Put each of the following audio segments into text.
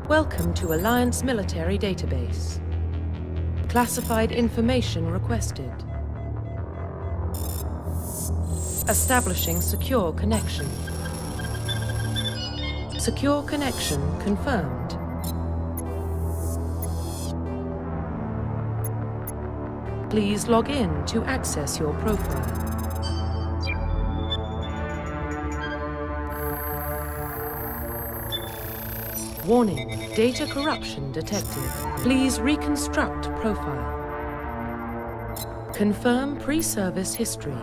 Welcome to Alliance Military Database. Classified information requested. Establishing secure connection. Secure connection confirmed. Please log in to access your profile. Warning, data corruption detected. Please reconstruct profile. Confirm pre-service history.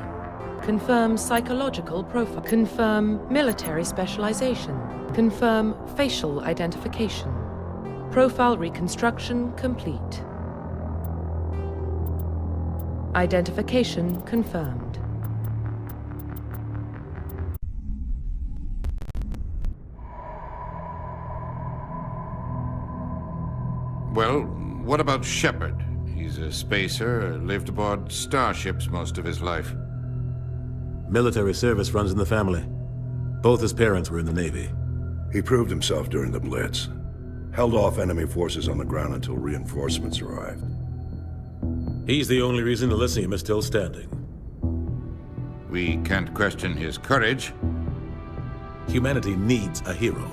Confirm psychological profile. Confirm military specialization. Confirm facial identification. Profile reconstruction complete. Identification confirmed. Well, what about Shepard? He's a spacer, lived aboard starships most of his life. Military service runs in the family. Both his parents were in the Navy. He proved himself during the Blitz. Held off enemy forces on the ground until reinforcements arrived. He's the only reason Elysium is still standing. We can't question his courage. Humanity needs a hero.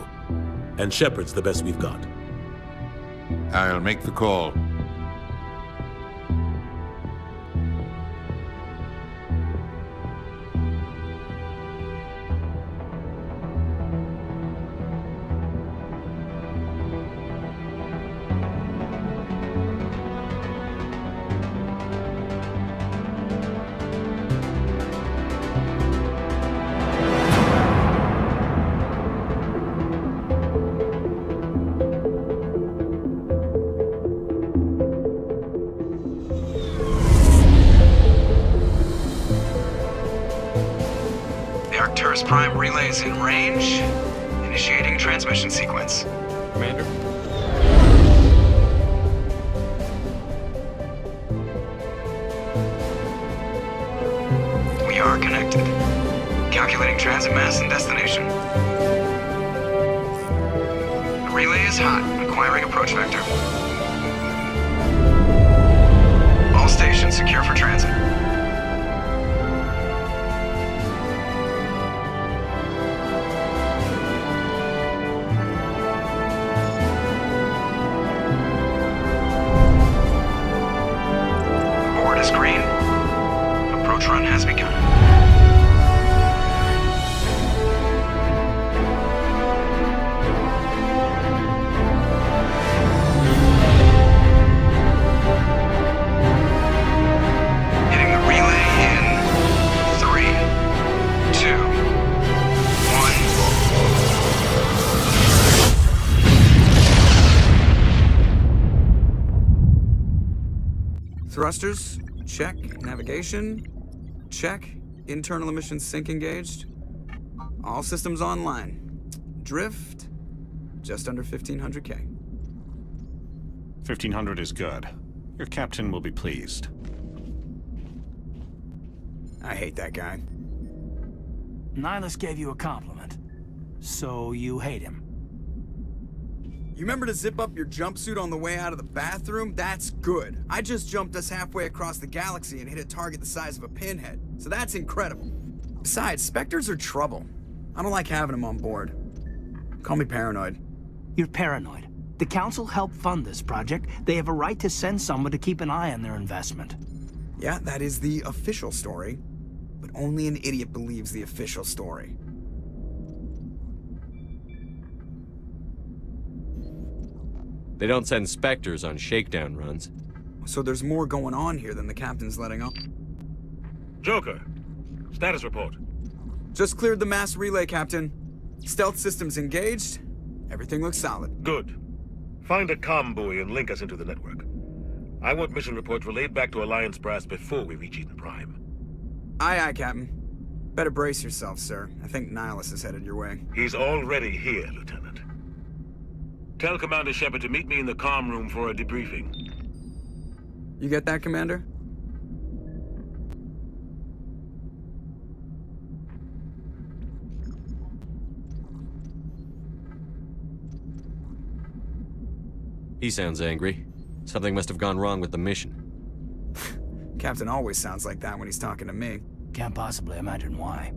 And Shepard's the best we've got. I'll make the call. Arcturus Prime relays in range. Initiating transmission sequence. Commander. We are connected. Calculating transit mass and destination. The relay is hot. Acquiring approach vector. All stations secure for transit. Green. Approach run has begun. Hitting the relay in 3, 2, 1. Thrusters. Check. Navigation. Check. Internal emissions sync engaged. All systems online. Drift. Just under 1500K. 1500 is good. Your captain will be pleased. I hate that guy. Nihilus gave you a compliment. So you hate him. You remember to zip up your jumpsuit on the way out of the bathroom? That's good. I just jumped us halfway across the galaxy and hit a target the size of a pinhead. So that's incredible. Besides, Spectres are trouble. I don't like having them on board. Call me paranoid. You're paranoid. The Council helped fund this project. They have a right to send someone to keep an eye on their investment. Yeah, that is the official story. But only an idiot believes the official story. They don't send Spectres on shakedown runs. So there's more going on here than the captain's letting up. Joker, status report. Just cleared the mass relay, Captain. Stealth systems engaged. Everything looks solid. Good. Find a comm buoy and link us into the network. I want mission reports relayed back to Alliance Brass before we reach Eden Prime. Aye, aye, Captain. Better brace yourself, sir. I think Nihilus is headed your way. He's already here, Lieutenant. Tell Commander Shepard to meet me in the comm room for a debriefing. You get that, Commander? He sounds angry. Something must have gone wrong with the mission. Captain always sounds like that when he's talking to me. Can't possibly imagine why.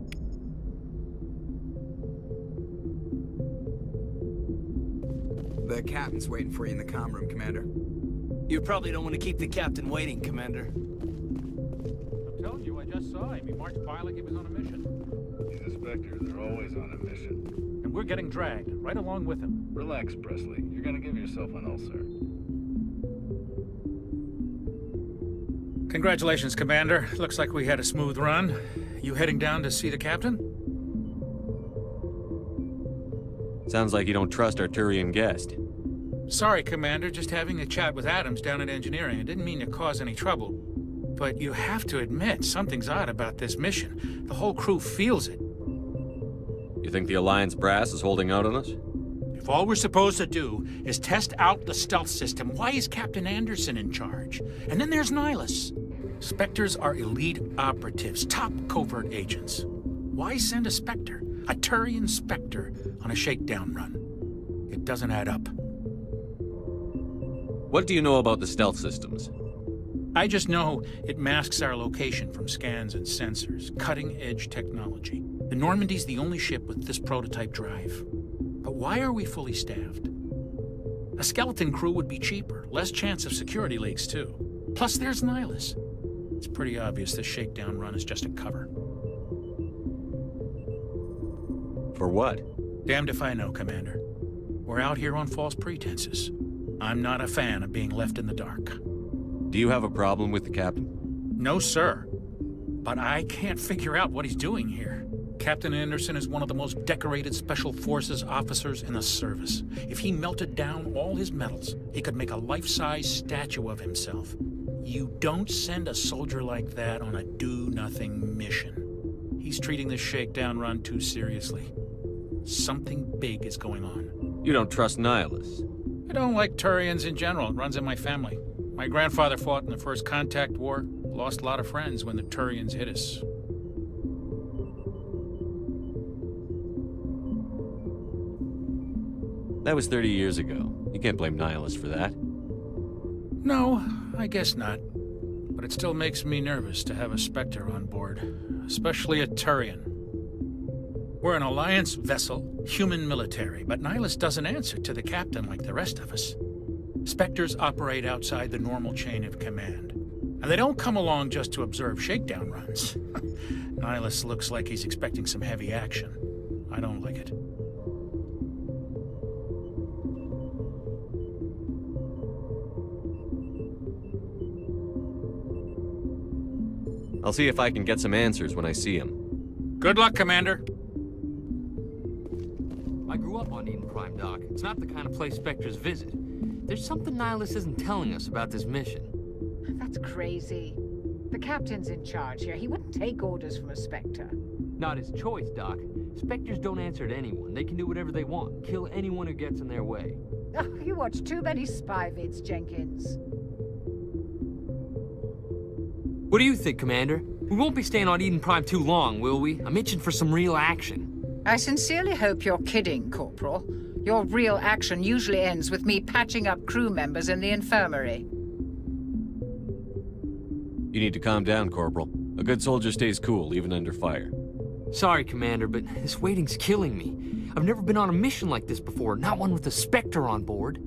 The captain's waiting for you in the comm room, Commander. You probably don't want to keep the captain waiting, Commander. I'm telling you, I just saw him. He marched by like he was on a mission. These inspectors are always on a mission. And we're getting dragged, right along with him. Relax, Presley. You're gonna give yourself an ulcer. Congratulations, Commander. Looks like we had a smooth run. You heading down to see the captain? Sounds like you don't trust our Turian guest. Sorry, Commander. Just having a chat with Adams down at engineering. I didn't mean to cause any trouble. But you have to admit, something's odd about this mission. The whole crew feels it. You think the Alliance brass is holding out on us? If all we're supposed to do is test out the stealth system, why is Captain Anderson in charge? And then there's Nihilus. Spectres are elite operatives, top covert agents. Why send a Spectre, a Turian Spectre, on a shakedown run? It doesn't add up. What do you know about the stealth systems? I just know it masks our location from scans and sensors, cutting-edge technology. The Normandy's the only ship with this prototype drive. But why are we fully staffed? A skeleton crew would be cheaper, less chance of security leaks too. Plus there's Nihilus. It's pretty obvious this shakedown run is just a cover. For what? Damned if I know, Commander. We're out here on false pretenses. I'm not a fan of being left in the dark. Do you have a problem with the captain? No, sir. But I can't figure out what he's doing here. Captain Anderson is one of the most decorated Special Forces officers in the service. If he melted down all his medals, he could make a life-size statue of himself. You don't send a soldier like that on a do-nothing mission. He's treating this shakedown run too seriously. Something big is going on. You don't trust Nihilus? I don't like Turians in general. It runs in my family. My grandfather fought in the First Contact War. Lost a lot of friends when the Turians hit us. That was 30 years ago. You can't blame Nihilus for that. No, I guess not. But it still makes me nervous to have a Spectre on board, especially a Turian. We're an Alliance vessel, human military, but Nihilus doesn't answer to the captain like the rest of us. Spectres operate outside the normal chain of command. And they don't come along just to observe shakedown runs. Nihilus looks like he's expecting some heavy action. I don't like it. I'll see if I can get some answers when I see him. Good luck, Commander. I grew up on Eden Prime, Doc. It's not the kind of place Spectres visit. There's something Nihilus isn't telling us about this mission. That's crazy. The captain's in charge here. He wouldn't take orders from a Spectre. Not his choice, Doc. Spectres don't answer to anyone. They can do whatever they want. Kill anyone who gets in their way. Oh, you watch too many spy vids, Jenkins. What do you think, Commander? We won't be staying on Eden Prime too long, will we? I'm itching for some real action. I sincerely hope you're kidding, Corporal. Your real action usually ends with me patching up crew members in the infirmary. You need to calm down, Corporal. A good soldier stays cool, even under fire. Sorry, Commander, but this waiting's killing me. I've never been on a mission like this before, not one with a Spectre on board.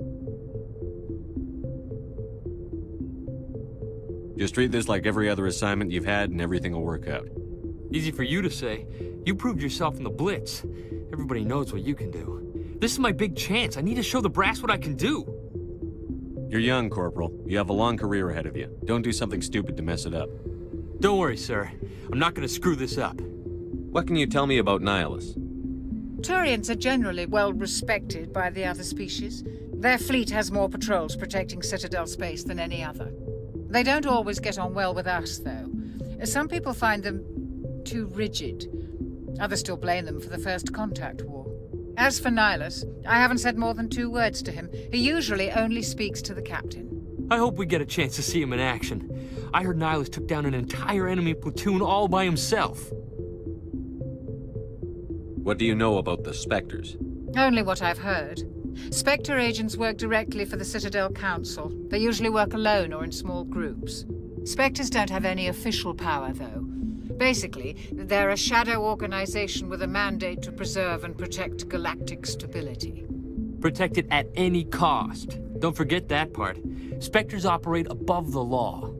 Just treat this like every other assignment you've had and everything will work out. Easy for you to say. You proved yourself in the Blitz. Everybody knows what you can do. This is my big chance. I need to show the brass what I can do. You're young, Corporal. You have a long career ahead of you. Don't do something stupid to mess it up. Don't worry, sir. I'm not gonna screw this up. What can you tell me about Nihilus? Turians are generally well respected by the other species. Their fleet has more patrols protecting Citadel space than any other. They don't always get on well with us, though. Some people find them too rigid. Others still blame them for the First Contact War. As for Nihilus, I haven't said more than 2 words to him. He usually only speaks to the captain. I hope we get a chance to see him in action. I heard Nihilus took down an entire enemy platoon all by himself. What do you know about the Spectres? Only what I've heard. Spectre agents work directly for the Citadel Council. They usually work alone or in small groups. Spectres don't have any official power, though. Basically, they're a shadow organization with a mandate to preserve and protect galactic stability. Protect it at any cost. Don't forget that part. Spectres operate above the law.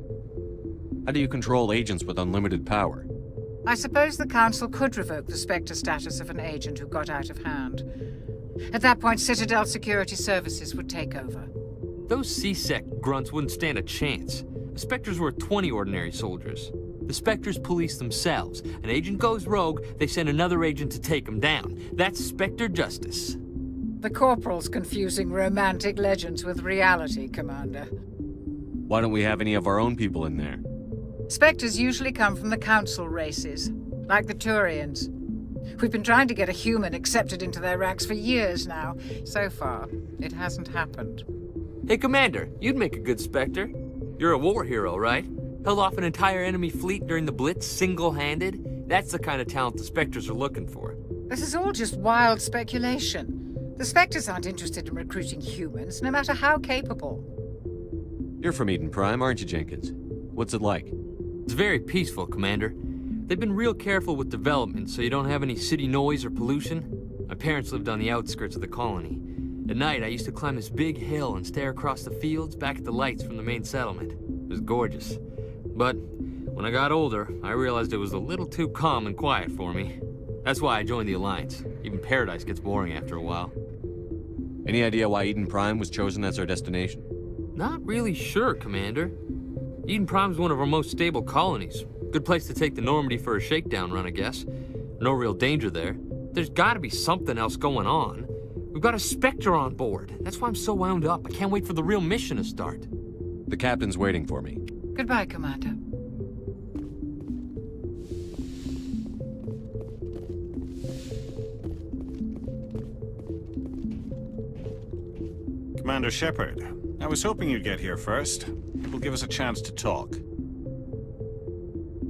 How do you control agents with unlimited power? I suppose the Council could revoke the Spectre status of an agent who got out of hand. At that point, Citadel Security Services would take over. Those C-Sec grunts wouldn't stand a chance. The Spectres were 20 ordinary soldiers. The Spectres police themselves. An agent goes rogue, they send another agent to take him down. That's Spectre justice. The Corporal's confusing romantic legends with reality, Commander. Why don't we have any of our own people in there? Spectres usually come from the Council races, like the Turians. We've been trying to get a human accepted into their ranks for years now. So far, it hasn't happened. Hey, Commander, you'd make a good Spectre. You're a war hero, right? Held off an entire enemy fleet during the Blitz single-handed? That's the kind of talent the Spectres are looking for. This is all just wild speculation. The Spectres aren't interested in recruiting humans, no matter how capable. You're from Eden Prime, aren't you, Jenkins? What's it like? It's very peaceful, Commander. They've been real careful with development, so you don't have any city noise or pollution. My parents lived on the outskirts of the colony. At night, I used to climb this big hill and stare across the fields back at the lights from the main settlement. It was gorgeous. But when I got older, I realized it was a little too calm and quiet for me. That's why I joined the Alliance. Even Paradise gets boring after a while. Any idea why Eden Prime was chosen as our destination? Not really sure, Commander. Eden Prime's one of our most stable colonies. Good place to take the Normandy for a shakedown run, I guess. No real danger there. There's gotta be something else going on. We've got a Spectre on board. That's why I'm so wound up. I can't wait for the real mission to start. The captain's waiting for me. Goodbye, Commander. Commander Shepard, I was hoping you'd get here first. It will give us a chance to talk.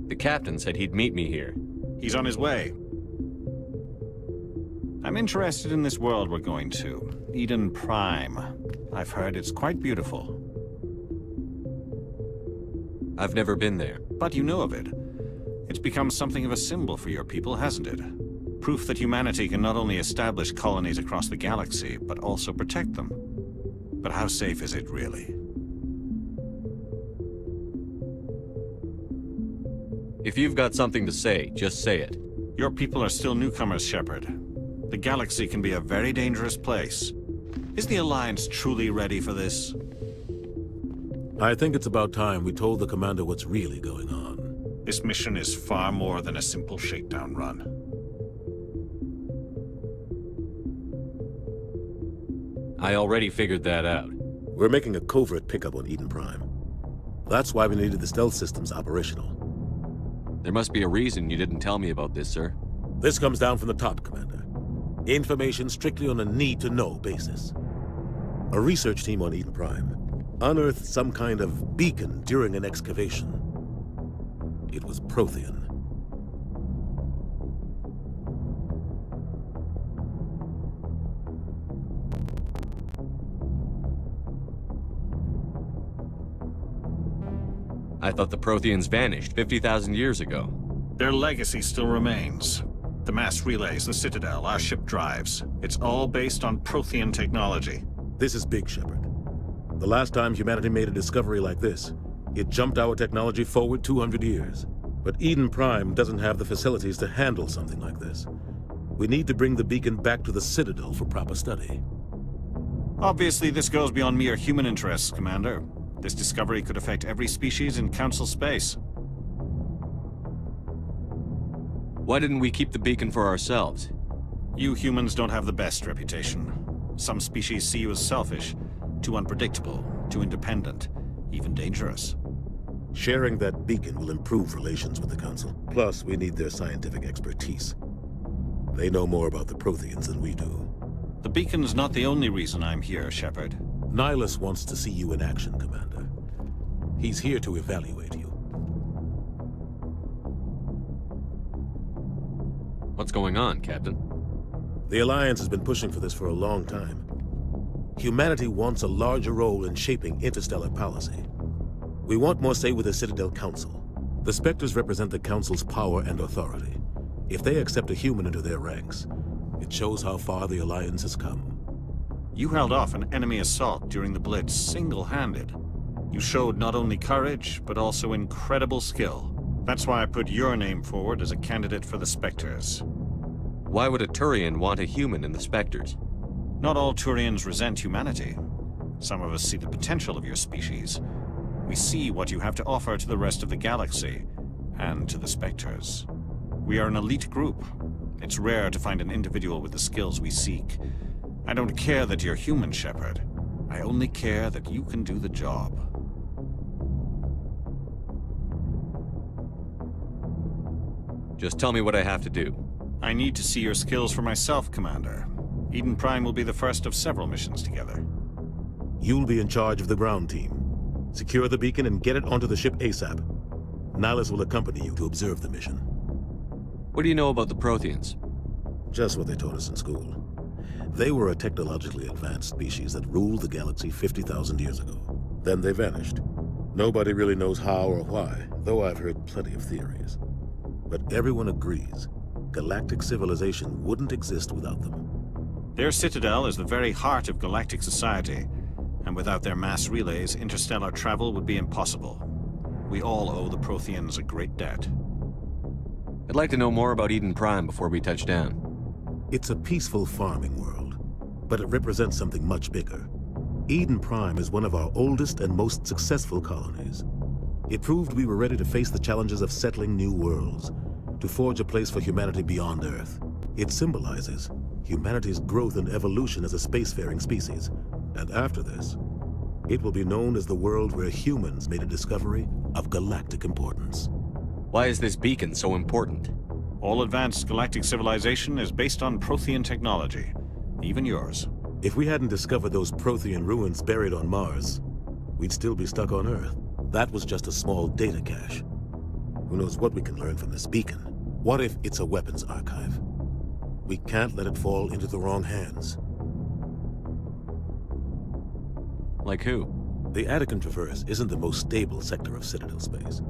The captain said he'd meet me here. He's on his way. I'm interested in this world we're going to, Eden Prime. I've heard it's quite beautiful. I've never been there. But you know of it. It's become something of a symbol for your people, hasn't it? Proof that humanity can not only establish colonies across the galaxy, but also protect them. But how safe is it, really? If you've got something to say, just say it. Your people are still newcomers, Shepard. The galaxy can be a very dangerous place. Is the Alliance truly ready for this? I think it's about time we told the commander what's really going on. This mission is far more than a simple shakedown run. I already figured that out. We're making a covert pickup on Eden Prime. That's why we needed the stealth systems operational. There must be a reason you didn't tell me about this, sir. This comes down from the top, Commander. Information strictly on a need-to-know basis. A research team on Eden Prime unearthed some kind of beacon during an excavation. It was Prothean. I thought the Protheans vanished 50,000 years ago. Their legacy still remains. The mass relays, the Citadel, our ship drives. It's all based on Prothean technology. This is big, Shepard. The last time humanity made a discovery like this, it jumped our technology forward 200 years. But Eden Prime doesn't have the facilities to handle something like this. We need to bring the beacon back to the Citadel for proper study. Obviously, this goes beyond mere human interests, Commander. This discovery could affect every species in Council space. Why didn't we keep the beacon for ourselves? You humans don't have the best reputation. Some species see you as selfish, too unpredictable, too independent, even dangerous. Sharing that beacon will improve relations with the Council. Plus, we need their scientific expertise. They know more about the Protheans than we do. The beacon's not the only reason I'm here, Shepard. Nihilus wants to see you in action, Commander. He's here to evaluate you. What's going on, Captain? The Alliance has been pushing for this for a long time. Humanity wants a larger role in shaping interstellar policy. We want more say with the Citadel Council. The Spectres represent the Council's power and authority. If they accept a human into their ranks, it shows how far the Alliance has come. You held off an enemy assault during the Blitz single-handed. You showed not only courage, but also incredible skill. That's why I put your name forward as a candidate for the Spectres. Why would a Turian want a human in the Spectres? Not all Turians resent humanity. Some of us see the potential of your species. We see what you have to offer to the rest of the galaxy, and to the Spectres. We are an elite group. It's rare to find an individual with the skills we seek. I don't care that you're human, Shepard. I only care that you can do the job. Just tell me what I have to do. I need to see your skills for myself, Commander. Eden Prime will be the first of several missions together. You'll be in charge of the ground team. Secure the beacon and get it onto the ship ASAP. Nihilus will accompany you to observe the mission. What do you know about the Protheans? Just what they taught us in school. They were a technologically advanced species that ruled the galaxy 50,000 years ago. Then they vanished. Nobody really knows how or why, though I've heard plenty of theories. But everyone agrees, galactic civilization wouldn't exist without them. Their citadel is the very heart of galactic society, and without their mass relays, interstellar travel would be impossible. We all owe the Protheans a great debt. I'd like to know more about Eden Prime before we touch down. It's a peaceful farming world, but it represents something much bigger. Eden Prime is one of our oldest and most successful colonies. It proved we were ready to face the challenges of settling new worlds, to forge a place for humanity beyond Earth. It symbolizes humanity's growth and evolution as a spacefaring species. And after this, it will be known as the world where humans made a discovery of galactic importance. Why is this beacon so important? All advanced galactic civilization is based on Prothean technology, even yours. If we hadn't discovered those Prothean ruins buried on Mars, we'd still be stuck on Earth. That was just a small data cache. Who knows what we can learn from this beacon? What if it's a weapons archive? We can't let it fall into the wrong hands. Like who? The Attican Traverse isn't the most stable sector of Citadel space.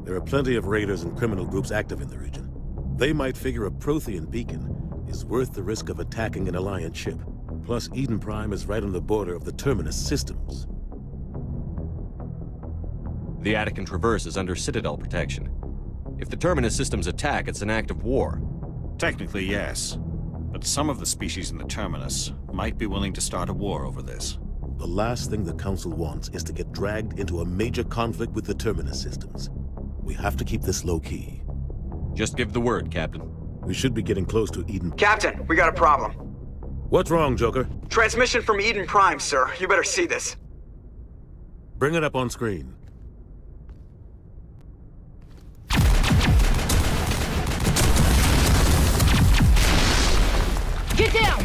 There are plenty of raiders and criminal groups active in the region. They might figure a Prothean beacon is worth the risk of attacking an Alliance ship. Plus, Eden Prime is right on the border of the Terminus systems. The Attican Traverse is under Citadel protection. If the Terminus systems attack, it's an act of war. Technically, yes. But some of the species in the Terminus might be willing to start a war over this. The last thing the Council wants is to get dragged into a major conflict with the Terminus systems. We have to keep this low-key. Just give the word, Captain. We should be getting close to Eden. Captain, we got a problem. What's wrong, Joker? Transmission from Eden Prime, sir. You better see this. Bring it up on screen. Get down!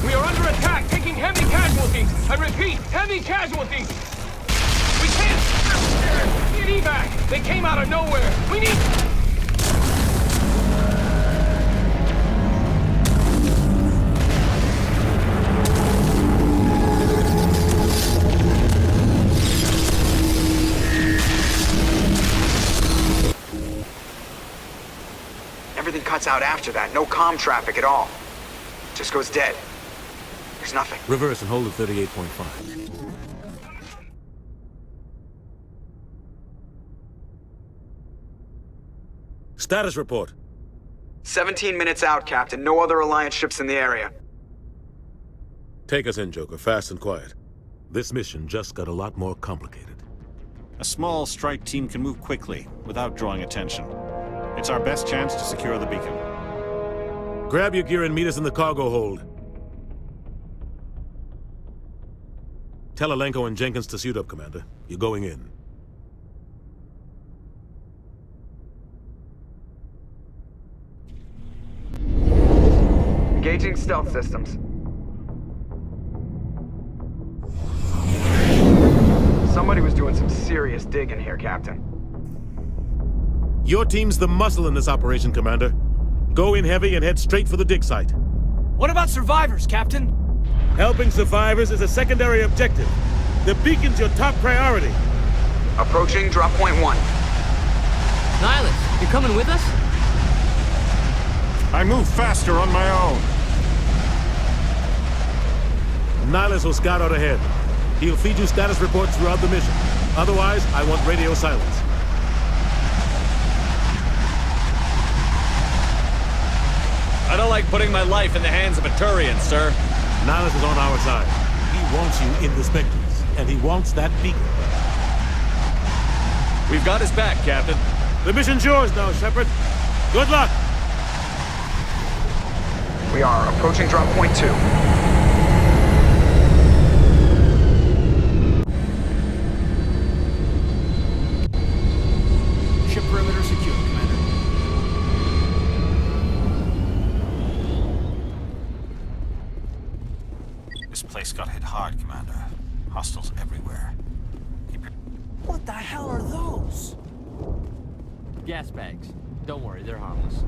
We are under attack, taking heavy casualties. I repeat, heavy casualties. We can't get evac. They came out of nowhere. We need... Everything cuts out after that. No comm traffic at all. Just goes dead. There's nothing. Reverse and hold at 38.5. Status report. 17 minutes out, Captain. No other Alliance ships in the area. Take us in, Joker, fast and quiet. This mission just got a lot more complicated. A small strike team can move quickly, without drawing attention. It's our best chance to secure the beacon. Grab your gear and meet us in the cargo hold. Tell Alenko and Jenkins to suit up, Commander. You're going in. Engaging stealth systems. Somebody was doing doing some serious digging here, Captain. Your team's the muscle in this operation, Commander. Go in heavy and head straight for the dig site. What about survivors, Captain? Helping survivors is a secondary objective. The beacon's your top priority. Approaching drop point 1. Nihilus, you coming with us? I move faster on my own. Nihilus will scout out ahead. He'll feed you status reports throughout the mission. Otherwise, I want radio silence. I don't like putting my life in the hands of a Turian, sir. Nihilus is on our side. He wants you in the Spectres, and he wants that beacon. We've got his back, Captain. The mission's yours now, Shepard. Good luck! We are approaching drop point 2. Ship perimeter secure, Commander. This place got hit hard, Commander. Hostiles everywhere. What the hell are those? Gas bags. Don't worry, they're harmless.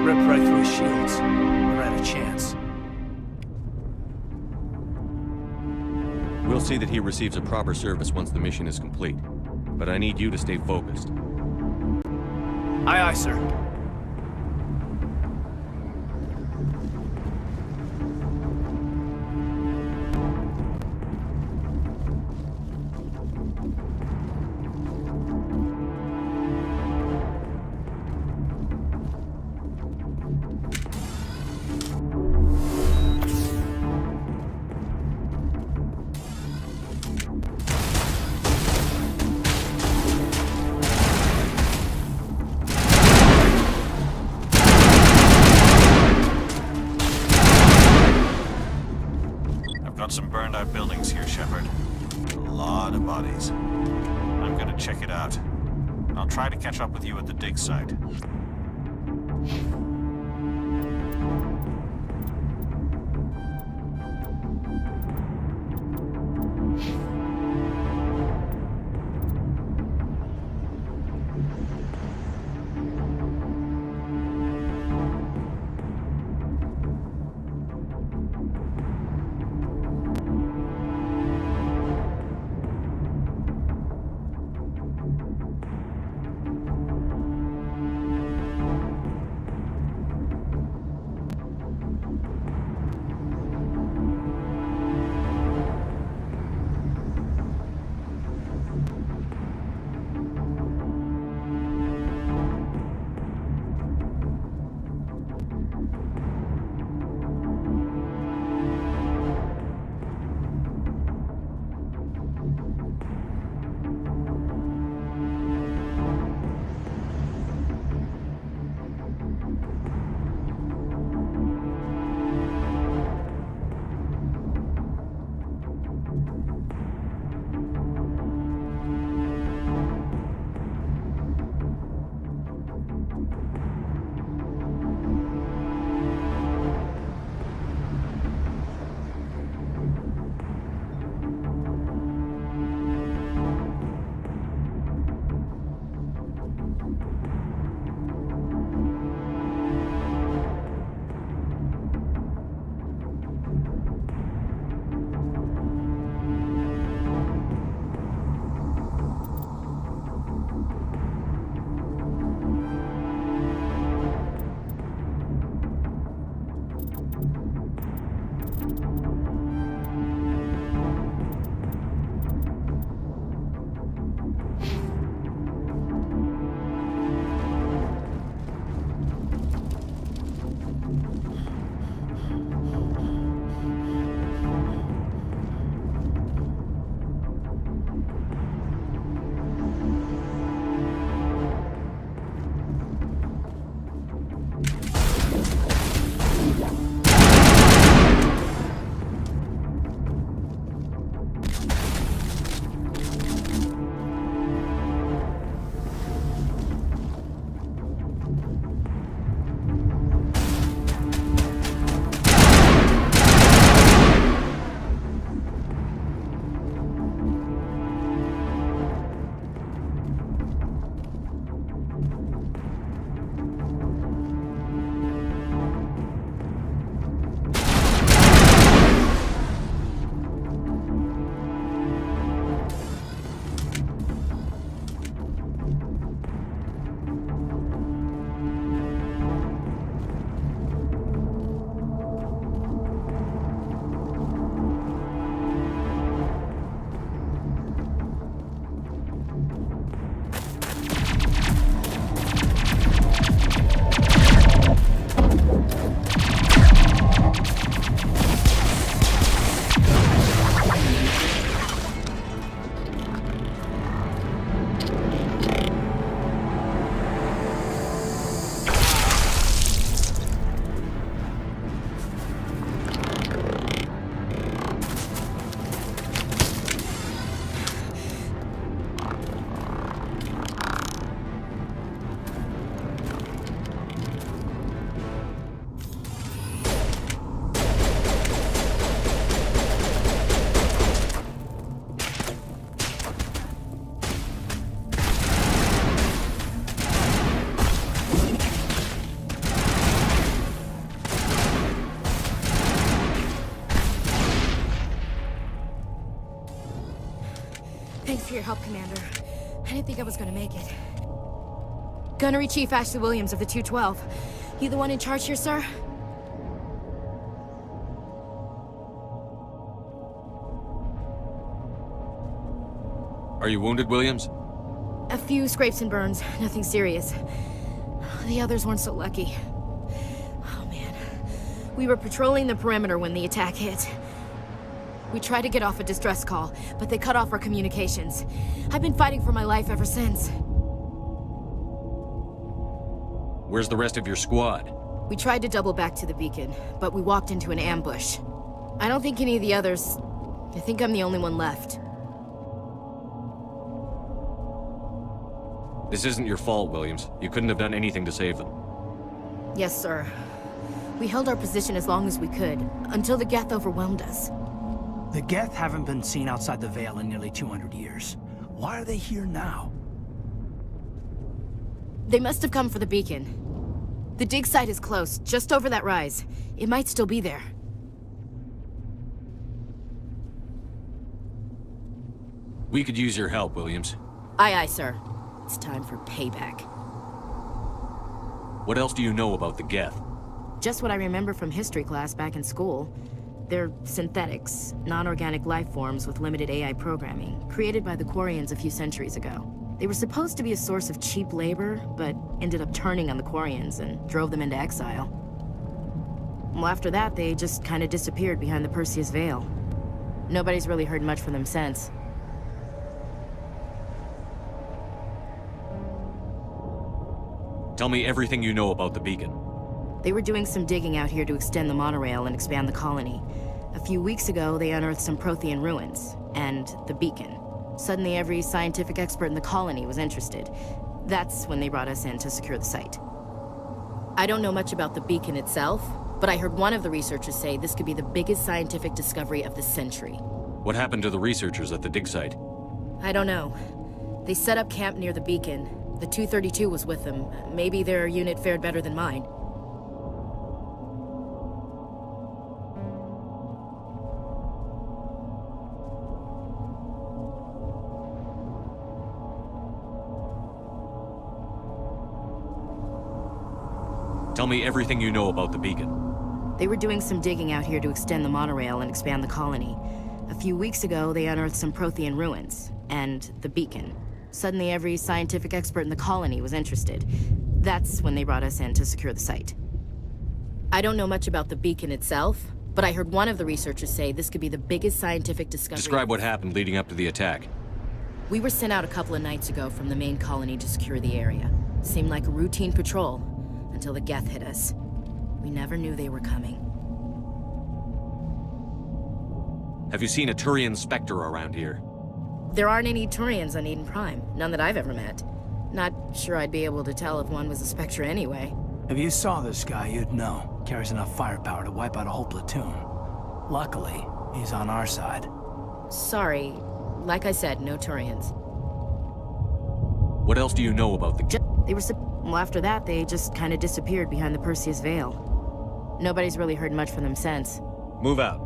Rip right through his shields. We're at a chance. We'll see that he receives a proper service once the mission is complete. But I need you to stay focused. Aye, aye, sir. Some burned out buildings here, Shepard. A lot of bodies. I'm gonna check it out. I'll try to catch up with you at the dig site. for your help, Commander. I didn't think I was gonna make it. Gunnery Chief Ashley Williams of the 212. You the one in charge here, sir? Are you wounded, Williams? A few scrapes and burns, nothing serious. The others weren't so lucky. Oh man. We were patrolling the perimeter when the attack hit. We tried to get off a distress call, but they cut off our communications. I've been fighting for my life ever since. Where's the rest of your squad? We tried to double back to the beacon, but we walked into an ambush. I don't think any of the others... I think I'm the only one left. This isn't your fault, Williams. You couldn't have done anything to save them. Yes, sir. We held our position as long as we could, until the Geth overwhelmed us. The Geth haven't been seen outside the Veil in nearly 200 years. Why are they here now? They must have come for the beacon. The dig site is close, just over that rise. It might still be there. We could use your help, Williams. Aye, aye, sir. It's time for payback. What else do you know about the Geth? Just what I remember from history class back in school. They're synthetics, non-organic life forms with limited AI programming, created by the Quarians a few centuries ago. They were supposed to be a source of cheap labor, but ended up turning on the Quarians and drove them into exile. Well, after that, they just kind of disappeared behind the Perseus Veil. Nobody's really heard much from them since. Tell me everything you know about the beacon. They were doing some digging out here to extend the monorail and expand the colony. A few weeks ago, they unearthed some Prothean ruins, and the beacon. Suddenly, every scientific expert in the colony was interested. That's when they brought us in to secure the site. I don't know much about the beacon itself, but I heard one of the researchers say this could be the biggest scientific discovery of the century. What happened to the researchers at the dig site? I don't know. They set up camp near the beacon. The 232 was with them. Maybe their unit fared better than mine. Tell me everything you know about the beacon. They were doing some digging out here to extend the monorail and expand the colony. A few weeks ago, they unearthed some Prothean ruins, and the beacon. Suddenly, every scientific expert in the colony was interested. That's when they brought us in to secure the site. I don't know much about the beacon itself, but I heard one of the researchers say this could be the biggest scientific discovery... Describe what happened leading up to the attack. We were sent out a couple of nights ago from the main colony to secure the area. Seemed like a routine patrol, until the Geth hit us. We never knew they were coming. Have you seen a Turian Spectre around here? There aren't any Turians on Eden Prime, none that I've ever met. Not sure I'd be able to tell if one was a Spectre anyway. If you saw this guy, you'd know. Carries enough firepower to wipe out a whole platoon. Luckily, he's on our side. Sorry. Like I said, no Turians. What else do you know about the... They were... Well, after that, they just kind of disappeared behind the Perseus Veil. Nobody's really heard much from them since. Move out.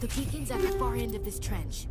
The beacon's at the far end of this trench.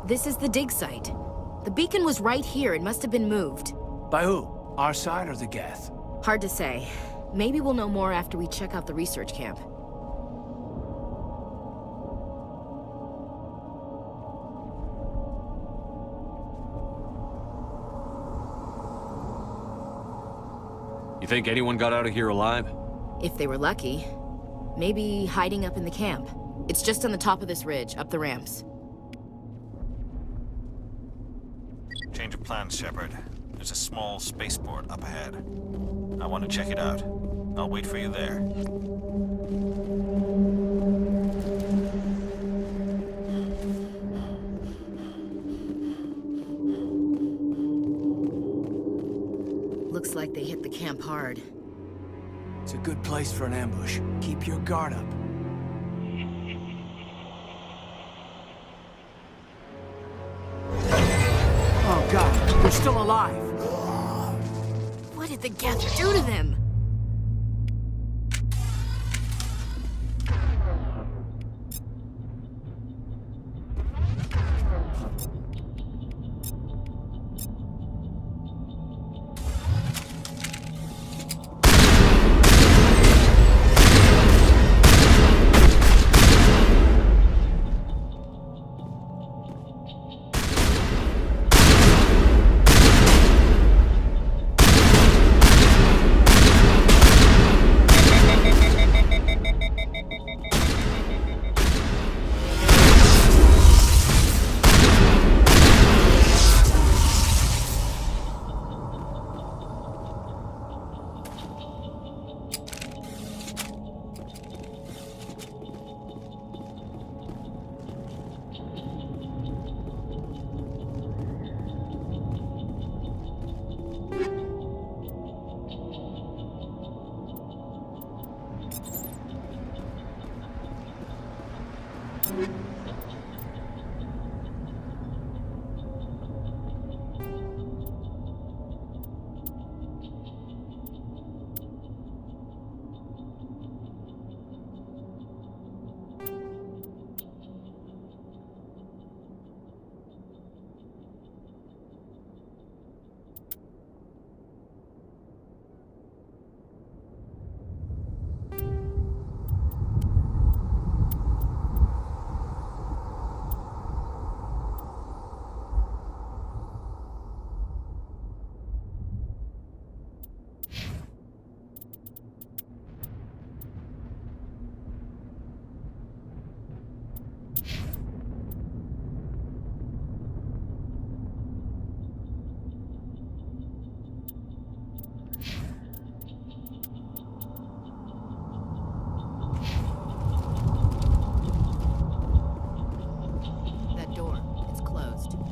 This is the dig site. The beacon was right here. It must have been moved. By who? Our side or the Geth? Hard to say. Maybe we'll know more after we check out the research camp. You think anyone got out of here alive? If they were lucky. Maybe hiding up in the camp. It's just on the top of this ridge, up the ramps. Change of plans, Shepard. There's a small spaceport up ahead. I want to check it out. I'll wait for you there. Looks like they hit the camp hard. It's a good place for an ambush. Keep your guard up. Oh god, they're still alive! What did the Geth do to them?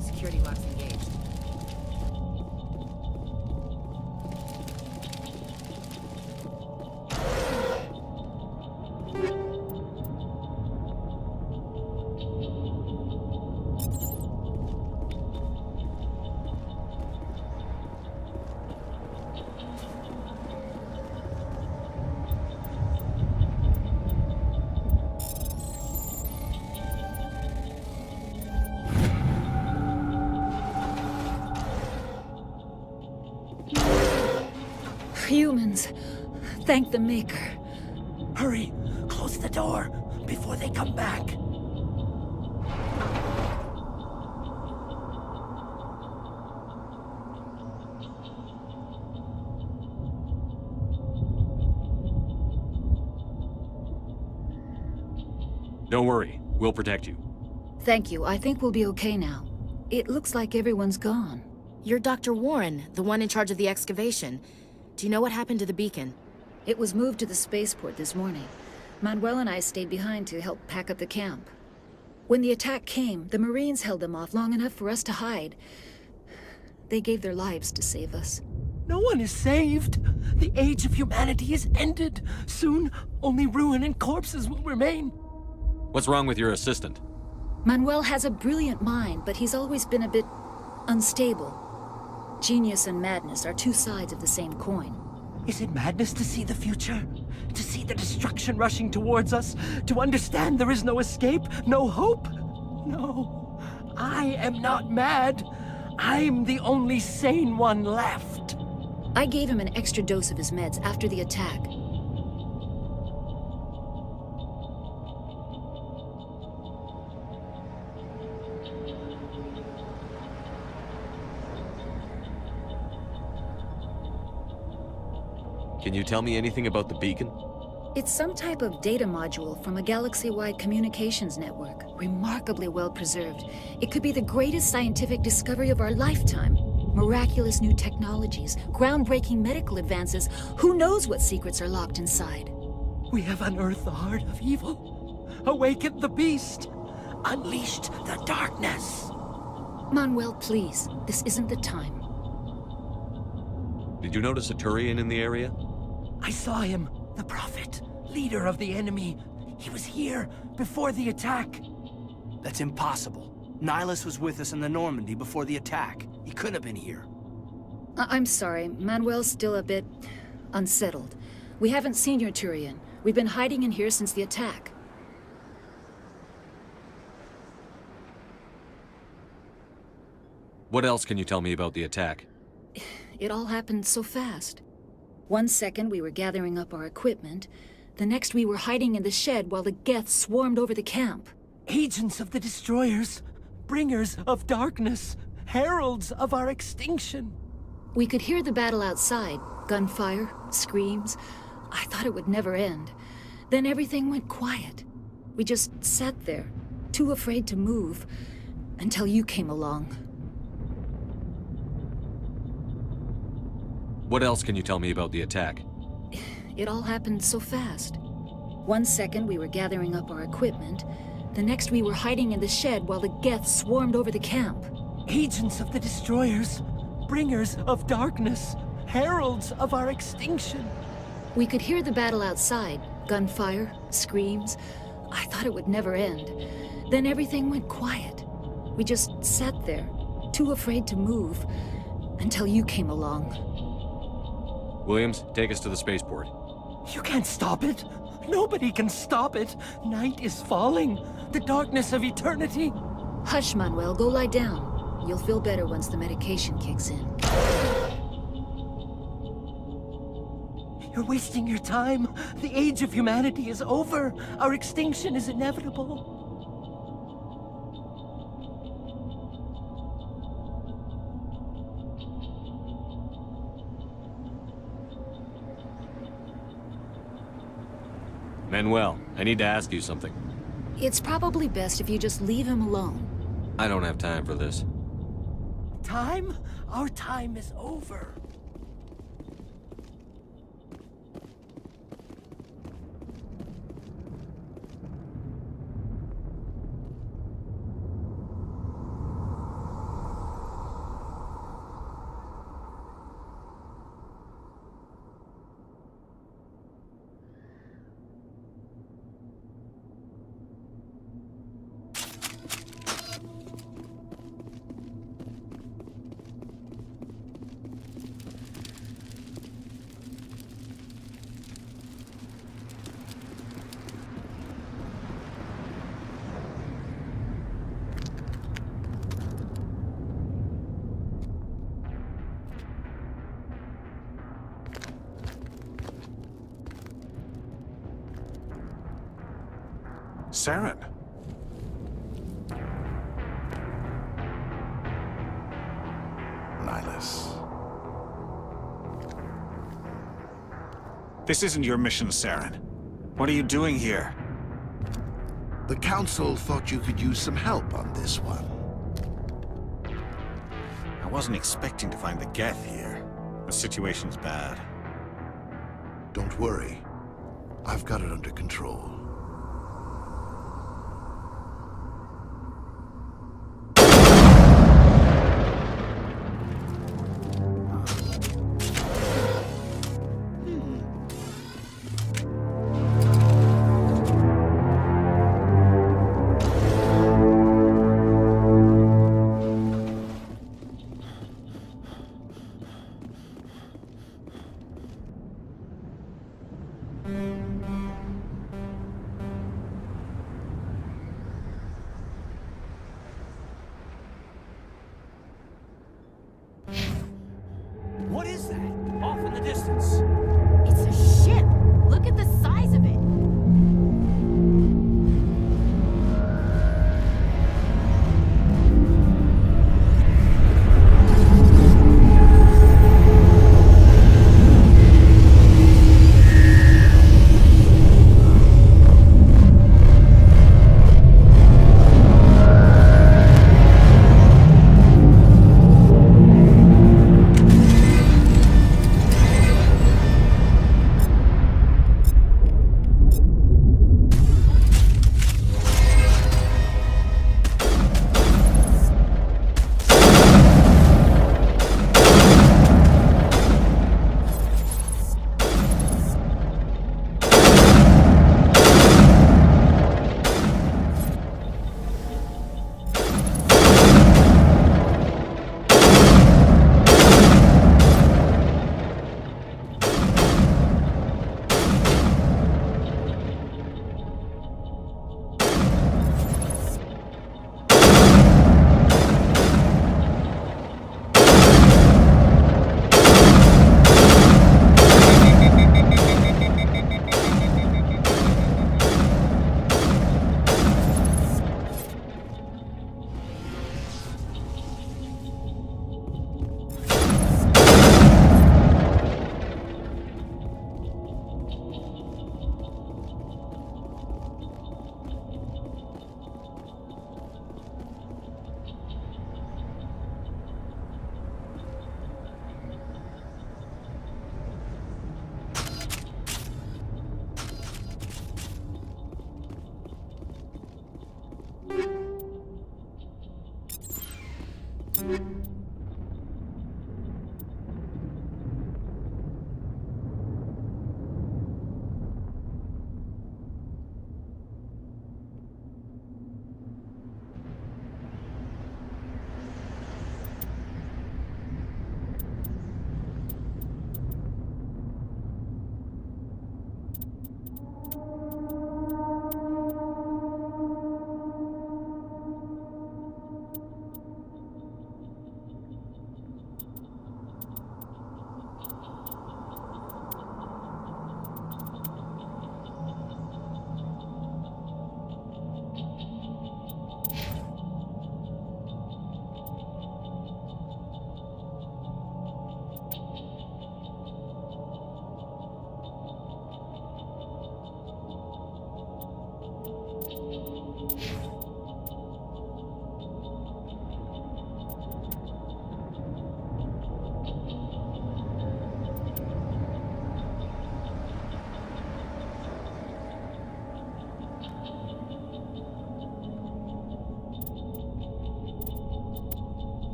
Security locks engaged. Humans. Thank the Maker. Hurry! Close the door before they come back. Don't worry. We'll protect you. Thank you. I think we'll be okay now. It looks like everyone's gone. You're Dr. Warren, the one in charge of the excavation. Do you know what happened to the beacon? It was moved to the spaceport this morning. Manuel and I stayed behind to help pack up the camp. When the attack came, the Marines held them off long enough for us to hide. They gave their lives to save us. No one is saved. The age of humanity is ended. Soon, only ruin and corpses will remain. What's wrong with your assistant? Manuel has a brilliant mind, but he's always been a bit unstable. Genius and madness are two sides of the same coin. Is it madness to see the future? To see the destruction rushing towards us? To understand there is no escape? No hope? No. I am not mad. I'm the only sane one left. I gave him an extra dose of his meds after the attack. Can you tell me anything about the beacon? It's some type of data module from a galaxy-wide communications network, remarkably well preserved. It could be the greatest scientific discovery of our lifetime. Miraculous new technologies, groundbreaking medical advances. Who knows what secrets are locked inside? We have unearthed the heart of evil, awakened the beast, unleashed the darkness. Manuel, please, this isn't the time. Did you notice a Turian in the area? I saw him, the Prophet, leader of the enemy. He was here before the attack. That's impossible. Nihilus was with us in the Normandy before the attack. He couldn't have been here. I'm sorry, Manuel's still a bit unsettled. We haven't seen your Turian. We've been hiding in here since the attack. What else can you tell me about the attack? It all happened so fast. 1 second we were gathering up our equipment. The next we were hiding in the shed while the Geth swarmed over the camp. Agents of the Destroyers, bringers of darkness, heralds of our extinction. We could hear the battle outside. Gunfire, screams. I thought it would never end. Then everything went quiet. We just sat there, too afraid to move, until you came along. What else can you tell me about the attack? It all happened so fast. 1 second we were gathering up our equipment. The next we were hiding in the shed while the Geth swarmed over the camp. Agents of the Destroyers, bringers of darkness, heralds of our extinction. We could hear the battle outside. Gunfire, screams. I thought it would never end. Then everything went quiet. We just sat there, too afraid to move, until you came along. Williams, take us to the spaceport. You can't stop it. Nobody can stop it. Night is falling. The darkness of eternity. Hush, Manuel. Go lie down. You'll feel better once the medication kicks in. You're wasting your time. The age of humanity is over. Our extinction is inevitable. Manuel, I need to ask you something. It's probably best if you just leave him alone. I don't have time for this. Time? Our time is over. Saren. Nihilus. This isn't your mission, Saren. What are you doing here? The Council thought you could use some help on this one. I wasn't expecting to find the Geth here. The situation's bad. Don't worry. I've got it under control. nonsense. It's a ship. Look at the size of it.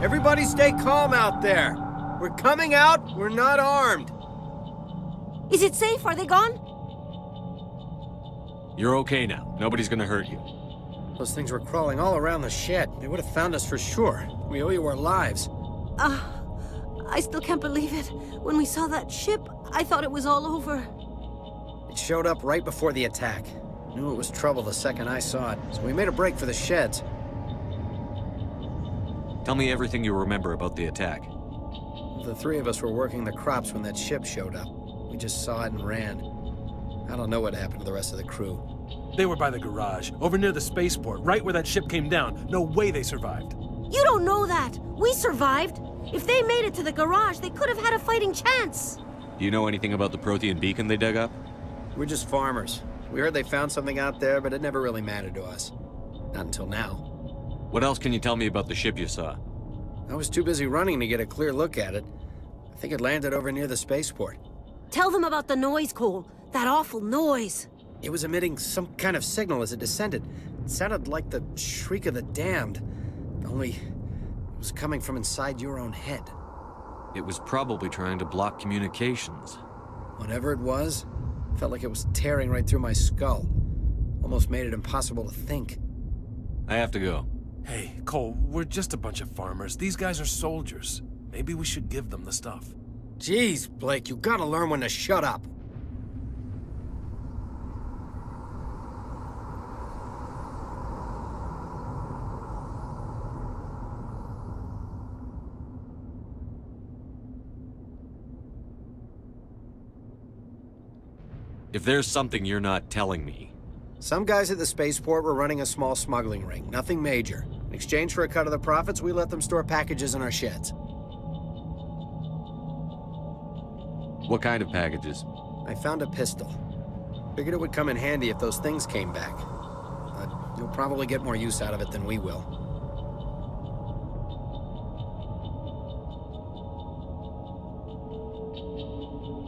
Everybody stay calm out there. We're coming out, we're not armed. Is it safe? Are they gone? You're okay now. Nobody's gonna hurt you. Those things were crawling all around the shed. They would have found us for sure. We owe you our lives. I still can't believe it. When we saw that ship, I thought it was all over. It showed up right before the attack. Knew it was trouble the second I saw it, so we made a break for the sheds. Tell me everything you remember about the attack. The three of us were working the crops when that ship showed up. We just saw it and ran. I don't know what happened to the rest of the crew. They were by the garage, over near the spaceport, right where that ship came down. No way they survived. You don't know that. We survived. If they made it to the garage, they could have had a fighting chance. Do you know anything about the Prothean beacon they dug up? We're just farmers. We heard they found something out there, but it never really mattered to us. Not until now. What else can you tell me about the ship you saw? I was too busy running to get a clear look at it. I think it landed over near the spaceport. Tell them about the noise, Cole. That awful noise. It was emitting some kind of signal as it descended. It sounded like the shriek of the damned. Only, it was coming from inside your own head. It was probably trying to block communications. Whatever it was, felt like it was tearing right through my skull. Almost made it impossible to think. I have to go. Hey, Cole, we're just a bunch of farmers. These guys are soldiers. Maybe we should give them the stuff. Jeez, Blake, you gotta learn when to shut up. If there's something you're not telling me... Some guys at the spaceport were running a small smuggling ring, nothing major. In exchange for a cut of the profits, we let them store packages in our sheds. What kind of packages? I found a pistol. Figured it would come in handy if those things came back. But you'll probably get more use out of it than we will.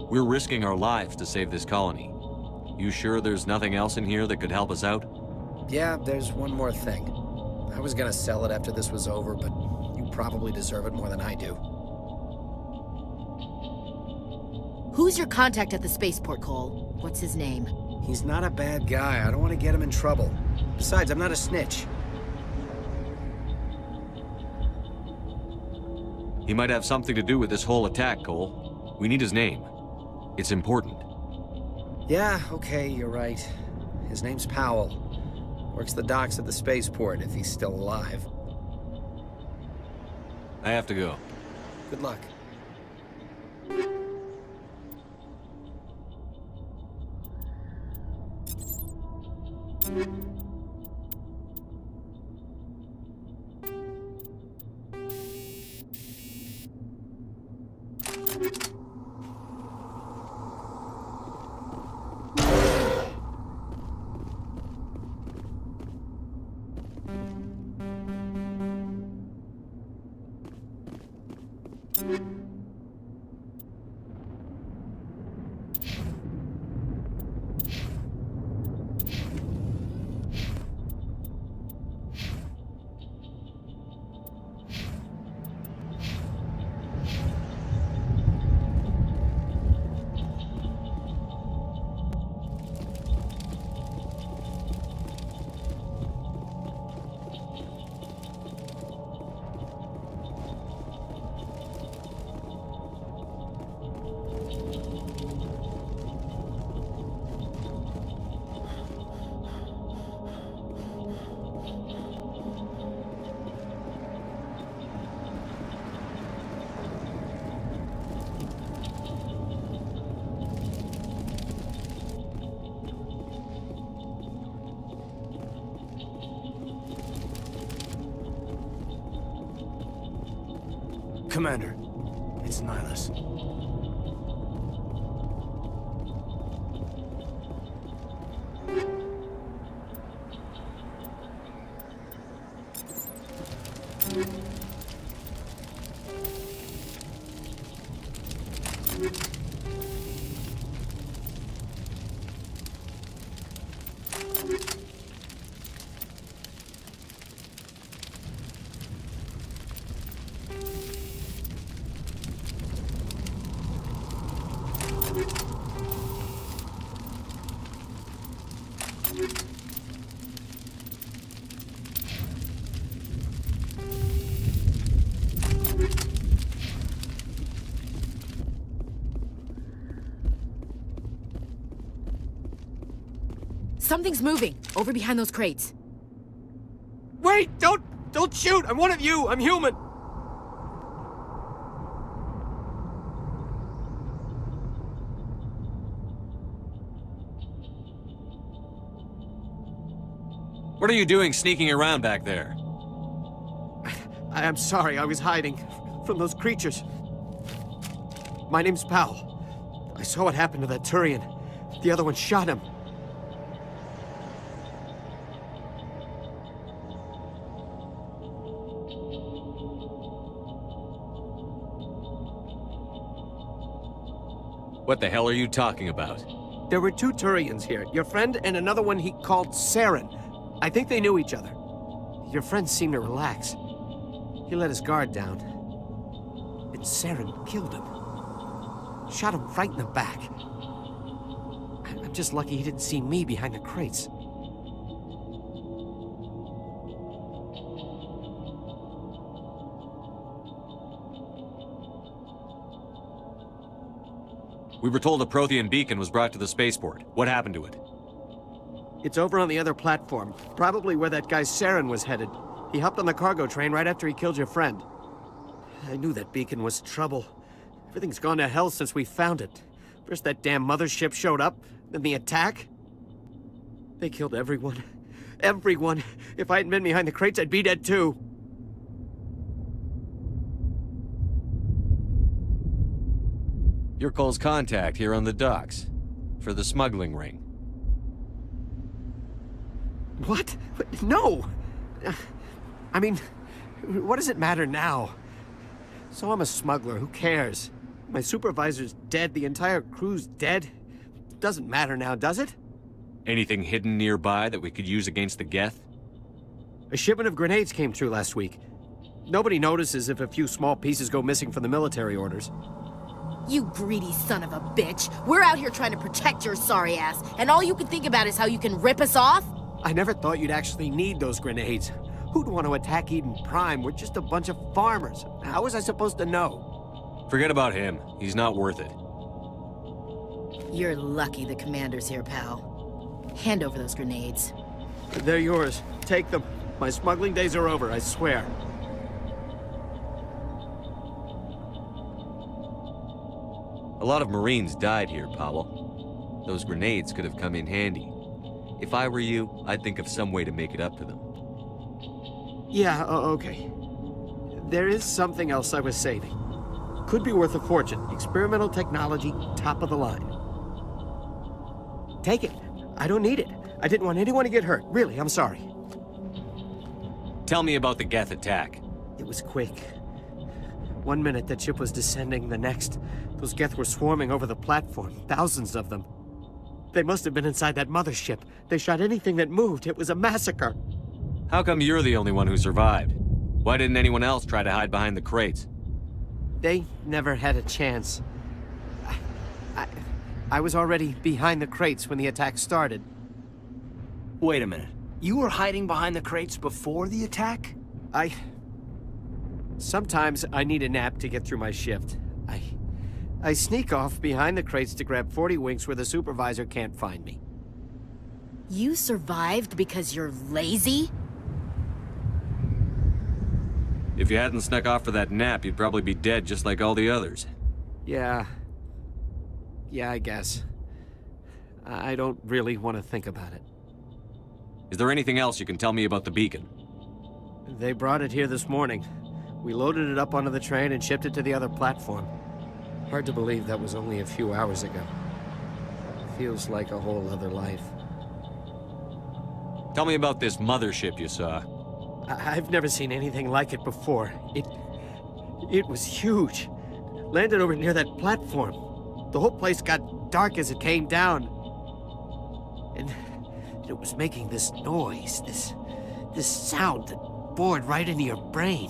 We're risking our lives to save this colony. You sure there's nothing else in here that could help us out? Yeah, there's one more thing. I was gonna sell it after this was over, but you probably deserve it more than I do. Who's your contact at the spaceport, Cole? What's his name? He's not a bad guy. I don't want to get him in trouble. Besides, I'm not a snitch. He might have something to do with this whole attack, Cole. We need his name. It's important. Yeah, okay, you're right. His name's Powell. Works the docks at the spaceport, if he's still alive. I have to go. Good luck. Commander, it's Nihilus. Something's moving, over behind those crates. Wait! Don't shoot! I'm one of you! I'm human! What are you doing sneaking around back there? I'm sorry, I was hiding from those creatures. My name's Powell. I saw what happened to that Turian. The other one shot him. What the hell are you talking about? There were 2 Turians here. Your friend and another one he called Saren. I think they knew each other. Your friend seemed to relax. He let his guard down. And Saren killed him. Shot him right in the back. I'm just lucky he didn't see me behind the crates. We were told a Prothean beacon was brought to the spaceport. What happened to it? It's over on the other platform. Probably where that guy Saren was headed. He hopped on the cargo train right after he killed your friend. I knew that beacon was trouble. Everything's gone to hell since we found it. First that damn mothership showed up, then the attack. They killed everyone. Everyone. If I hadn't been behind the crates, I'd be dead too. You're Cole's contact here on the docks. For the smuggling ring. What? No! I mean, what does it matter now? So I'm a smuggler, who cares? My supervisor's dead, the entire crew's dead. Doesn't matter now, does it? Anything hidden nearby that we could use against the Geth? A shipment of grenades came through last week. Nobody notices if a few small pieces go missing from the military orders. You greedy son of a bitch. We're out here trying to protect your sorry ass, and all you can think about is how you can rip us off? I never thought you'd actually need those grenades. Who'd want to attack Eden Prime? We're just a bunch of farmers. How was I supposed to know? Forget about him. He's not worth it. You're lucky the commander's here, pal. Hand over those grenades. They're yours. Take them. My smuggling days are over, I swear. A lot of Marines died here, Powell. Those grenades could have come in handy. If I were you, I'd think of some way to make it up to them. Yeah, okay. There is something else I was saving. Could be worth a fortune. Experimental technology, top of the line. Take it. I don't need it. I didn't want anyone to get hurt. Really, I'm sorry. Tell me about the Geth attack. It was quick. 1 minute that ship was descending, the next, those Geth were swarming over the platform. Thousands of them. They must have been inside that mothership. They shot anything that moved. It was a massacre. How come you're the only one who survived? Why didn't anyone else try to hide behind the crates? They never had a chance. I was already behind the crates when the attack started. Wait a minute. You were hiding behind the crates before the attack? Sometimes I need a nap to get through my shift. I sneak off behind the crates to grab 40 winks where the supervisor can't find me. You survived because you're lazy? If you hadn't snuck off for that nap, you'd probably be dead just like all the others. Yeah, I guess. I don't really want to think about it. Is there anything else you can tell me about the beacon? They brought it here this morning. We loaded it up onto the train and shipped it to the other platform. Hard to believe that was only a few hours ago. Feels like a whole other life. Tell me about this mothership you saw. I've never seen anything like it before. It was huge. Landed over near that platform. The whole place got dark as it came down. And it was making this noise, this sound that bored right into your brain.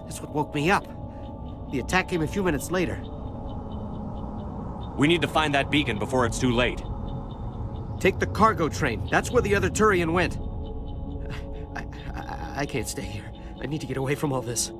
That's what woke me up. The attack came a few minutes later. We need to find that beacon before it's too late. Take the cargo train. That's where the other Turian went. I can't stay here. I need to get away from all this.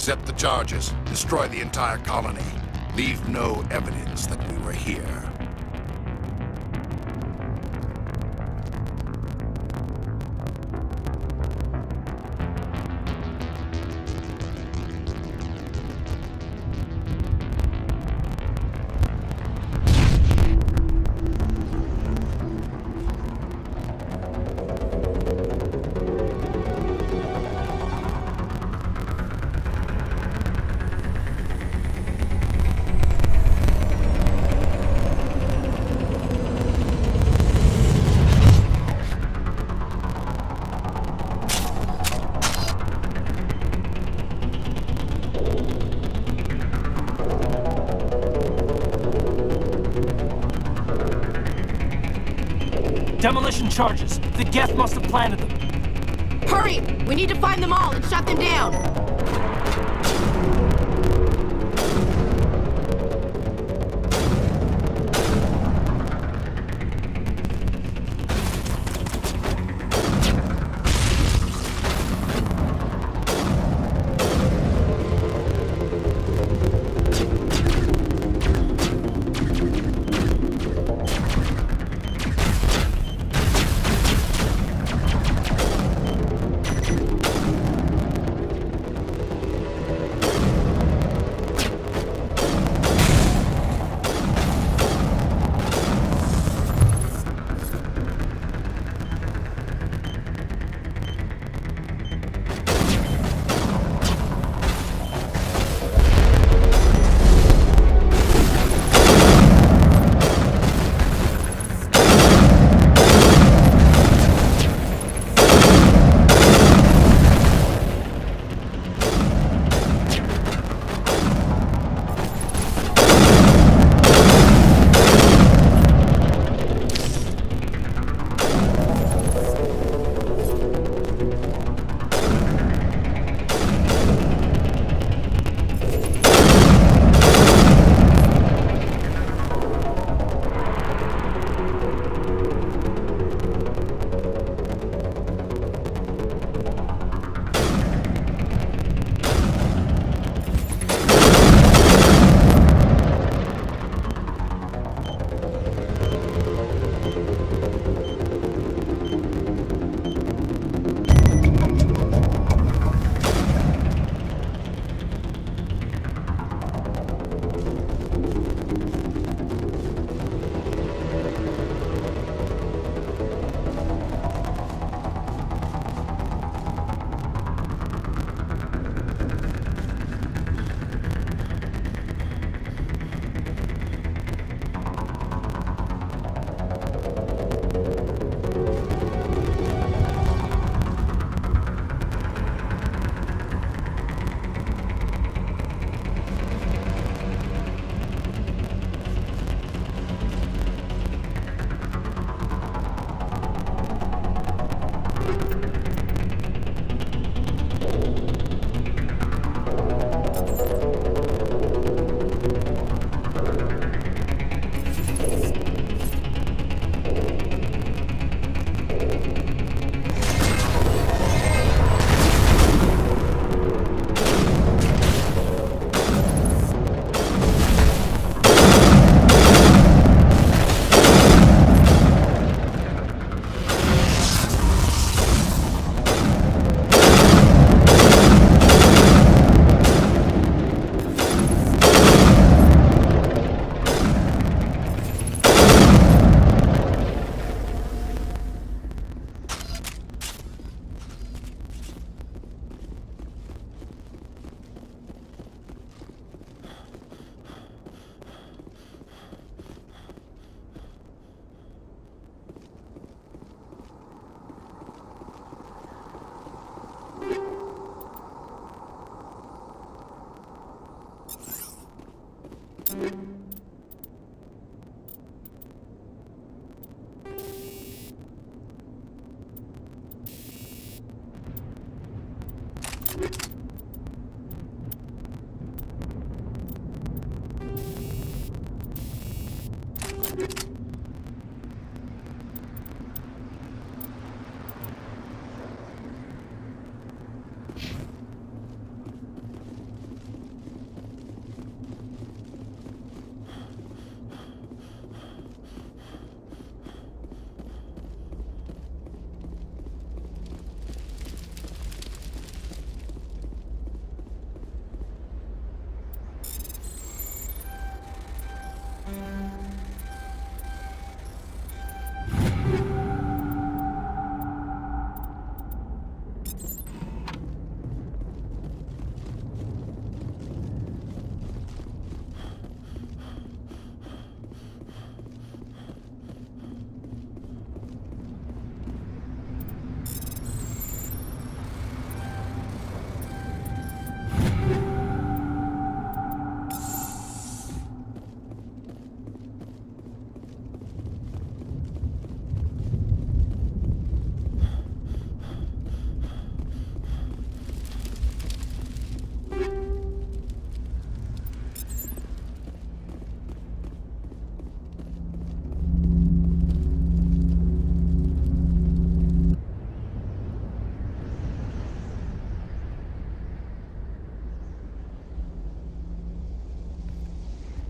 Accept the charges. Destroy the entire colony. Leave no evidence that we were here. Demolition charges. The Geth must have planted them. Hurry! We need to find them all and shut them down!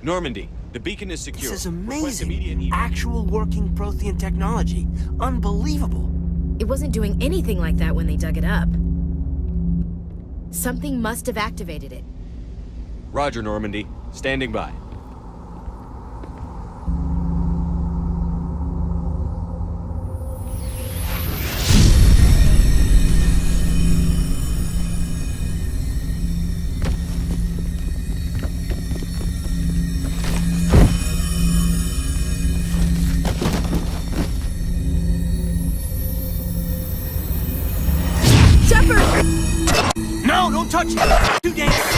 Normandy, the beacon is secure. This is Request amazing. immediate Actual working Prothean technology. Unbelievable. It wasn't doing anything like that when they dug it up. Something must have activated it. Roger, Normandy. Standing by. No, don't touch it! Too dangerous!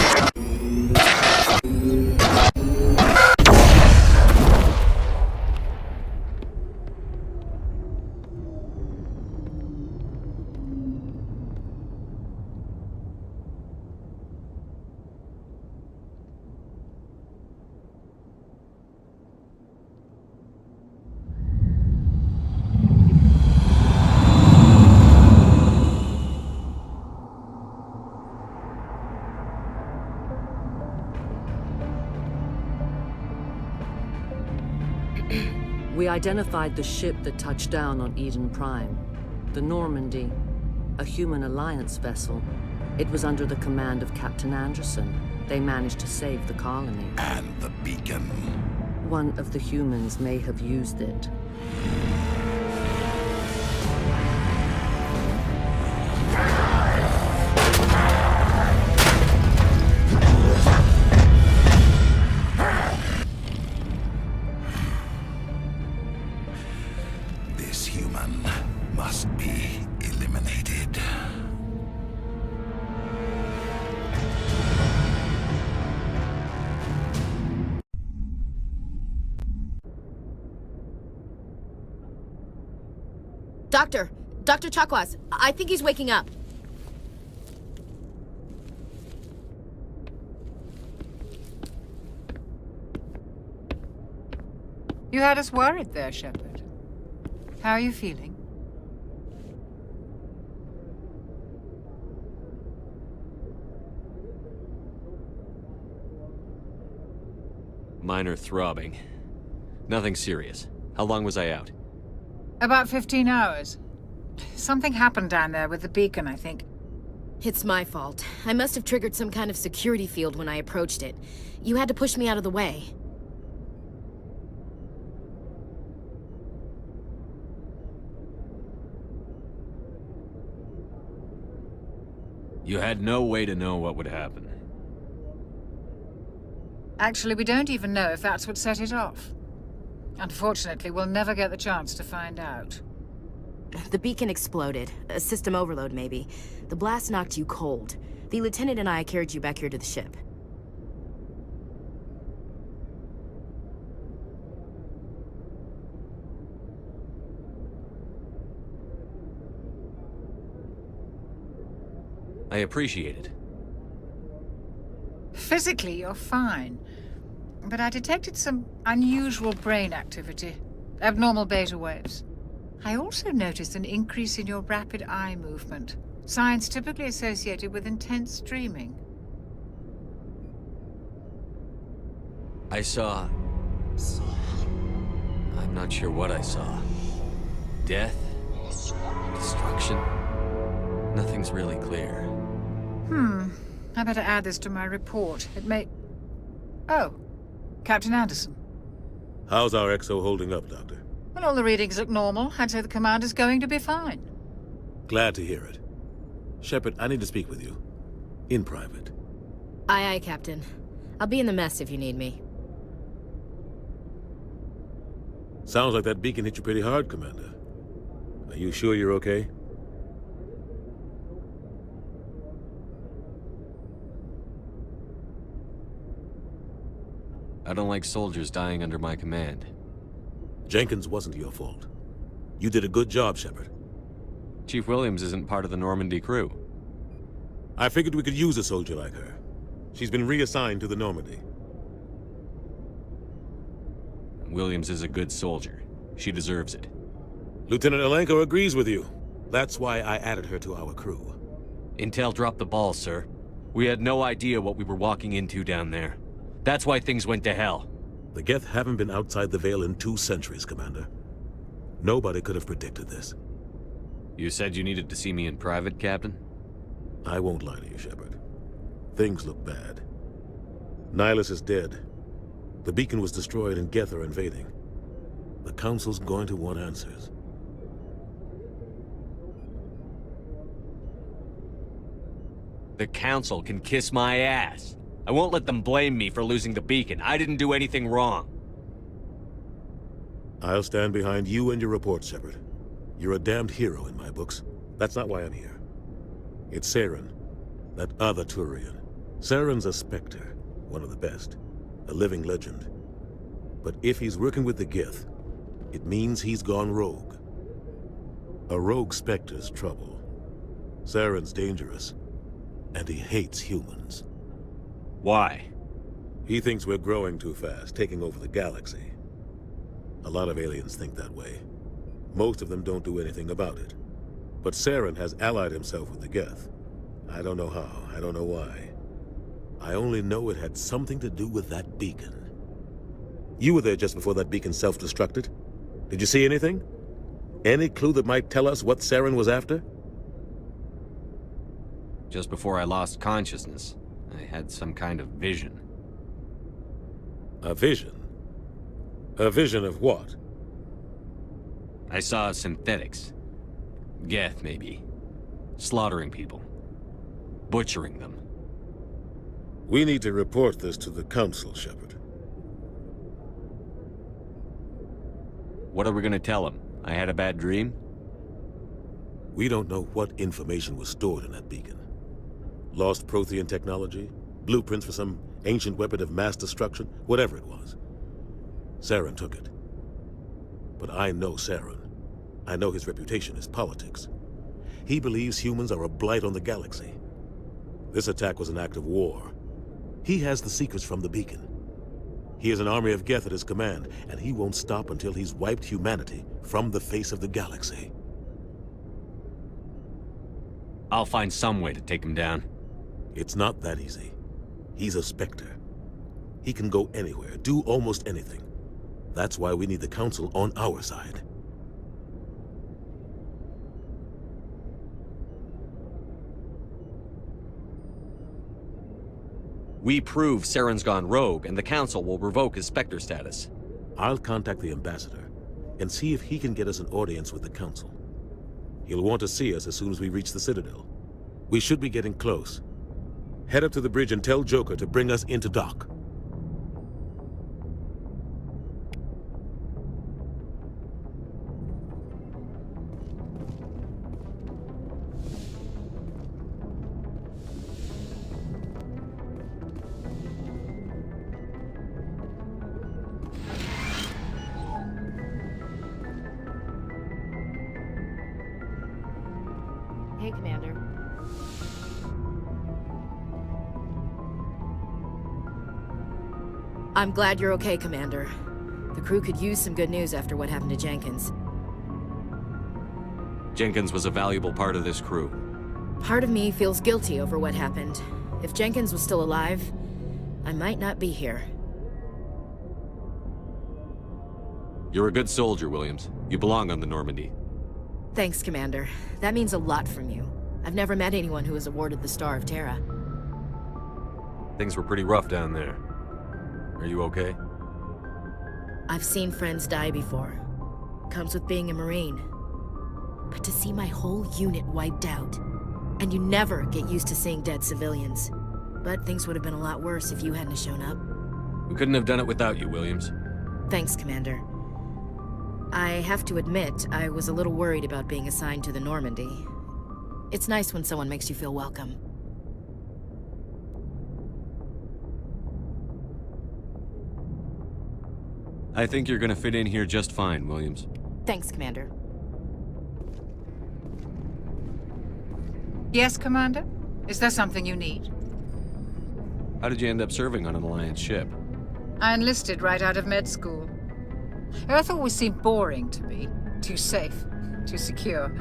We identified the ship that touched down on Eden Prime. The Normandy, a human alliance vessel. It was under the command of Captain Anderson. They managed to save the colony. And the beacon. One of the humans may have used it. This human must be eliminated. Dr. Chakwas, I think he's waking up. You had us worried there, Shepard. How are you feeling? Minor throbbing. Nothing serious. How long was I out? About 15 hours. Something happened down there with the beacon, I think. It's my fault. I must have triggered some kind of security field when I approached it. You had to push me out of the way. You had no way to know what would happen. Actually, we don't even know if that's what set it off. Unfortunately, we'll never get the chance to find out. The beacon exploded. A system overload, maybe. The blast knocked you cold. The lieutenant and I carried you back here to the ship. I appreciate it. Physically, you're fine. But I detected some unusual brain activity. Abnormal beta waves. I also noticed an increase in your rapid eye movement. Signs typically associated with intense dreaming. I saw... I'm not sure what I saw. Death? Destruction? Nothing's really clear. I better add this to my report. It may... Oh, Captain Anderson. How's our EXO holding up, Doctor? Well, all the readings look normal. I'd say the commander's going to be fine. Glad to hear it. Shepard, I need to speak with you. In private. Aye, aye, Captain. I'll be in the mess if you need me. Sounds like that beacon hit you pretty hard, Commander. Are you sure you're okay? I don't like soldiers dying under my command. Jenkins wasn't your fault. You did a good job, Shepard. Chief Williams isn't part of the Normandy crew. I figured we could use a soldier like her. She's been reassigned to the Normandy. Williams is a good soldier. She deserves it. Lieutenant Alenko agrees with you. That's why I added her to our crew. Intel dropped the ball, sir. We had no idea what we were walking into down there. That's why things went to hell. The Geth haven't been outside the Veil in 2 centuries, Commander. Nobody could have predicted this. You said you needed to see me in private, Captain? I won't lie to you, Shepard. Things look bad. Nihilus is dead. The beacon was destroyed and Geth are invading. The Council's going to want answers. The Council can kiss my ass. I won't let them blame me for losing the beacon. I didn't do anything wrong. I'll stand behind you and your report, Shepard. You're a damned hero in my books. That's not why I'm here. It's Saren, that other Turian. Saren's a Spectre, one of the best, a living legend. But if he's working with the Geth, it means he's gone rogue. A rogue Spectre's trouble. Saren's dangerous, and he hates humans. Why? He thinks we're growing too fast, taking over the galaxy. A lot of aliens think that way. Most of them don't do anything about it. But Saren has allied himself with the Geth. I don't know how, I don't know why. I only know it had something to do with that beacon. You were there just before that beacon self-destructed. Did you see anything? Any clue that might tell us what Saren was after? Just before I lost consciousness, I had some kind of vision. A vision? A vision of what? I saw synthetics. Geth, maybe. Slaughtering people. Butchering them. We need to report this to the Council, Shepard. What are we gonna tell them? I had a bad dream? We don't know what information was stored in that beacon. Lost Prothean technology? Blueprints for some ancient weapon of mass destruction? Whatever it was. Saren took it. But I know Saren. I know his reputation is politics. He believes humans are a blight on the galaxy. This attack was an act of war. He has the secrets from the beacon. He has an army of Geth at his command, and he won't stop until he's wiped humanity from the face of the galaxy. I'll find some way to take him down. It's not that easy. He's a Spectre. He can go anywhere, do almost anything. That's why we need the Council on our side. We prove Saren's gone rogue, and the Council will revoke his Spectre status. I'll contact the Ambassador and see if he can get us an audience with the Council. He'll want to see us as soon as we reach the Citadel. We should be getting close. Head up to the bridge and tell Joker to bring us into dock. Hey, Commander. I'm glad you're okay, Commander. The crew could use some good news after what happened to Jenkins. Jenkins was a valuable part of this crew. Part of me feels guilty over what happened. If Jenkins was still alive, I might not be here. You're a good soldier, Williams. You belong on the Normandy. Thanks, Commander. That means a lot from you. I've never met anyone who was awarded the Star of Terra. Things were pretty rough down there. Are you okay? I've seen friends die before. Comes with being a Marine. But to see my whole unit wiped out, and you never get used to seeing dead civilians. But things would have been a lot worse if you hadn't shown up. We couldn't have done it without you, Williams. Thanks, Commander. I have to admit, I was a little worried about being assigned to the Normandy. It's nice when someone makes you feel welcome. I think you're gonna fit in here just fine, Williams. Thanks, Commander. Yes, Commander? Is there something you need? How did you end up serving on an Alliance ship? I enlisted right out of med school. Earth always seemed boring to me. Too safe, too secure.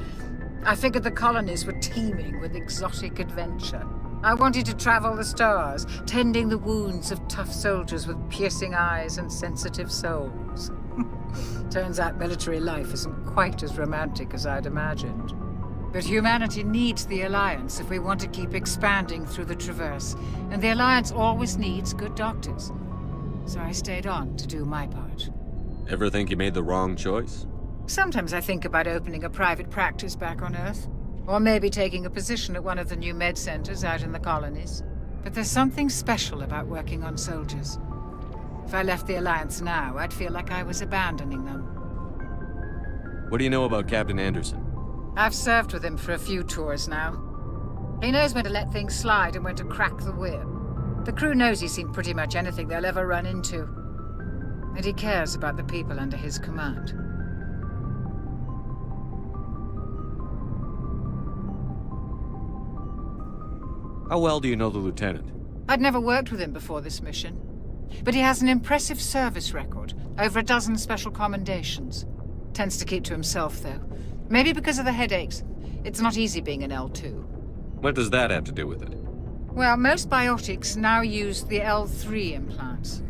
I figured the colonies were teeming with exotic adventure. I wanted to travel the stars, tending the wounds of tough soldiers with piercing eyes and sensitive souls. Turns out military life isn't quite as romantic as I'd imagined. But humanity needs the Alliance if we want to keep expanding through the Traverse, and the Alliance always needs good doctors. So I stayed on to do my part. Ever think you made the wrong choice? Sometimes I think about opening a private practice back on Earth, or maybe taking a position at one of the new med centers out in the colonies. But there's something special about working on soldiers. If I left the Alliance now, I'd feel like I was abandoning them. What do you know about Captain Anderson? I've served with him for a few tours now. He knows when to let things slide and when to crack the whip. The crew knows he's seen pretty much anything they'll ever run into. And he cares about the people under his command. How well do you know the Lieutenant? I'd never worked with him before this mission. But he has an impressive service record, over a dozen special commendations. Tends to keep to himself, though. Maybe because of the headaches. It's not easy being an L2. What does that have to do with it? Well, most biotics now use the L3 implants.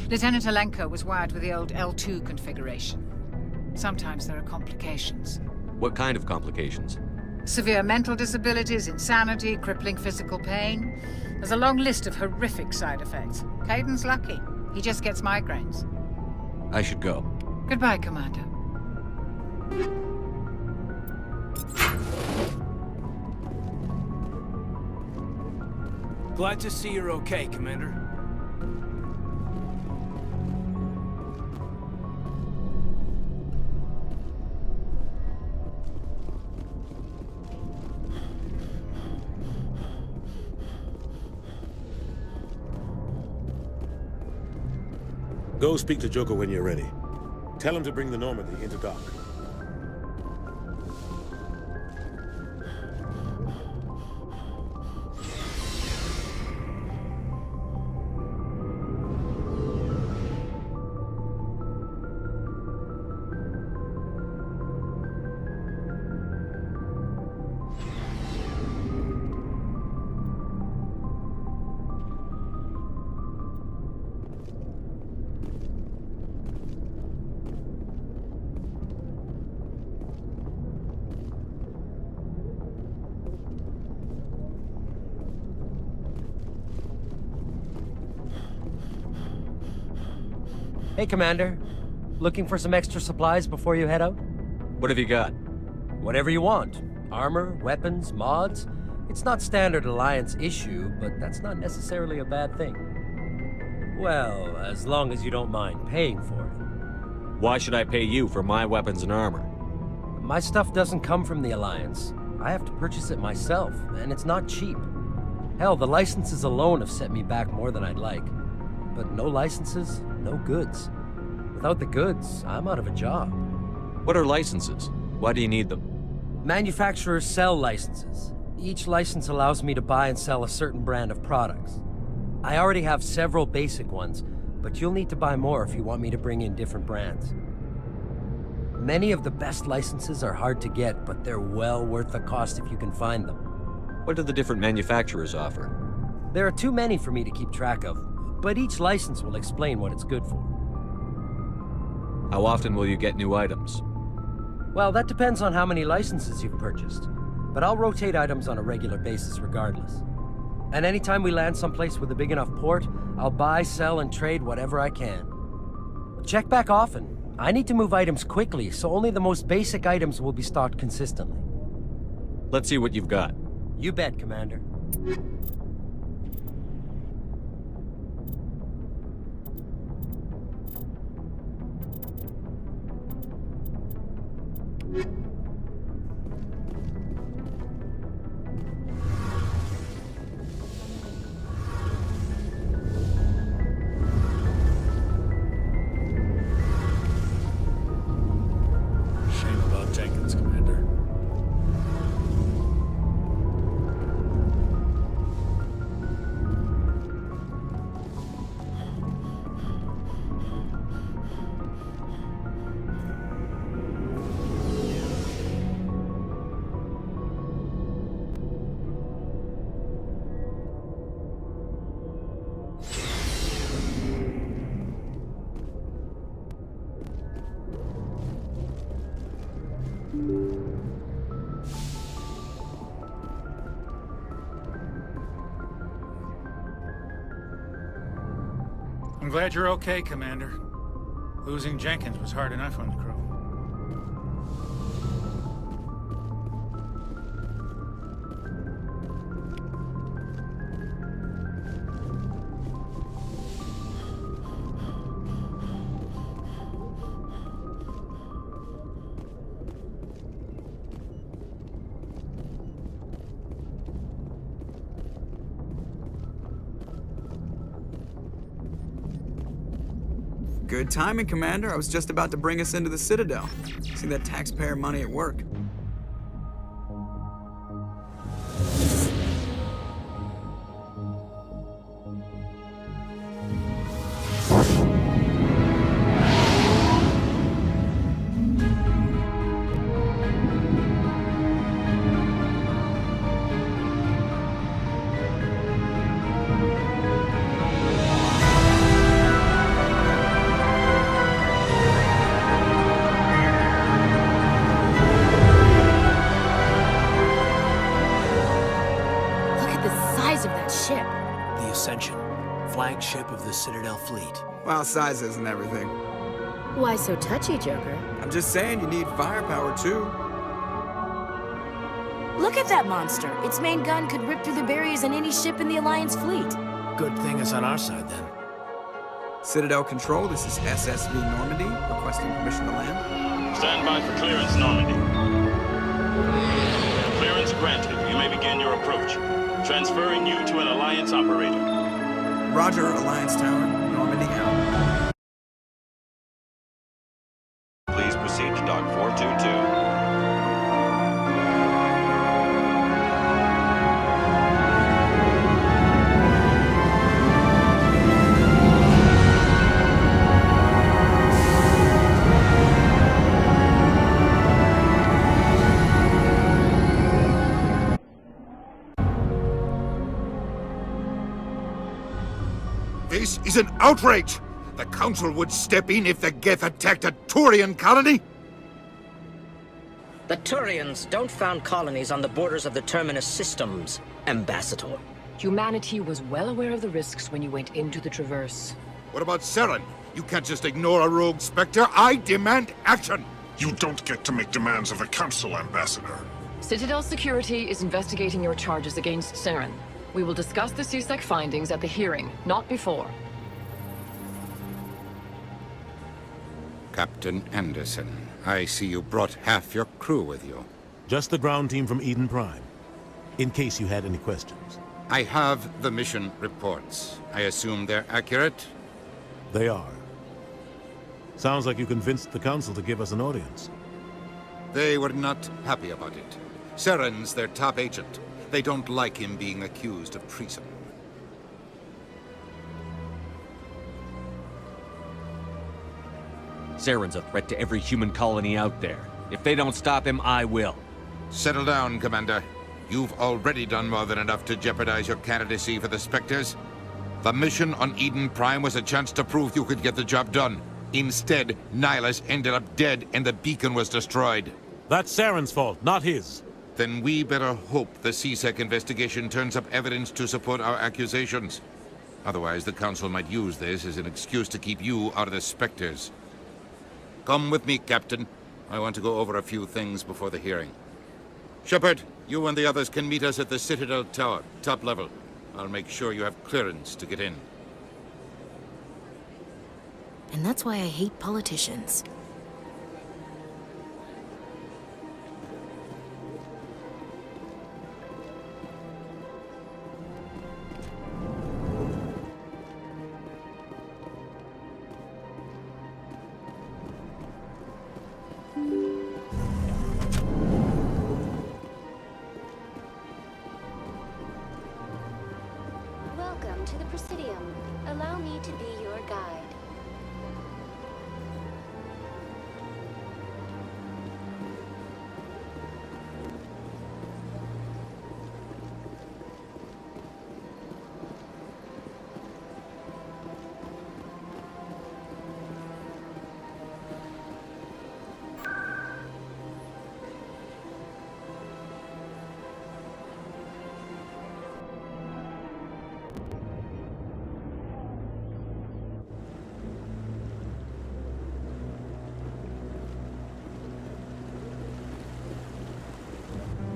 Lieutenant Alenko was wired with the old L2 configuration. Sometimes there are complications. What kind of complications? Severe mental disabilities, insanity, crippling physical pain. There's a long list of horrific side effects. Caden's lucky. He just gets migraines. I should go. Goodbye, Commander. Glad to see you're okay, Commander. Go speak to Joker when you're ready. Tell him to bring the Normandy into dock. Hey, Commander. Looking for some extra supplies before you head out? What have you got? Whatever you want. Armor, weapons, mods. It's not standard Alliance issue, but that's not necessarily a bad thing. Well, as long as you don't mind paying for it. Why should I pay you for my weapons and armor? My stuff doesn't come from the Alliance. I have to purchase it myself, and it's not cheap. Hell, the licenses alone have set me back more than I'd like. But no licenses, no goods. Without the goods, I'm out of a job. What are licenses? Why do you need them? Manufacturers sell licenses. Each license allows me to buy and sell a certain brand of products. I already have several basic ones, but you'll need to buy more if you want me to bring in different brands. Many of the best licenses are hard to get, but they're well worth the cost if you can find them. What do the different manufacturers offer? There are too many for me to keep track of, but each license will explain what it's good for. How often will you get new items? Well, that depends on how many licenses you've purchased, but I'll rotate items on a regular basis regardless. And anytime we land someplace with a big enough port, I'll buy, sell, and trade whatever I can. Check back often. I need to move items quickly, so only the most basic items will be stocked consistently. Let's see what you've got. You bet, Commander. Shame about Jenkins, Commander. I'm glad you're okay, Commander. Losing Jenkins was hard enough on the crew. Good timing, Commander. I was just about to bring us into the Citadel. See that taxpayer money at work. Flagship of the Citadel fleet. Well, size isn't everything. Why so touchy, Joker? I'm just saying you need firepower, too. Look at that monster. Its main gun could rip through the barriers in any ship in the Alliance fleet. Good thing it's on our side, then. Citadel Control, this is SSV Normandy, requesting permission to land. Stand by for clearance, Normandy. Clearance granted. You may begin your approach. Transferring you to an Alliance operator. Roger, Alliance Tower, Normandy out. Please proceed to Dock 422. This is an outrage! The Council would step in if the Geth attacked a Turian colony? The Turians don't found colonies on the borders of the Terminus systems, Ambassador. Humanity was well aware of the risks when you went into the Traverse. What about Saren? You can't just ignore a rogue Spectre. I demand action! You don't get to make demands of the Council, Ambassador. Citadel Security is investigating your charges against Saren. We will discuss the CSEC findings at the hearing, not before. Captain Anderson, I see you brought half your crew with you. Just the ground team from Eden Prime, in case you had any questions. I have the mission reports. I assume they're accurate? They are. Sounds like you convinced the Council to give us an audience. They were not happy about it. Saren's their top agent. They don't like him being accused of treason. Saren's a threat to every human colony out there. If they don't stop him, I will. Settle down, Commander. You've already done more than enough to jeopardize your candidacy for the Spectres. The mission on Eden Prime was a chance to prove you could get the job done. Instead, Nihilus ended up dead and the beacon was destroyed. That's Saren's fault, not his. Then we better hope the CSEC investigation turns up evidence to support our accusations. Otherwise, the Council might use this as an excuse to keep you out of the Spectres. Come with me, Captain. I want to go over a few things before the hearing. Shepard, you and the others can meet us at the Citadel Tower, top level. I'll make sure you have clearance to get in. And that's why I hate politicians. Welcome to the Presidium. Allow me to be your guide.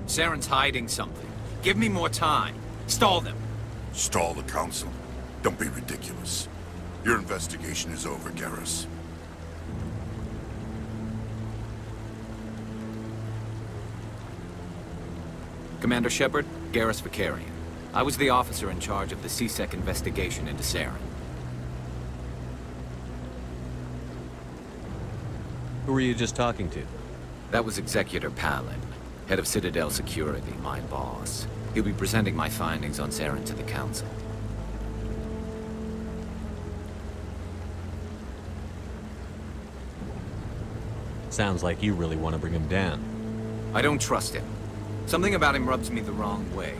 Saren's hiding something. Give me more time. Stall them. Stall the Council? Don't be ridiculous. Your investigation is over, Garrus. Commander Shepard, Garrus Vakarian. I was the officer in charge of the C-Sec investigation into Saren. Who were you just talking to? That was Executor Palin, head of Citadel Security, my boss. He'll be presenting my findings on Saren to the Council. Sounds like you really want to bring him down. I don't trust him. Something about him rubs me the wrong way.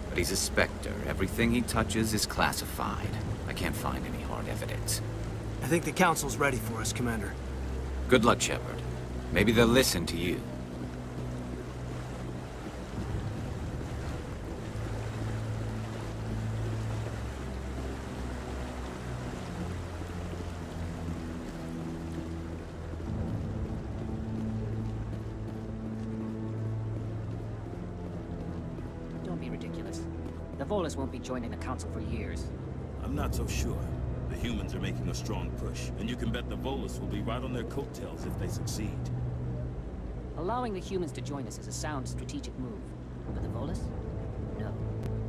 But he's a Spectre. Everything he touches is classified. I can't find any hard evidence. I think the Council's ready for us, Commander. Good luck, Shepard. Maybe they'll listen to you. Don't be ridiculous. The Volus won't be joining the Council for years. I'm not so sure. The humans are making a strong push, and you can bet the Volus will be right on their coattails if they succeed. Allowing the humans to join us is a sound strategic move. But the Volus? No.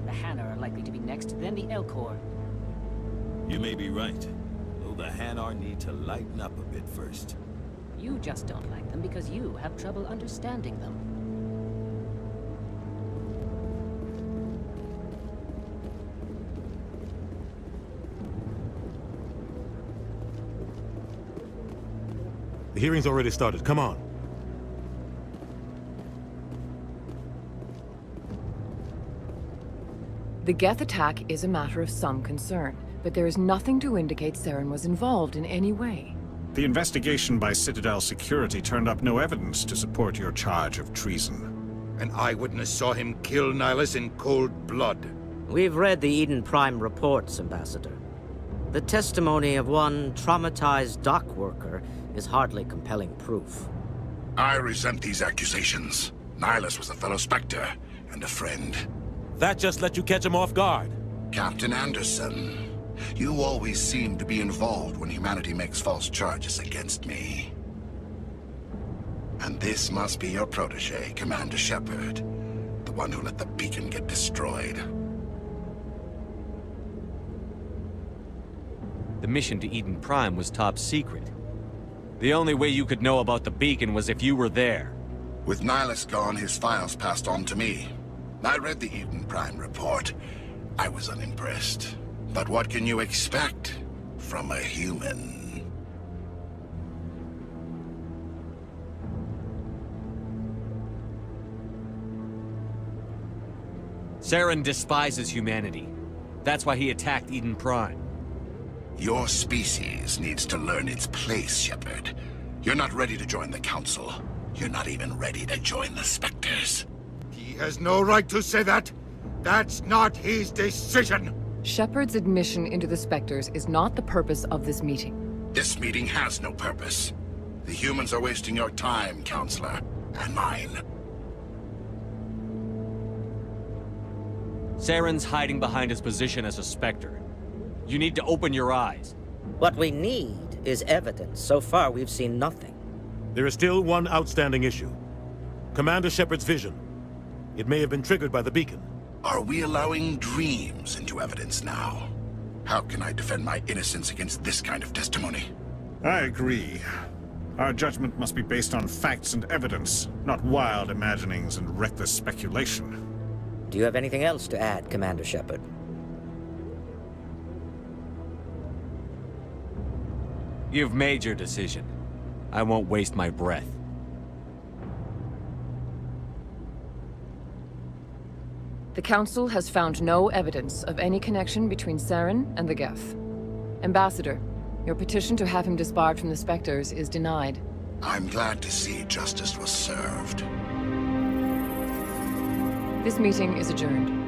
The Hanar are likely to be next, then the Elcor. You may be right, though the Hanar need to lighten up a bit first. You just don't like them because you have trouble understanding them. The hearing's already started. Come on. The Geth attack is a matter of some concern, but there is nothing to indicate Saren was involved in any way. The investigation by Citadel Security turned up no evidence to support your charge of treason. An eyewitness saw him kill Nihilus in cold blood. We've read the Eden Prime reports, Ambassador. The testimony of one traumatized dock worker is hardly compelling proof. I resent these accusations. Nihilus was a fellow Spectre and a friend. That just let you catch him off guard. Captain Anderson, you always seem to be involved when humanity makes false charges against me. And this must be your protege, Commander Shepard, the one who let the beacon get destroyed. The mission to Eden Prime was top secret. The only way you could know about the beacon was if you were there. With Nihilus gone, his files passed on to me. I read the Eden Prime report. I was unimpressed. But what can you expect from a human? Saren despises humanity. That's why he attacked Eden Prime. Your species needs to learn its place, Shepard. You're not ready to join the Council. You're not even ready to join the Spectres. He has no right to say that. That's not his decision. Shepard's admission into the Spectres is not the purpose of this meeting. This meeting has no purpose. The humans are wasting your time, Counselor, and mine. Saren's hiding behind his position as a Spectre. You need to open your eyes. What we need is evidence. So far, we've seen nothing. There is still one outstanding issue. Commander Shepard's vision. It may have been triggered by the beacon. Are we allowing dreams into evidence now? How can I defend my innocence against this kind of testimony? I agree. Our judgment must be based on facts and evidence, not wild imaginings and reckless speculation. Do you have anything else to add, Commander Shepard? You've made your decision. I won't waste my breath. The Council has found no evidence of any connection between Saren and the Geth. Ambassador, your petition to have him disbarred from the Spectres is denied. I'm glad to see justice was served. This meeting is adjourned.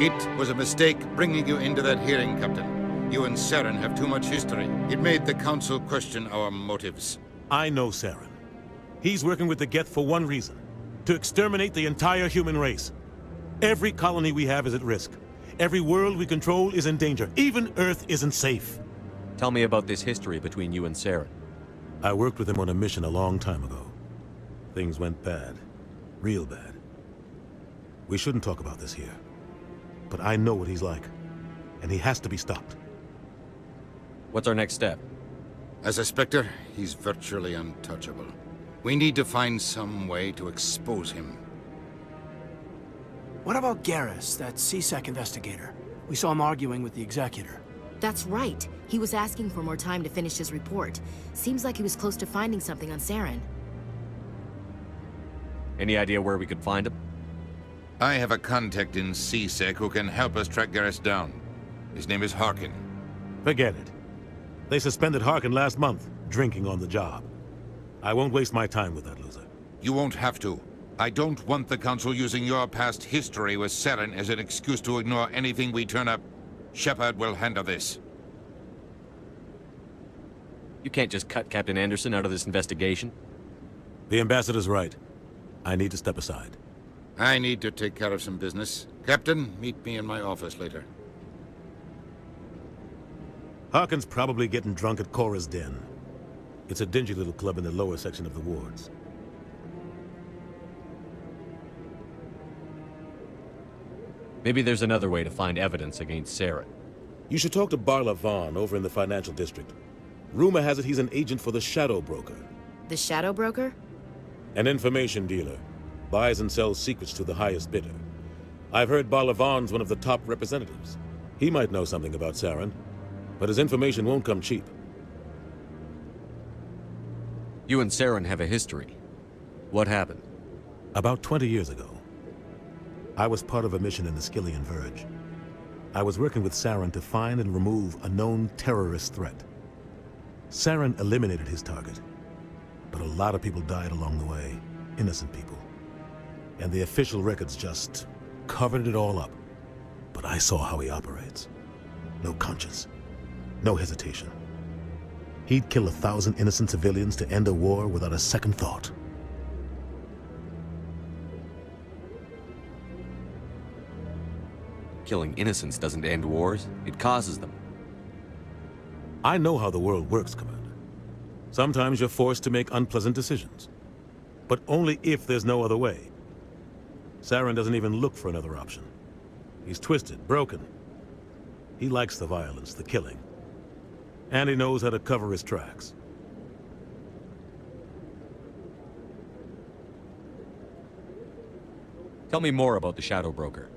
It was a mistake bringing you into that hearing, Captain. You and Saren have too much history. It made the Council question our motives. I know Saren. He's working with the Geth for one reason. To exterminate the entire human race. Every colony we have is at risk. Every world we control is in danger. Even Earth isn't safe. Tell me about this history between you and Saren. I worked with him on a mission a long time ago. Things went bad. Real bad. We shouldn't talk about this here. But I know what he's like. And he has to be stopped. What's our next step? As a Spectre, he's virtually untouchable. We need to find some way to expose him. What about Garrus, that C-Sec investigator? We saw him arguing with the Executor. That's right. He was asking for more time to finish his report. Seems like he was close to finding something on Saren. Any idea where we could find him? I have a contact in C-Sec who can help us track Garrus down. His name is Harkin. Forget it. They suspended Harkin last month, drinking on the job. I won't waste my time with that loser. You won't have to. I don't want the Council using your past history with Saren as an excuse to ignore anything we turn up. Shepard will handle this. You can't just cut Captain Anderson out of this investigation. The Ambassador's right. I need to step aside. I need to take care of some business. Captain, meet me in my office later. Harkin's probably getting drunk at Cora's Den. It's a dingy little club in the lower section of the wards. Maybe there's another way to find evidence against Saren. You should talk to Barla Vaughn over in the financial district. Rumor has it he's an agent for the Shadow Broker. The Shadow Broker? An information dealer. Buys and sells secrets to the highest bidder. I've heard Barla Vaughn's one of the top representatives. He might know something about Saren, but his information won't come cheap. You and Saren have a history. What happened? About 20 years ago, I was part of a mission in the Skillian Verge. I was working with Saren to find and remove a known terrorist threat. Saren eliminated his target, but a lot of people died along the way, innocent people. And the official records just covered it all up. But I saw how he operates. No conscience, no hesitation. He'd kill 1,000 innocent civilians to end a war without a second thought. Killing innocents doesn't end wars, it causes them. I know how the world works, Commander. Sometimes you're forced to make unpleasant decisions. But only if there's no other way. Saren doesn't even look for another option. He's twisted, broken. He likes the violence, the killing. And he knows how to cover his tracks. Tell me more about the Shadow Broker.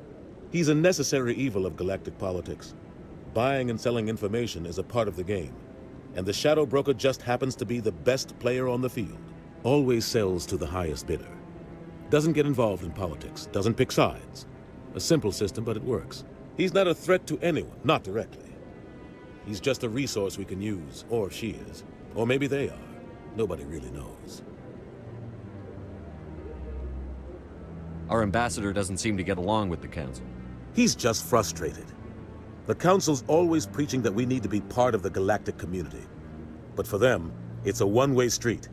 He's a necessary evil of galactic politics. Buying and selling information is a part of the game. And the Shadow Broker just happens to be the best player on the field. Always sells to the highest bidder. Doesn't get involved in politics, doesn't pick sides. A simple system, but it works. He's not a threat to anyone, not directly. He's just a resource we can use, or she is. Or maybe they are. Nobody really knows. Our ambassador doesn't seem to get along with the Council. He's just frustrated. The Council's always preaching that we need to be part of the galactic community. But for them, it's a one-way street.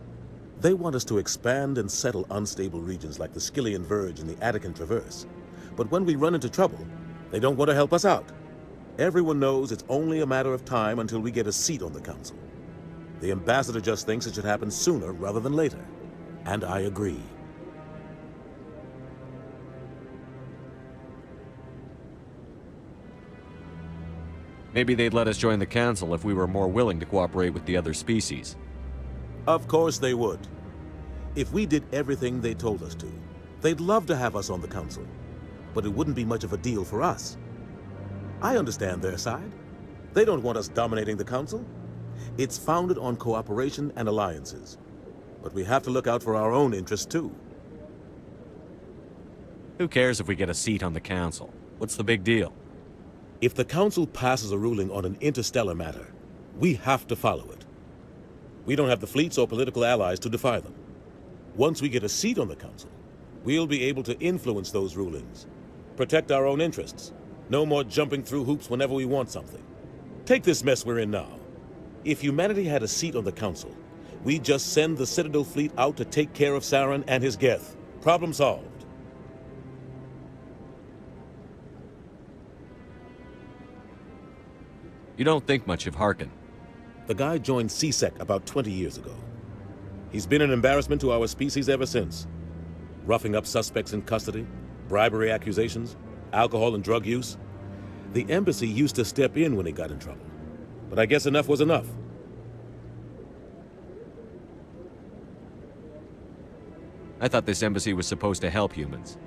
They want us to expand and settle unstable regions like the Skyllian Verge and the Attican Traverse. But when we run into trouble, they don't want to help us out. Everyone knows it's only a matter of time until we get a seat on the Council. The ambassador just thinks it should happen sooner rather than later. And I agree. Maybe they'd let us join the Council if we were more willing to cooperate with the other species. Of course they would. If we did everything they told us to, they'd love to have us on the Council. But it wouldn't be much of a deal for us. I understand their side. They don't want us dominating the Council. It's founded on cooperation and alliances. But we have to look out for our own interests too. Who cares if we get a seat on the Council? What's the big deal? If the Council passes a ruling on an interstellar matter, we have to follow it. We don't have the fleets or political allies to defy them. Once we get a seat on the Council, we'll be able to influence those rulings, protect our own interests. No more jumping through hoops whenever we want something. Take this mess we're in now. If humanity had a seat on the Council, we'd just send the Citadel fleet out to take care of Saren and his Geth. Problem solved. You don't think much of Harkin. The guy joined C-Sec about 20 years ago. He's been an embarrassment to our species ever since. Roughing up suspects in custody, bribery accusations, alcohol and drug use. The embassy used to step in when he got in trouble. But I guess enough was enough. I thought this embassy was supposed to help humans.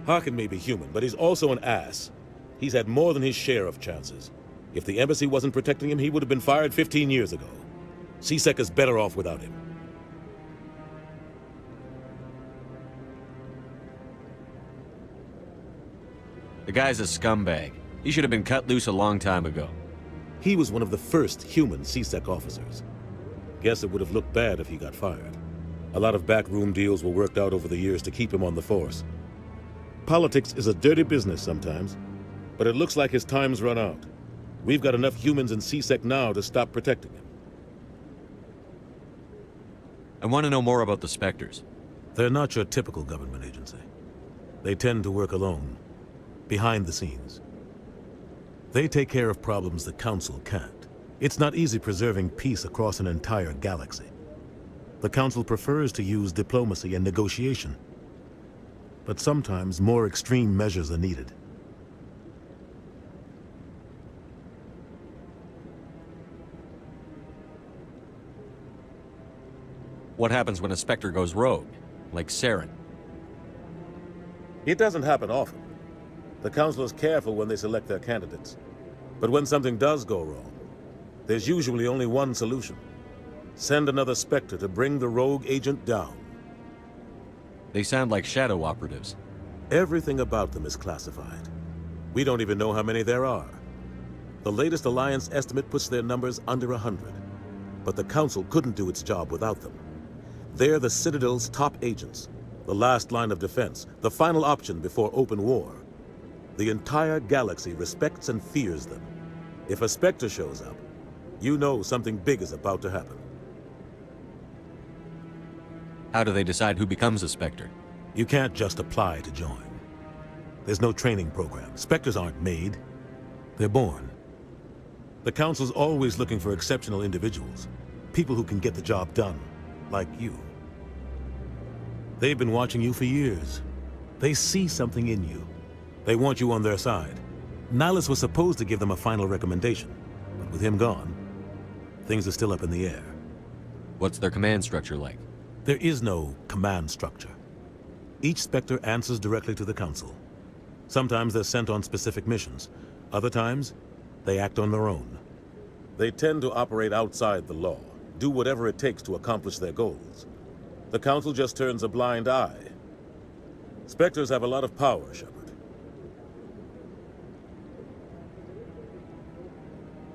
Harkin may be human, but he's also an ass. He's had more than his share of chances. If the embassy wasn't protecting him, he would have been fired 15 years ago. C-Sec is better off without him. The guy's a scumbag. He should have been cut loose a long time ago. He was one of the first human C-Sec officers. Guess it would have looked bad if he got fired. A lot of backroom deals were worked out over the years to keep him on the force. Politics is a dirty business sometimes, but it looks like his time's run out. We've got enough humans in C-Sec now to stop protecting him. I want to know more about the Spectres. They're not your typical government agency. They tend to work alone, behind the scenes. They take care of problems the Council can't. It's not easy preserving peace across an entire galaxy. The Council prefers to use diplomacy and negotiation. But sometimes more extreme measures are needed. What happens when a Spectre goes rogue, like Saren? It doesn't happen often. The Council is careful when they select their candidates. But when something does go wrong, there's usually only one solution. Send another Spectre to bring the rogue agent down. They sound like shadow operatives. Everything about them is classified. We don't even know how many there are. The latest Alliance estimate puts their numbers under 100. But the Council couldn't do its job without them. They're the Citadel's top agents, the last line of defense, the final option before open war. The entire galaxy respects and fears them. If a Spectre shows up, you know something big is about to happen. How do they decide who becomes a Spectre? You can't just apply to join. There's no training program. Spectres aren't made. They're born. The Council's always looking for exceptional individuals. People who can get the job done, like you. They've been watching you for years. They see something in you. They want you on their side. Nihilus was supposed to give them a final recommendation, but with him gone, things are still up in the air. What's their command structure like? There is no command structure. Each Spectre answers directly to the Council. Sometimes they're sent on specific missions. Other times, they act on their own. They tend to operate outside the law, do whatever it takes to accomplish their goals. The Council just turns a blind eye. Spectres have a lot of power, Shepard.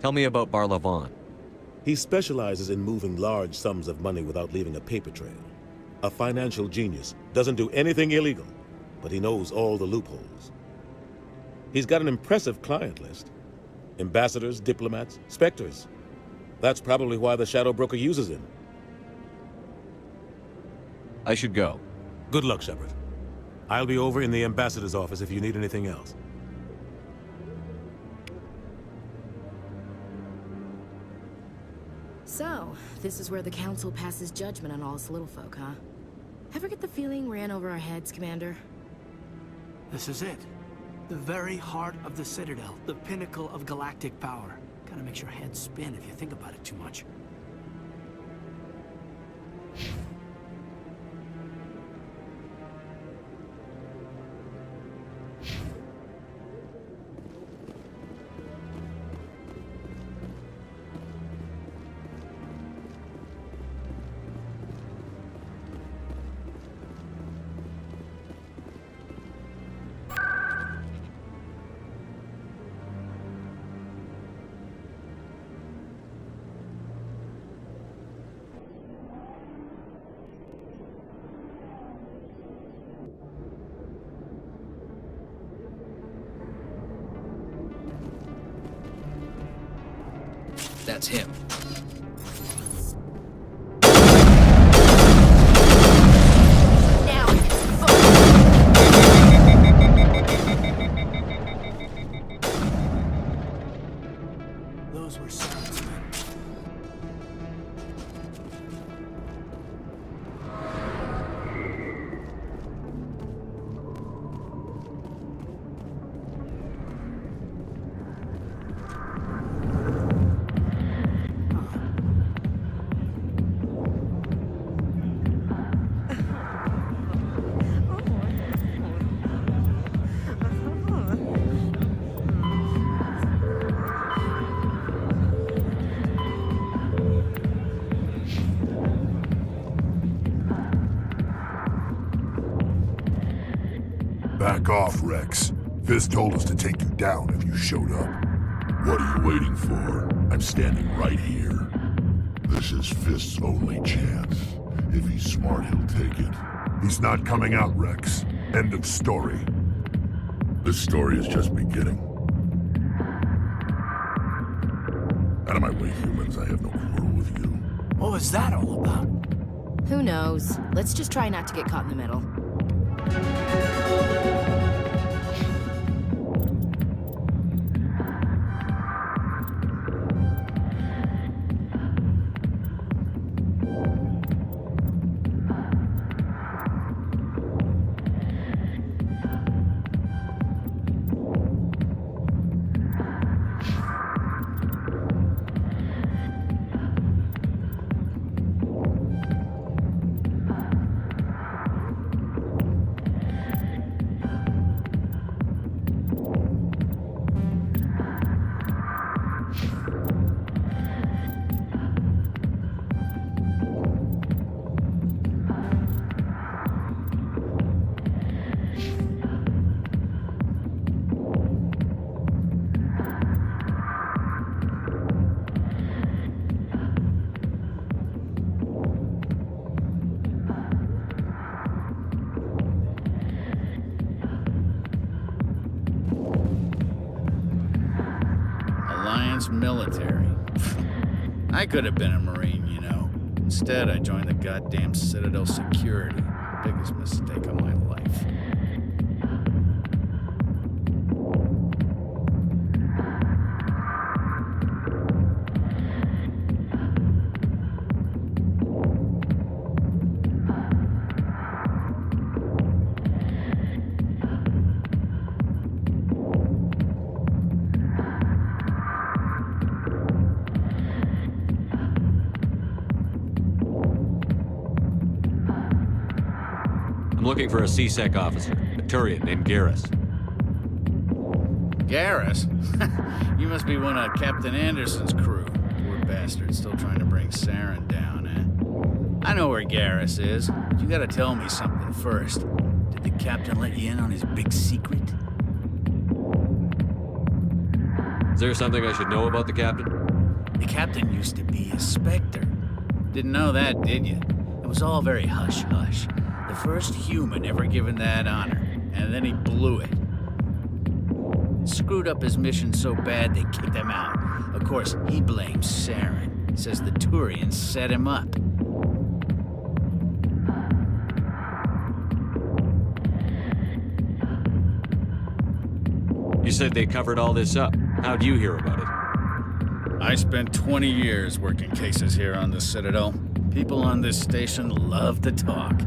Tell me about Barlavon. He specializes in moving large sums of money without leaving a paper trail. A financial genius, doesn't do anything illegal, but he knows all the loopholes. He's got an impressive client list. Ambassadors, diplomats, specters. That's probably why the Shadow Broker uses him. I should go. Good luck, Shepard. I'll be over in the Ambassador's office if you need anything else. So, this is where the Council passes judgment on all us little folk, huh? Ever get the feeling we're in over our heads, Commander? This is it. The very heart of the Citadel, the pinnacle of galactic power. Kinda makes your head spin if you think about it too much. That's him. Those were Saren's men. Back off, Rex. Fist told us to take you down if you showed up. What are you waiting for? I'm standing right here. This is Fist's only chance. If he's smart, he'll take it. He's not coming out, Rex. End of story. This story is just beginning. Out of my way, humans. I have no quarrel with you. What was that all about? Who knows? Let's just try not to get caught in the middle. Military. I could have been a Marine, you know. Instead, I joined the goddamn Citadel Security. Biggest mistake of my life. I'm looking for a C-Sec officer, a Turian named Garrus. Garrus? You must be one of Captain Anderson's crew. Poor bastard, still trying to bring Saren down, eh? I know where Garrus is. But you gotta tell me something first. Did the captain let you in on his big secret? Is there something I should know about the captain? The captain used to be a Spectre. Didn't know that, did you? It was all very hush-hush. The first human ever given that honor, and then he blew it. Screwed up his mission so bad they kicked him out. Of course, he blames Saren. Says the Turians set him up. You said they covered all this up. How'd you hear about it? I spent 20 years working cases here on the Citadel. People on this station love to talk.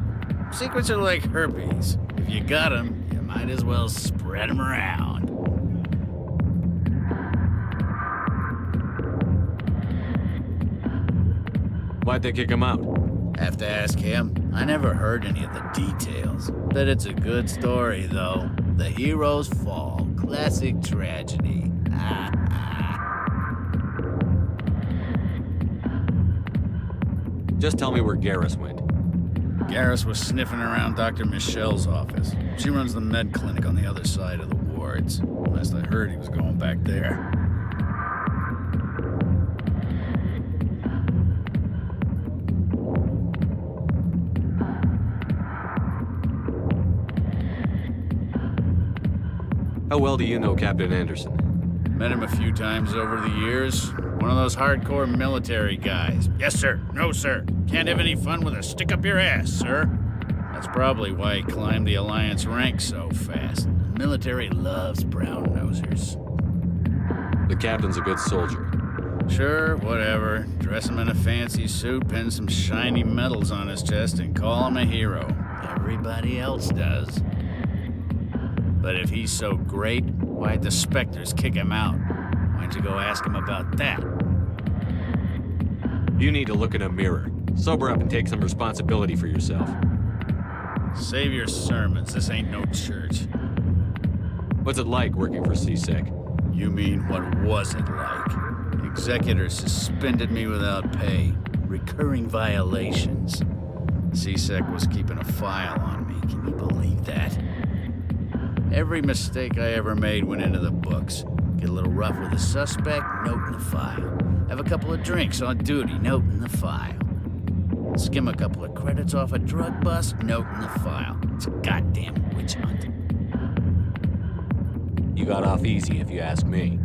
Secrets are like herpes. If you got them, you might as well spread them around. Why'd they kick him out? Have to ask him. I never heard any of the details. Bet it's a good story, though. The heroes fall. Classic tragedy. Just tell me where Garrus went. Garrus was sniffing around Dr. Michelle's office. She runs the med clinic on the other side of the wards. Last I heard, he was going back there. How well do you know Captain Anderson? Met him a few times over the years. One of those hardcore military guys. Yes, sir. No, sir. Can't have any fun with a stick up your ass, sir. That's probably why he climbed the Alliance ranks so fast. The military loves brown-nosers. The captain's a good soldier. Sure, whatever. Dress him in a fancy suit, pin some shiny medals on his chest, and call him a hero. Everybody else does. But if he's so great, why'd the Spectres kick him out? Why'd you go ask him about that? You need to look in a mirror. Sober up and take some responsibility for yourself. Save your sermons. This ain't no church. What's it like working for CSEC? You mean, what was it like? The executor suspended me without pay. Recurring violations. CSEC was keeping a file on me. Can you believe that? Every mistake I ever made went into the books. Get a little rough with a suspect, note in the file. Have a couple of drinks on duty, note in the file. Skim a couple of credits off a drug bust, note in the file. It's a goddamn witch hunt. You got off easy, if you ask me.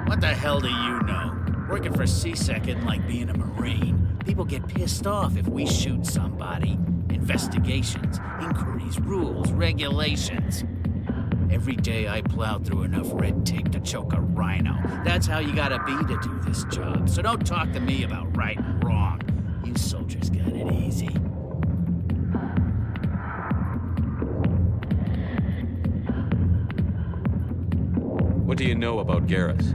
What the hell do you know? Working for CSEC isn't like being a Marine. People get pissed off if we shoot somebody. Investigations, inquiries, rules, regulations. Every day I plow through enough red tape to choke a rhino. That's how you gotta be to do this job. So don't talk to me about right and wrong. You soldiers got it easy. What do you know about Garrus?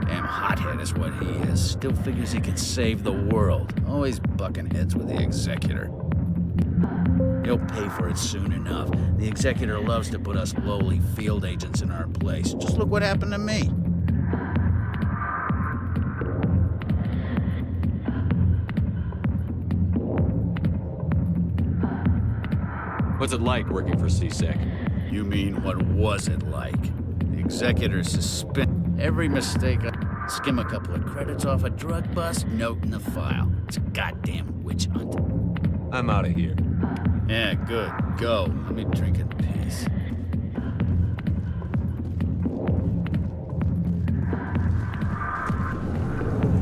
Damn hothead is what he is. Still figures he can save the world. Always bucking heads with the executor. He'll pay for it soon enough. The executor loves to put us lowly field agents in our place. Just look what happened to me. What's it like working for CSEC? You mean, what was it like? The executor suspend every mistake. Skim a couple of credits off a drug bust, note in the file. It's a goddamn witch hunt. I'm out of here. Yeah, good. Go. Let me drink in peace.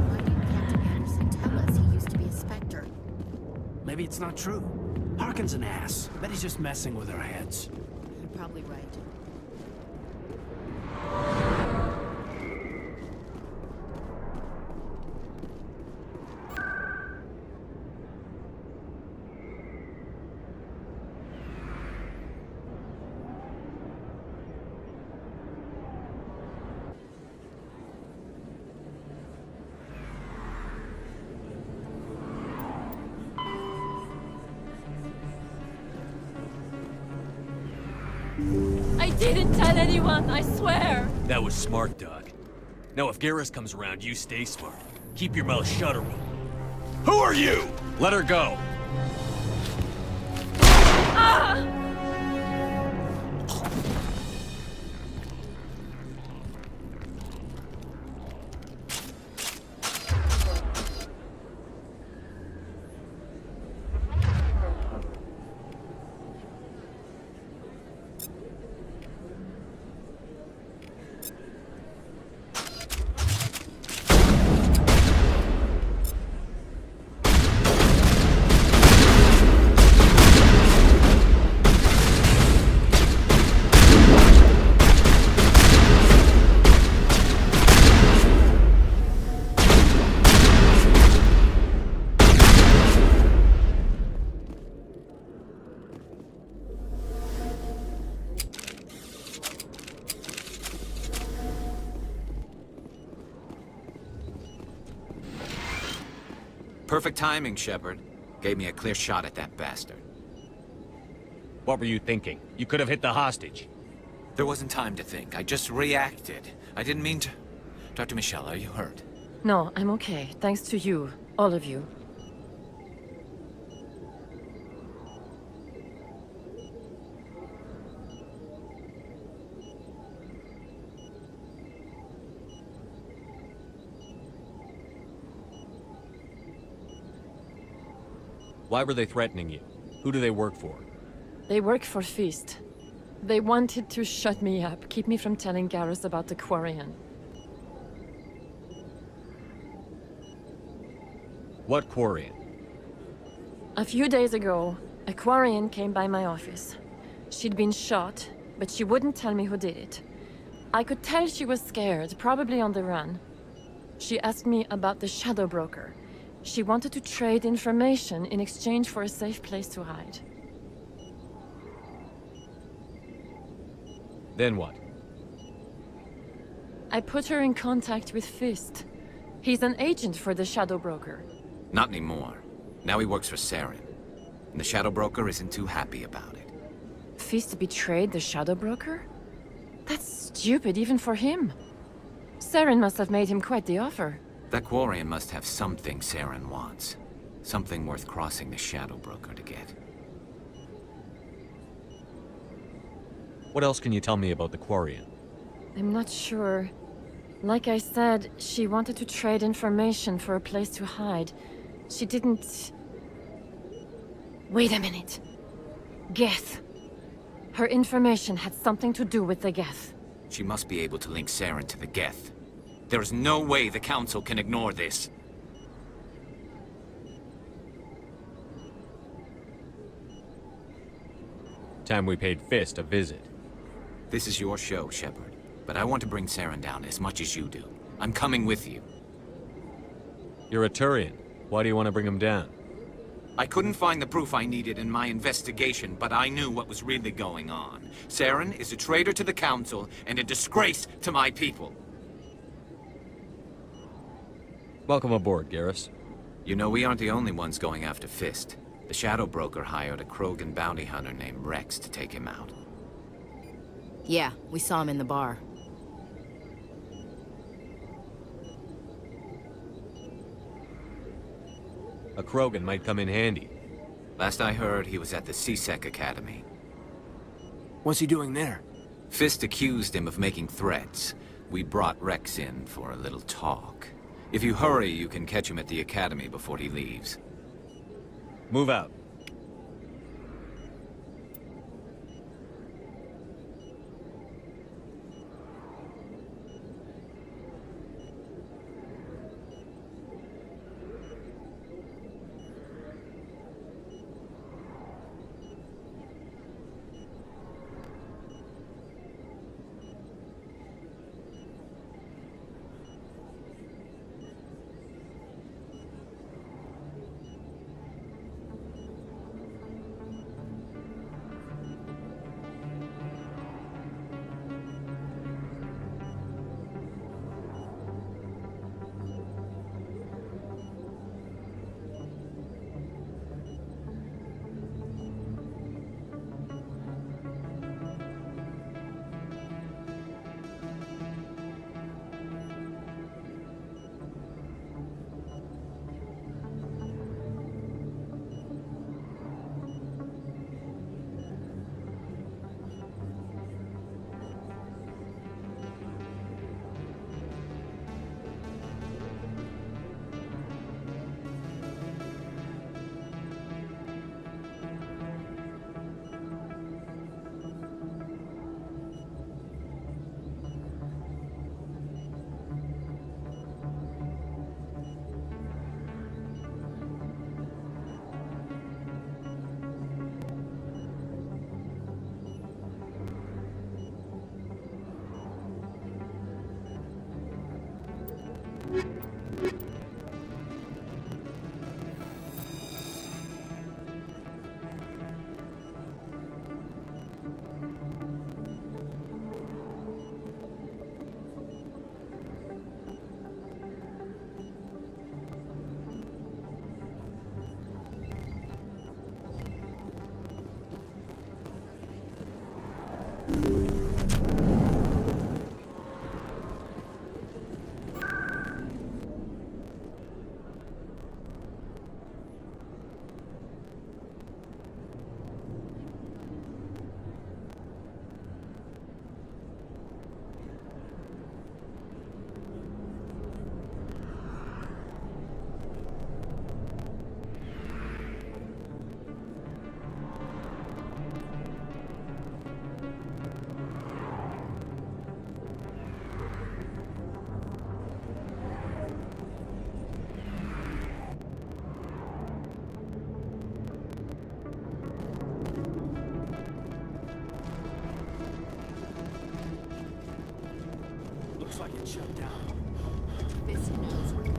Why didn't Captain Anderson tell us he used to be a Spectre? Maybe it's not true. Harkin's an ass. Bet he's just messing with our heads. You're probably right. I didn't tell anyone, I swear! That was smart, Doug. Now if Garrus comes around, you stay smart. Keep your mouth shut or Who are you? Let her go! Ah! Perfect timing, Shepard. Gave me a clear shot at that bastard. What were you thinking? You could have hit the hostage. There wasn't time to think. I just reacted. I didn't mean to... Dr. Michelle, are you hurt? No, I'm okay. Thanks to you. All of you. Why were they threatening you? Who do they work for? They work for Feast. They wanted to shut me up, keep me from telling Garrus about the Quarian. What Quarian? A few days ago, a Quarian came by my office. She'd been shot, but she wouldn't tell me who did it. I could tell she was scared, probably on the run. She asked me about the Shadow Broker. She wanted to trade information in exchange for a safe place to hide. Then what? I put her in contact with Fist. He's an agent for the Shadow Broker. Not anymore. Now he works for Saren. And the Shadow Broker isn't too happy about it. Fist betrayed the Shadow Broker? That's stupid even for him. Saren must have made him quite the offer. That Quarian must have something Saren wants. Something worth crossing the Shadow Broker to get. What else can you tell me about the Quarian? I'm not sure. Like I said, she wanted to trade information for a place to hide. She didn't... Wait a minute. Geth. Her information had something to do with the Geth. She must be able to link Saren to the Geth. There's no way the Council can ignore this. Time we paid Fist a visit. This is your show, Shepard. But I want to bring Saren down as much as you do. I'm coming with you. You're a Turian. Why do you want to bring him down? I couldn't find the proof I needed in my investigation, but I knew what was really going on. Saren is a traitor to the Council and a disgrace to my people. Welcome aboard, Garrus. You know, we aren't the only ones going after Fist. The Shadow Broker hired a Krogan bounty hunter named Rex to take him out. Yeah, we saw him in the bar. A Krogan might come in handy. Last I heard, he was at the C-Sec Academy. What's he doing there? Fist accused him of making threats. We brought Rex in for a little talk. If you hurry, you can catch him at the Academy before he leaves. Move out. get shut down. Fisk knows we're coming.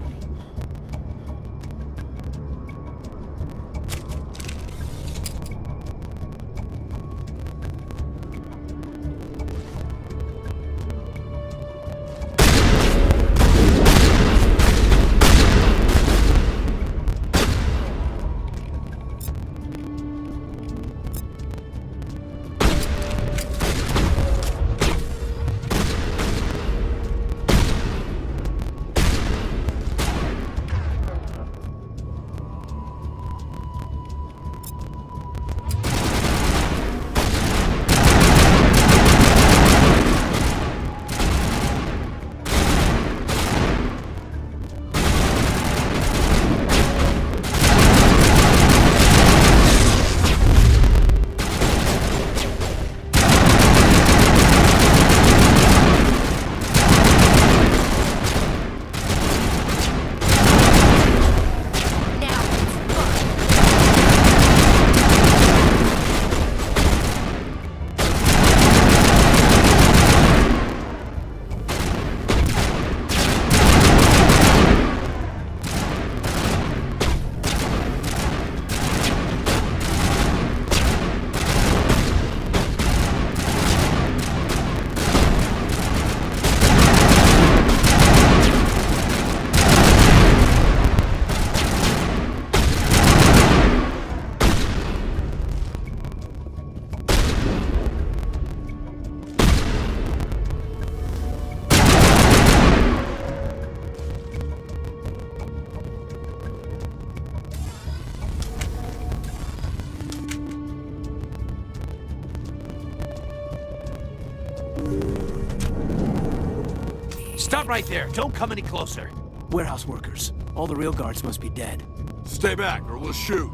Stop right there. Don't come any closer. Warehouse workers. All the real guards must be dead. Stay back or we'll shoot.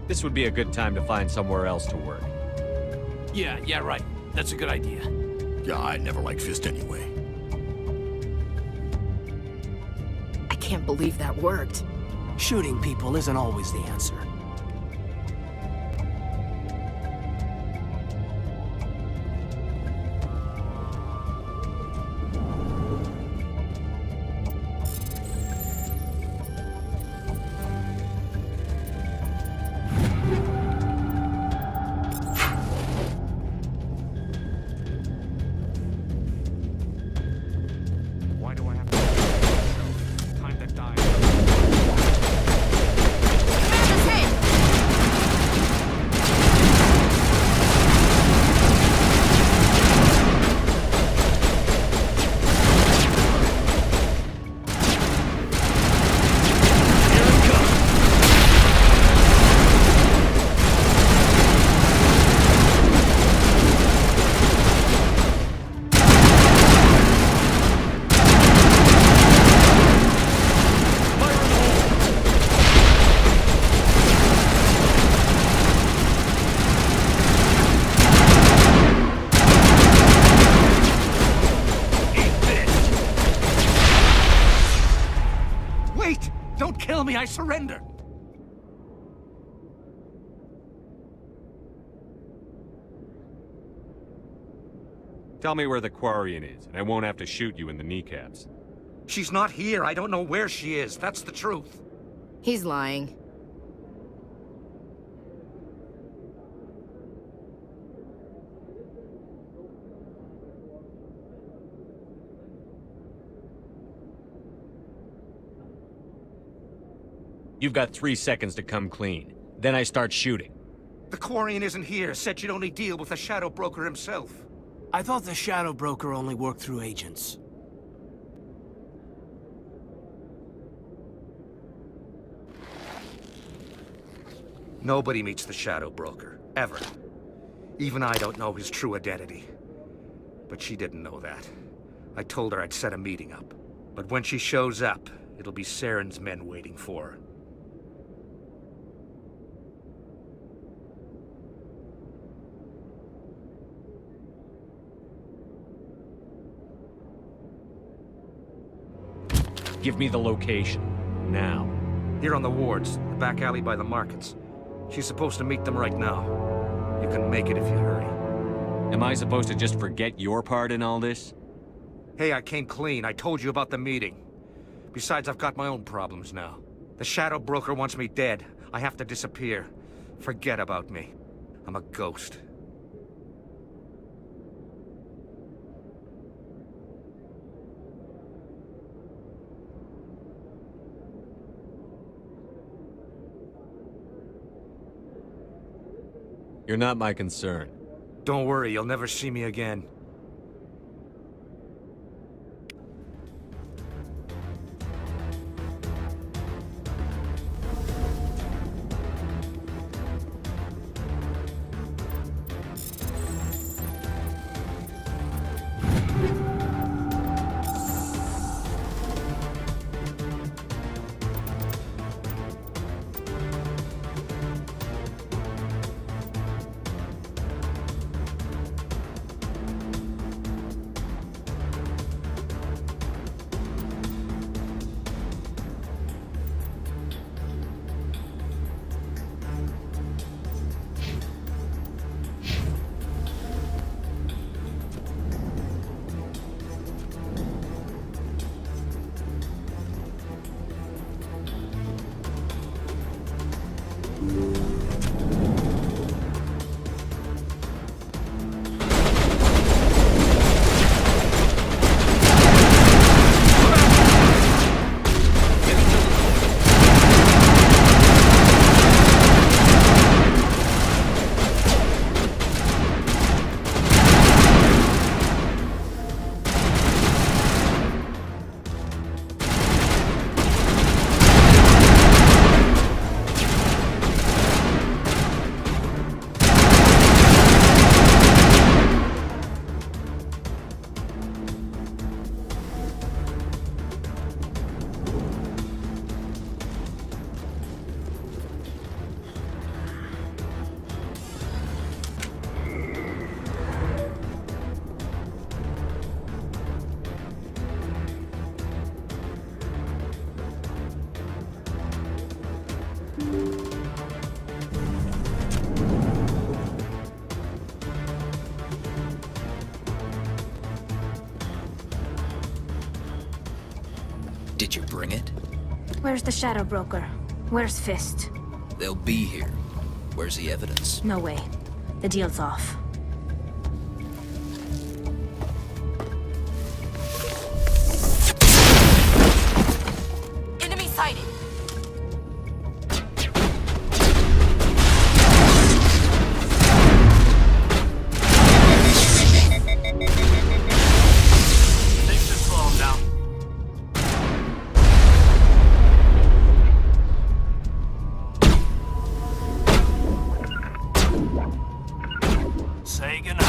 This would be a good time to find somewhere else to work. Yeah, right. That's a good idea. Yeah, I never liked Fist anyway. I can't believe that worked. Shooting people isn't always the answer. Why do I have to... Time to die. Wait! Don't kill me, I surrender! Tell me where the Quarian is, and I won't have to shoot you in the kneecaps. She's not here. I don't know where she is. That's the truth. He's lying. You've got 3 seconds to come clean. Then I start shooting. The Quarian isn't here. Said she'd only deal with the Shadow Broker himself. I thought the Shadow Broker only worked through agents. Nobody meets the Shadow Broker. Ever. Even I don't know his true identity. But she didn't know that. I told her I'd set a meeting up. But when she shows up, it'll be Saren's men waiting for her. Give me the location. Now. Here on the wards, the back alley by the markets. She's supposed to meet them right now. You can make it if you hurry. Am I supposed to just forget your part in all this? Hey, I came clean. I told you about the meeting. Besides, I've got my own problems now. The Shadow Broker wants me dead. I have to disappear. Forget about me. I'm a ghost. You're not my concern. Don't worry, you'll never see me again. Did you bring it? Where's the Shadow Broker? Where's Fist? They'll be here. Where's the evidence? No way. The deal's off. Enemy sighted. Things should slow him down. Say goodnight.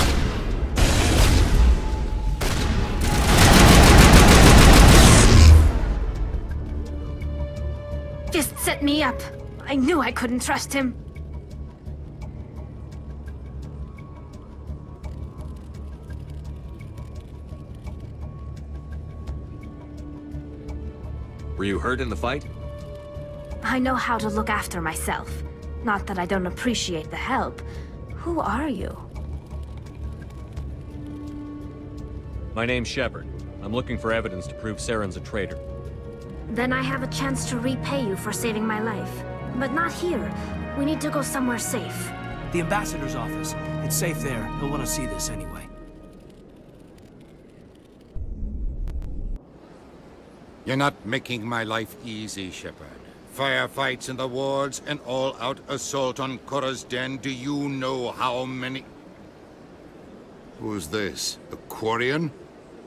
Fist set me up. I knew I couldn't trust him. Were you hurt in the fight? I know how to look after myself. Not that I don't appreciate the help. Who are you? My name's Shepard. I'm looking for evidence to prove Saren's a traitor. Then I have a chance to repay you for saving my life. But not here. We need to go somewhere safe. The ambassador's office. It's safe there. He'll want to see this anyway. You're not making my life easy, Shepard. Firefights in the wards, an all-out assault on Korra's den. Do you know how many... Who's this? The Quarian?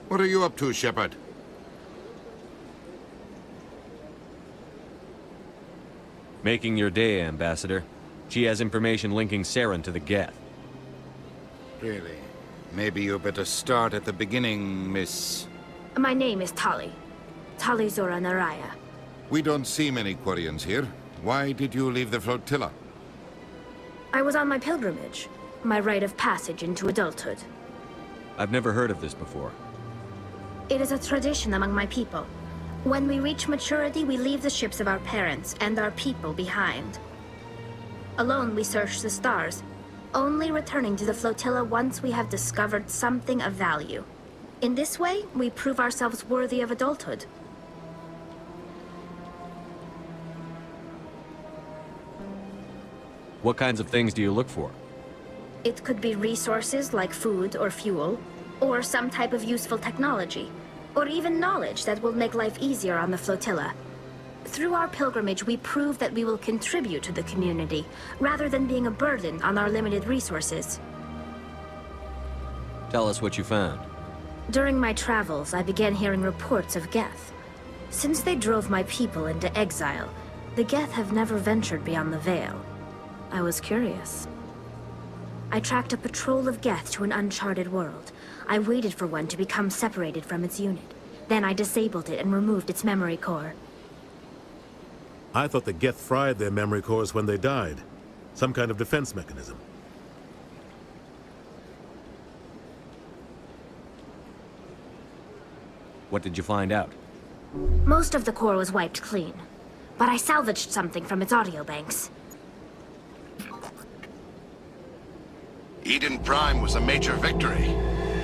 What are you up to, Shepard? Making your day, Ambassador. She has information linking Saren to the Geth. Really? Maybe you better start at the beginning, Miss... My name is Tali. Tali Zora Naraya. We don't see many Quarians here. Why did you leave the flotilla? I was on my pilgrimage. My rite of passage into adulthood. I've never heard of this before. It is a tradition among my people. When we reach maturity, we leave the ships of our parents and our people behind. Alone, we search the stars, only returning to the flotilla once we have discovered something of value. In this way, we prove ourselves worthy of adulthood. What kinds of things do you look for? It could be resources like food or fuel, or some type of useful technology, or even knowledge that will make life easier on the flotilla. Through our pilgrimage, we prove that we will contribute to the community, rather than being a burden on our limited resources. Tell us what you found. During my travels, I began hearing reports of Geth. Since they drove my people into exile, the Geth have never ventured beyond the Veil. I was curious. I tracked a patrol of Geth to an uncharted world. I waited for one to become separated from its unit. Then I disabled it and removed its memory core. I thought the Geth fried their memory cores when they died. Some kind of defense mechanism. What did you find out? Most of the core was wiped clean, but I salvaged something from its audio banks. Eden Prime was a major victory.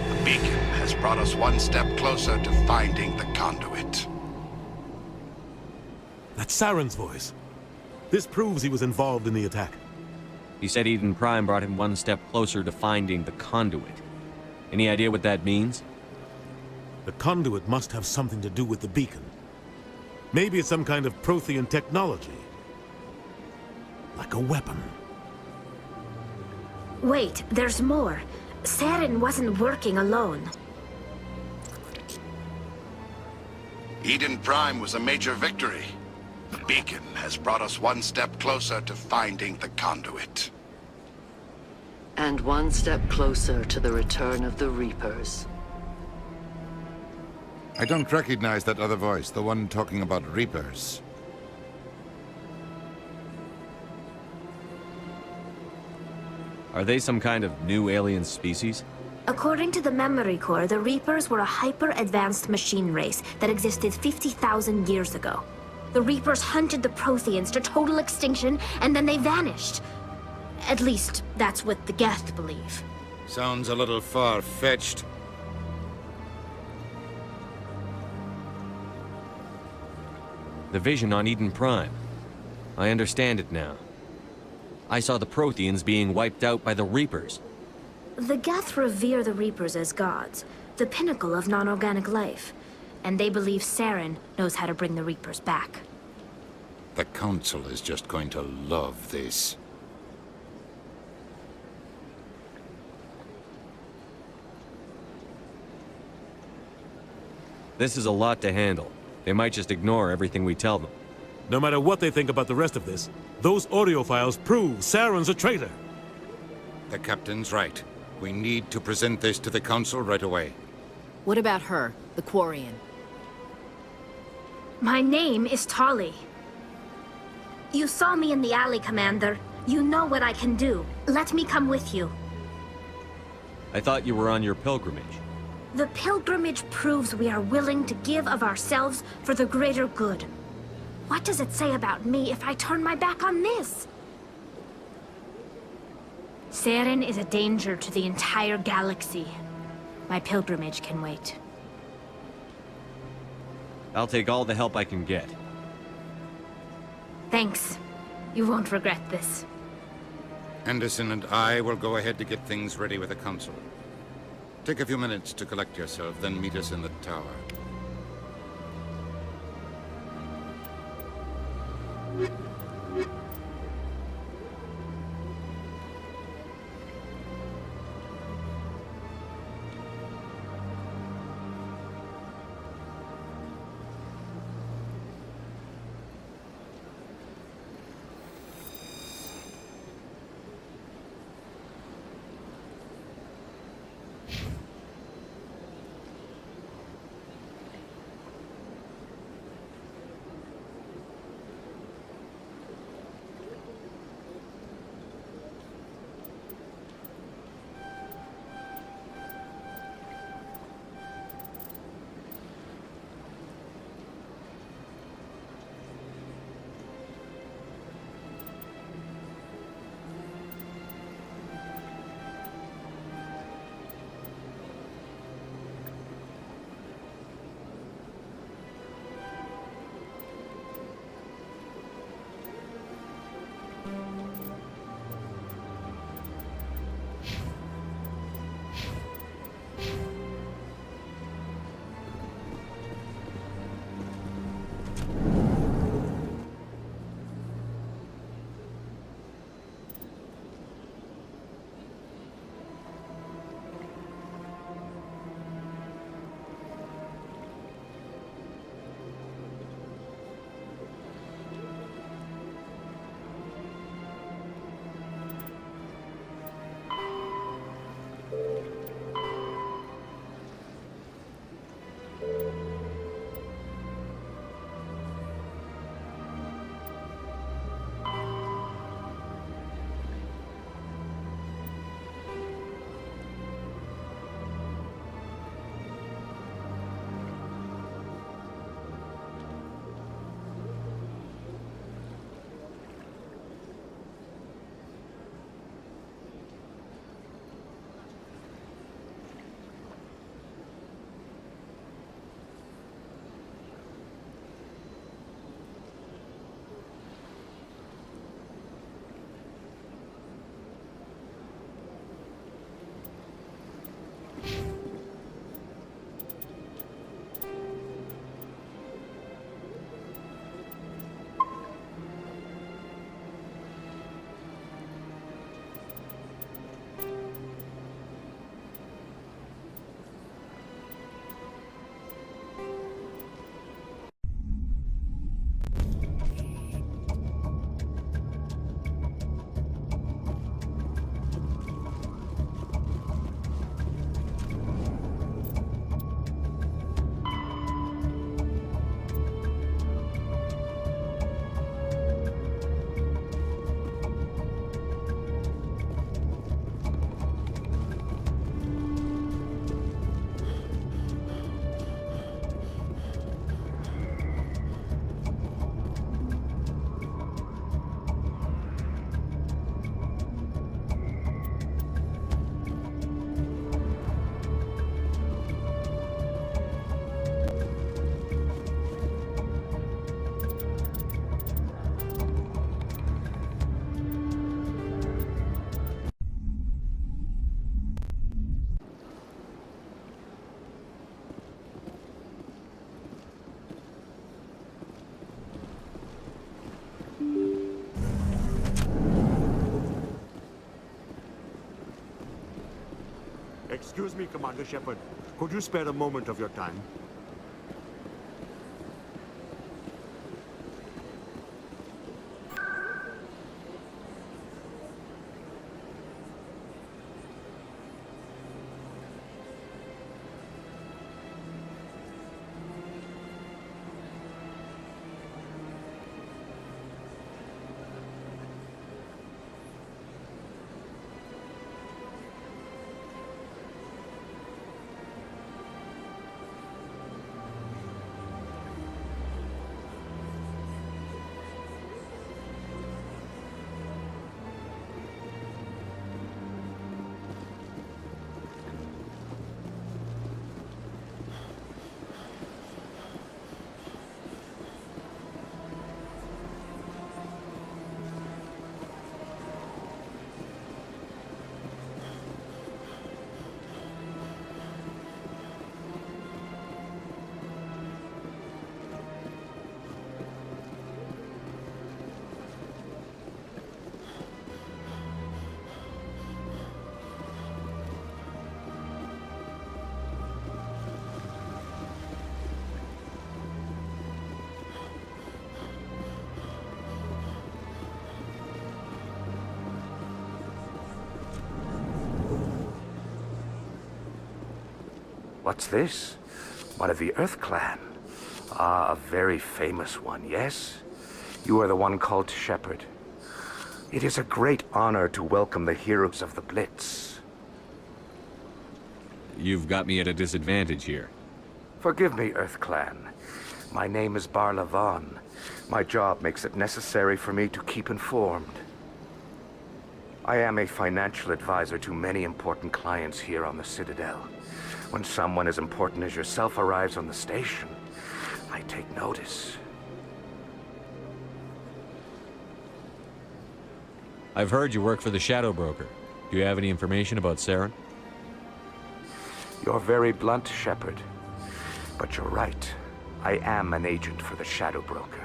The beacon has brought us one step closer to finding the conduit. That's Saren's voice. This proves he was involved in the attack. He said Eden Prime brought him one step closer to finding the conduit. Any idea what that means? The conduit must have something to do with the beacon. Maybe it's some kind of Prothean technology. Like a weapon. Wait, there's more. Saren wasn't working alone. Eden Prime was a major victory. The beacon has brought us one step closer to finding the conduit. And one step closer to the return of the Reapers. I don't recognize that other voice, the one talking about Reapers. Are they some kind of new alien species? According to the memory core, the Reapers were a hyper-advanced machine race that existed 50,000 years ago. The Reapers hunted the Protheans to total extinction, and then they vanished. At least, that's what the Geth believe. Sounds a little far-fetched. The vision on Eden Prime. I understand it now. I saw the Protheans being wiped out by the Reapers. The Geth revere the Reapers as gods, the pinnacle of non-organic life. And they believe Saren knows how to bring the Reapers back. The Council is just going to love this. This is a lot to handle. They might just ignore everything we tell them. No matter what they think about the rest of this, those audio files prove Saren's a traitor. The Captain's right. We need to present this to the Council right away. What about her, the Quarian? My name is Tali. You saw me in the alley, Commander. You know what I can do. Let me come with you. I thought you were on your pilgrimage. The pilgrimage proves we are willing to give of ourselves for the greater good. What does it say about me if I turn my back on this? Saren is a danger to the entire galaxy. My pilgrimage can wait. I'll take all the help I can get. Thanks. You won't regret this. Anderson and I will go ahead to get things ready with the Council. Take a few minutes to collect yourself, then meet us in the tower. Excuse me, Commander Shepard. Could you spare a moment of your time? What's this? One of the Earth Clan. Ah, a very famous one, yes? You are the one called Shepard. It is a great honor to welcome the heroes of the Blitz. You've got me at a disadvantage here. Forgive me, Earth Clan. My name is Barla Vaughn. My job makes it necessary for me to keep informed. I am a financial advisor to many important clients here on the Citadel. When someone as important as yourself arrives on the station, I take notice. I've heard you work for the Shadow Broker. Do you have any information about Saren? You're very blunt, Shepard. But you're right. I am an agent for the Shadow Broker.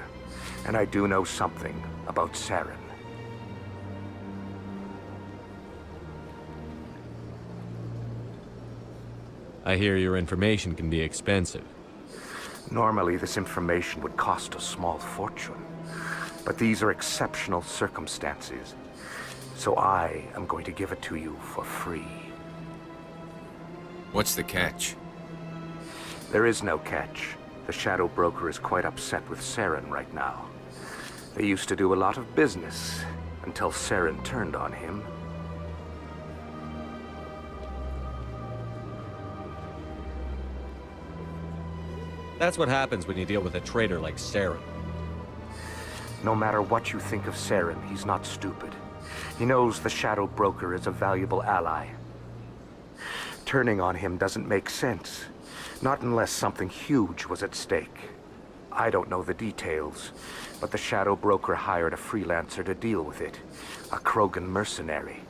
And I do know something about Saren. I hear your information can be expensive. Normally, this information would cost a small fortune. But these are exceptional circumstances. So I am going to give it to you for free. What's the catch? There is no catch. The Shadow Broker is quite upset with Saren right now. They used to do a lot of business until Saren turned on him. That's what happens when you deal with a traitor like Saren. No matter what you think of Saren, he's not stupid. He knows the Shadow Broker is a valuable ally. Turning on him doesn't make sense. Not unless something huge was at stake. I don't know the details, but the Shadow Broker hired a freelancer to deal with it. A Krogan mercenary.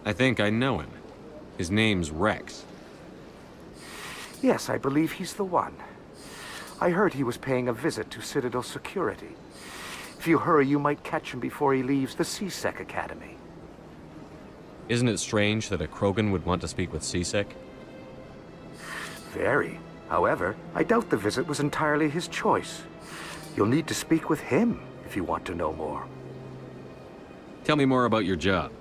I think I know him. His name's Rex. Yes, I believe he's the one. I heard he was paying a visit to Citadel security. If you hurry, you might catch him before he leaves the C-Sec Academy. Isn't it strange that a Krogan would want to speak with C-Sec? Very. However, I doubt the visit was entirely his choice. You'll need to speak with him if you want to know more. Tell me more about your job.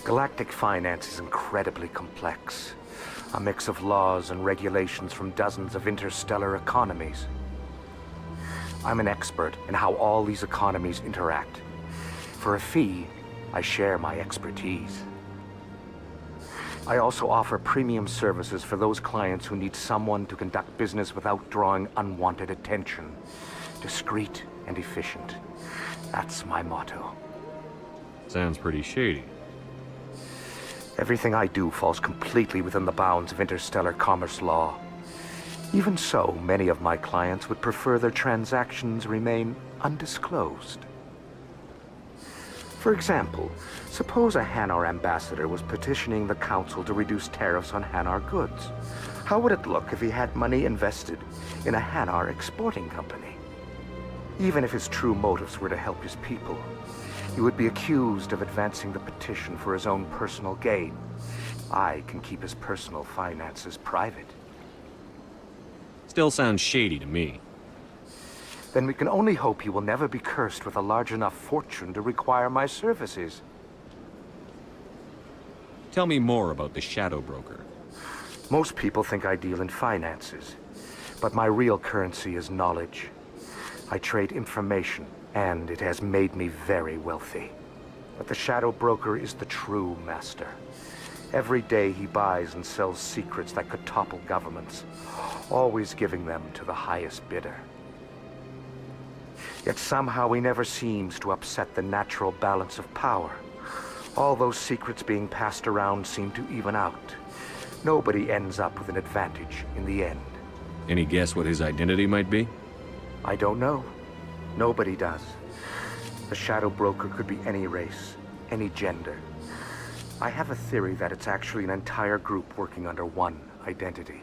Galactic finance is incredibly complex. A mix of laws and regulations from dozens of interstellar economies. I'm an expert in how all these economies interact. For a fee, I share my expertise. I also offer premium services for those clients who need someone to conduct business without drawing unwanted attention. Discreet and efficient. That's my motto. Sounds pretty shady. Everything I do falls completely within the bounds of interstellar commerce law. Even so, many of my clients would prefer their transactions remain undisclosed. For example, suppose a Hanar ambassador was petitioning the Council to reduce tariffs on Hanar goods. How would it look if he had money invested in a Hanar exporting company? Even if his true motives were to help his people, he would be accused of advancing the petition for his own personal gain. I can keep his personal finances private. Still sounds shady to me. Then we can only hope he will never be cursed with a large enough fortune to require my services. Tell me more about the Shadow Broker. Most people think I deal in finances, but my real currency is knowledge. I trade information, and it has made me very wealthy. But the Shadow Broker is the true master. Every day he buys and sells secrets that could topple governments, always giving them to the highest bidder. Yet somehow he never seems to upset the natural balance of power. All those secrets being passed around seem to even out. Nobody ends up with an advantage in the end. Any guess what his identity might be? I don't know. Nobody does. The Shadow Broker could be any race, any gender. I have a theory that it's actually an entire group working under one identity.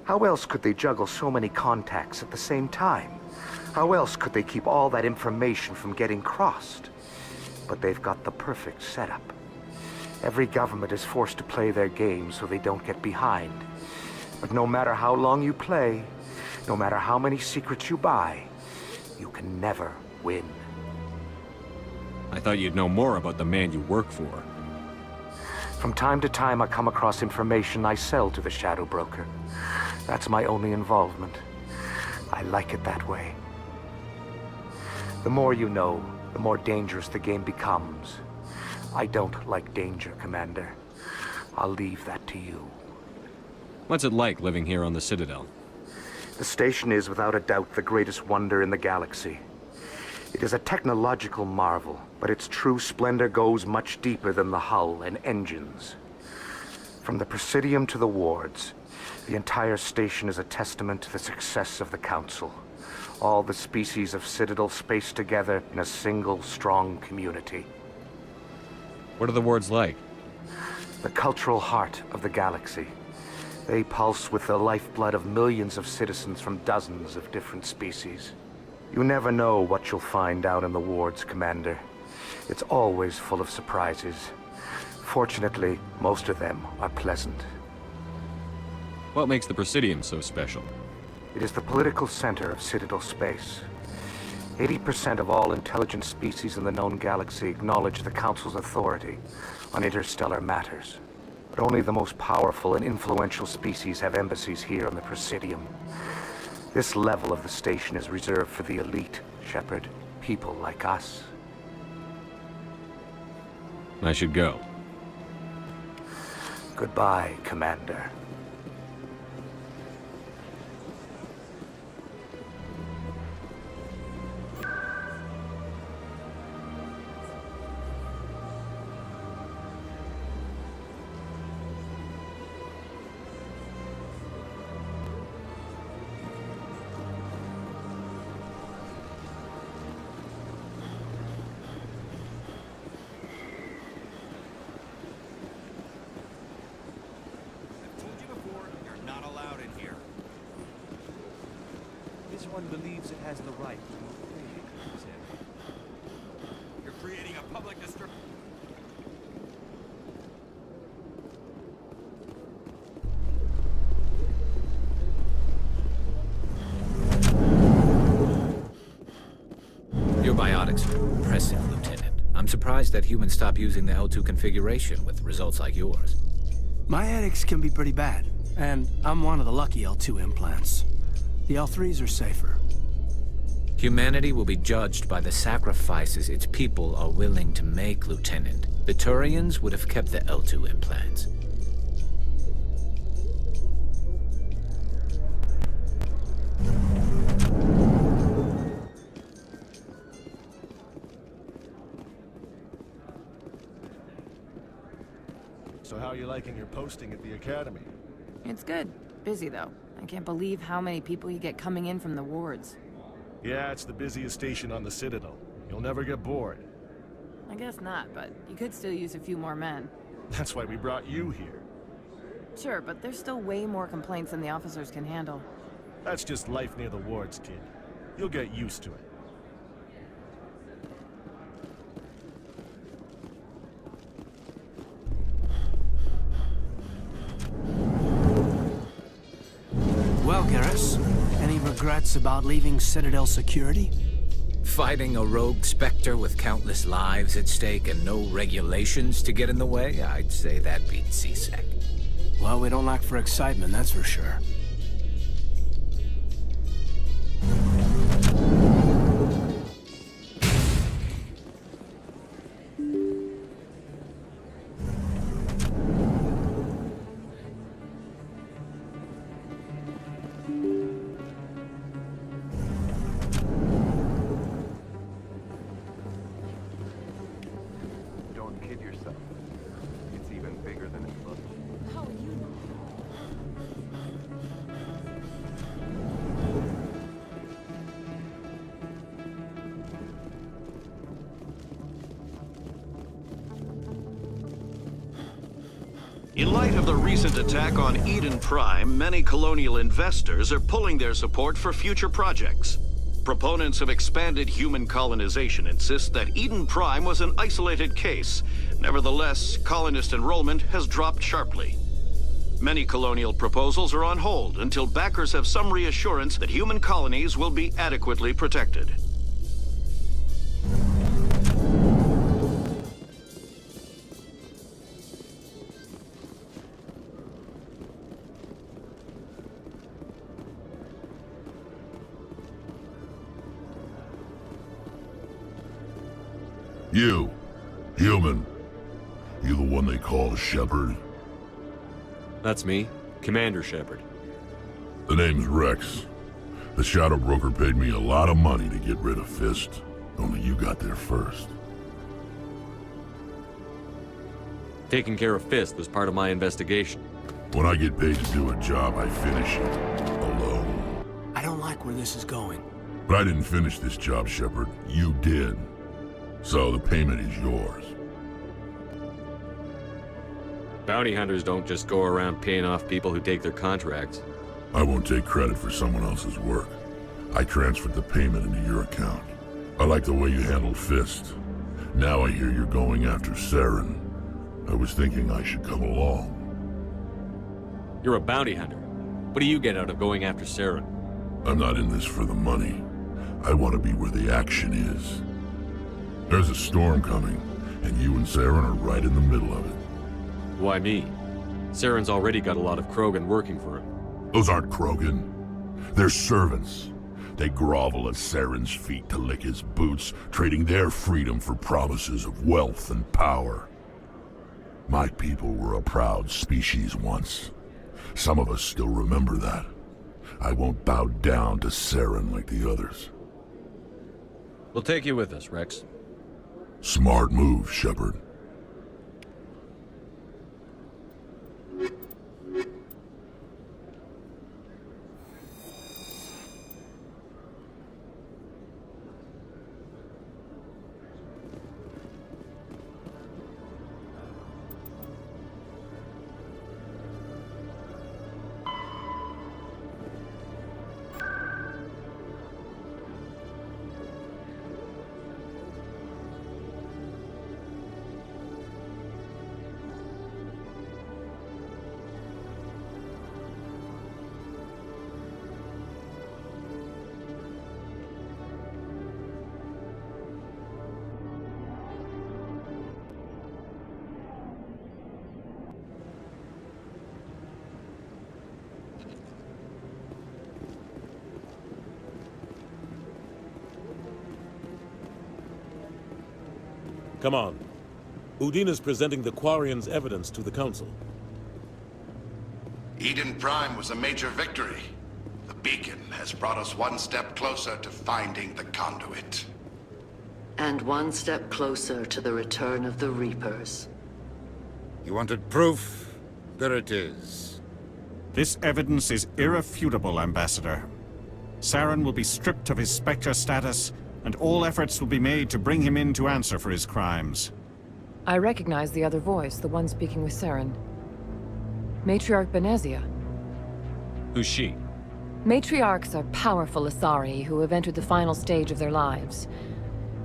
How else could they juggle so many contacts at the same time? How else could they keep all that information from getting crossed? But they've got the perfect setup. Every government is forced to play their game so they don't get behind. But no matter how long you play, no matter how many secrets you buy, you can never win. I thought you'd know more about the man you work for. From time to time, I come across information I sell to the Shadow Broker. That's my only involvement. I like it that way. The more you know, the more dangerous the game becomes. I don't like danger, Commander. I'll leave that to you. What's it like living here on the Citadel? The station is without a doubt the greatest wonder in the galaxy. It is a technological marvel, but its true splendor goes much deeper than the hull and engines. From the Presidium to the wards, the entire station is a testament to the success of the Council. All the species of Citadel spaced together in a single, strong community. What are the wards like? The cultural heart of the galaxy. They pulse with the lifeblood of millions of citizens from dozens of different species. You never know what you'll find out in the wards, Commander. It's always full of surprises. Fortunately, most of them are pleasant. What makes the Presidium so special? It is the political center of Citadel space. 80% of all intelligent species in the known galaxy acknowledge the Council's authority on interstellar matters. But only the most powerful and influential species have embassies here on the Presidium. This level of the station is reserved for the elite, Shepard. People like us. I should go. Goodbye, Commander. Believes it has the right to create it. You're creating a public disturbance. Your biotics are impressive, Lieutenant. I'm surprised that humans stop using the L2 configuration with results like yours. My ethics can be pretty bad, and I'm one of the lucky L2 implants. The L3s are safer. Humanity will be judged by the sacrifices its people are willing to make, Lieutenant. The Turians would have kept the L2 implants. So how are you liking your posting at the Academy? It's good. Busy, though. I can't believe how many people you get coming in from the wards. Yeah, it's the busiest station on the Citadel. You'll never get bored. I guess not, but you could still use a few more men. That's why we brought you here. Sure, but there's still way more complaints than the officers can handle. That's just life near the wards, kid. You'll get used to it. boss. Any regrets about leaving Citadel security? Fighting a rogue Spectre with countless lives at stake and no regulations to get in the way? I'd say that beats CSEC. Well, we don't lack for excitement, that's for sure. Don't kid yourself. It's even bigger than it looks. How are you? In light of the recent attack on Eden Prime, many colonial investors are pulling their support for future projects. Proponents of expanded human colonization insist that Eden Prime was an isolated case. Nevertheless, colonist enrollment has dropped sharply. Many colonial proposals are on hold until backers have some reassurance that human colonies will be adequately protected. You, human. You the one they call Shepard? That's me, Commander Shepard. The name's Rex. The Shadow Broker paid me a lot of money to get rid of Fist. Only you got there first. Taking care of Fist was part of my investigation. When I get paid to do a job, I finish it. Alone. I don't like where this is going. But I didn't finish this job, Shepard. You did. So the payment is yours. Bounty hunters don't just go around paying off people who take their contracts. I won't take credit for someone else's work. I transferred the payment into your account. I like the way you handled Fist. Now I hear you're going after Saren. I was thinking I should come along. You're a bounty hunter. What do you get out of going after Saren? I'm not in this for the money. I want to be where the action is. There's a storm coming, and you and Saren are right in the middle of it. Why me? Saren's already got a lot of Krogan working for him. Those aren't Krogan. They're servants. They grovel at Saren's feet to lick his boots, trading their freedom for promises of wealth and power. My people were a proud species once. Some of us still remember that. I won't bow down to Saren like the others. We'll take you with us, Rex. Smart move, Shepard. Come on. Udina's presenting the Quarians' evidence to the Council. Eden Prime was a major victory. The beacon has brought us one step closer to finding the conduit. And one step closer to the return of the Reapers. You wanted proof? There it is. This evidence is irrefutable, Ambassador. Saren will be stripped of his Spectre status, and all efforts will be made to bring him in to answer for his crimes. I recognize the other voice, the one speaking with Saren. Matriarch Benezia. Who's she? Matriarchs are powerful Asari who have entered the final stage of their lives.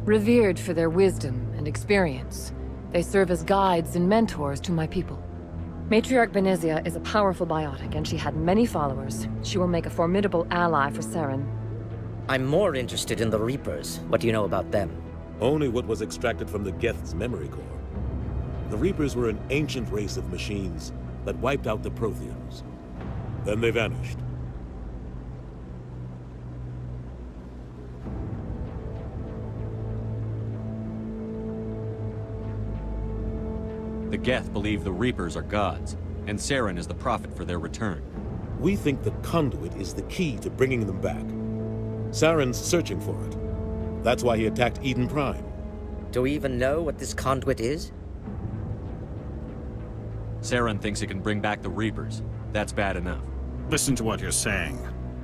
Revered for their wisdom and experience, they serve as guides and mentors to my people. Matriarch Benezia is a powerful biotic, and she had many followers. She will make a formidable ally for Saren. I'm more interested in the Reapers. What do you know about them? Only what was extracted from the Geth's memory core. The Reapers were an ancient race of machines that wiped out the Protheans. Then they vanished. The Geth believe the Reapers are gods, and Saren is the prophet for their return. We think the Conduit is the key to bringing them back. Saren's searching for it. That's why he attacked Eden Prime. Do we even know what this conduit is? Saren thinks it can bring back the Reapers. That's bad enough. Listen to what you're saying.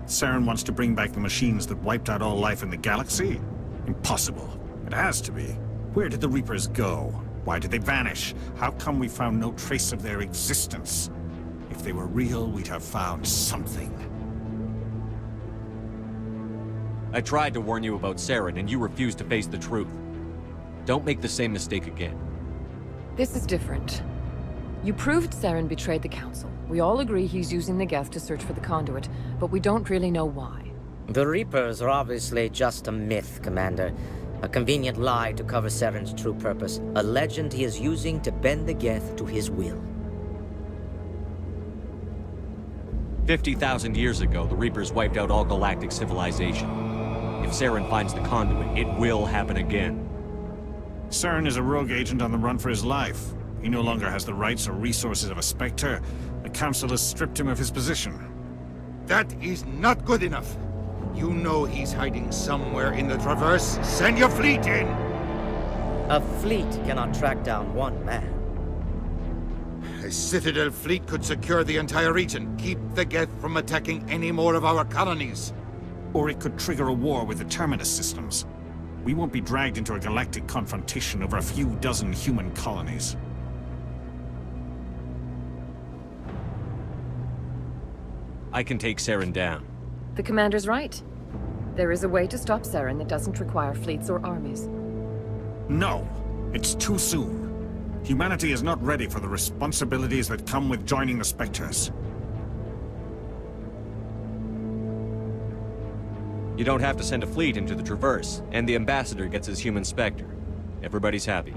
Saren wants to bring back the machines that wiped out all life in the galaxy? Impossible. It has to be. Where did the Reapers go? Why did they vanish? How come we found no trace of their existence? If they were real, we'd have found something. I tried to warn you about Saren, and you refused to face the truth. Don't make the same mistake again. This is different. You proved Saren betrayed the Council. We all agree he's using the Geth to search for the Conduit, but we don't really know why. The Reapers are obviously just a myth, Commander. A convenient lie to cover Saren's true purpose. A legend he is using to bend the Geth to his will. 50,000 years ago, the Reapers wiped out all galactic civilization. If Saren finds the Conduit, it will happen again. Saren is a rogue agent on the run for his life. He no longer has the rights or resources of a Spectre. The Council has stripped him of his position. That is not good enough. You know he's hiding somewhere in the Traverse. Send your fleet in! A fleet cannot track down one man. A Citadel fleet could secure the entire region, keep the Geth from attacking any more of our colonies. Or it could trigger a war with the Terminus systems. We won't be dragged into a galactic confrontation over a few dozen human colonies. I can take Saren down. The Commander's right. There is a way to stop Saren that doesn't require fleets or armies. No! It's too soon. Humanity is not ready for the responsibilities that come with joining the Spectres. You don't have to send a fleet into the Traverse, and the Ambassador gets his human Spectre. Everybody's happy.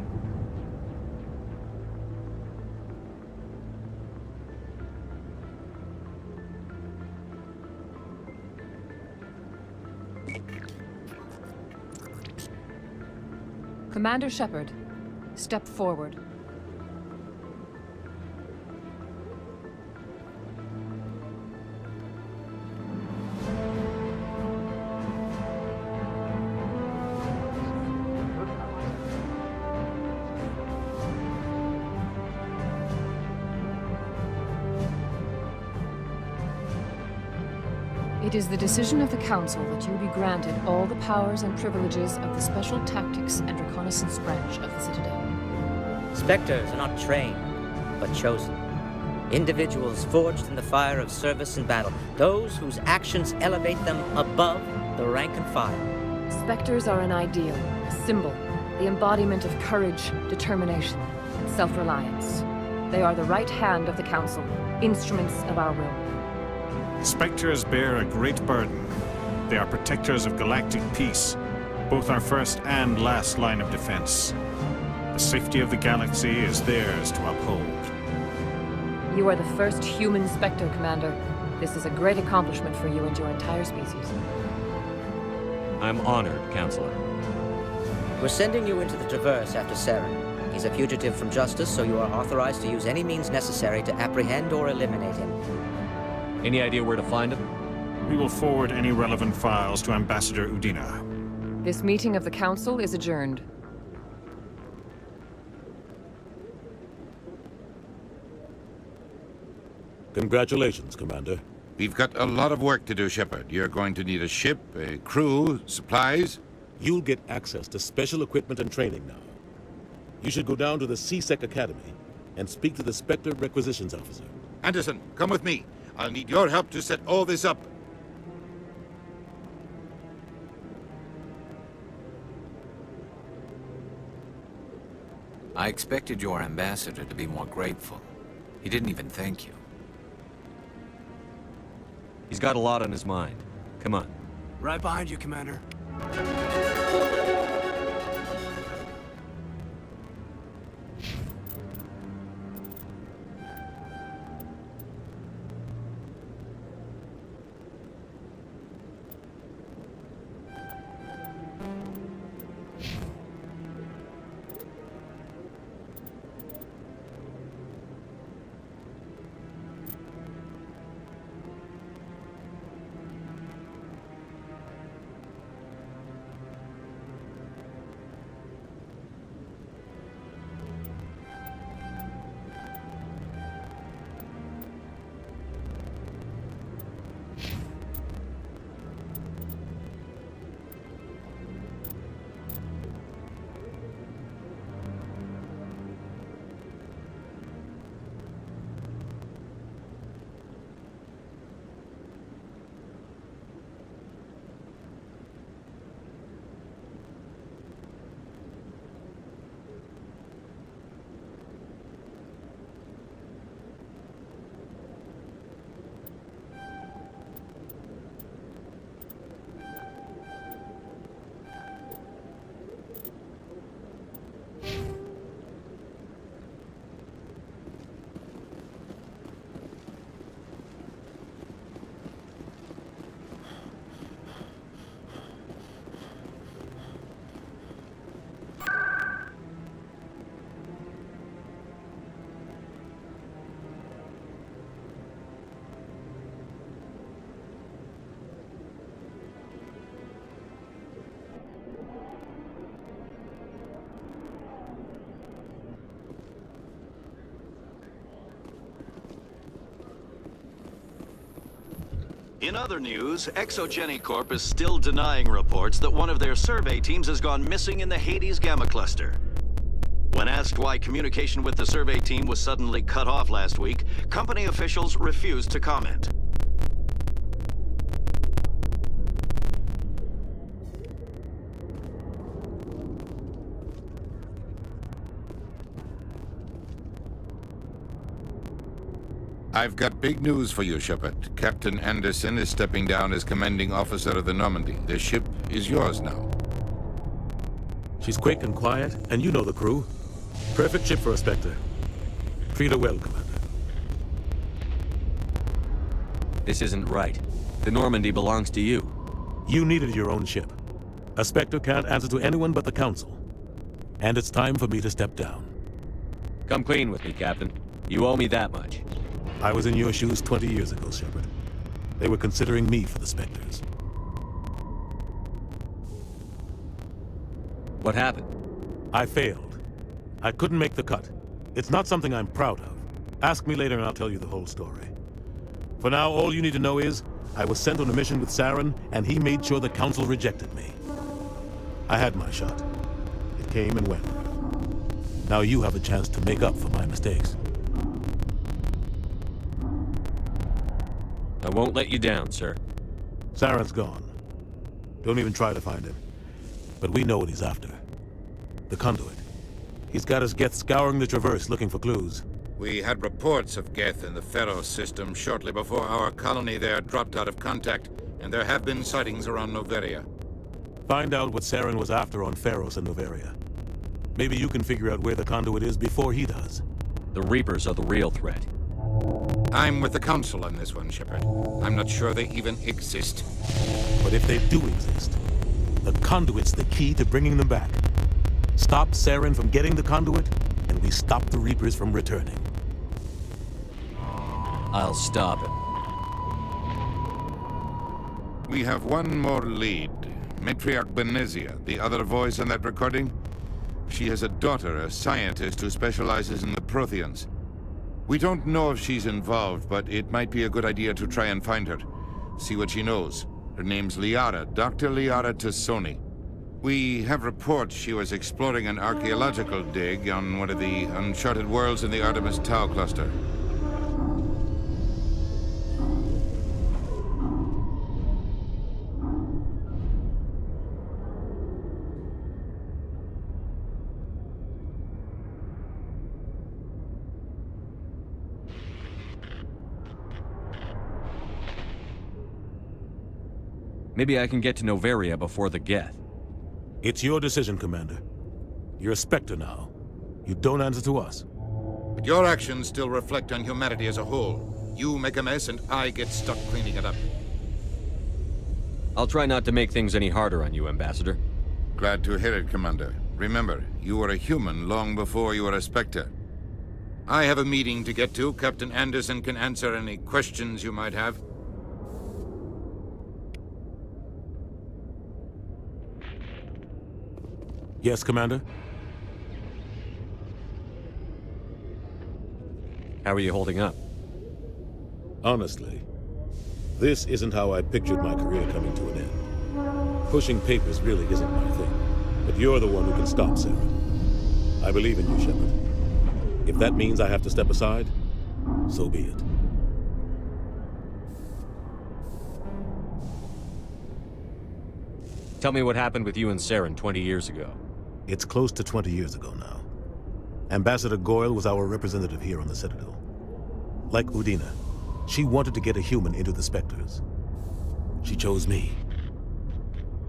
Commander Shepard, step forward. It is the decision of the Council that you be granted all the powers and privileges of the Special Tactics and Reconnaissance Branch of the Citadel. Spectres are not trained, but chosen. Individuals forged in the fire of service and battle. Those whose actions elevate them above the rank and file. Spectres are an ideal, a symbol, the embodiment of courage, determination, and self-reliance. They are the right hand of the Council, instruments of our will. Spectres bear a great burden. They are protectors of galactic peace, both our first and last line of defense. The safety of the galaxy is theirs to uphold. You are the first human Spectre, Commander. This is a great accomplishment for you and your entire species. I'm honored, Counselor. We're sending you into the Traverse after Saren. He's a fugitive from justice, so you are authorized to use any means necessary to apprehend or eliminate him. Any idea where to find him? We will forward any relevant files to Ambassador Udina. This meeting of the Council is adjourned. Congratulations, Commander. We've got a lot of work to do, Shepard. You're going to need a ship, a crew, supplies. You'll get access to special equipment and training now. You should go down to the C-Sec Academy and speak to the Spectre Requisitions Officer. Anderson, come with me. I'll need your help to set all this up. I expected your ambassador to be more grateful. He didn't even thank you. He's got a lot on his mind. Come on. Right behind you, Commander. In other news, Exogeny Corp is still denying reports that one of their survey teams has gone missing in the Hades Gamma Cluster. When asked why communication with the survey team was suddenly cut off last week, company officials refused to comment. I've got big news for you, Shepard. Captain Anderson is stepping down as commanding officer of the Normandy. The ship is yours now. She's quick and quiet, and you know the crew. Perfect ship for a Spectre. Treat her well, Commander. This isn't right. The Normandy belongs to you. You needed your own ship. A Spectre can't answer to anyone but the Council. And it's time for me to step down. Come clean with me, Captain. You owe me that much. I was in your shoes 20 years ago, Shepard. They were considering me for the Spectres. What happened? I failed. I couldn't make the cut. It's not something I'm proud of. Ask me later and I'll tell you the whole story. For now, all you need to know is, I was sent on a mission with Saren, and he made sure the Council rejected me. I had my shot. It came and went. Now you have a chance to make up for my mistakes. I won't let you down, sir. Saren's gone. Don't even try to find him. But we know what he's after. The Conduit. He's got his Geth scouring the Traverse looking for clues. We had reports of Geth in the Pharaoh system shortly before our colony there dropped out of contact, and there have been sightings around Noveria. Find out what Saren was after on Pharos and Noveria. Maybe you can figure out where the Conduit is before he does. The Reapers are the real threat. I'm with the Council on this one, Shepard. I'm not sure they even exist. But if they do exist, the Conduit's the key to bringing them back. Stop Saren from getting the Conduit, and we stop the Reapers from returning. I'll stop him. We have one more lead. Matriarch Benezia, the other voice in that recording. She has a daughter, a scientist who specializes in the Protheans. We don't know if she's involved, but it might be a good idea to try and find her. See what she knows. Her name's Liara, Dr. Liara Tassoni. We have reports she was exploring an archaeological dig on one of the uncharted worlds in the Artemis Tau cluster. Maybe I can get to Noveria before the Geth. It's your decision, Commander. You're a Spectre now. You don't answer to us. But your actions still reflect on humanity as a whole. You make a mess and I get stuck cleaning it up. I'll try not to make things any harder on you, Ambassador. Glad to hear it, Commander. Remember, you were a human long before you were a Spectre. I have a meeting to get to. Captain Anderson can answer any questions you might have. Yes, Commander? How are you holding up? Honestly, this isn't how I pictured my career coming to an end. Pushing papers really isn't my thing, but you're the one who can stop Saren. I believe in you, Shepard. If that means I have to step aside, so be it. Tell me what happened with you and Saren 20 years ago. It's close to 20 years ago now. Ambassador Goyle was our representative here on the Citadel. Like Udina, she wanted to get a human into the Spectres. She chose me.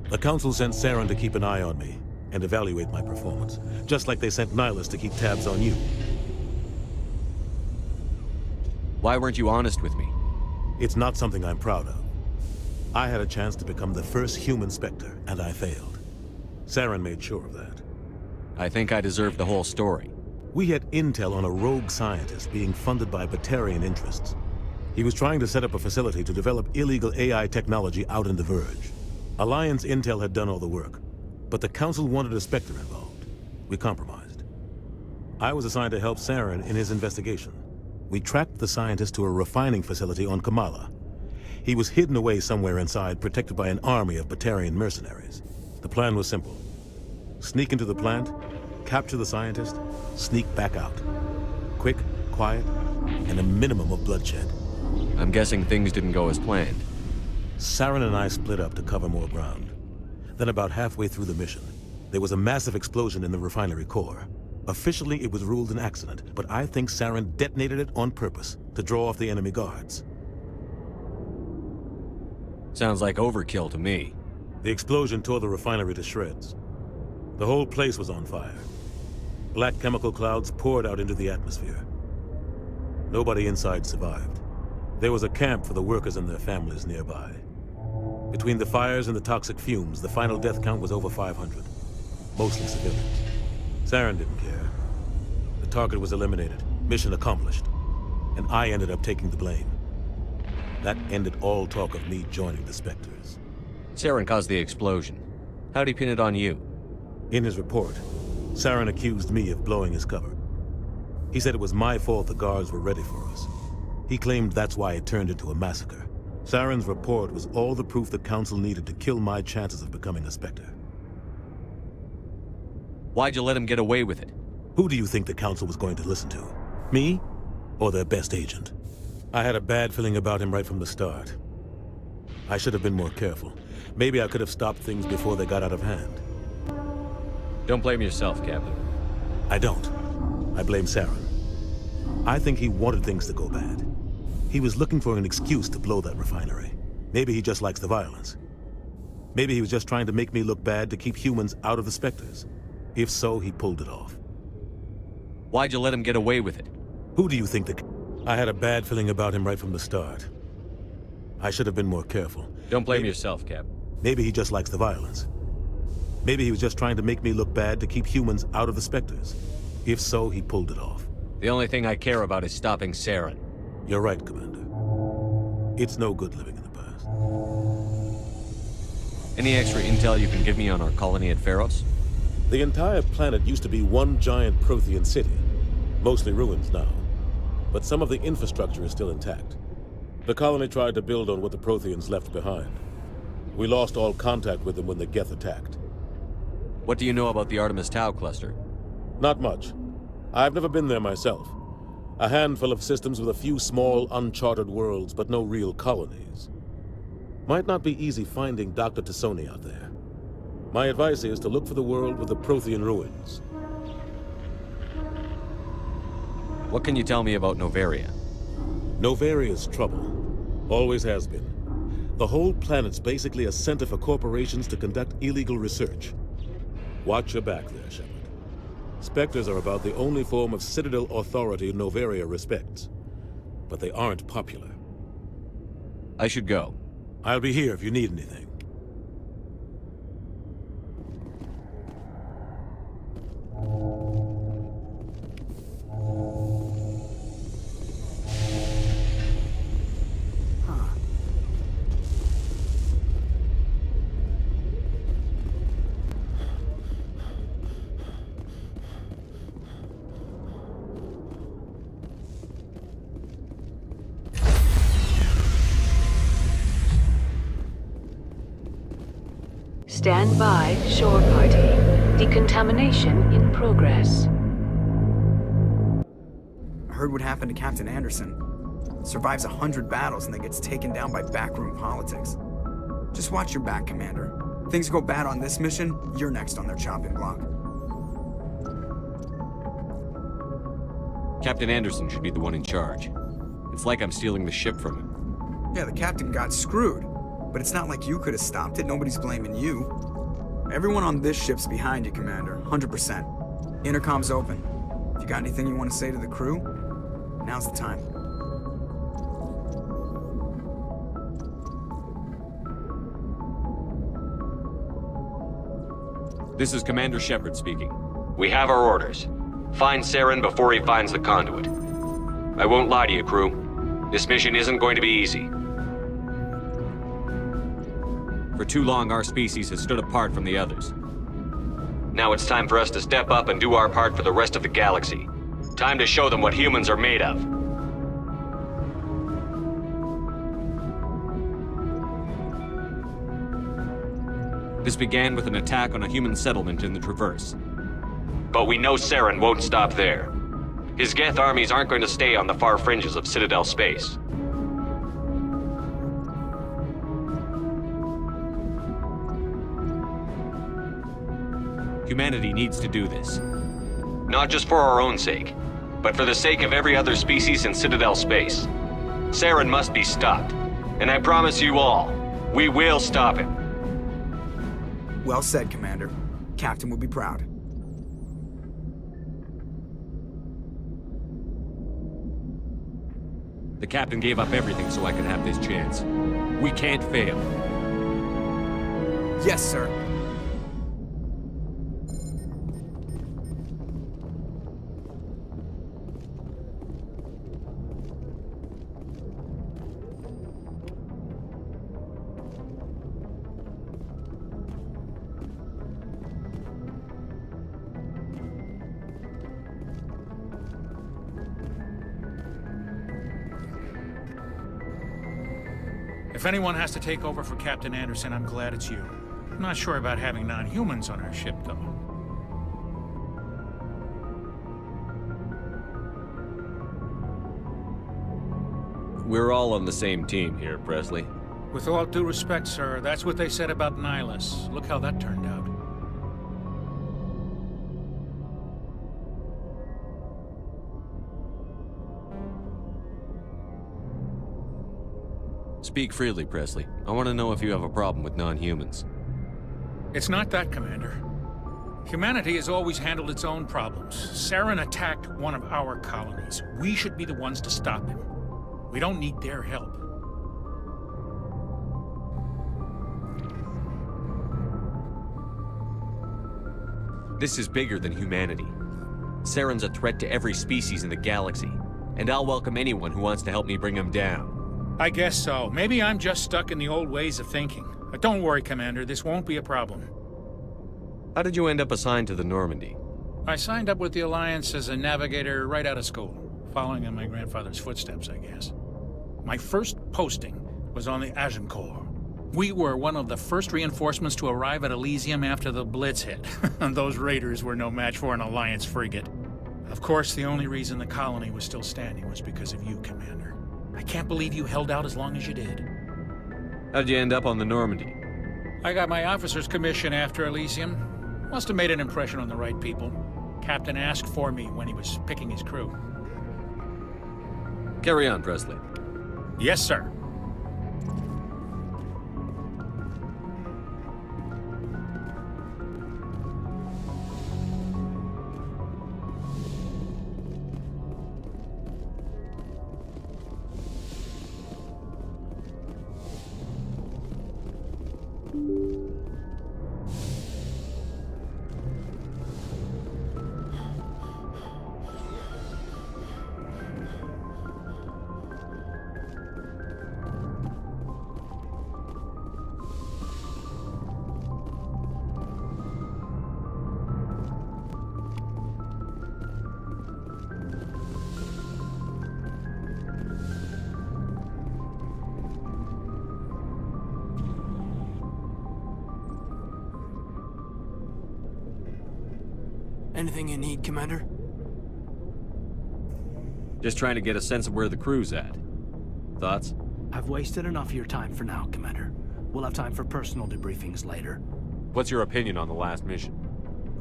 The Council sent Saren to keep an eye on me and evaluate my performance, just like they sent Nihilus to keep tabs on you. Why weren't you honest with me? It's not something I'm proud of. I had a chance to become the first human Spectre, and I failed. Saren made sure of that. I think I deserve the whole story. We had intel on a rogue scientist being funded by Batarian interests. He was trying to set up a facility to develop illegal AI technology out in the Verge. Alliance intel had done all the work, but the Council wanted a Spectre involved. We compromised. I was assigned to help Saren in his investigation. We tracked the scientist to a refining facility on Kamala. He was hidden away somewhere inside, protected by an army of Batarian mercenaries. The plan was simple. Sneak into the plant, capture the scientist, sneak back out. Quick, quiet, and a minimum of bloodshed. I'm guessing things didn't go as planned. Saren and I split up to cover more ground. Then about halfway through the mission, there was a massive explosion in the refinery core. Officially, it was ruled an accident, but I think Saren detonated it on purpose to draw off the enemy guards. Sounds like overkill to me. The explosion tore the refinery to shreds. The whole place was on fire. Black chemical clouds poured out into the atmosphere. Nobody inside survived. There was a camp for the workers and their families nearby. Between the fires and the toxic fumes, the final death count was over 500. Mostly civilians. Saren didn't care. The target was eliminated. Mission accomplished. And I ended up taking the blame. That ended all talk of me joining the Spectres. Saren caused the explosion. How'd he pin it on you? In his report, Saren accused me of blowing his cover. He said it was my fault the guards were ready for us. He claimed that's why it turned into a massacre. Saren's report was all the proof the Council needed to kill my chances of becoming a Spectre. Why'd you let him get away with it? Who do you think the Council was going to listen to? Me? Or their best agent? I had a bad feeling about him right from the start. I should have been more careful. Maybe I could have stopped things before they got out of hand. Don't blame yourself, Captain. I don't. I blame Saren. I think he wanted things to go bad. He was looking for an excuse to blow that refinery. Maybe he just likes the violence. Maybe he was just trying to make me look bad to keep humans out of the Spectres. If so, he pulled it off. Why'd you let him get away with it? Who do you think I had a bad feeling about him right from the start. I should have been more careful. Don't blame yourself, Cap. Maybe he just likes the violence. Maybe he was just trying to make me look bad to keep humans out of the Spectres. If so, he pulled it off. The only thing I care about is stopping Saren. You're right, Commander. It's no good living in the past. Any extra intel you can give me on our colony at Pharos? The entire planet used to be one giant Prothean city. Mostly ruins now. But some of the infrastructure is still intact. The colony tried to build on what the Protheans left behind. We lost all contact with them when the Geth attacked. What do you know about the Artemis Tau cluster? Not much. I've never been there myself. A handful of systems with a few small, uncharted worlds, but no real colonies. Might not be easy finding Dr. T'Soni out there. My advice is to look for the world with the Prothean ruins. What can you tell me about Noveria? Noveria's trouble. Always has been. The whole planet's basically a center for corporations to conduct illegal research. Watch your back there, Shepard. Spectres are about the only form of Citadel authority Noveria respects. But they aren't popular. I should go. I'll be here if you need anything. Stand by, shore party. Decontamination in progress. I heard what happened to Captain Anderson. Survives 100 battles and then gets taken down by backroom politics. Just watch your back, Commander. Things go bad on this mission, you're next on their chopping block. Captain Anderson should be the one in charge. It's like I'm stealing the ship from him. Yeah, the captain got screwed. But it's not like you could have stopped it. Nobody's blaming you. Everyone on this ship's behind you, Commander. 100%. Intercom's open. If you got anything you want to say to the crew, now's the time. This is Commander Shepard speaking. We have our orders. Find Saren before he finds the conduit. I won't lie to you, crew. This mission isn't going to be easy. For too long, our species has stood apart from the others. Now it's time for us to step up and do our part for the rest of the galaxy. Time to show them what humans are made of. This began with an attack on a human settlement in the Traverse. But we know Saren won't stop there. His Geth armies aren't going to stay on the far fringes of Citadel space. Humanity needs to do this. Not just for our own sake, but for the sake of every other species in Citadel space. Saren must be stopped. And I promise you all, we will stop him. Well said, Commander. Captain will be proud. The captain gave up everything so I could have this chance. We can't fail. Yes, sir. If anyone has to take over for Captain Anderson, I'm glad it's you. I'm not sure about having non-humans on our ship, though. We're all on the same team here, Presley. With all due respect, sir, that's what they said about Nihilus. Look how that turned out. Speak freely, Presley. I want to know if you have a problem with non-humans. It's not that, Commander. Humanity has always handled its own problems. Saren attacked one of our colonies. We should be the ones to stop him. We don't need their help. This is bigger than humanity. Saren's a threat to every species in the galaxy, and I'll welcome anyone who wants to help me bring him down. I guess so. Maybe I'm just stuck in the old ways of thinking. But don't worry, Commander. This won't be a problem. How did you end up assigned to the Normandy? I signed up with the Alliance as a navigator right out of school, following in my grandfather's footsteps, I guess. My first posting was on the Agincourt. We were one of the first reinforcements to arrive at Elysium after the Blitz hit. Those raiders were no match for an Alliance frigate. Of course, the only reason the colony was still standing was because of you, Commander. I can't believe you held out as long as you did. How'd you end up on the Normandy? I got my officer's commission after Elysium. Must have made an impression on the right people. Captain asked for me when he was picking his crew. Carry on, Presley. Yes, sir. Anything you need, Commander? Just trying to get a sense of where the crew's at. Thoughts? I've wasted enough of your time for now, Commander. We'll have time for personal debriefings later. What's your opinion on the last mission?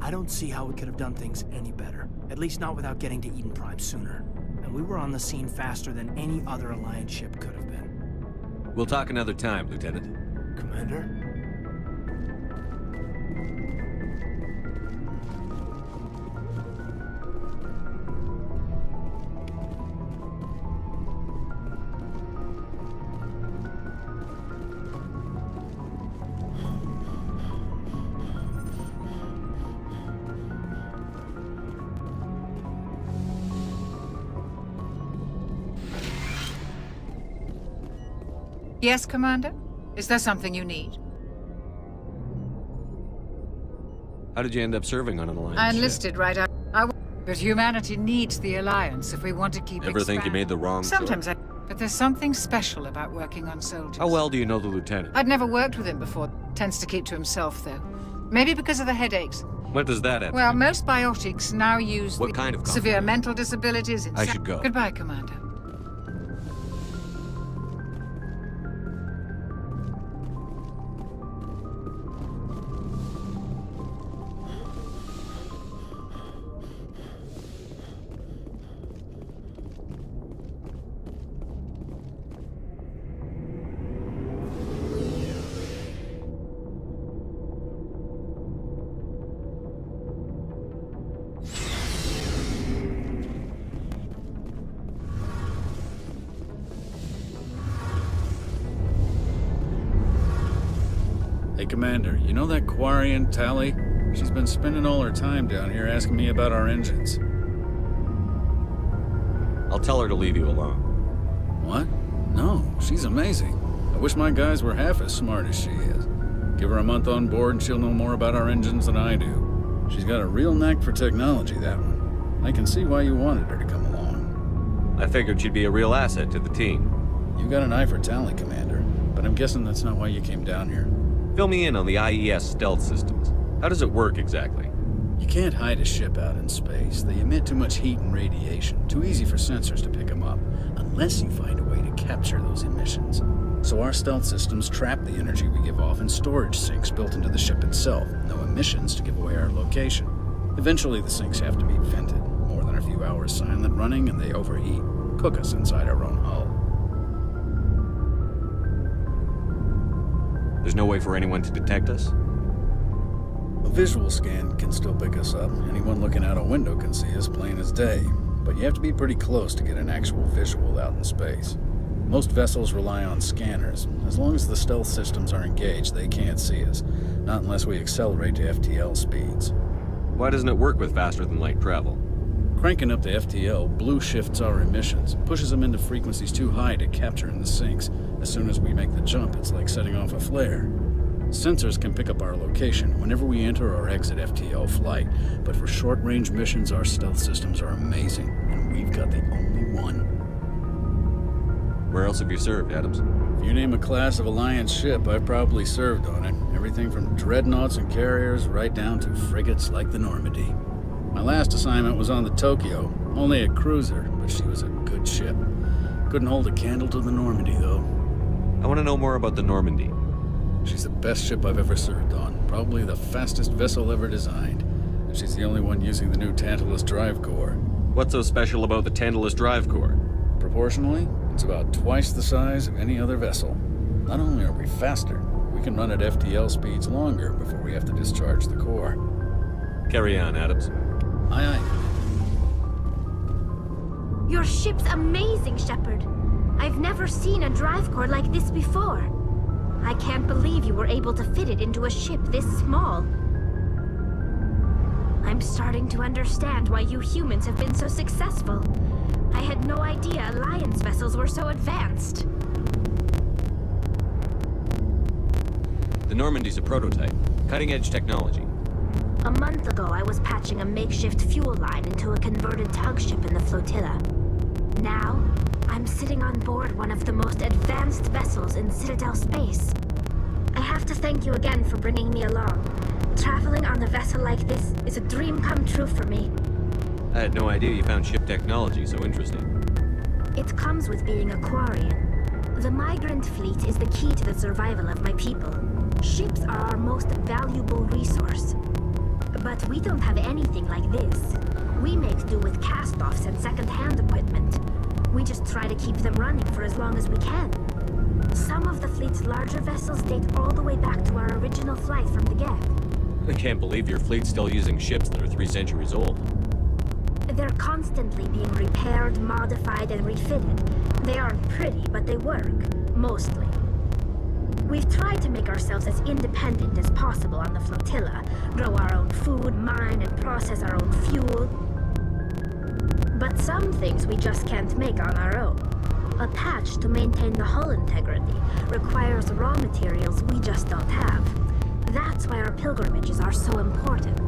I don't see how we could have done things any better. At least not without getting to Eden Prime sooner. And we were on the scene faster than any other Alliance ship could have been. We'll talk another time, Lieutenant. Commander? Yes, Commander? Is there something you need? How did you end up serving on an Alliance I ship? enlisted right out. But humanity needs the Alliance if we want to keep Ever think you made the wrong Sometimes choice? but there's something special about working on soldiers. How well do you know the Lieutenant? I'd never worked with him before. Tends to keep to himself, though. Maybe because of the headaches. What does that have? Well, most biotics now use What kind of severe mental disabilities. I should go. Goodbye, Commander. Hey, Commander, you know that Quarian, Tally? She's been spending all her time down here asking me about our engines. I'll tell her to leave you alone. What? No, she's amazing. I wish my guys were half as smart as she is. Give her a month on board and she'll know more about our engines than I do. She's got a real knack for technology, that one. I can see why you wanted her to come along. I figured she'd be a real asset to the team. You got an eye for Tally, Commander, but I'm guessing that's not why you came down here. Fill me in on the IES stealth systems. How does it work exactly? You can't hide a ship out in space. They emit too much heat and radiation. Too easy for sensors to pick them up, unless you find a way to capture those emissions. So our stealth systems trap the energy we give off in storage sinks built into the ship itself. No emissions to give away our location. Eventually the sinks have to be vented. More than a few hours silent running and they overheat. Cook us inside our own hull. There's no way for anyone to detect us? A visual scan can still pick us up. Anyone looking out a window can see us plain as day. But you have to be pretty close to get an actual visual out in space. Most vessels rely on scanners. As long as the stealth systems are engaged, they can't see us. Not unless we accelerate to FTL speeds. Why doesn't it work with faster-than-light travel? Cranking up to FTL blue shifts our emissions, pushes them into frequencies too high to capture in the sinks. As soon as we make the jump, it's like setting off a flare. Sensors can pick up our location whenever we enter or exit FTL flight, but for short-range missions, our stealth systems are amazing, and we've got the only one. Where else have you served, Adams? If you name a class of Alliance ship, I've probably served on it. Everything from dreadnoughts and carriers right down to frigates like the Normandy. My last assignment was on the Tokyo, only a cruiser, but she was a good ship. Couldn't hold a candle to the Normandy, though. I want to know more about the Normandy. She's the best ship I've ever served on, probably the fastest vessel ever designed. And she's the only one using the new Tantalus drive core. What's so special about the Tantalus drive core? Proportionally, it's about twice the size of any other vessel. Not only are we faster, we can run at FTL speeds longer before we have to discharge the core. Carry on, Adams. Aye, aye. Your ship's amazing, Shepard. I've never seen a drive core like this before. I can't believe you were able to fit it into a ship this small. I'm starting to understand why you humans have been so successful. I had no idea Alliance vessels were so advanced. The Normandy's a prototype. Cutting-edge technology. A month ago, I was patching a makeshift fuel line into a converted tug ship in the flotilla. Now, I'm sitting on board one of the most advanced vessels in Citadel space. I have to thank you again for bringing me along. Traveling on a vessel like this is a dream come true for me. I had no idea you found ship technology so interesting. It comes with being a Quarian. The migrant fleet is the key to the survival of my people. Ships are our most valuable resource. But we don't have anything like this. We make do with cast-offs and second-hand equipment. We just try to keep them running for as long as we can. Some of the fleet's larger vessels date all the way back to our original flight from the Geth. I can't believe your fleet's still using ships that are 3 centuries old. They're constantly being repaired, modified, and refitted. They aren't pretty, but they work. Mostly. We've tried to make ourselves as independent as possible on the flotilla, grow our own food, mine, and process our own fuel. But some things we just can't make on our own. A patch to maintain the hull integrity requires raw materials we just don't have. That's why our pilgrimages are so important.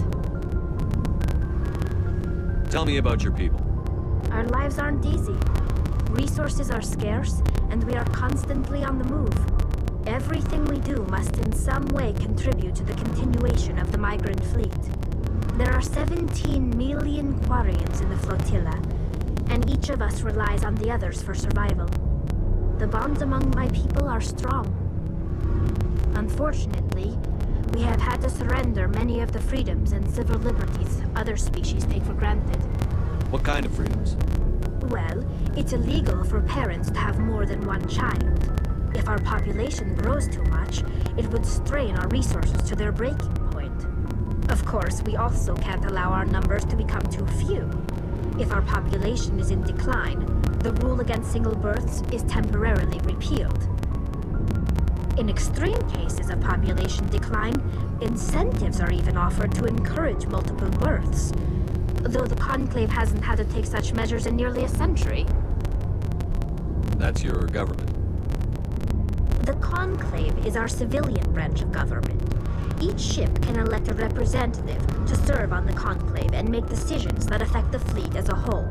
Tell me about your people. Our lives aren't easy. Resources are scarce, and we are constantly on the move. Everything we do must in some way contribute to the continuation of the migrant fleet. There are 17 million Quarians in the flotilla, and each of us relies on the others for survival. The bonds among my people are strong. Unfortunately, we have had to surrender many of the freedoms and civil liberties other species take for granted. What kind of freedoms? Well, it's illegal for parents to have more than one child. If our population grows too much, it would strain our resources to their breaking point. Of course, we also can't allow our numbers to become too few. If our population is in decline, the rule against single births is temporarily repealed. In extreme cases of population decline, incentives are even offered to encourage multiple births, though the Conclave hasn't had to take such measures in nearly a century. That's your government. The Conclave is our civilian branch of government. Each ship can elect a representative to serve on the Conclave and make decisions that affect the fleet as a whole.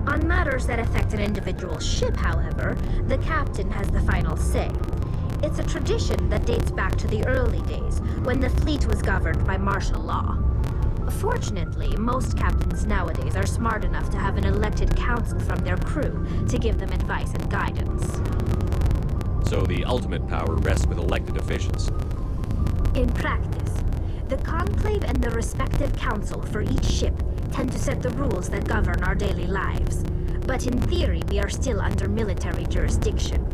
On matters that affect an individual ship, however, the captain has the final say. It's a tradition that dates back to the early days, when the fleet was governed by martial law. Fortunately, most captains nowadays are smart enough to have an elected council from their crew to give them advice and guidance. So the ultimate power rests with elected officials. In practice, the Conclave and the respective council for each ship tend to set the rules that govern our daily lives. But in theory, we are still under military jurisdiction.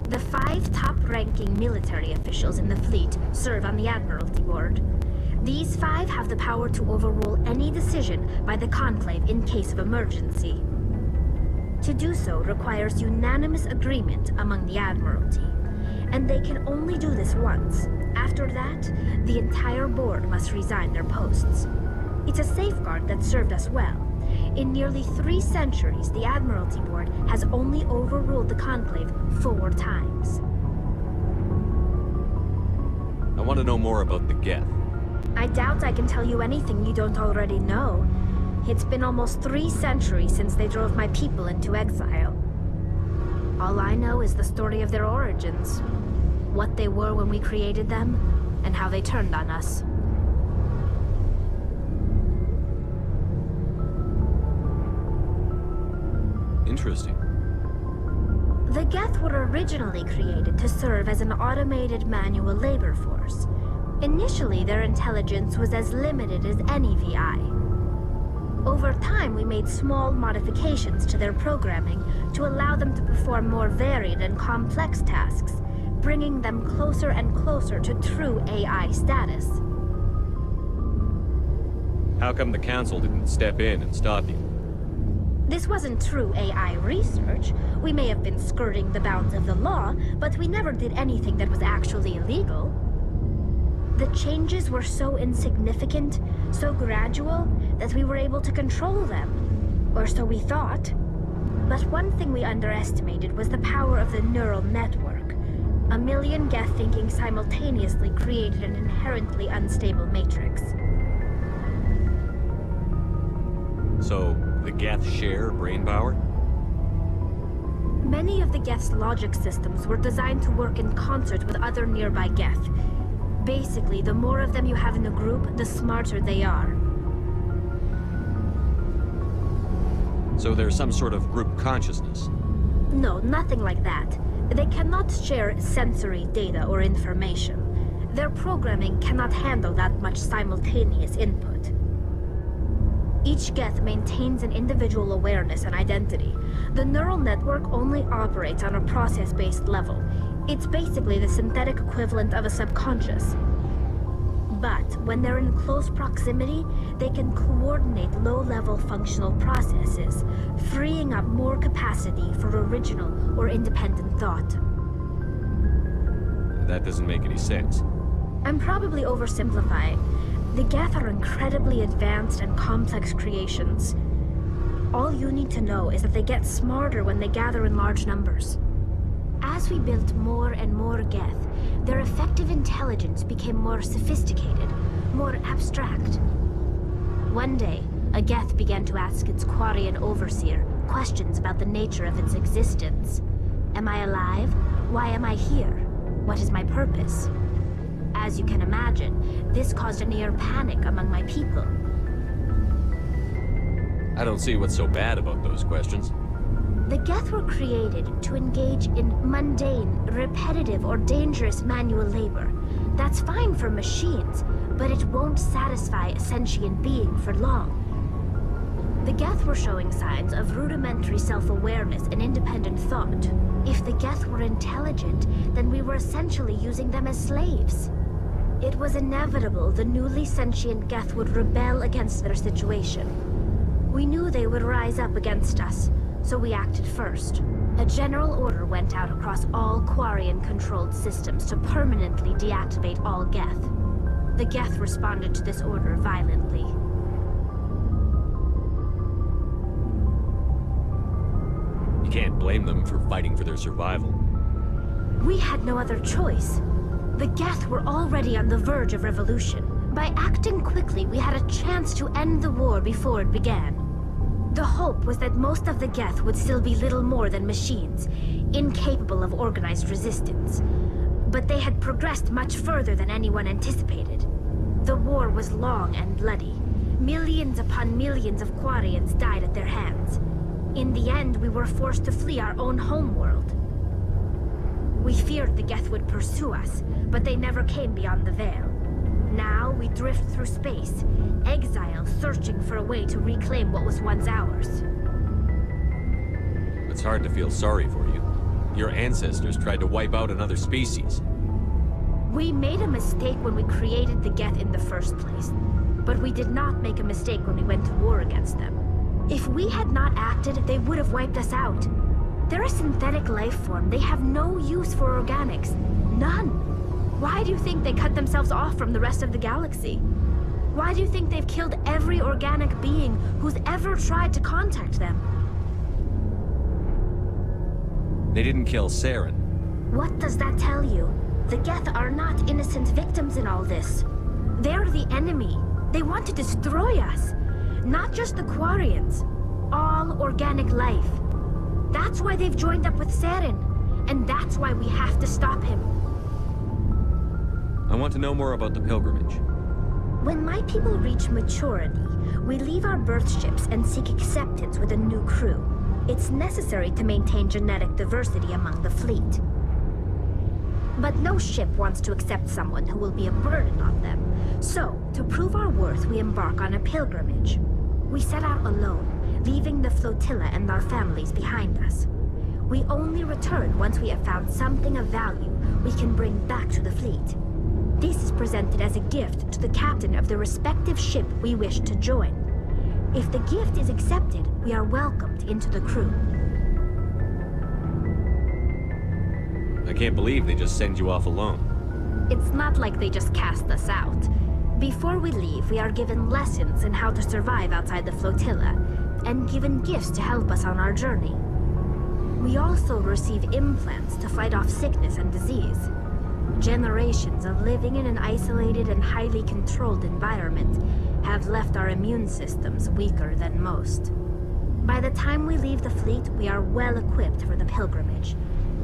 The 5 top-ranking military officials in the fleet serve on the Admiralty Board. These 5 have the power to overrule any decision by the Conclave in case of emergency. To do so requires unanimous agreement among the Admiralty, and they can only do this once. After that, the entire board must resign their posts. It's a safeguard that served us well. In nearly 3 centuries, the Admiralty Board has only overruled the Conclave 4 times. I want to know more about the Geth. I doubt I can tell you anything you don't already know. It's been almost 3 centuries since they drove my people into exile. All I know is the story of their origins, what they were when we created them, and how they turned on us. Interesting. The Geth were originally created to serve as an automated manual labor force. Initially, their intelligence was as limited as any VI. Over time, we made small modifications to their programming to allow them to perform more varied and complex tasks, bringing them closer and closer to true AI status. How come the Council didn't step in and stop you? This wasn't true AI research. We may have been skirting the bounds of the law, but we never did anything that was actually illegal. The changes were so insignificant, so gradual, that we were able to control them. Or so we thought. But one thing we underestimated was the power of the neural network. 1 million Geth thinking simultaneously created an inherently unstable matrix. So, the Geth share brain power? Many of the Geth's logic systems were designed to work in concert with other nearby Geth. Basically, the more of them you have in a group, the smarter they are. So there's some sort of group consciousness. No, nothing like that. They cannot share sensory data or information. Their programming cannot handle that much simultaneous input. Each Geth maintains an individual awareness and identity. The neural network only operates on a process-based level. It's basically the synthetic equivalent of a subconscious. But when they're in close proximity, they can coordinate low-level functional processes, freeing up more capacity for original or independent thought. That doesn't make any sense. I'm probably oversimplifying. The Geth are incredibly advanced and complex creations. All you need to know is that they get smarter when they gather in large numbers. As we built more and more Geth, their effective intelligence became more sophisticated, more abstract. One day, a Geth began to ask its Quarian overseer questions about the nature of its existence. Am I alive? Why am I here? What is my purpose? As you can imagine, this caused a near panic among my people. I don't see what's so bad about those questions. The Geth were created to engage in mundane, repetitive, or dangerous manual labor. That's fine for machines, but it won't satisfy a sentient being for long. The Geth were showing signs of rudimentary self-awareness and independent thought. If the Geth were intelligent, then we were essentially using them as slaves. It was inevitable the newly sentient Geth would rebel against their situation. We knew they would rise up against us, so we acted first. A general order went out across all Quarian-controlled systems to permanently deactivate all Geth. The Geth responded to this order violently. You can't blame them for fighting for their survival. We had no other choice. The Geth were already on the verge of revolution. By acting quickly, we had a chance to end the war before it began. The hope was that most of the Geth would still be little more than machines, incapable of organized resistance. But they had progressed much further than anyone anticipated. The war was long and bloody. Millions upon millions of Quarians died at their hands. In the end, we were forced to flee our own homeworld. We feared the Geth would pursue us, but they never came beyond the Veil. Now we drift through space, exile searching for a way to reclaim what was once ours. It's hard to feel sorry for you. Your ancestors tried to wipe out another species. We made a mistake when we created the Geth in the first place, but we did not make a mistake when we went to war against them. If we had not acted, they would have wiped us out. They're a synthetic life form. They have no use for organics. None. Why do you think they cut themselves off from the rest of the galaxy? Why do you think they've killed every organic being who's ever tried to contact them? They didn't kill Saren. What does that tell you? The Geth are not innocent victims in all this. They're the enemy. They want to destroy us. Not just the Quarians. All organic life. That's why they've joined up with Saren. And that's why we have to stop him. I want to know more about the pilgrimage. When my people reach maturity, we leave our birth ships and seek acceptance with a new crew. It's necessary to maintain genetic diversity among the fleet. But no ship wants to accept someone who will be a burden on them. So, to prove our worth, we embark on a pilgrimage. We set out alone, leaving the flotilla and our families behind us. We only return once we have found something of value we can bring back to the fleet. This is presented as a gift to the captain of the respective ship we wish to join. If the gift is accepted, we are welcomed into the crew. I can't believe they just send you off alone. It's not like they just cast us out. Before we leave, we are given lessons in how to survive outside the flotilla, and given gifts to help us on our journey. We also receive implants to fight off sickness and disease. Generations of living in an isolated and highly controlled environment have left our immune systems weaker than most. By the time we leave the fleet, we are well equipped for the pilgrimage.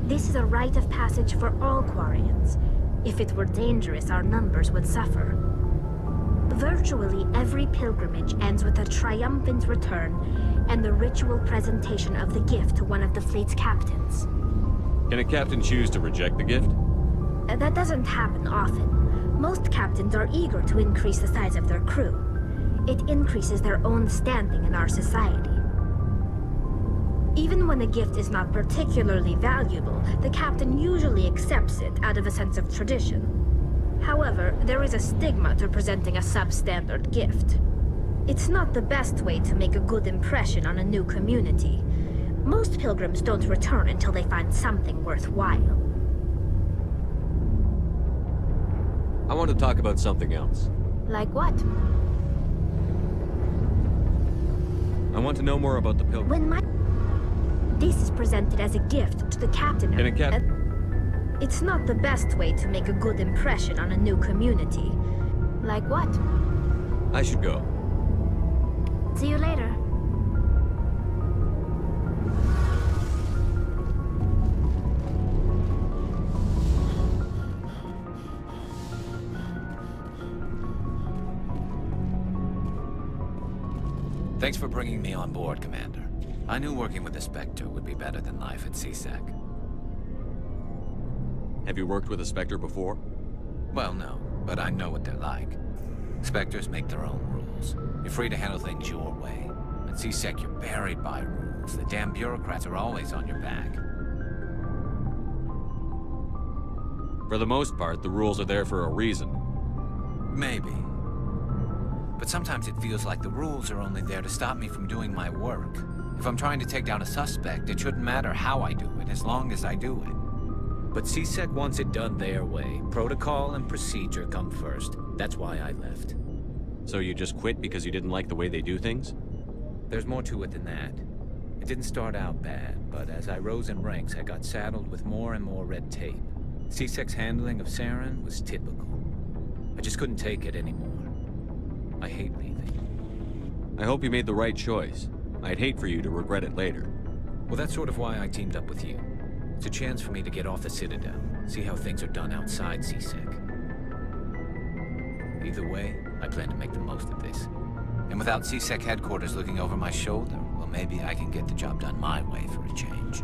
This is a rite of passage for all Quarians. If it were dangerous, our numbers would suffer. Virtually every pilgrimage ends with a triumphant return and the ritual presentation of the gift to one of the fleet's captains. Can a captain choose to reject the gift? That doesn't happen often. Most captains are eager to increase the size of their crew. It increases their own standing in our society. Even when a gift is not particularly valuable, the captain usually accepts it out of a sense of tradition. However, there is a stigma to presenting a substandard gift. It's not the best way to make a good impression on a new community. Most pilgrims don't return until they find something worthwhile. I want to talk about something else. Like what? I want to know more about the pilgrim. This is presented as a gift to the captain. Can a captain... It's not the best way to make a good impression on a new community. Like what? I should go. See you later. Thanks for bringing me on board, Commander. I knew working with the Spectre would be better than life at C-Sec. Have you worked with a Spectre before? Well, no, but I know what they're like. Spectres make their own rules. You're free to handle things your way. At C-Sec, you're buried by rules. The damn bureaucrats are always on your back. For the most part, the rules are there for a reason. Maybe. But sometimes it feels like the rules are only there to stop me from doing my work. If I'm trying to take down a suspect, it shouldn't matter how I do it, as long as I do it. But C-Sec wants it done their way. Protocol and procedure come first. That's why I left. So you just quit because you didn't like the way they do things? There's more to it than that. It didn't start out bad, but as I rose in ranks, I got saddled with more and more red tape. C-Sec's handling of Saren was typical. I just couldn't take it anymore. I hate leaving. I hope you made the right choice. I'd hate for you to regret it later. Well, that's sort of why I teamed up with you. It's a chance for me to get off the Citadel, see how things are done outside C-Sec. Either way, I plan to make the most of this. And without C-Sec headquarters looking over my shoulder, well, maybe I can get the job done my way for a change.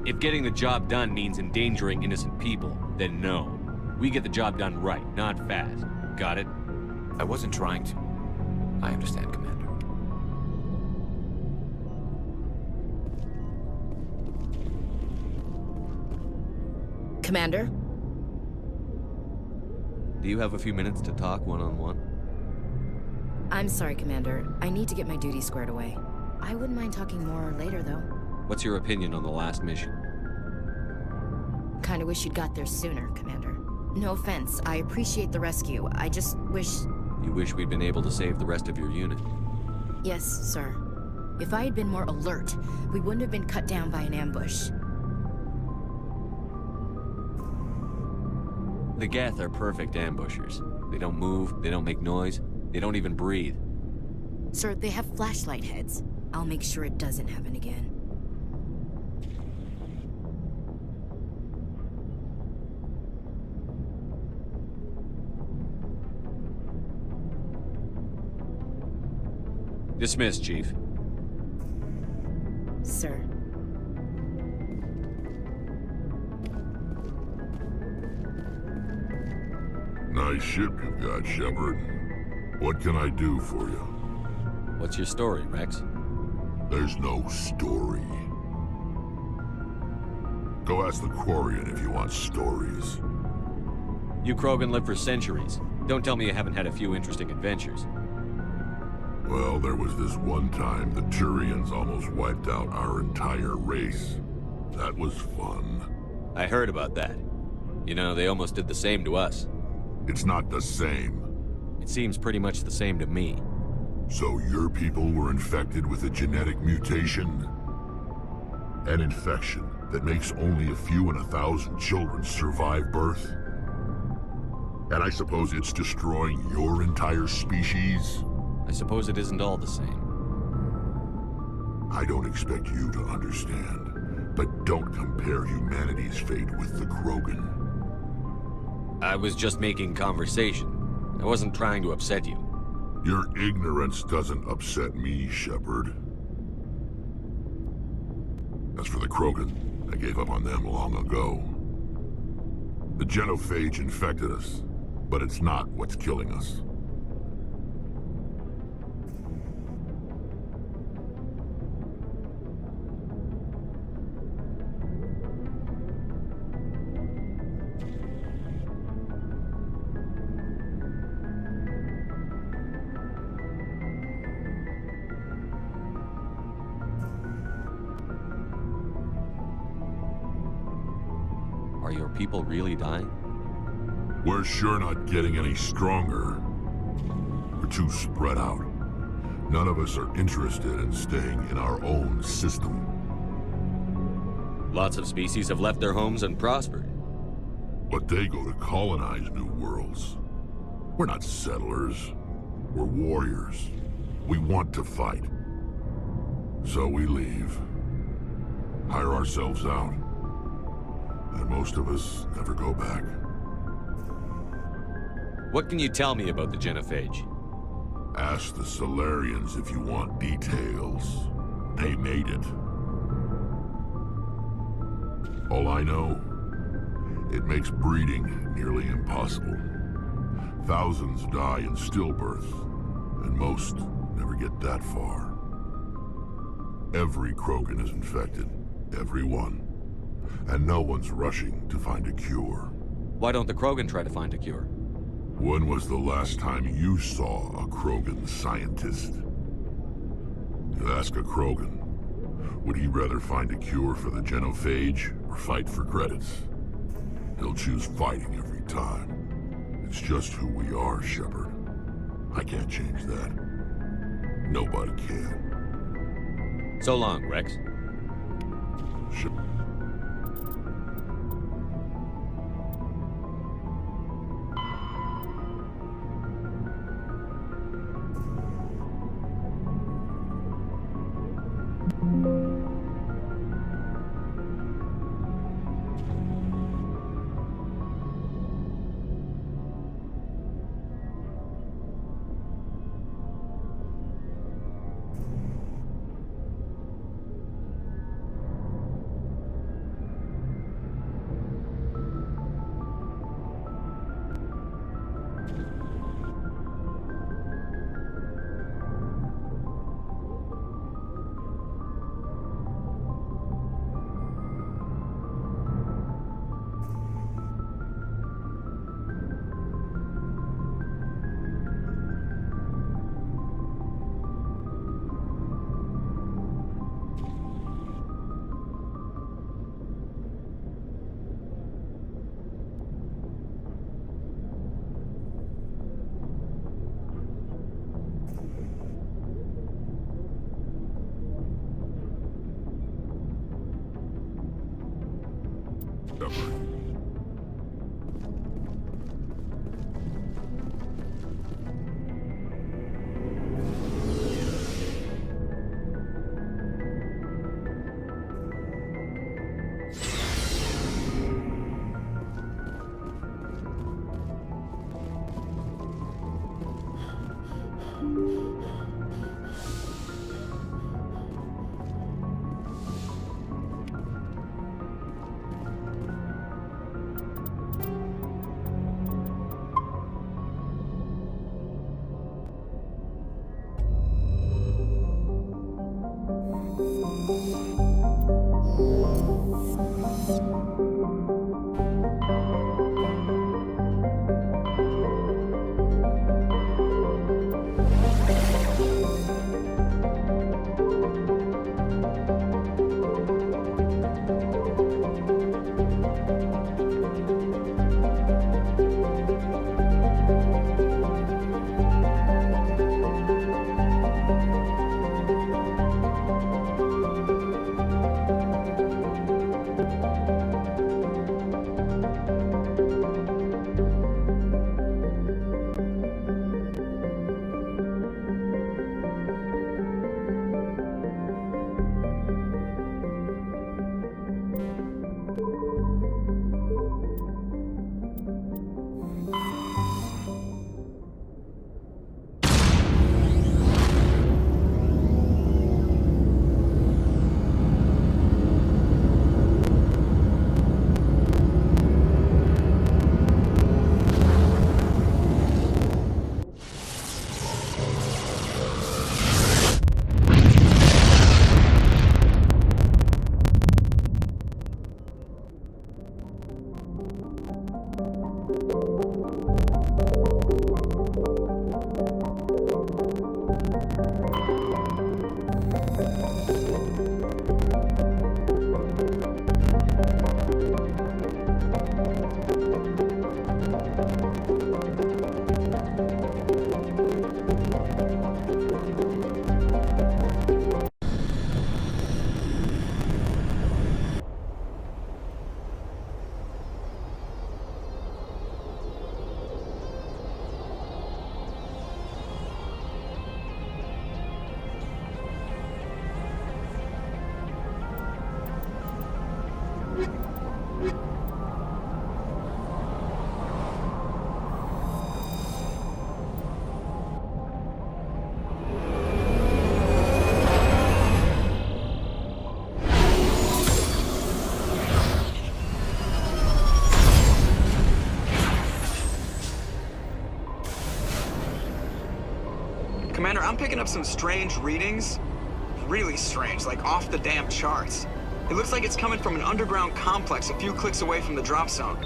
If getting the job done means endangering innocent people, then no. We get the job done right, not fast. Got it? I wasn't trying to. I understand, Commander. Commander? Do you have a few minutes to talk one-on-one? I'm sorry, Commander. I need to get my duties squared away. I wouldn't mind talking more later, though. What's your opinion on the last mission? Kinda wish you'd got there sooner, Commander. No offense, I appreciate the rescue. I just wish... You wish we'd been able to save the rest of your unit? Yes, sir. If I had been more alert, we wouldn't have been cut down by an ambush. The Geth are perfect ambushers. They don't move, they don't make noise, they don't even breathe. Sir, they have flashlight heads. I'll make sure it doesn't happen again. Dismissed, Chief. Sir. Nice ship you've got, Shepard. What can I do for you? What's your story, Rex? There's no story. Go ask the Quarian if you want stories. You Krogan lived for centuries. Don't tell me you haven't had a few interesting adventures. Well, there was this one time the Turians almost wiped out our entire race. That was fun. I heard about that. You know, they almost did the same to us. It's not the same. It seems pretty much the same to me. So your people were infected with a genetic mutation? An infection that makes only a few in 1,000 children survive birth? And I suppose it's destroying your entire species? I suppose it isn't all the same. I don't expect you to understand, But don't compare humanity's fate with the Krogan. I was just making conversation. I wasn't trying to upset you. Your ignorance doesn't upset me, Shepard. As for the Krogan, I gave up on them long ago. The genophage infected us, but it's not what's killing us. Are your people really dying? We're sure not getting any stronger. We're too spread out. None of us are interested in staying in our own system. Lots of species have left their homes and prospered. But they go to colonize new worlds. We're not settlers. We're warriors. We want to fight. So we leave. Hire ourselves out. And most of us never go back. What can you tell me about the genophage? Ask the Solarians if you want details. They made it. All I know, it makes breeding nearly impossible. Thousands die in stillbirth, and most never get that far. Every Krogan is infected. Every one. And no one's rushing to find a cure. Why don't the Krogan try to find a cure? When was the last time you saw a Krogan scientist? You ask a Krogan, would he rather find a cure for the genophage or fight for credits? He'll choose fighting every time. It's just who we are, Shepard. I can't change that. Nobody can. So long, Rex. Commander, I'm picking up some strange readings. Really strange, like off the damn charts. It looks like it's coming from an underground complex a few clicks away from the drop zone.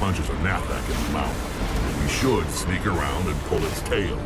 punches a knapsack in the mouth. We should sneak around and pull its tail.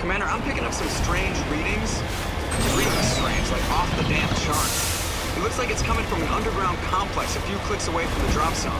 Commander, I'm picking up some strange readings. Really strange, like off the damn charts. It looks like it's coming from an underground complex a few clicks away from the drop zone.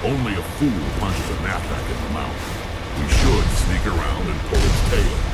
Only a fool punches a knapsack in the mouth. We should sneak around and pull its tail.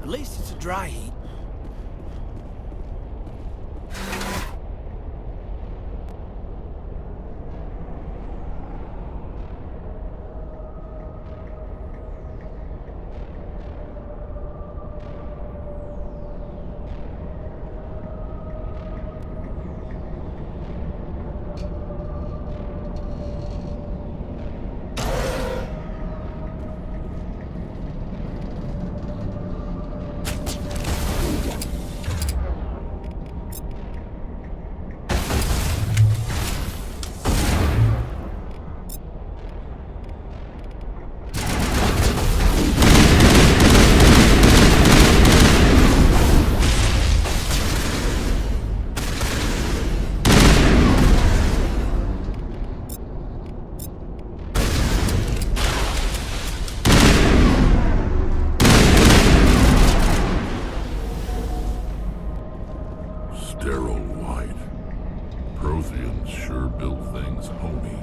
At least it's a dry heat. Sterile white. Protheans sure built things homey.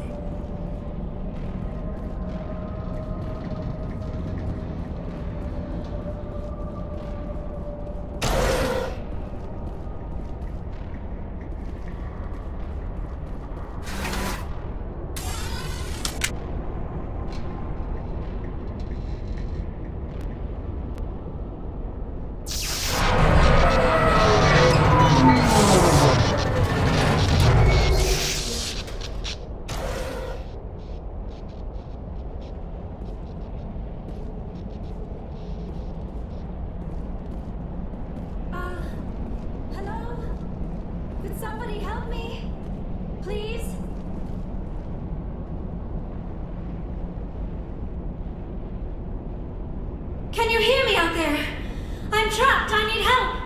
Hello? Could somebody help me? Please? Can you hear me out there? I'm trapped. I need help.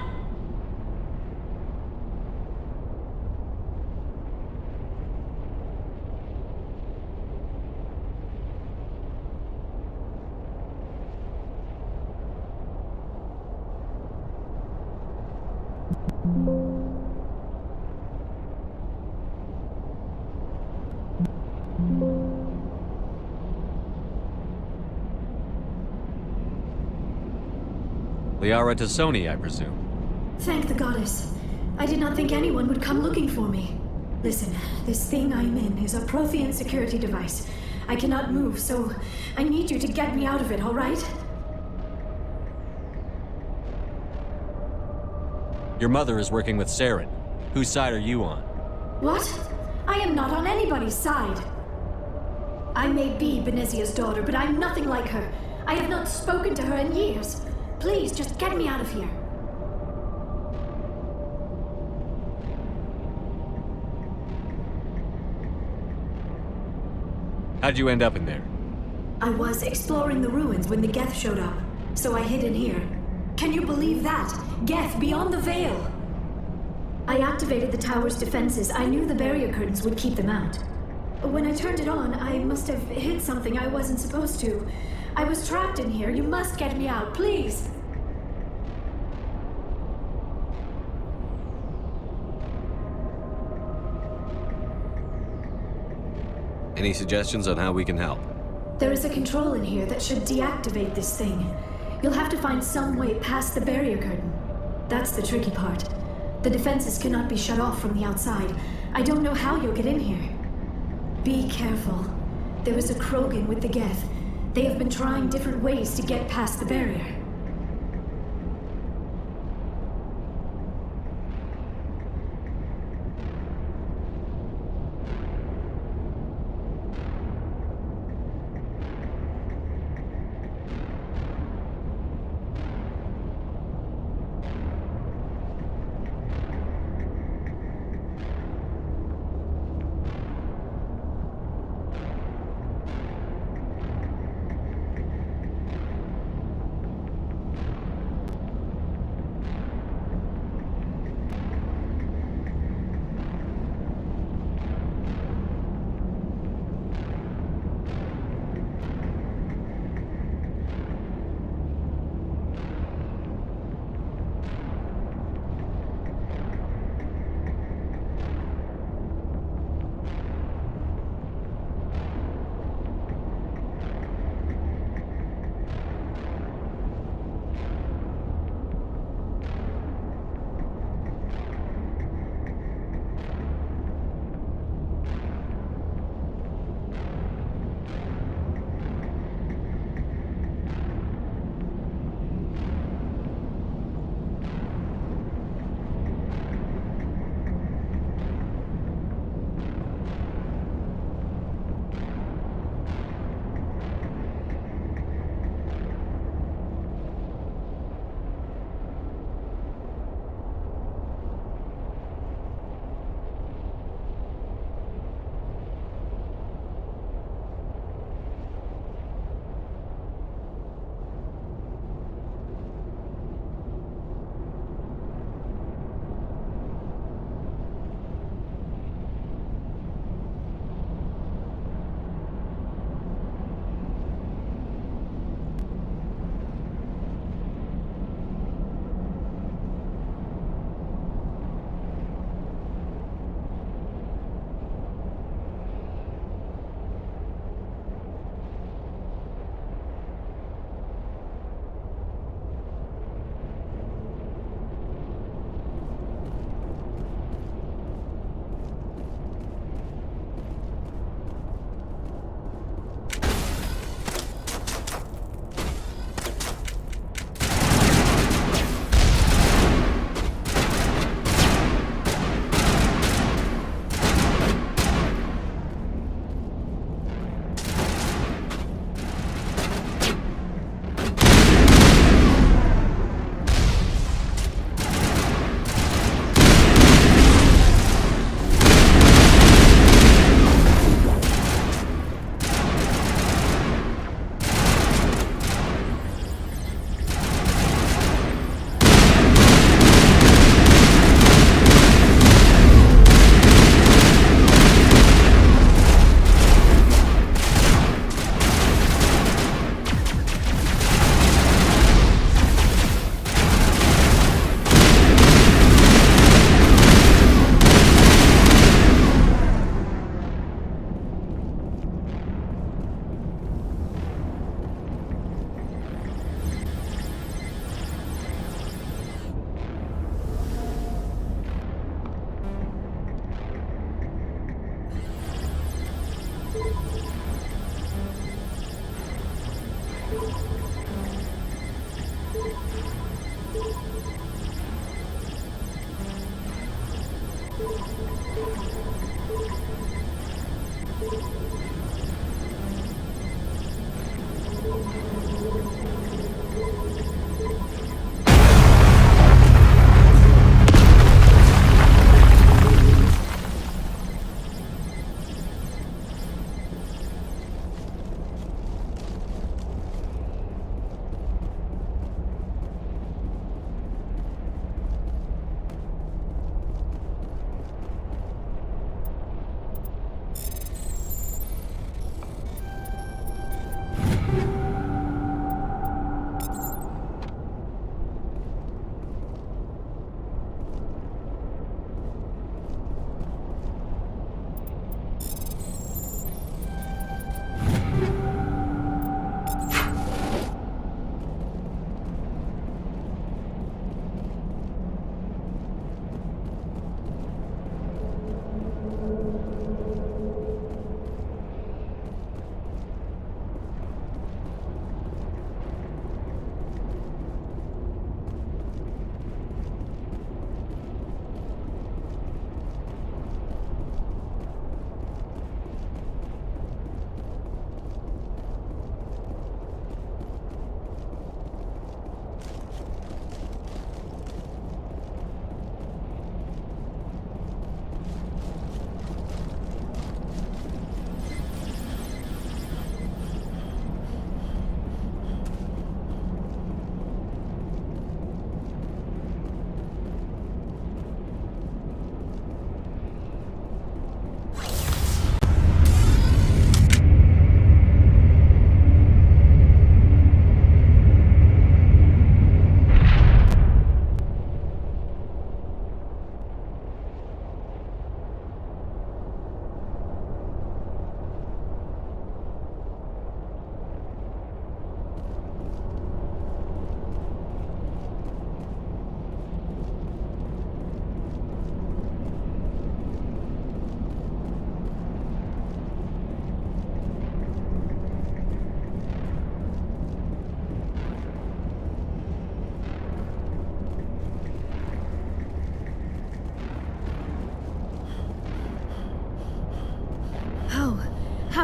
Liara Tassoni, I presume. Thank the goddess. I did not think anyone would come looking for me. Listen, this thing I'm in is a Prothean security device. I cannot move, so I need you to get me out of it, all right? Your mother is working with Saren. Whose side are you on? What? I am not on anybody's side. I may be Benezia's daughter, but I'm nothing like her. I have not spoken to her in years. Please, just get me out of here. How'd you end up in there? I was exploring the ruins when the Geth showed up, so I hid in here. Can you believe that? Geth beyond the veil! I activated the tower's defenses. I knew the barrier curtains would keep them out. When I turned it on, I must have hit something I wasn't supposed to. I was trapped in here. You must get me out, please! Any suggestions on how we can help? There is a control in here that should deactivate this thing. You'll have to find some way past the barrier curtain. That's the tricky part. The defenses cannot be shut off from the outside. I don't know how you'll get in here. Be careful. There is a Krogan with the Geth. They have been trying different ways to get past the barrier.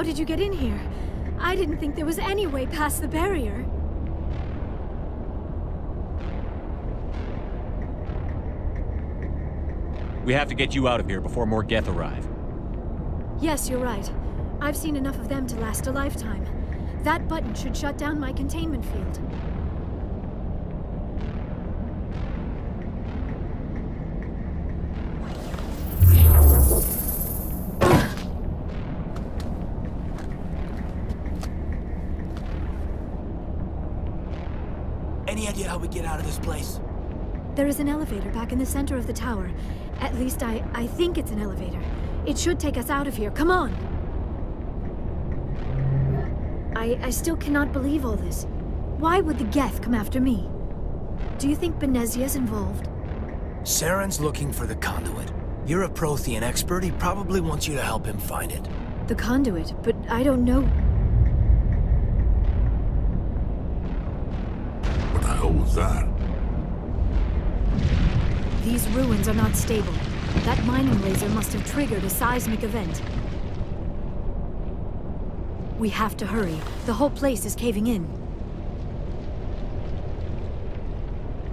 How did you get in here? I didn't think there was any way past the barrier. We have to get you out of here before more Geth arrive. Yes, you're right. I've seen enough of them to last a lifetime. That button should shut down my containment field. Any idea how we get out of this place? There is an elevator back in the center of the tower. At least I think it's an elevator. It should take us out of here. Come on! I still cannot believe all this. Why would the Geth come after me? Do you think Benezia's involved? Saren's looking for the conduit. You're a Prothean expert. He probably wants you to help him find it. The conduit, but I don't know. What the hell was that? These ruins are not stable. That mining laser must have triggered a seismic event. We have to hurry. The whole place is caving in.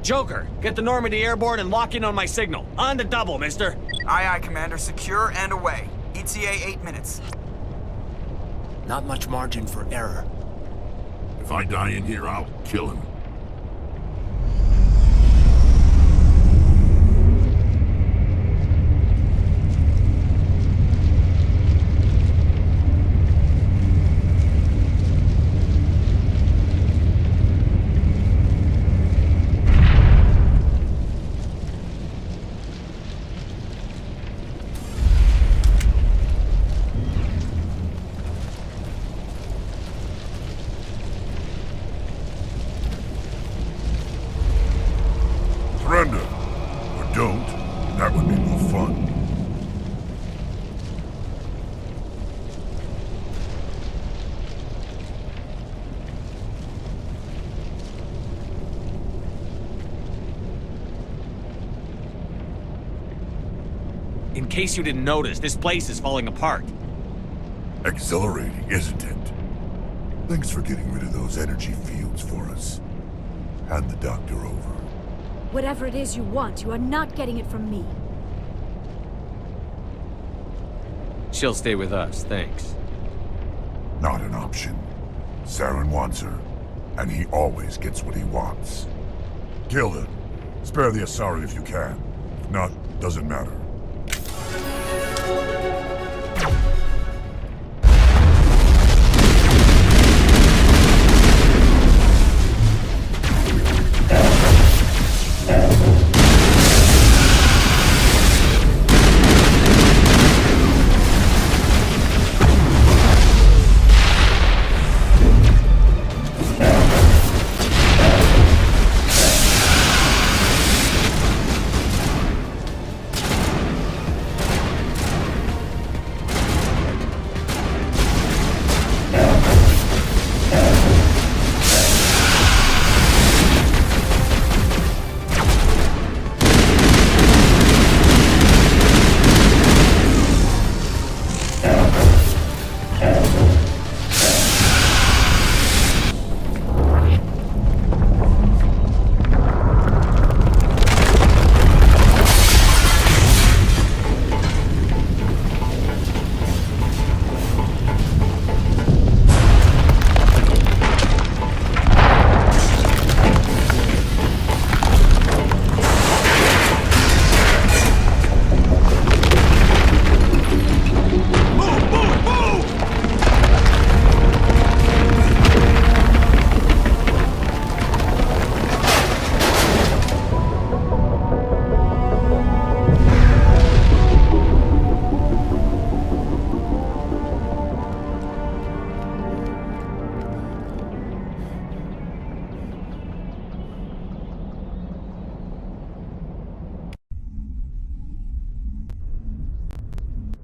Joker, get the Normandy airborne and lock in on my signal. On the double, mister. Aye, aye, Commander. Secure and away. ETA 8 minutes. Not much margin for error. If I die in here, I'll kill him. Surrender. Or don't. That would be more fun. In case you didn't notice, this place is falling apart. Exhilarating, isn't it? Thanks for getting rid of those energy fields for us. Hand the doctor over. Whatever it is you want, you are not getting it from me. She'll stay with us, thanks. Not an option. Saren wants her, and he always gets what he wants. Kill her. Spare the Asari if you can. If not, doesn't matter.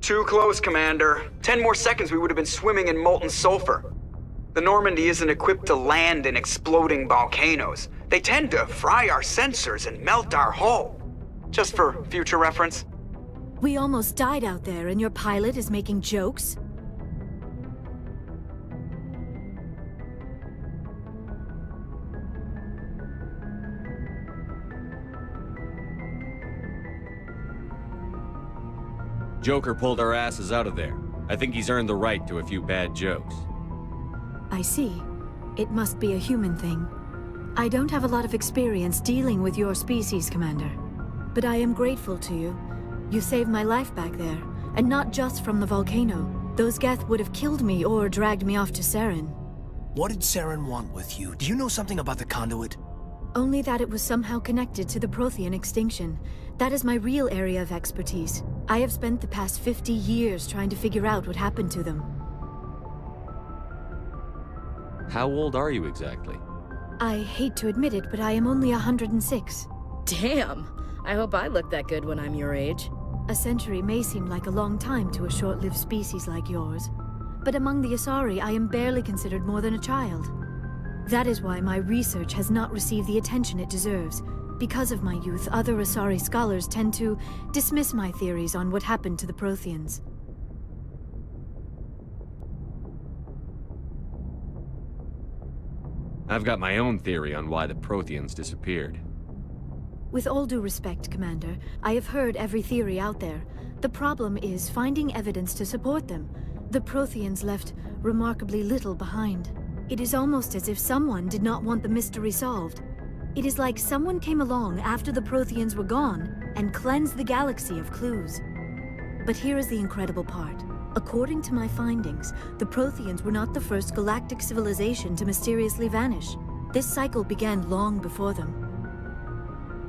Too close, Commander. 10 more seconds we would have been swimming in molten sulfur. The Normandy isn't equipped to land in exploding volcanoes. They tend to fry our sensors and melt our hull. Just for future reference. We almost died out there and your pilot is making jokes? Joker pulled our asses out of there. I think he's earned the right to a few bad jokes. I see. It must be a human thing. I don't have a lot of experience dealing with your species, Commander. But I am grateful to you. You saved my life back there, and not just from the volcano. Those Geth would have killed me or dragged me off to Saren. What did Saren want with you? Do you know something about the conduit? Only that it was somehow connected to the Prothean extinction. That is my real area of expertise. I have spent the past 50 years trying to figure out what happened to them. How old are you exactly? I hate to admit it, but I am only 106. Damn! I hope I look that good when I'm your age. A century may seem like a long time to a short-lived species like yours, but among the Asari, I am barely considered more than a child. That is why my research has not received the attention it deserves. Because of my youth, other Asari scholars tend to dismiss my theories on what happened to the Protheans. I've got my own theory on why the Protheans disappeared. With all due respect, Commander, I have heard every theory out there. The problem is finding evidence to support them. The Protheans left remarkably little behind. It is almost as if someone did not want the mystery solved. It is like someone came along after the Protheans were gone and cleansed the galaxy of clues. But here is the incredible part. According to my findings, the Protheans were not the first galactic civilization to mysteriously vanish. This cycle began long before them.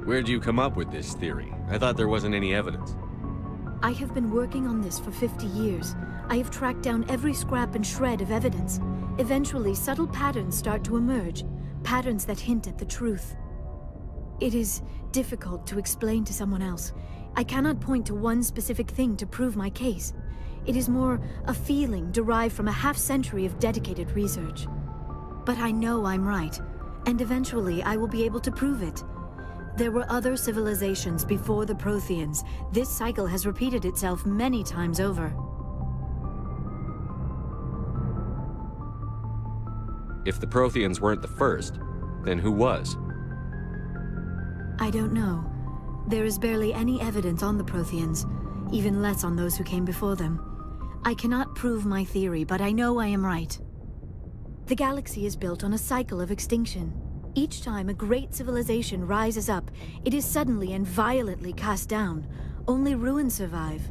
Where'd you come up with this theory? I thought there wasn't any evidence. I have been working on this for 50 years. I have tracked down every scrap and shred of evidence. Eventually, subtle patterns start to emerge, patterns that hint at the truth. It is difficult to explain to someone else. I cannot point to one specific thing to prove my case. It is more a feeling derived from a half-century of dedicated research. But I know I'm right, and eventually I will be able to prove it. There were other civilizations before the Protheans. This cycle has repeated itself many times over. If the Protheans weren't the first, then who was? I don't know. There is barely any evidence on the Protheans, even less on those who came before them. I cannot prove my theory, but I know I am right. The galaxy is built on a cycle of extinction. Each time a great civilization rises up, it is suddenly and violently cast down. Only ruins survive.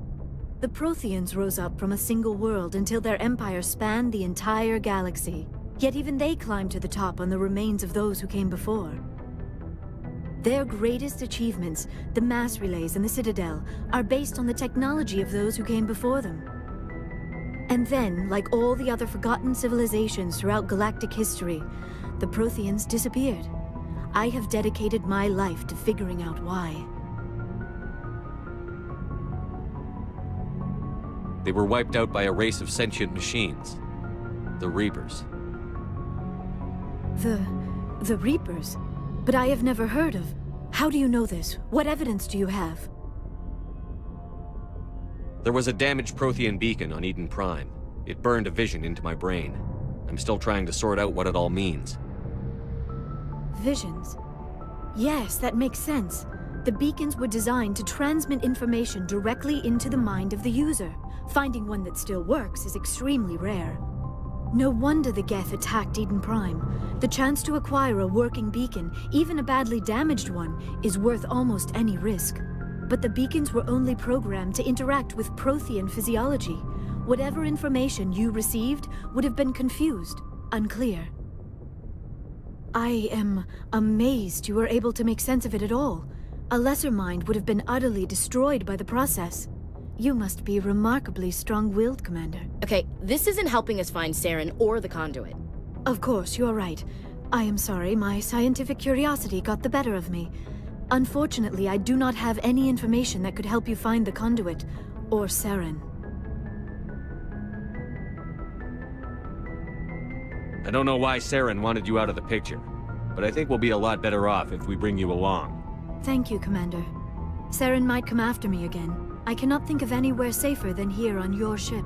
The Protheans rose up from a single world until their empire spanned the entire galaxy. Yet even they climbed to the top on the remains of those who came before. Their greatest achievements, the mass relays and the Citadel, are based on the technology of those who came before them. And then, like all the other forgotten civilizations throughout galactic history, the Protheans disappeared. I have dedicated my life to figuring out why. They were wiped out by a race of sentient machines. The Reapers. The Reapers? But I have never heard of... How do you know this? What evidence do you have? There was a damaged Prothean beacon on Eden Prime. It burned a vision into my brain. I'm still trying to sort out what it all means. Visions? Yes, that makes sense. The beacons were designed to transmit information directly into the mind of the user. Finding one that still works is extremely rare. No wonder the Geth attacked Eden Prime. The chance to acquire a working beacon, even a badly damaged one, is worth almost any risk. But the beacons were only programmed to interact with Prothean physiology. Whatever information you received would have been confused, unclear. I am amazed you were able to make sense of it at all. A lesser mind would have been utterly destroyed by the process. You must be remarkably strong-willed, Commander. Okay, this isn't helping us find Saren or the conduit. Of course, you're right. I am sorry, my scientific curiosity got the better of me. Unfortunately, I do not have any information that could help you find the conduit, or Saren. I don't know why Saren wanted you out of the picture, but I think we'll be a lot better off if we bring you along. Thank you, Commander. Saren might come after me again. I cannot think of anywhere safer than here on your ship.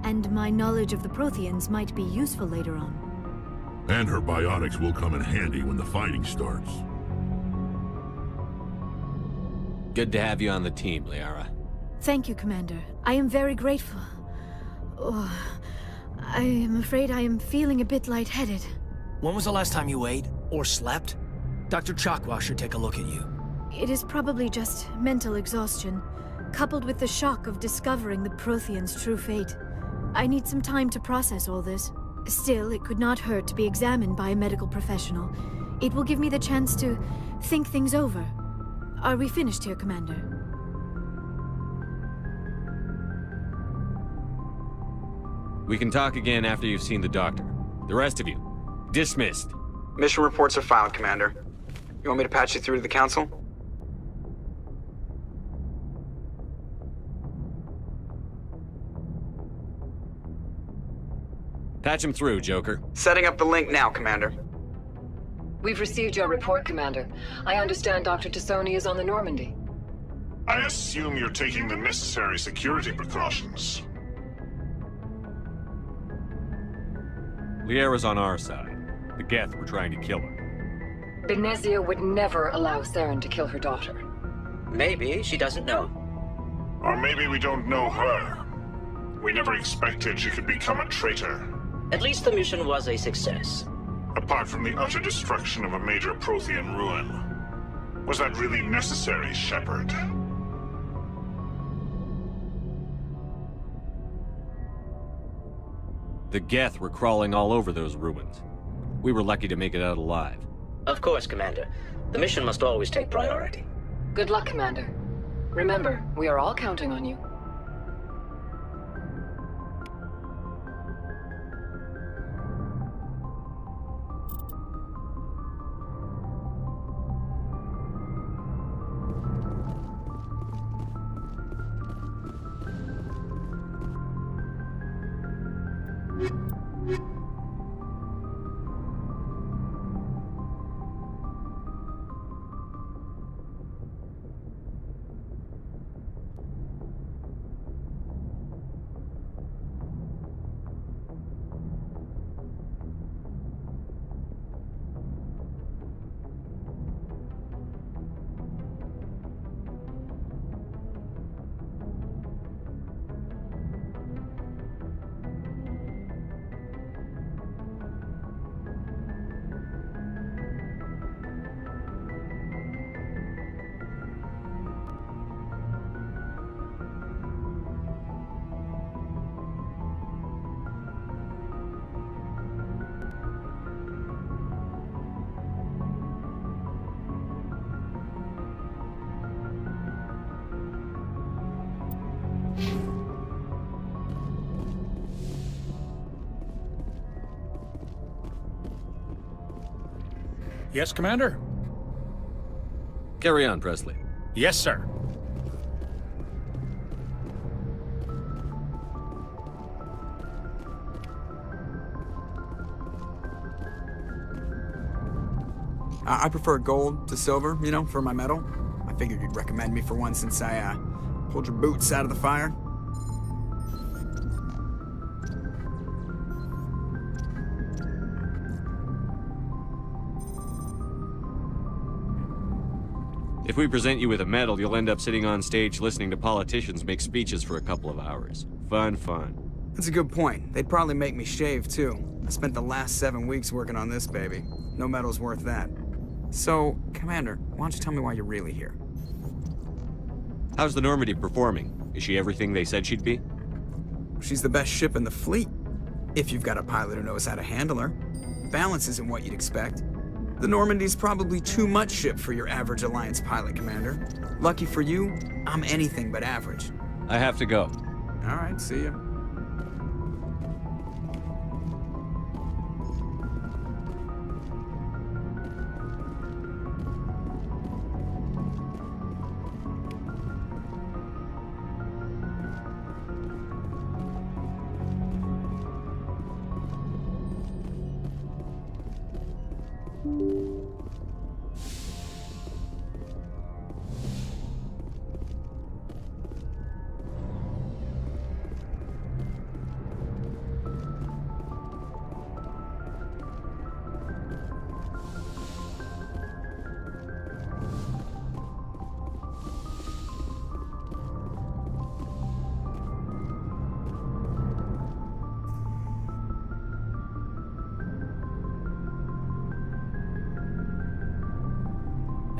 And my knowledge of the Protheans might be useful later on. And her biotics will come in handy when the fighting starts. Good to have you on the team, Liara. Thank you, Commander. I am very grateful. Oh, I am afraid I am feeling a bit lightheaded. When was the last time you ate? Or slept? Dr. Chakwa should take a look at you. It is probably just mental exhaustion, coupled with the shock of discovering the Protheans' true fate. I need some time to process all this. Still, it could not hurt to be examined by a medical professional. It will give me the chance to think things over. Are we finished here, Commander? We can talk again after you've seen the doctor. The rest of you, dismissed. Mission reports are filed, Commander. You want me to patch you through to the Council? Patch him through, Joker. Setting up the link now, Commander. We've received your report, Commander. I understand Dr. Tassoni is on the Normandy. I assume you're taking the necessary security precautions. Liara's on our side. The Geth were trying to kill her. Benezia would never allow Saren to kill her daughter. Maybe she doesn't know. Or maybe we don't know her. We never expected she could become a traitor. At least the mission was a success. Apart from the utter destruction of a major Prothean ruin. Was that really necessary, Shepard? The Geth were crawling all over those ruins. We were lucky to make it out alive. Of course, Commander. The mission must always take priority. Good luck, Commander. Remember, we are all counting on you. Yes, Commander? Carry on, Presley. Yes, sir. I prefer gold to silver, you know, for my medal. I figured you'd recommend me for one since I, pulled your boots out of the fire. If we present you with a medal, you'll end up sitting on stage listening to politicians make speeches for a couple of hours. Fun, fun. That's a good point. They'd probably make me shave, too. I spent the last 7 weeks working on this baby. No medal's worth that. So, Commander, why don't you tell me why you're really here? How's the Normandy performing? Is she everything they said she'd be? She's the best ship in the fleet. If you've got a pilot who knows how to handle her. Balance isn't what you'd expect. The Normandy's probably too much ship for your average Alliance pilot, Commander. Lucky for you, I'm anything but average. I have to go. All right, see ya.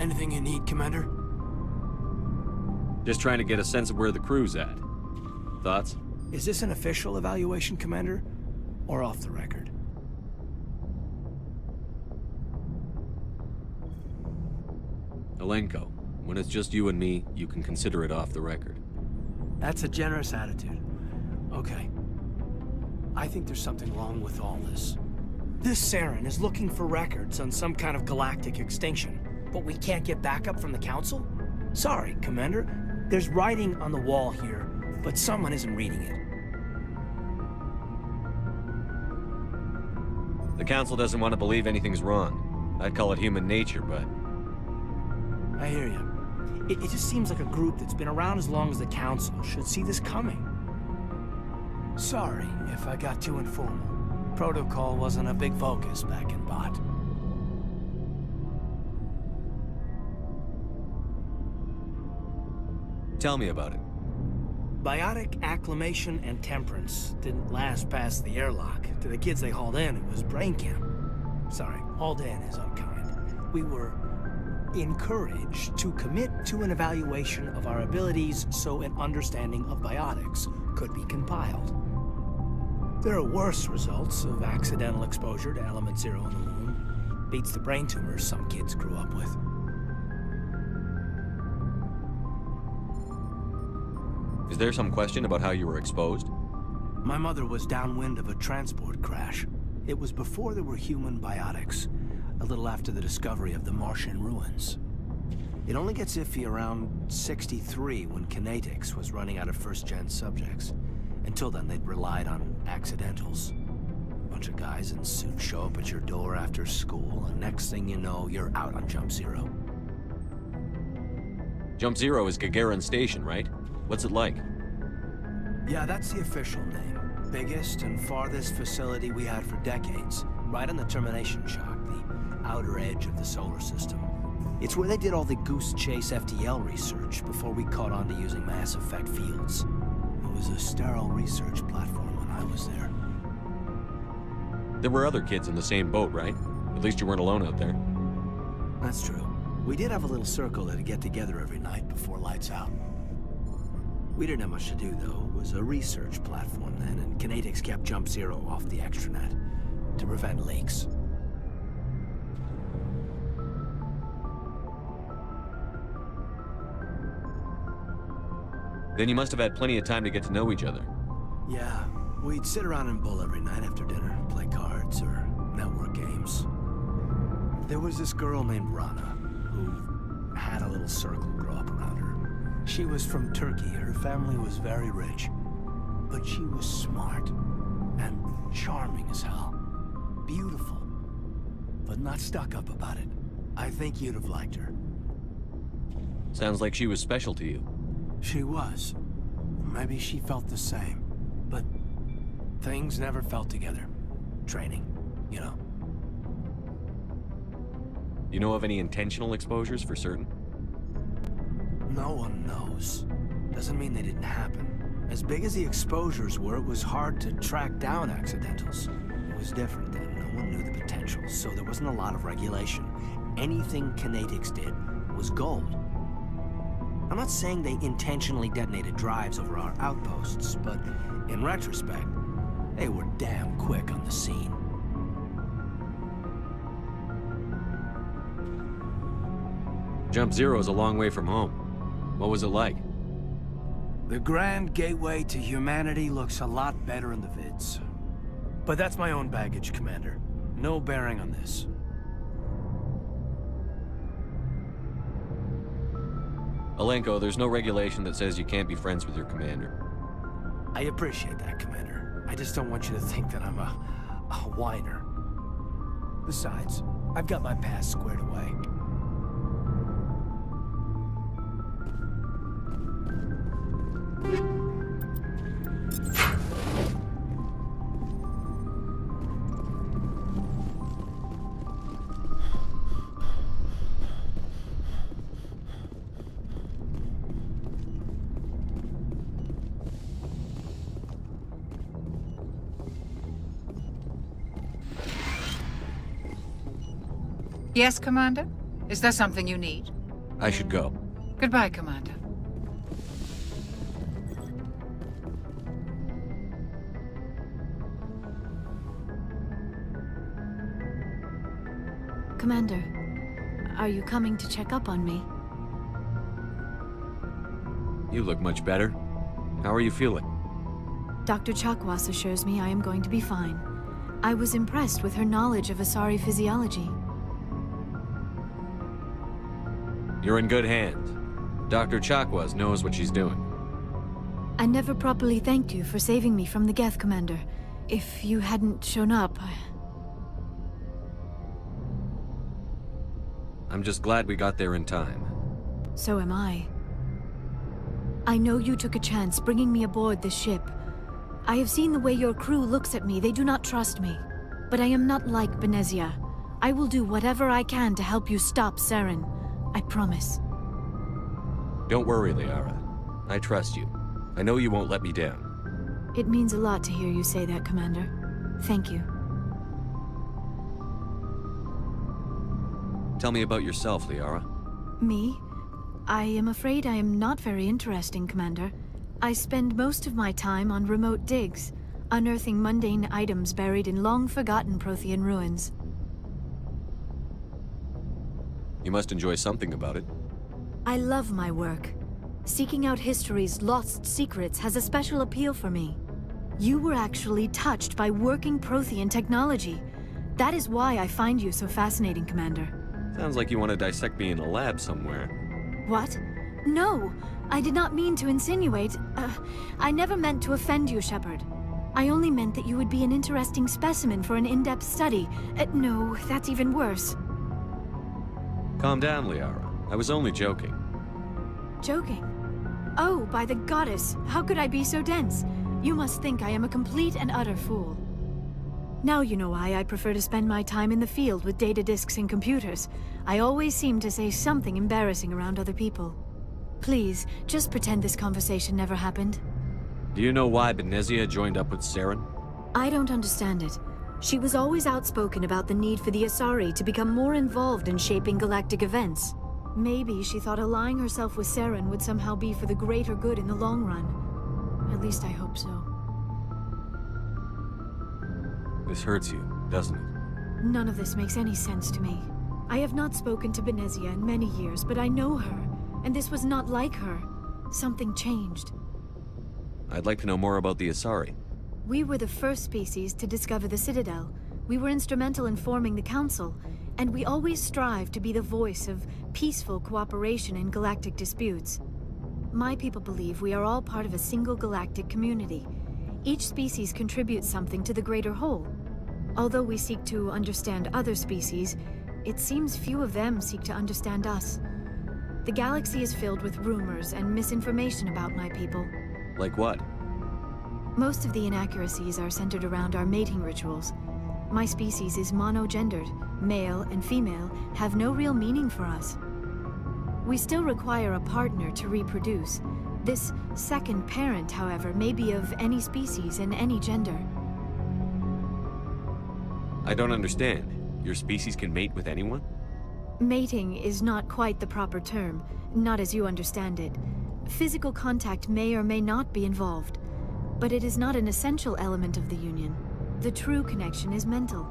Anything you need, Commander? Just trying to get a sense of where the crew's at. Thoughts? Is this an official evaluation, Commander? Or off the record? Alenko, when it's just you and me, you can consider it off the record. That's a generous attitude. Okay. I think there's something wrong with all this. This Saren is looking for records on some kind of galactic extinction, but we can't get backup from the Council? Sorry, Commander. There's writing on the wall here, but someone isn't reading it. The Council doesn't want to believe anything's wrong. I'd call it human nature, but... I hear you. It just seems like a group that's been around as long as the Council should see this coming. Sorry if I got too informal. Protocol wasn't a big focus back in Bot. Tell me about it. Biotic acclimation and temperance didn't last past the airlock. To the kids they hauled in, it was brain camp. Sorry, hauled in is unkind. We were encouraged to commit to an evaluation of our abilities so an understanding of biotics could be compiled. There are worse results of accidental exposure to Element Zero in the womb. Beats the brain tumors some kids grew up with. Is there some question about how you were exposed? My mother was downwind of a transport crash. It was before there were human biotics, a little after the discovery of the Martian ruins. It only gets iffy around 63 when Kinetics was running out of first-gen subjects. Until then, they'd relied on accidentals. A bunch of guys in suits show up at your door after school, and next thing you know, you're out on Jump Zero. Jump Zero is Gagarin Station, right? What's it like? Yeah, that's the official name. Biggest and farthest facility we had for decades. Right on the termination shock, the outer edge of the solar system. It's where they did all the Goose Chase FTL research before we caught on to using mass effect fields. It was a sterile research platform when I was there. There were other kids in the same boat, right? At least you weren't alone out there. That's true. We did have a little circle that'd get together every night before lights out. We didn't have much to do, though. It was a research platform then, and Kinetics kept Jump Zero off the extranet to prevent leaks. Then you must have had plenty of time to get to know each other. Yeah, we'd sit around and bull every night after dinner, play cards or network games. There was this girl named Rana, who had a little circle grow up around her. She was from Turkey. Her family was very rich. But she was smart and charming as hell. Beautiful, but not stuck up about it. I think you'd have liked her. Sounds like she was special to you. She was. Maybe she felt the same. But things never felt together. Training, you know. You know of any intentional exposures for certain? No one knows. Doesn't mean they didn't happen. As big as the exposures were, it was hard to track down accidentals. It was different then. No one knew the potential, so there wasn't a lot of regulation. Anything Kinetics did was gold. I'm not saying they intentionally detonated drives over our outposts, but in retrospect, they were damn quick on the scene. Jump Zero is a long way from home. What was it like? The grand gateway to humanity looks a lot better in the vids. But that's my own baggage, Commander. No bearing on this. Alenko, there's no regulation that says you can't be friends with your commander. I appreciate that, Commander. I just don't want you to think that I'm a whiner. Besides, I've got my past squared away. Yes, Commander? Is there something you need? I should go. Goodbye, Commander. Commander, are you coming to check up on me? You look much better. How are you feeling? Dr. Chakwas assures me I am going to be fine. I was impressed with her knowledge of Asari physiology. You're in good hands. Dr. Chakwas knows what she's doing. I never properly thanked you for saving me from the Geth, Commander. If you hadn't shown up, I'm just glad we got there in time. So am I. I know you took a chance bringing me aboard this ship. I have seen the way your crew looks at me. They do not trust me. But I am not like Benezia. I will do whatever I can to help you stop Saren. I promise. Don't worry, Liara. I trust you. I know you won't let me down. It means a lot to hear you say that, Commander. Thank you. Tell me about yourself, Liara. Me? I am afraid I am not very interesting, Commander. I spend most of my time on remote digs, unearthing mundane items buried in long-forgotten Prothean ruins. You must enjoy something about it. I love my work. Seeking out history's lost secrets has a special appeal for me. You were actually touched by working Prothean technology. That is why I find you so fascinating, Commander. Sounds like you want to dissect me in a lab somewhere. What? No! I did not mean to insinuate. I never meant to offend you, Shepard. I only meant that you would be an interesting specimen for an in-depth study. No, that's even worse. Calm down, Liara. I was only joking. Joking? Oh, by the goddess, how could I be so dense? You must think I am a complete and utter fool. Now you know why I prefer to spend my time in the field with data disks and computers. I always seem to say something embarrassing around other people. Please, just pretend this conversation never happened. Do you know why Benezia joined up with Saren? I don't understand it. She was always outspoken about the need for the Asari to become more involved in shaping galactic events. Maybe she thought allying herself with Saren would somehow be for the greater good in the long run. At least I hope so. This hurts you, doesn't it? None of this makes any sense to me. I have not spoken to Benezia in many years, but I know her, and this was not like her. Something changed. I'd like to know more about the Asari. We were the first species to discover the Citadel. We were instrumental in forming the Council, and we always strive to be the voice of peaceful cooperation in galactic disputes. My people believe we are all part of a single galactic community. Each species contributes something to the greater whole. Although we seek to understand other species, it seems few of them seek to understand us. The galaxy is filled with rumors and misinformation about my people. Like what? Most of the inaccuracies are centered around our mating rituals. My species is monogendered. Male and female have no real meaning for us. We still require a partner to reproduce. This second parent, however, may be of any species and any gender. I don't understand. Your species can mate with anyone? Mating is not quite the proper term, not as you understand it. Physical contact may or may not be involved, but it is not an essential element of the union. The true connection is mental.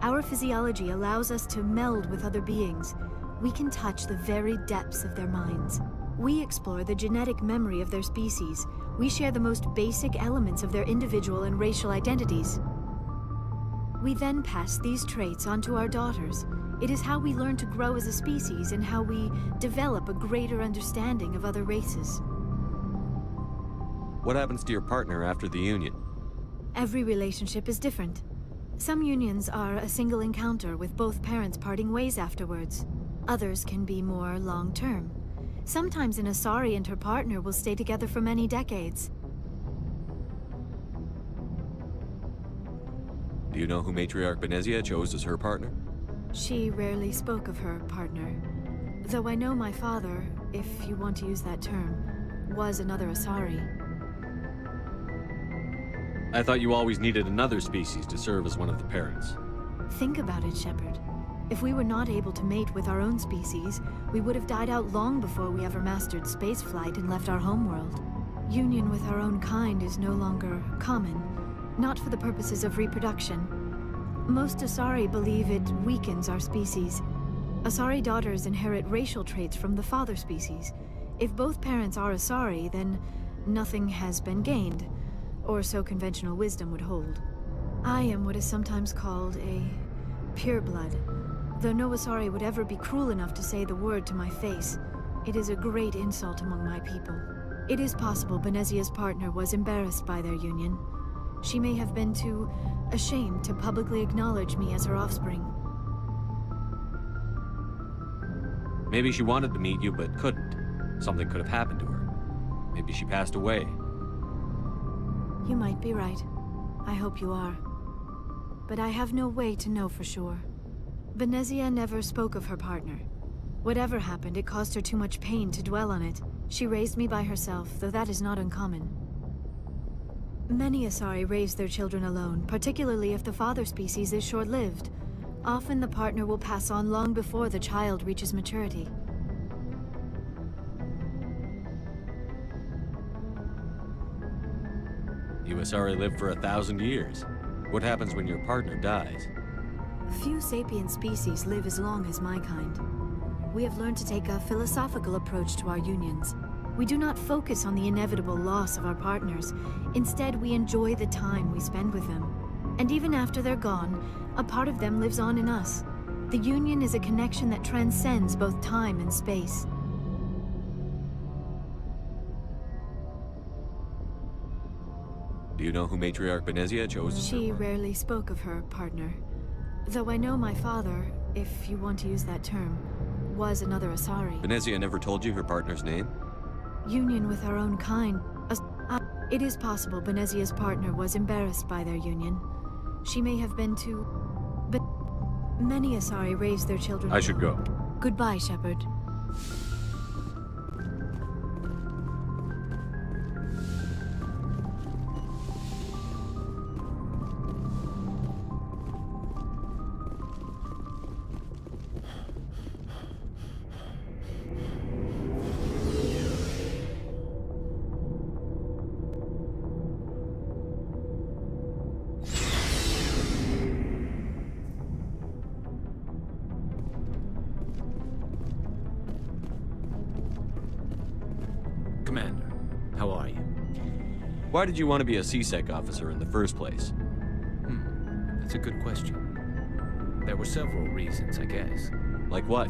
Our physiology allows us to meld with other beings. We can touch the very depths of their minds. We explore the genetic memory of their species. We share the most basic elements of their individual and racial identities. We then pass these traits on to our daughters. It is how we learn to grow as a species and how we develop a greater understanding of other races. What happens to your partner after the union? Every relationship is different. Some unions are a single encounter with both parents parting ways afterwards. Others can be more long-term. Sometimes an Asari and her partner will stay together for many decades. Do you know who Matriarch Benezia chose as her partner? She rarely spoke of her partner. Though I know my father, if you want to use that term, was another Asari. I thought you always needed another species to serve as one of the parents. Think about it, Shepard. If we were not able to mate with our own species, we would have died out long before we ever mastered spaceflight and left our homeworld. Union with our own kind is no longer common, not for the purposes of reproduction. Most Asari believe it weakens our species. Asari daughters inherit racial traits from the father species. If both parents are Asari, then nothing has been gained, or so conventional wisdom would hold. I am what is sometimes called a pureblood. Though no Asari would ever be cruel enough to say the word to my face, it is a great insult among my people. It is possible Benezia's partner was embarrassed by their union. She may have been too ashamed to publicly acknowledge me as her offspring. Maybe she wanted to meet you, but couldn't. Something could have happened to her. Maybe she passed away. You might be right. I hope you are. But I have no way to know for sure. Benezia never spoke of her partner. Whatever happened, it caused her too much pain to dwell on it. She raised me by herself, though that is not uncommon. Many Asari raise their children alone, particularly if the father species is short-lived. Often the partner will pass on long before the child reaches maturity. You Asari live for 1,000 years. What happens when your partner dies? Few sapient species live as long as my kind. We have learned to take a philosophical approach to our unions. We do not focus on the inevitable loss of our partners. Instead, we enjoy the time we spend with them. And even after they're gone, a part of them lives on in us. The union is a connection that transcends both time and space. Do you know who Matriarch Benezia chose as her She partner? rarely spoke of her partner. Though I know my father, if you want to use that term, was another Asari. Benezia never told you her partner's name? Union with our own kind. It is possible Benezia's partner was embarrassed by their union. She may have been too... But many Asari raise their children... I should go. Goodbye, Shepard. Commander, how are you? Why did you want to be a CSEC officer in the first place? That's a good question. There were several reasons, I guess. Like what?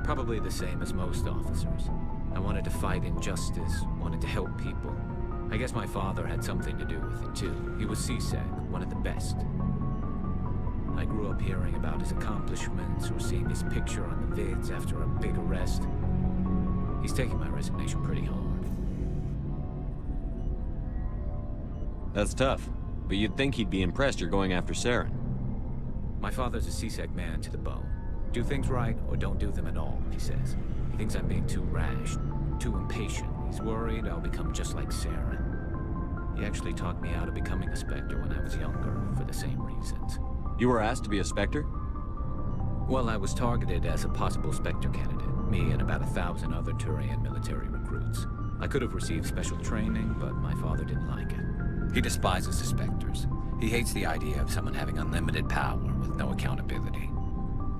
Probably the same as most officers. I wanted to fight injustice, wanted to help people. I guess my father had something to do with it, too. He was CSEC, one of the best. I grew up hearing about his accomplishments or seeing his picture on the vids after a big arrest. He's taking my resignation pretty hard. That's tough. But you'd think he'd be impressed you're going after Saren. My father's a CSEC man to the bone. Do things right or don't do them at all, he says. He thinks I'm being too rash, too impatient. He's worried I'll become just like Saren. He actually talked me out of becoming a Spectre when I was younger, for the same reasons. You were asked to be a Spectre? Well, I was targeted as a possible Spectre candidate, me and about 1,000 other Turian military recruits. I could have received special training, but my father didn't like it. He despises the Spectres. He hates the idea of someone having unlimited power with no accountability.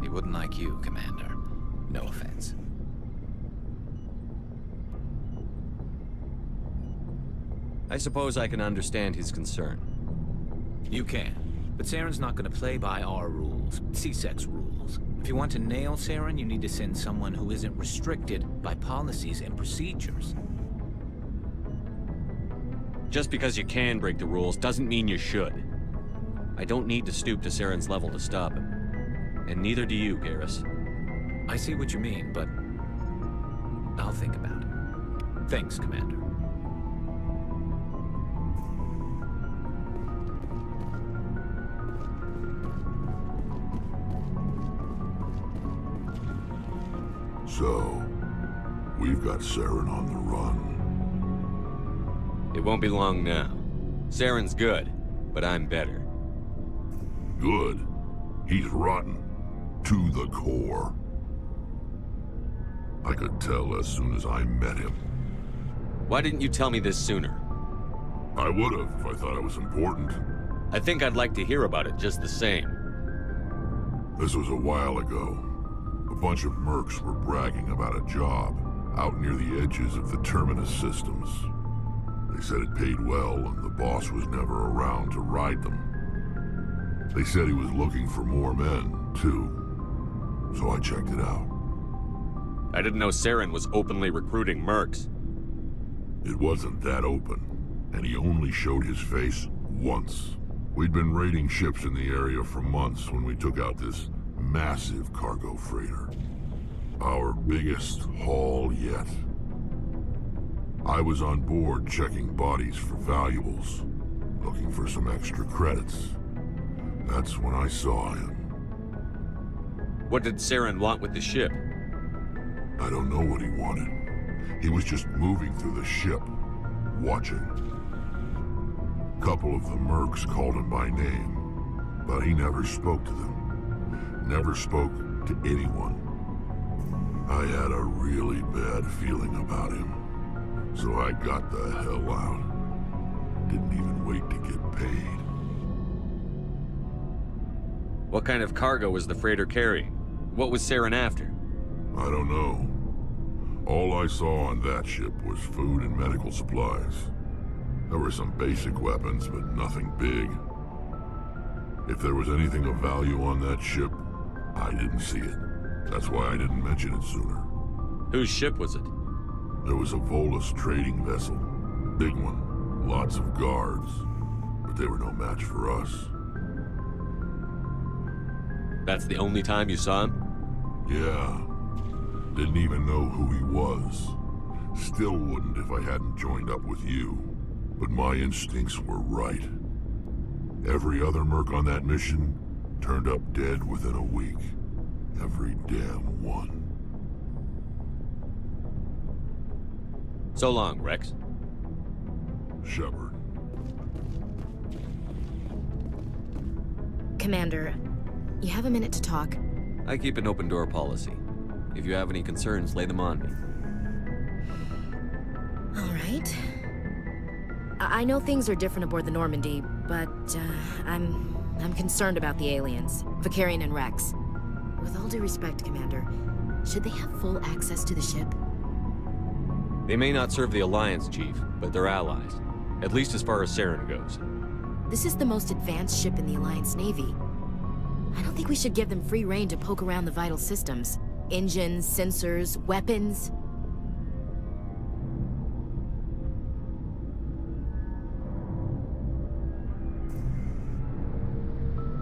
He wouldn't like you, Commander. No offense. I suppose I can understand his concern. You can. But Saren's not going to play by our rules, CSEC's rules. If you want to nail Saren, you need to send someone who isn't restricted by policies and procedures. Just because you can break the rules doesn't mean you should. I don't need to stoop to Saren's level to stop him. And neither do you, Garrus. I see what you mean, but I'll think about it. Thanks, Commander. So, we've got Saren on the run. It won't be long now. Saren's good, but I'm better. Good? He's rotten. To the core. I could tell as soon as I met him. Why didn't you tell me this sooner? I would have if I thought it was important. I think I'd like to hear about it just the same. This was a while ago. A bunch of mercs were bragging about a job out near the edges of the Terminus systems. They said it paid well and the boss was never around to ride them. They said he was looking for more men, too. So I checked it out. I didn't know Saren was openly recruiting mercs. It wasn't that open, and he only showed his face once. We'd been raiding ships in the area for months when we took out this massive cargo freighter. Our biggest haul yet. I was on board checking bodies for valuables, looking for some extra credits. That's when I saw him. What did Saren want with the ship? I don't know what he wanted. He was just moving through the ship, watching. A couple of the mercs called him by name, but he never spoke to them. Never spoke to anyone. I had a really bad feeling about him, so I got the hell out. Didn't even wait to get paid. What kind of cargo was the freighter carrying? What was Saren after? I don't know. All I saw on that ship was food and medical supplies. There were some basic weapons, but nothing big. If there was anything of value on that ship, I didn't see it. That's why I didn't mention it sooner. Whose ship was it? There was a Volus trading vessel. Big one. Lots of guards. But they were no match for us. That's the only time you saw him? Yeah. Didn't even know who he was. Still wouldn't if I hadn't joined up with you. But my instincts were right. Every other merc on that mission turned up dead within a week. Every damn one. So long, Rex. Shepard. Commander, you have a minute to talk? I keep an open door policy. If you have any concerns, lay them on me. All right. I know things are different aboard the Normandy, but I'm concerned about the aliens, Vakarian and Rex. With all due respect, Commander, should they have full access to the ship? They may not serve the Alliance, Chief, but they're allies. At least as far as Saren goes. This is the most advanced ship in the Alliance Navy. I don't think we should give them free rein to poke around the vital systems. Engines, sensors, weapons.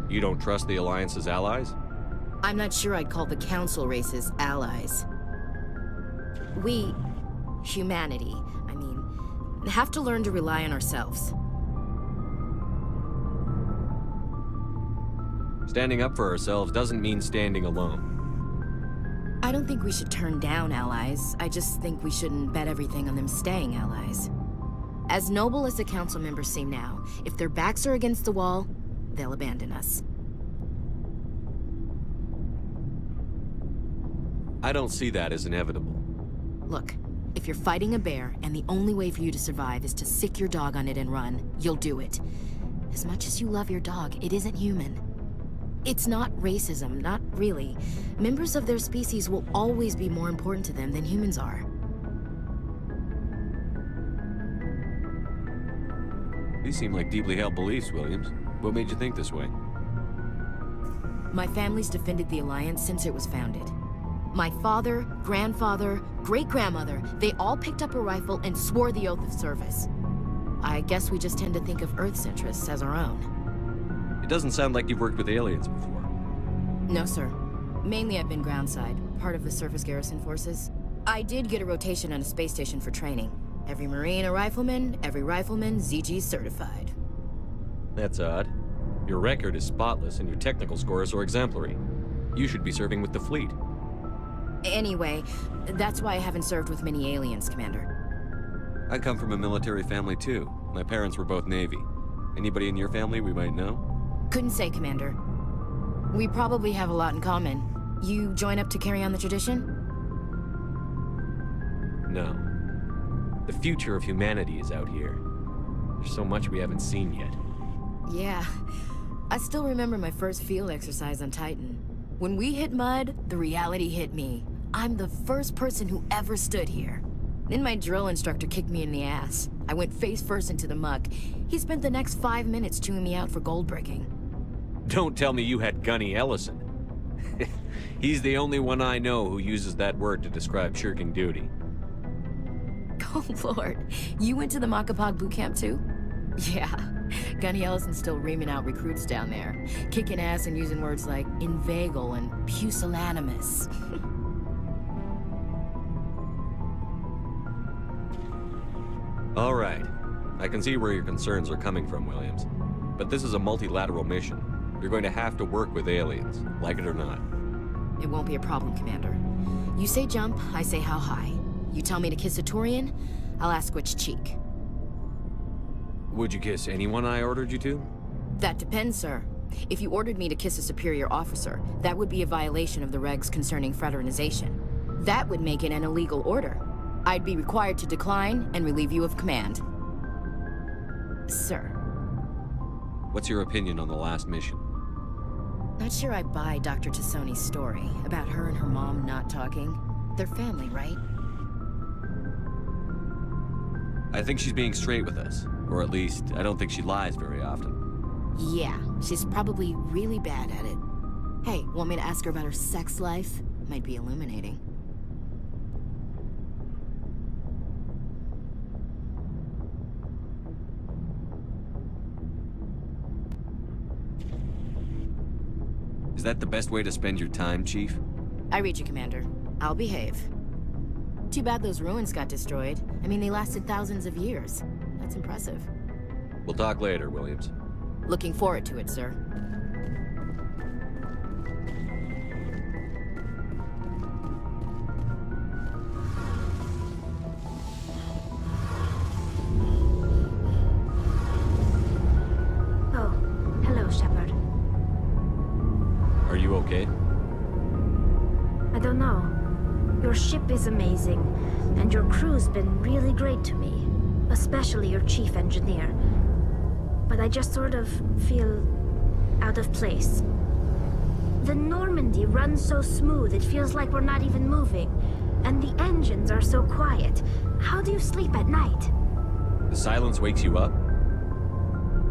You don't trust the Alliance's allies? I'm not sure I'd call the Council races allies. We, humanity, I mean, have to learn to rely on ourselves. Standing up for ourselves doesn't mean standing alone. I don't think we should turn down allies. I just think we shouldn't bet everything on them staying allies. As noble as the Council members seem now, if their backs are against the wall, they'll abandon us. I don't see that as inevitable. Look, if you're fighting a bear and the only way for you to survive is to sick your dog on it and run, you'll do it. As much as you love your dog, it isn't human. It's not racism, not really. Members of their species will always be more important to them than humans are. These seem like deeply held beliefs, Williams. What made you think this way? My family's defended the Alliance since it was founded. My father, grandfather, great-grandmother, they all picked up a rifle and swore the oath of service. I guess we just tend to think of Earth's interests as our own. It doesn't sound like you've worked with aliens before. No, sir. Mainly I've been groundside, part of the surface garrison forces. I did get a rotation on a space station for training. Every Marine a rifleman, every rifleman ZG certified. That's odd. Your record is spotless and your technical scores are exemplary. You should be serving with the fleet. Anyway, that's why I haven't served with many aliens, Commander. I come from a military family too. My parents were both Navy. Anybody in your family we might know? Couldn't say, Commander. We probably have a lot in common. You join up to carry on the tradition? No. The future of humanity is out here. There's so much we haven't seen yet. Yeah. I still remember my first field exercise on Titan. When we hit mud, the reality hit me. I'm the first person who ever stood here. Then my drill instructor kicked me in the ass. I went face first into the muck. He spent the next 5 minutes chewing me out for gold bricking. Don't tell me you had Gunny Ellison. He's the only one I know who uses that word to describe shirking duty. Oh, Lord. You went to the Makapog boot camp, too? Yeah. Gunny Ellison's still reaming out recruits down there. Kicking ass and using words like inveigle and pusillanimous. All right. I can see where your concerns are coming from, Williams. But this is a multilateral mission. You're going to have to work with aliens, like it or not. It won't be a problem, Commander. You say jump, I say how high. You tell me to kiss a Turian, I'll ask which cheek. Would you kiss anyone I ordered you to? That depends, sir. If you ordered me to kiss a superior officer, that would be a violation of the regs concerning fraternization. That would make it an illegal order. I'd be required to decline and relieve you of command. Sir. What's your opinion on the last mission? Not sure I buy Dr. Tassoni's story about her and her mom not talking. They're family, right? I think she's being straight with us. Or at least, I don't think she lies very often. Yeah, she's probably really bad at it. Hey, want me to ask her about her sex life? Might be illuminating. Is that the best way to spend your time, Chief? I read you, Commander. I'll behave. Too bad those ruins got destroyed. I mean, they lasted thousands of years. That's impressive. We'll talk later, Williams. Looking forward to it, sir. Oh, hello, Shepard. Are you okay? I don't know. Your ship is amazing, and your crew's been really great to me, especially your chief engineer. But I just sort of feel out of place. The Normandy runs so smooth it feels like we're not even moving, and the engines are so quiet. How do you sleep at night? The silence wakes you up?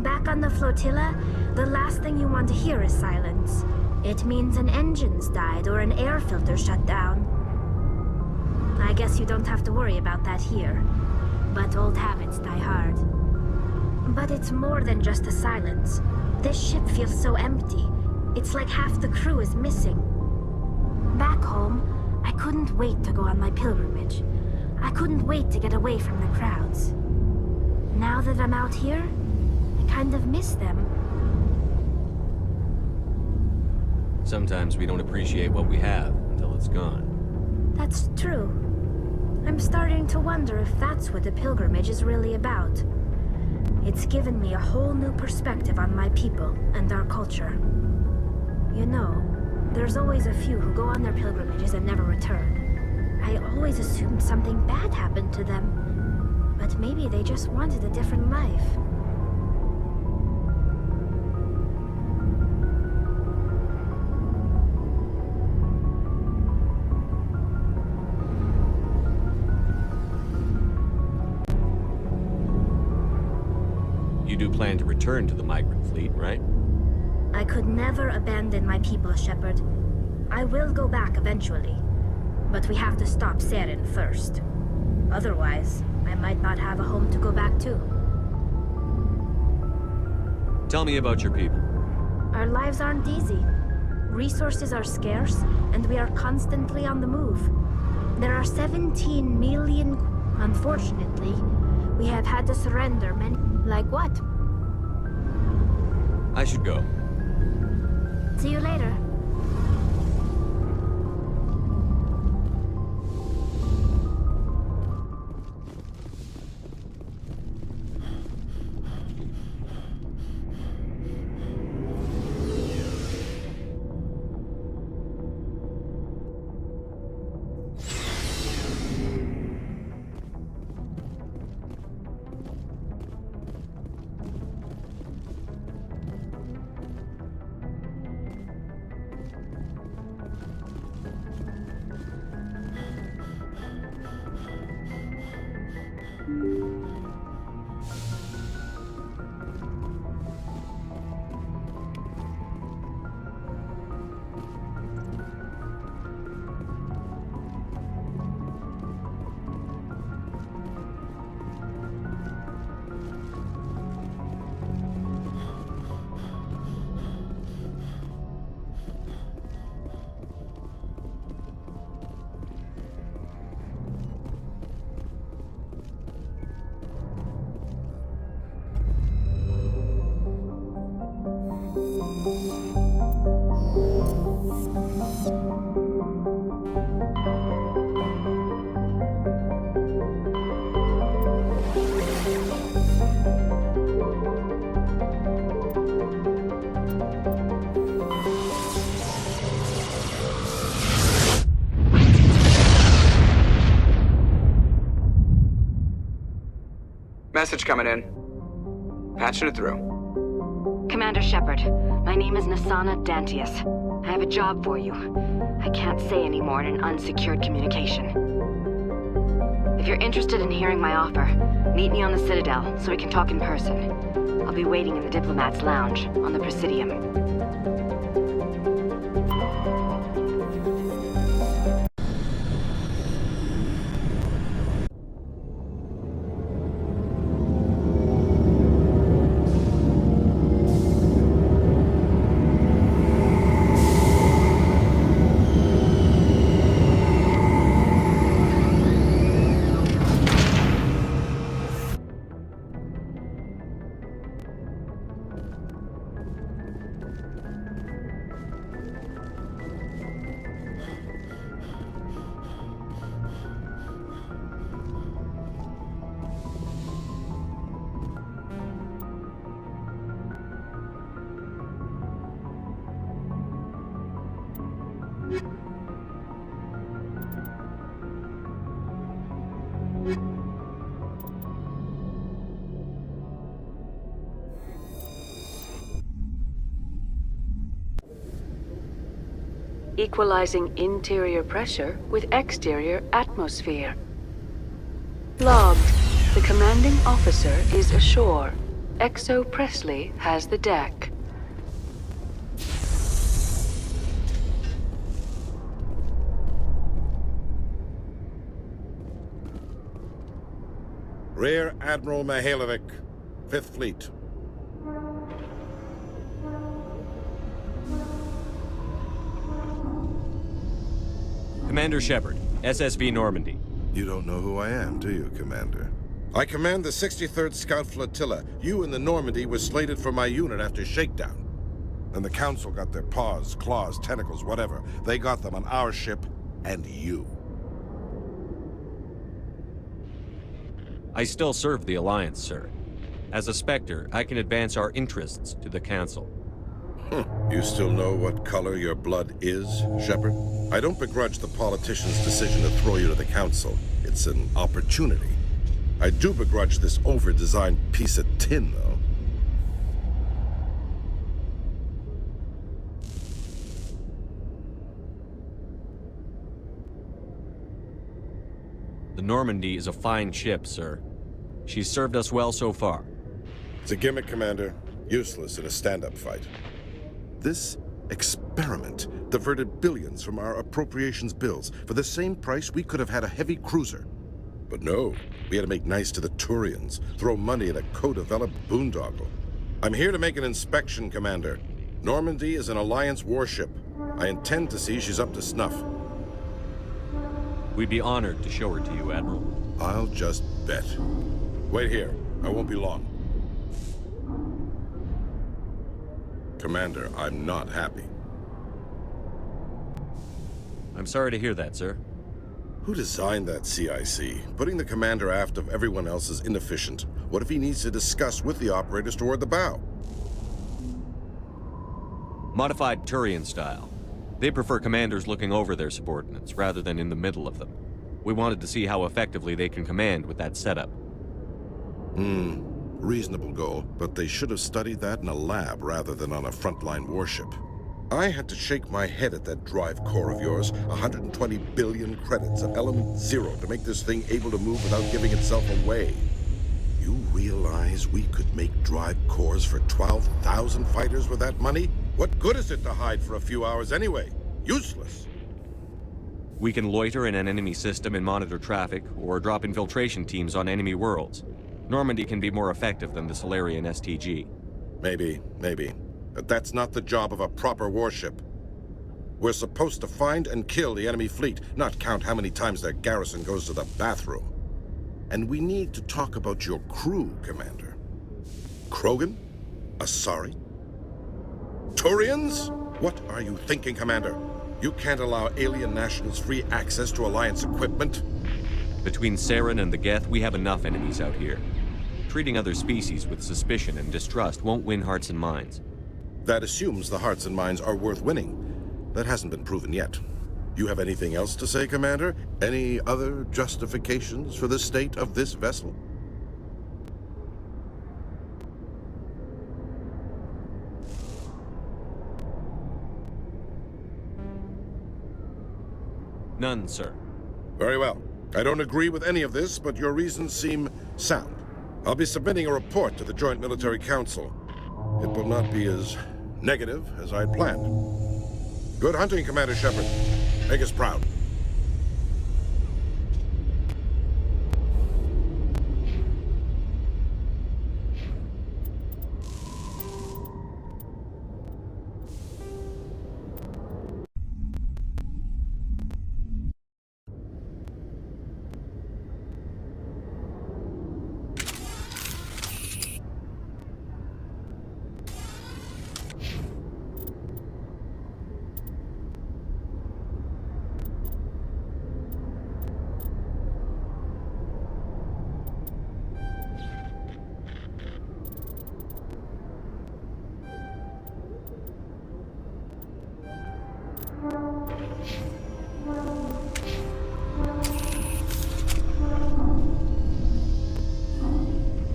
Back on the flotilla, the last thing you want to hear is silence. It means an engine's died or an air filter shut down. I guess you don't have to worry about that here. But old habits die hard. But it's more than just the silence. This ship feels so empty. It's like half the crew is missing. Back home, I couldn't wait to go on my pilgrimage. I couldn't wait to get away from the crowds. Now that I'm out here, I kind of miss them. Sometimes we don't appreciate what we have until it's gone. That's true. I'm starting to wonder if that's what the pilgrimage is really about. It's given me a whole new perspective on my people and our culture. You know, there's always a few who go on their pilgrimages and never return. I always assumed something bad happened to them. But maybe they just wanted a different life. You do plan to return to the migrant fleet, right? I could never abandon my people, Shepard. I will go back eventually. But we have to stop Saren first. Otherwise, I might not have a home to go back to. Tell me about your people. Our lives aren't easy. Resources are scarce, and we are constantly on the move. There are 17 million... Unfortunately, we have had to surrender many... Like what? I should go. See you later. Message coming in. Patching it through. Commander Shepard, my name is Nasana Dantius. I have a job for you. I can't say any more in an unsecured communication. If you're interested in hearing my offer, meet me on the Citadel so we can talk in person. I'll be waiting in the Diplomat's Lounge on the Presidium. Equalizing interior pressure with exterior atmosphere. Logged. The commanding officer is ashore. Exo Presley has the deck. Rear Admiral Mihailovic, 5th Fleet. Commander Shepard, SSV Normandy. You don't know who I am, do you, Commander? I command the 63rd Scout Flotilla. You and the Normandy were slated for my unit after shakedown. And the Council got their paws, claws, tentacles, whatever. They got them on our ship and you. I still serve the Alliance, sir. As a Spectre, I can advance our interests to the Council. You still know what color your blood is, Shepard? I don't begrudge the politician's decision to throw you to the Council. It's an opportunity. I do begrudge this over-designed piece of tin, though. The Normandy is a fine ship, sir. She's served us well so far. It's a gimmick, Commander. Useless in a stand-up fight. This experiment diverted billions from our appropriations bills. For the same price, we could have had a heavy cruiser. But no, we had to make nice to the Turians, throw money at a co-developed boondoggle. I'm here to make an inspection, Commander. Normandy is an Alliance warship. I intend to see she's up to snuff. We'd be honored to show her to you, Admiral. I'll just bet. Wait here. I won't be long. Commander, I'm not happy. I'm sorry to hear that, sir. Who designed that CIC? Putting the commander aft of everyone else is inefficient. What if he needs to discuss with the operators toward the bow? Modified Turian style. They prefer commanders looking over their subordinates, rather than in the middle of them. We wanted to see how effectively they can command with that setup. Reasonable goal, but they should have studied that in a lab rather than on a frontline warship. I had to shake my head at that drive core of yours. 120 billion credits at element 0 to make this thing able to move without giving itself away. You realize we could make drive cores for 12,000 fighters with that money? What good is it to hide for a few hours anyway? Useless. We can loiter in an enemy system and monitor traffic, or drop infiltration teams on enemy worlds. Normandy can be more effective than the Solarian STG. Maybe. But that's not the job of a proper warship. We're supposed to find and kill the enemy fleet, not count how many times their garrison goes to the bathroom. And we need to talk about your crew, Commander. Krogan? Asari? Turians? What are you thinking, Commander? You can't allow alien nationals free access to Alliance equipment? Between Saren and the Geth, we have enough enemies out here. Treating other species with suspicion and distrust won't win hearts and minds. That assumes the hearts and minds are worth winning. That hasn't been proven yet. You have anything else to say, Commander? Any other justifications for the state of this vessel? None, sir. Very well. I don't agree with any of this, but your reasons seem sound. I'll be submitting a report to the Joint Military Council. It will not be as negative as I'd planned. Good hunting, Commander Shepard. Make us proud.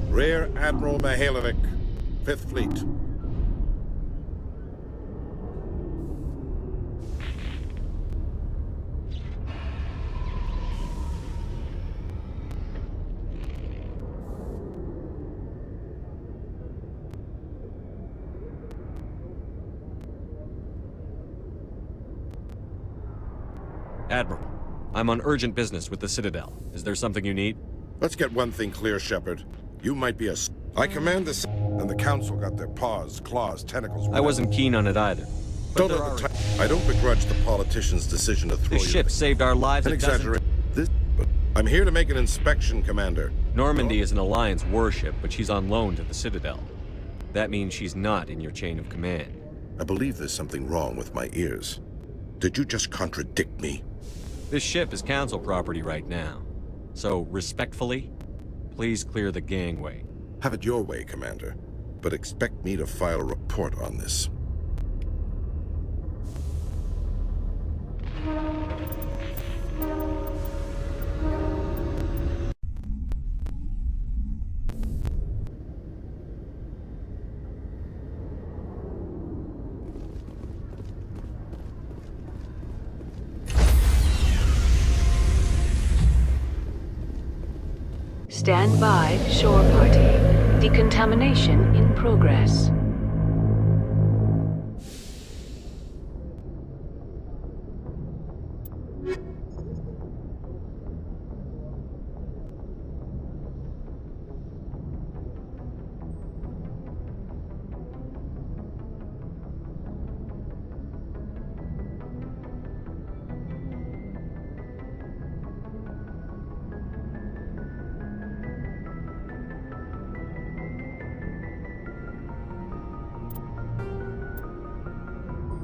Rear Admiral Mihailovic, 5th Fleet. Admiral, I'm on urgent business with the Citadel. Is there something you need? Let's get one thing clear, Shepard. You might be I command the and the Council got their paws, claws, tentacles. I wasn't keen on it either. Don't have the time. I don't begrudge the politician's decision to throw This ship saved our lives. An exaggerate. But I'm here to make an inspection, Commander. Normandy is an Alliance warship, but she's on loan to the Citadel. That means she's not in your chain of command. I believe there's something wrong with my ears. Did you just contradict me? This ship is Council property right now. So, respectfully, please clear the gangway. Have it your way, Commander. But expect me to file a report on this. Stand by, shore party. Decontamination in progress.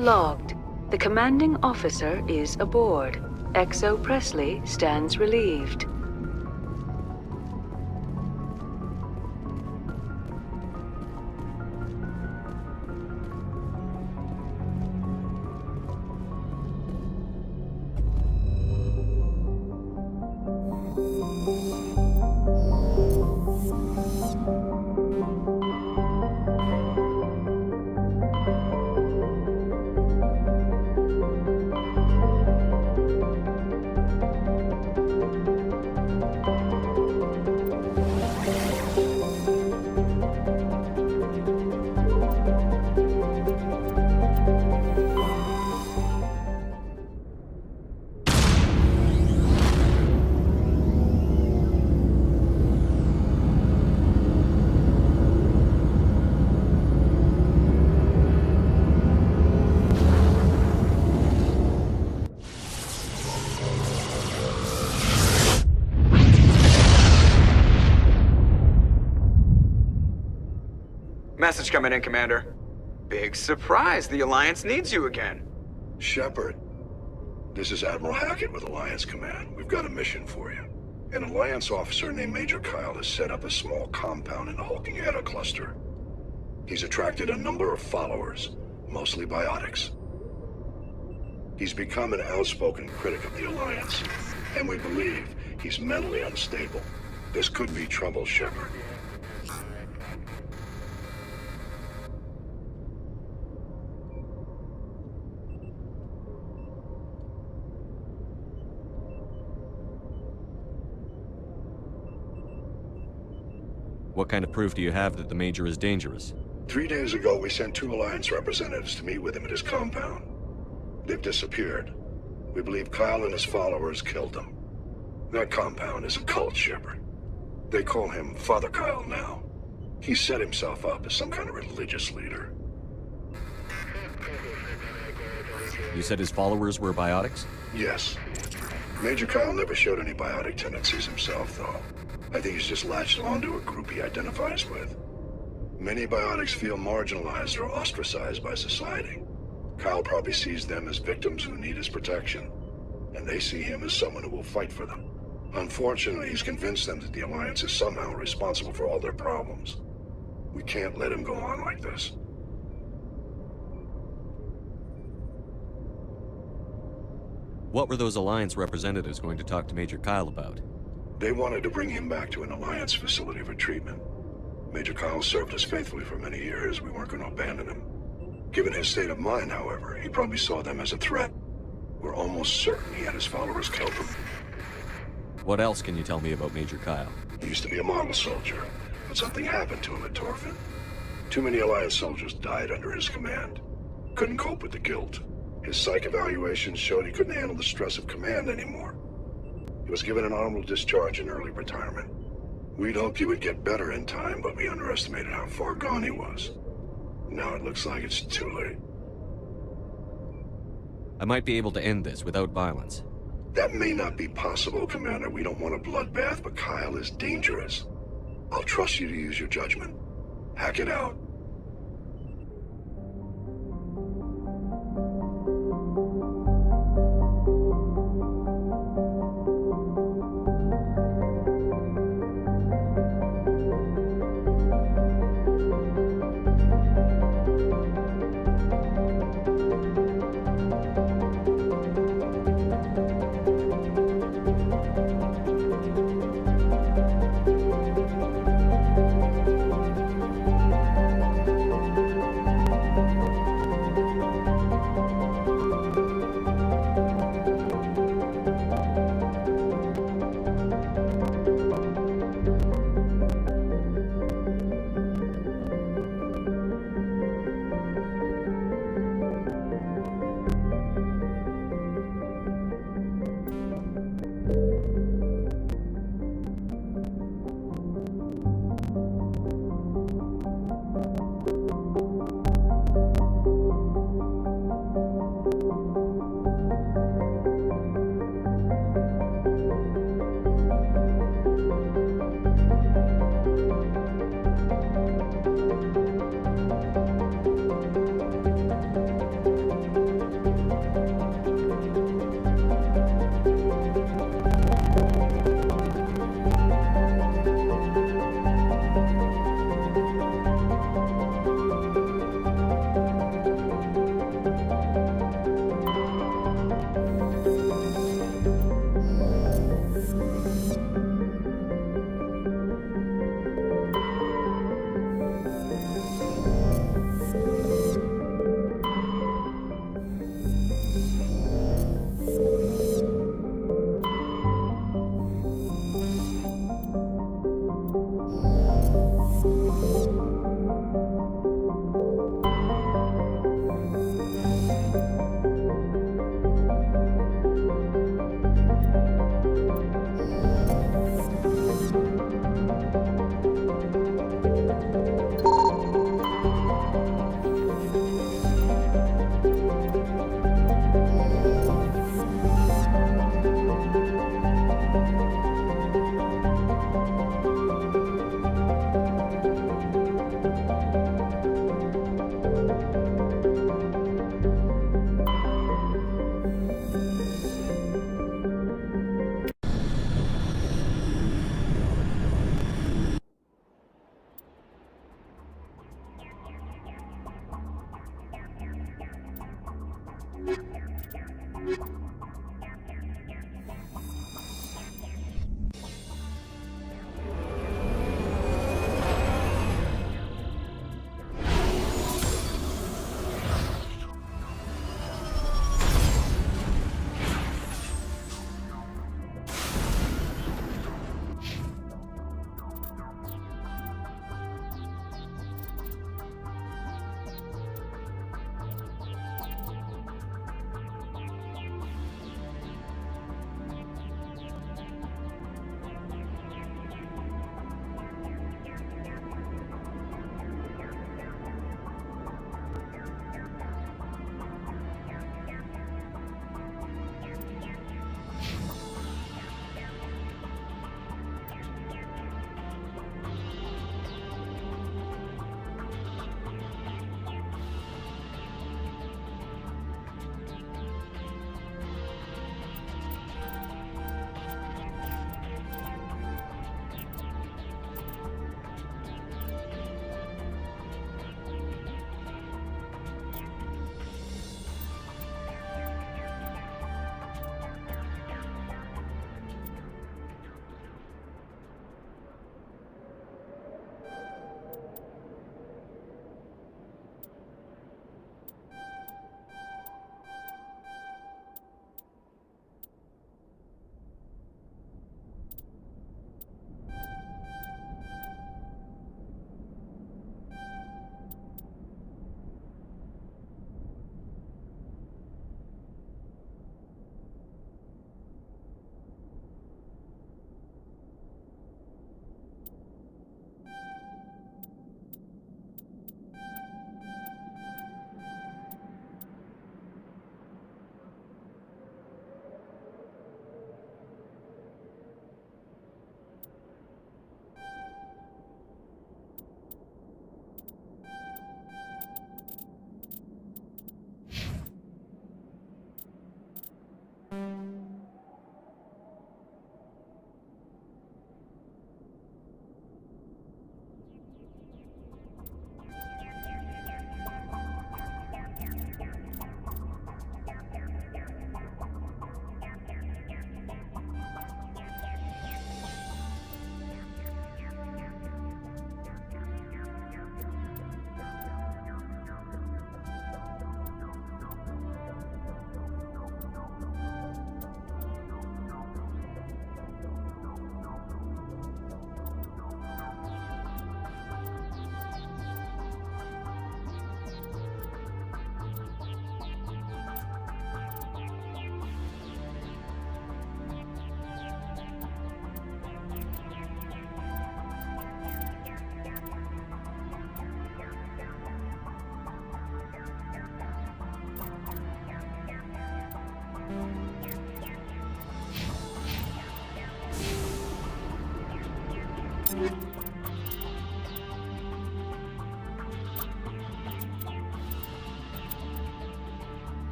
Logged. The commanding officer is aboard. XO Presley stands relieved. Message coming in, Commander. Big surprise, the Alliance needs you again. Shepard, this is Admiral Hackett with Alliance Command. We've got a mission for you. An Alliance officer named Major Kyle has set up a small compound in the Hulking Eta cluster. He's attracted a number of followers, mostly biotics. He's become an outspoken critic of the Alliance, and we believe he's mentally unstable. This could be trouble, Shepard. What kind of proof do you have that the Major is dangerous? 3 days ago, we sent 2 Alliance representatives to meet with him at his compound. They've disappeared. We believe Kyle and his followers killed them. That compound is a cult, Shepard. They call him Father Kyle now. He set himself up as some kind of religious leader. You said his followers were biotics? Yes. Major Kyle never showed any biotic tendencies himself, though. I think he's just latched onto a group he identifies with. Many biotics feel marginalized or ostracized by society. Kyle probably sees them as victims who need his protection, and they see him as someone who will fight for them. Unfortunately, he's convinced them that the Alliance is somehow responsible for all their problems. We can't let him go on like this. What were those Alliance representatives going to talk to Major Kyle about? They wanted to bring him back to an Alliance facility for treatment. Major Kyle served us faithfully for many years. We weren't going to abandon him. Given his state of mind, however, he probably saw them as a threat. We're almost certain he had his followers killed them. What else can you tell me about Major Kyle? He used to be a model soldier, but something happened to him at Torfin. Too many Alliance soldiers died under his command. Couldn't cope with the guilt. His psych evaluations showed he couldn't handle the stress of command anymore. He was given an honorable discharge in early retirement. We'd hoped he would get better in time, but we underestimated how far gone he was. Now it looks like it's too late. I might be able to end this without violence. That may not be possible, Commander. We don't want a bloodbath, but Kyle is dangerous. I'll trust you to use your judgment. Hack it out.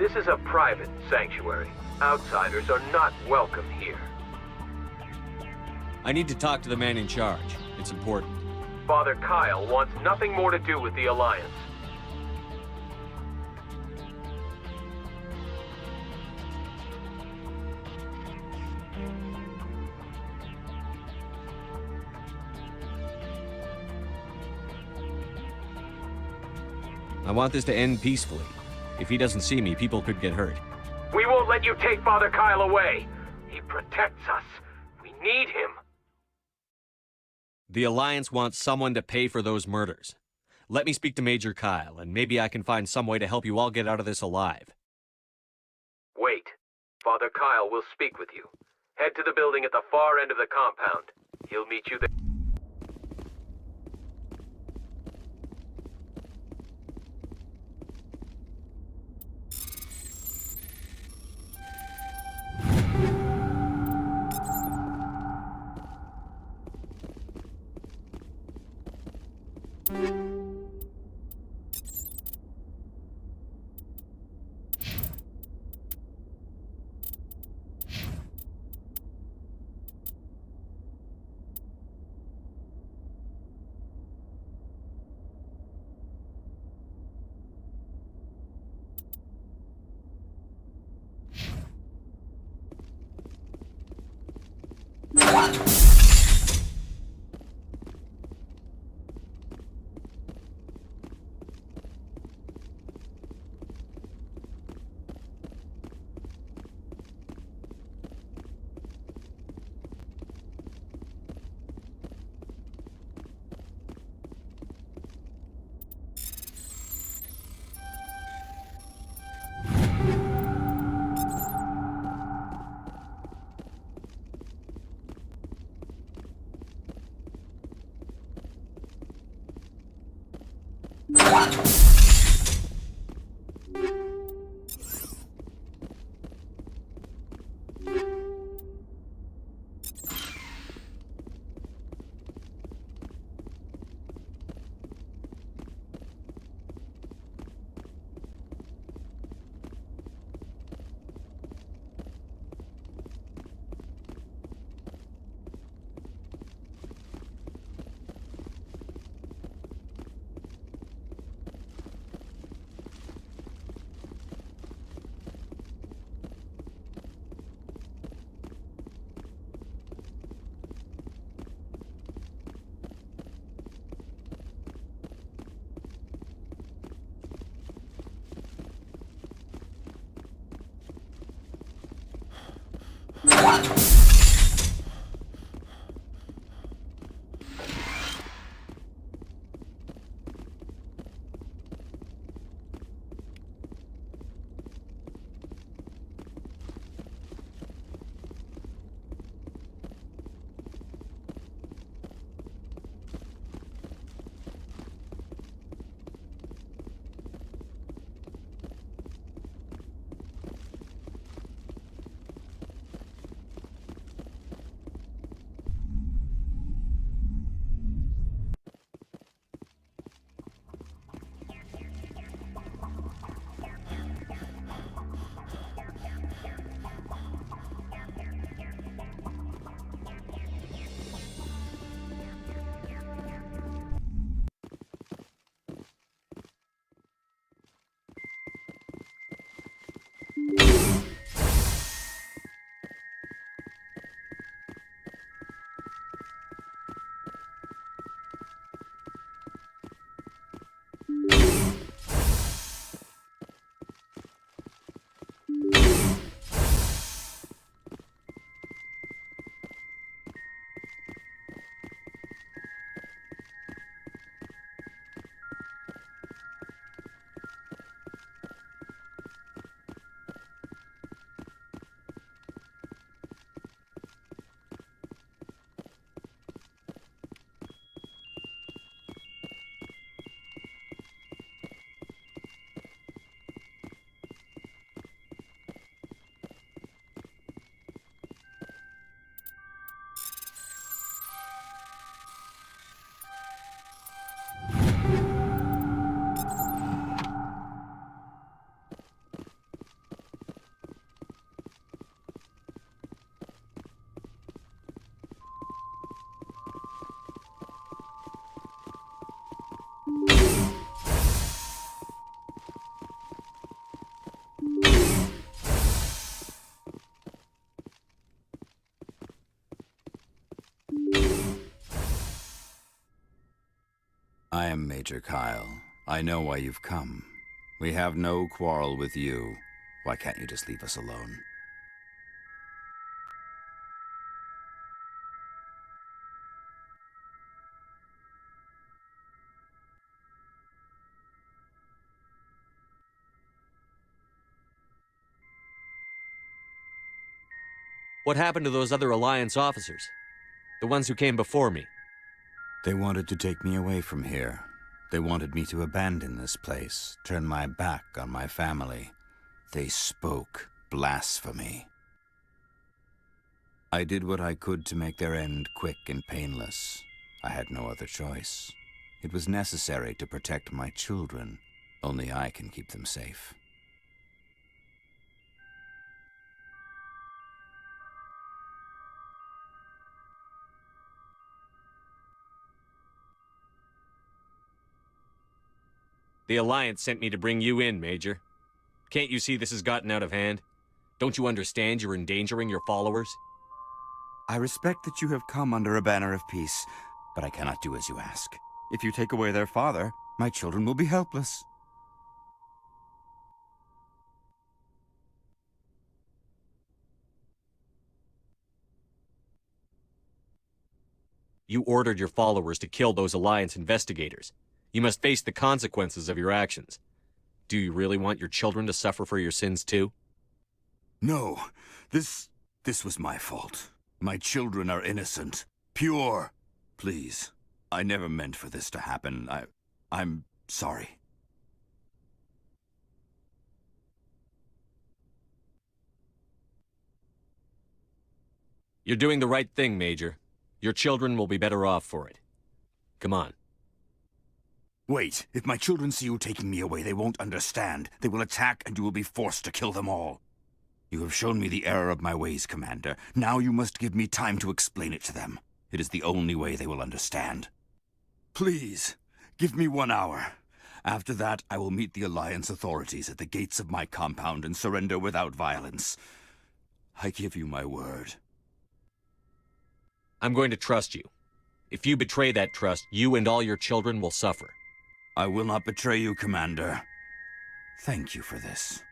This is a private sanctuary. Outsiders are not welcome here. I need to talk to the man in charge. It's important. Father Kyle wants nothing more to do with the Alliance. I want this to end peacefully. If he doesn't see me, people could get hurt. We won't let you take Father Kyle away. He protects us. We need him. The Alliance wants someone to pay for those murders. Let me speak to Major Kyle, and maybe I can find some way to help you all get out of this alive. Wait. Father Kyle will speak with you. Head to the building at the far end of the compound. He'll meet you there. I am Major Kyle. I know why you've come. We have no quarrel with you. Why can't you just leave us alone? What happened to those other Alliance officers? The ones who came before me? They wanted to take me away from here. They wanted me to abandon this place, turn my back on my family. They spoke blasphemy. I did what I could to make their end quick and painless. I had no other choice. It was necessary to protect my children. Only I can keep them safe. The Alliance sent me to bring you in, Major. Can't you see this has gotten out of hand? Don't you understand you're endangering your followers? I respect that you have come under a banner of peace, but I cannot do as you ask. If you take away their father, my children will be helpless. You ordered your followers to kill those Alliance investigators. You must face the consequences of your actions. Do you really want your children to suffer for your sins too? No, this was my fault. My children are innocent, pure. Please, I never meant for this to happen. I'm Sorry. You're doing the right thing, Major. Your children will be better off for it. Come on. Wait. If my children see you taking me away, they won't understand. They will attack, and you will be forced to kill them all. You have shown me the error of my ways, Commander. Now you must give me time to explain it to them. It is the only way they will understand. Please, give me 1 hour. After that, I will meet the Alliance authorities at the gates of my compound and surrender without violence. I give you my word. I'm going to trust you. If you betray that trust, you and all your children will suffer. I will not betray you, Commander. Thank you for this.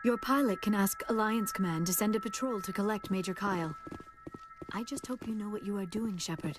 Your pilot can ask Alliance Command to send a patrol to collect Major Kyle. I just hope you know what you are doing, Shepard.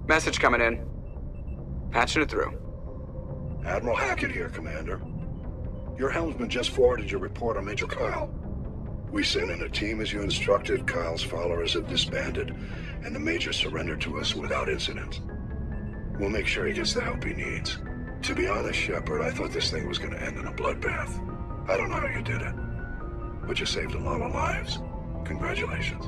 Message coming in. Patching it through. Admiral Hackett here, Commander. Your helmsman just forwarded your report on Major Kyle. We sent in a team as you instructed, Kyle's followers have disbanded, and the Major surrendered to us without incident. We'll make sure he gets the help he needs. To be honest, Shepard, I thought this thing was gonna end in a bloodbath. I don't know how you did it, but you saved a lot of lives. Congratulations.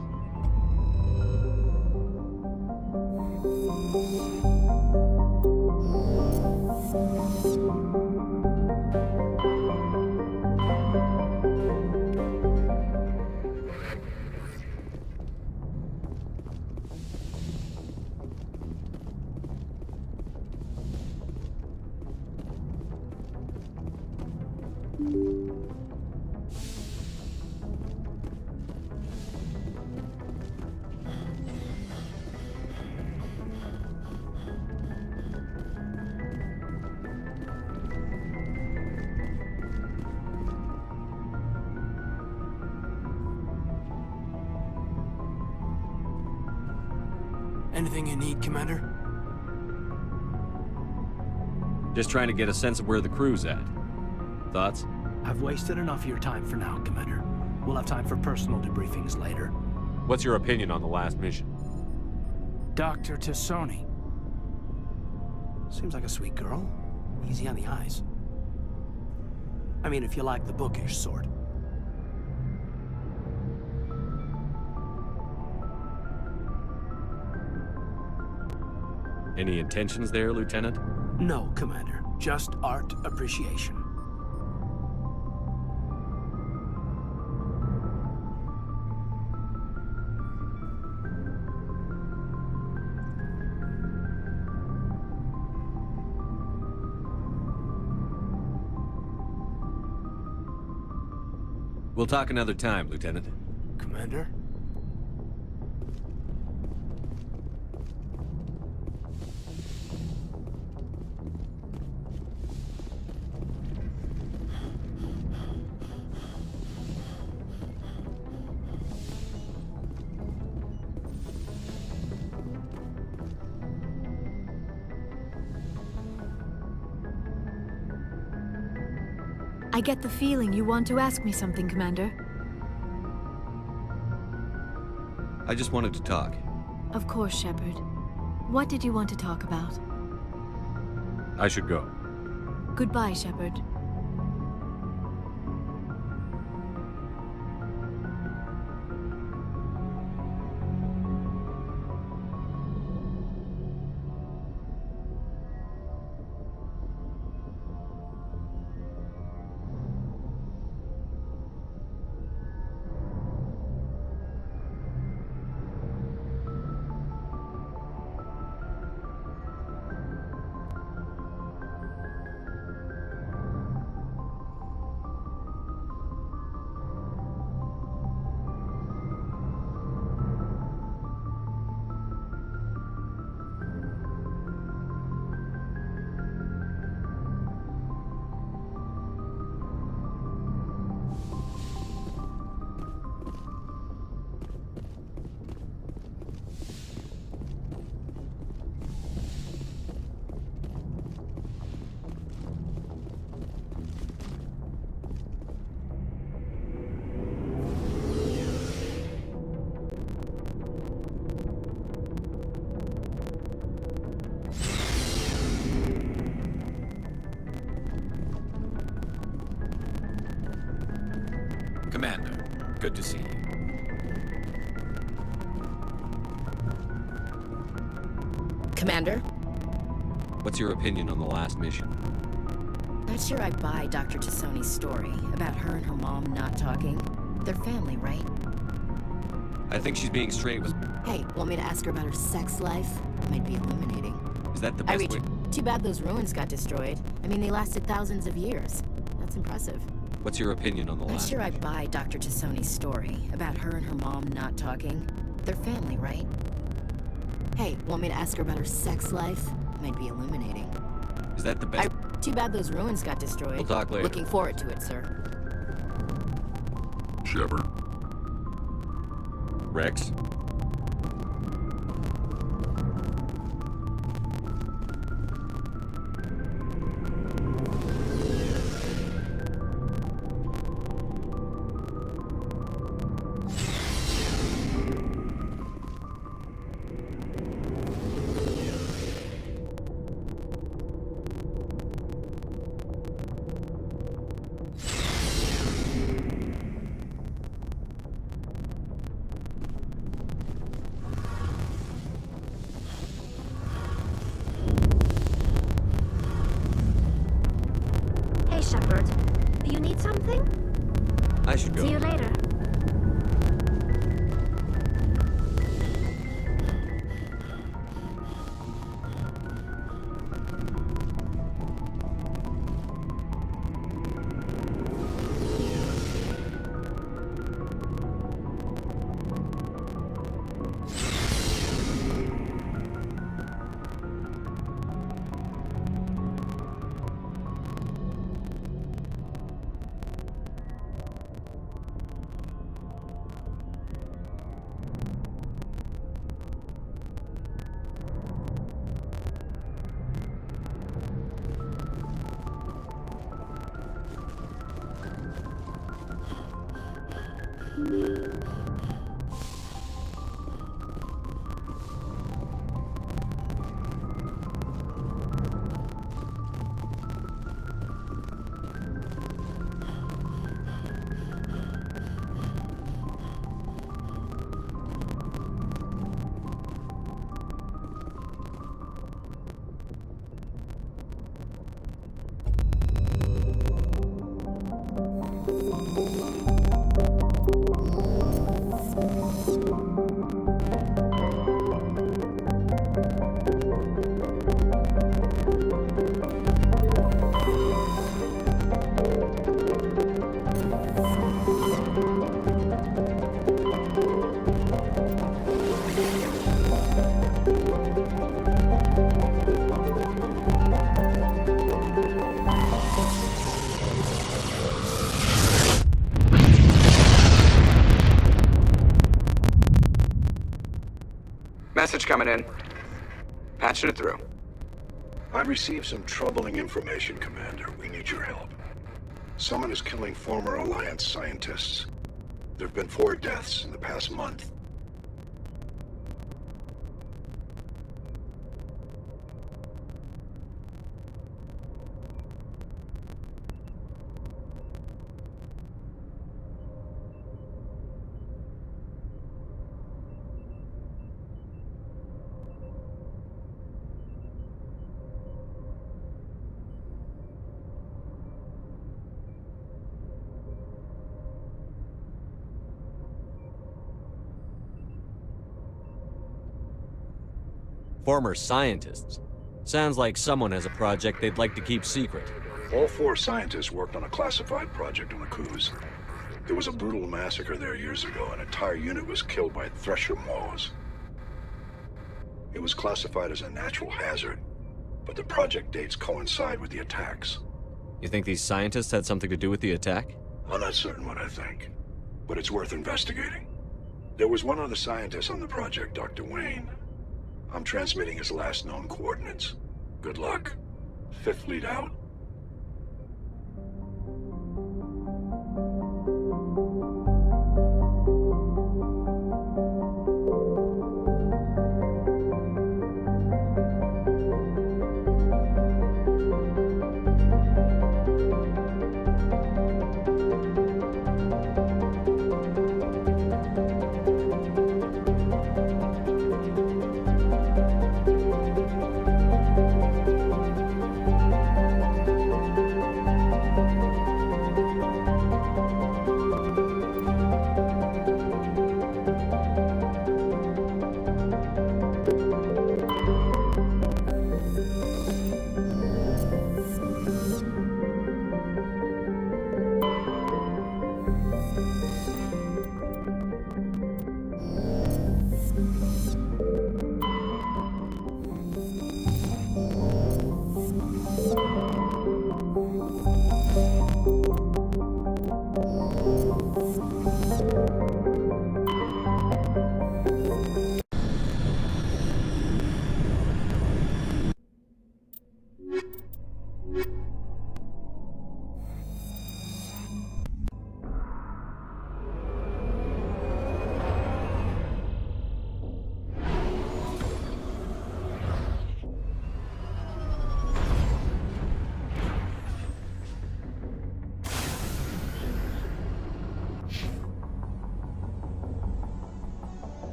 Anything you need, Commander? Just trying to get a sense of where the crew's at. Thoughts? I've wasted enough of your time for now, Commander. We'll have time for personal debriefings later. What's your opinion on the last mission? Dr. T'Soni. Seems like a sweet girl. Easy on the eyes. I mean, if you like the bookish sort. Any intentions there, Lieutenant? No, Commander. Just art appreciation. We'll talk another time, Lieutenant. Commander? I get the feeling you want to ask me something, Commander. I just wanted to talk. Of course, Shepard. What did you want to talk about? I should go. Goodbye, Shepard. Commander, good to see you. Commander? What's your opinion on the last mission? Not sure I buy Dr. Tassoni's story about her and her mom not talking. They're family, right? I think she's being straight with... Hey, want me to ask her about her sex life? Might be illuminating. Is that the best way? Too bad those ruins got destroyed. I mean, they lasted thousands of years. That's impressive. What's your opinion on the Not last sure I mission? buy Dr. Tassoni's story about her and her mom not talking. They're family, right? Hey, want me to ask her about her sex life? Might be illuminating. Is that the best? Too bad those ruins got destroyed. We'll talk later. Looking forward to it, sir. Shepard. Rex? Hey, Shepard. Do you need something? I should go. See you later. Message coming in. Patching it through. I've received some troubling information, Commander. We need your help. Someone is killing former Alliance scientists. There have been 4 deaths in the past month. Former scientists. Sounds like someone has a project they'd like to keep secret. All 4 scientists worked on a classified project on the Kuz. There was a brutal massacre there years ago. An entire unit was killed by Thresher Maws. It was classified as a natural hazard, but the project dates coincide with the attacks. You think these scientists had something to do with the attack? I'm not certain what I think, but it's worth investigating. There was one other scientist on the project, Dr. Wayne. I'm transmitting his last known coordinates. Good luck. 5th Fleet out.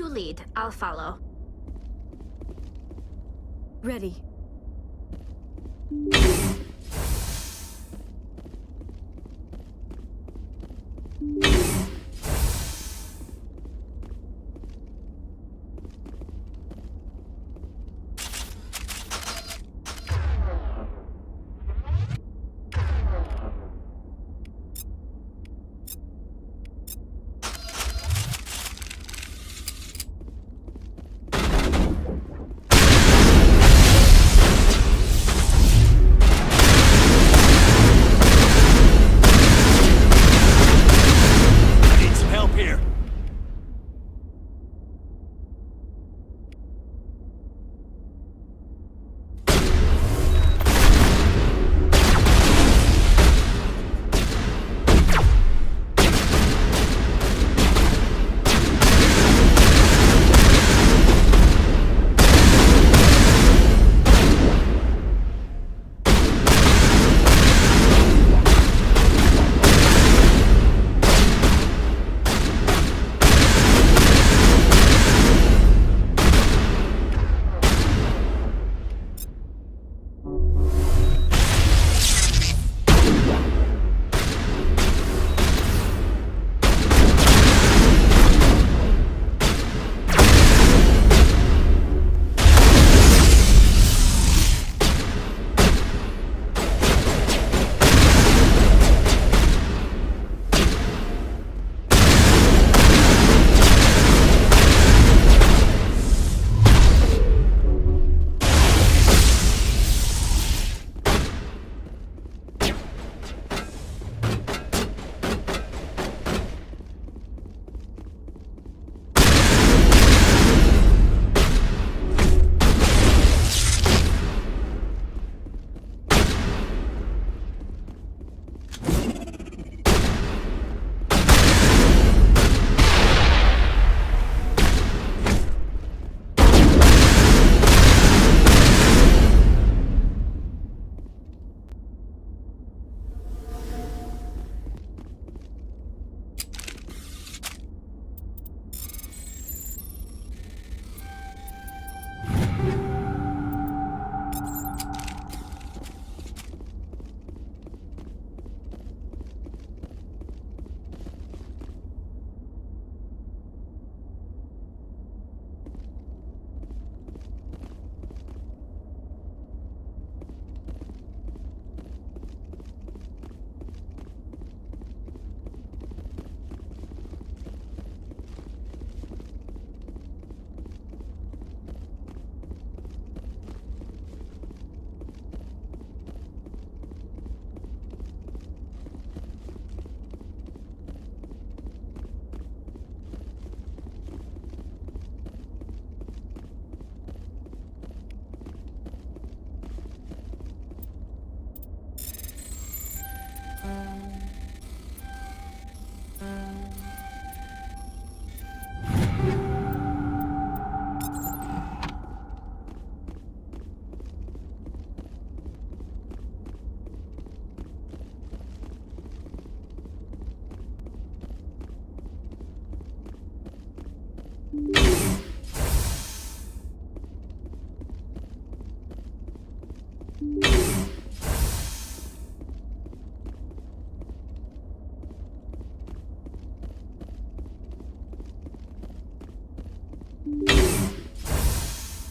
lead. I'll follow. Ready.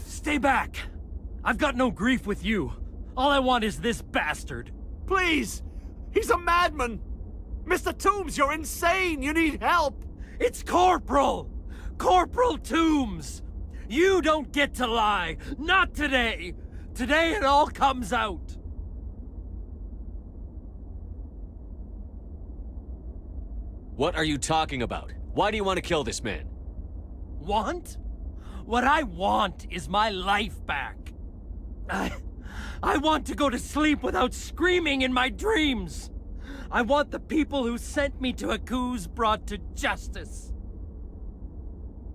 Stay back! I've got no grief with you. All I want is this bastard. Please! He's a madman! Mr. Toombs, you're insane! You need help! It's Corporal! Corporal Toombs! You don't get to lie! Not today! Today it all comes out! What are you talking about? Why do you want to kill this man? Want? What I want is my life back. I want to go to sleep without screaming in my dreams. I want the people who sent me to Akuz brought to justice.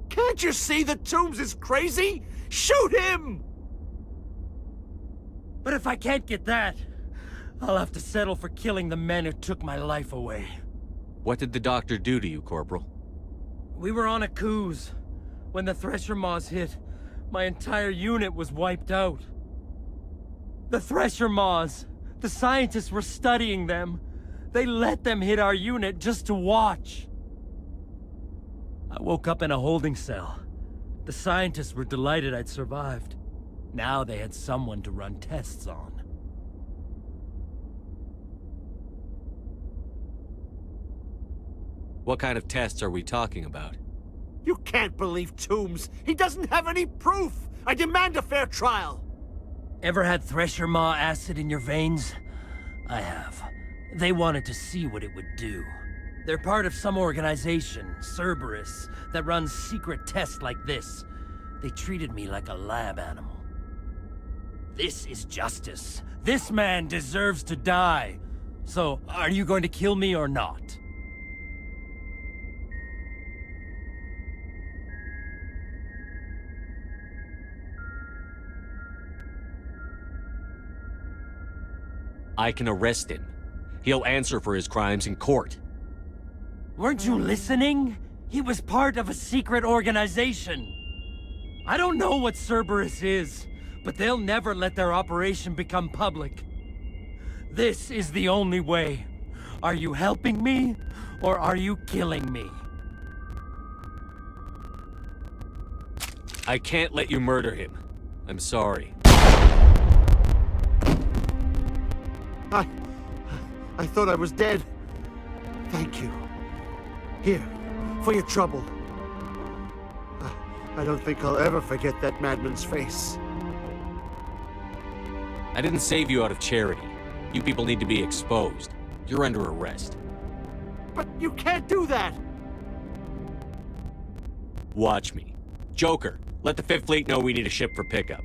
Can't you see that Toombs is crazy? Shoot him! But if I can't get that, I'll have to settle for killing the men who took my life away. What did the doctor do to you, Corporal? We were on Akuz. When the Thresher Maws hit, my entire unit was wiped out. The Thresher Maws, the scientists were studying them. They let them hit our unit just to watch. I woke up in a holding cell. The scientists were delighted I'd survived. Now they had someone to run tests on. What kind of tests are we talking about? You can't believe Toombs. He doesn't have any proof. I demand a fair trial. Ever had Thresher Maw acid in your veins? I have. They wanted to see what it would do. They're part of some organization, Cerberus, that runs secret tests like this. They treated me like a lab animal. This is justice. This man deserves to die. So, are you going to kill me or not? I can arrest him. He'll answer for his crimes in court. Weren't you listening? He was part of a secret organization. I don't know what Cerberus is, but they'll never let their operation become public. This is the only way. Are you helping me, or are you killing me? I can't let you murder him. I'm sorry. I thought I was dead. Thank you. Here, for your trouble. I don't think I'll ever forget that madman's face. I didn't save you out of charity. You people need to be exposed. You're under arrest. But you can't do that! Watch me. Joker, let the 5th Fleet know we need a ship for pickup.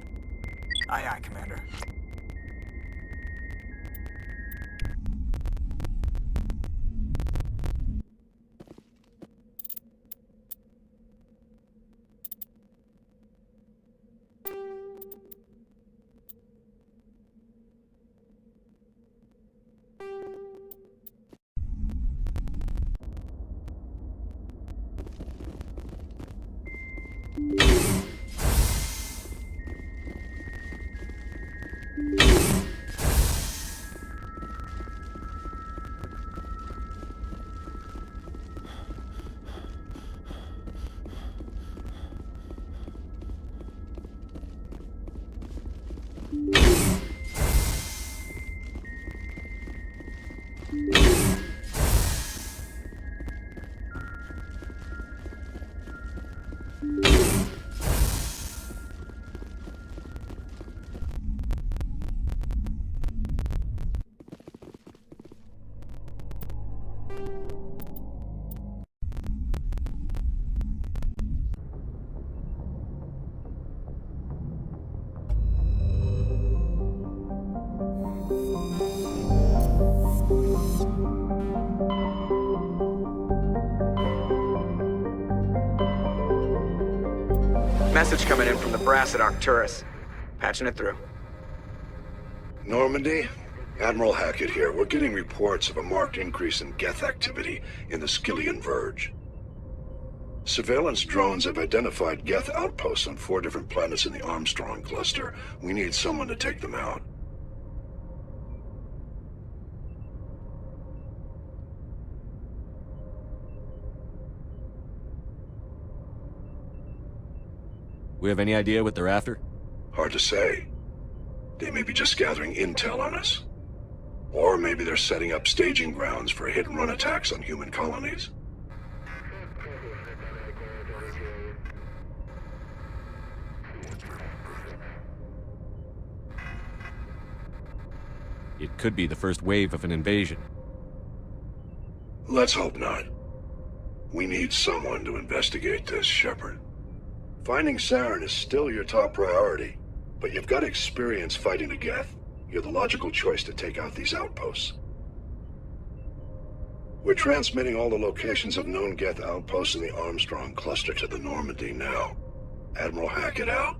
Aye, aye, Commander. Message coming in from the brass at Arcturus. Patching it through. Normandy? Admiral Hackett here. We're getting reports of a marked increase in Geth activity in the Skyllian Verge. Surveillance drones have identified Geth outposts on 4 different planets in the Armstrong cluster. We need someone to take them out. We have any idea what they're after? Hard to say. They may be just gathering intel on us. Or maybe they're setting up staging grounds for hit-and-run attacks on human colonies. It could be the first wave of an invasion. Let's hope not. We need someone to investigate this, Shepard. Finding Saren is still your top priority, but you've got experience fighting the Geth. You're the logical choice to take out these outposts. We're transmitting all the locations of known Geth outposts in the Armstrong cluster to the Normandy now. Admiral Hackett out.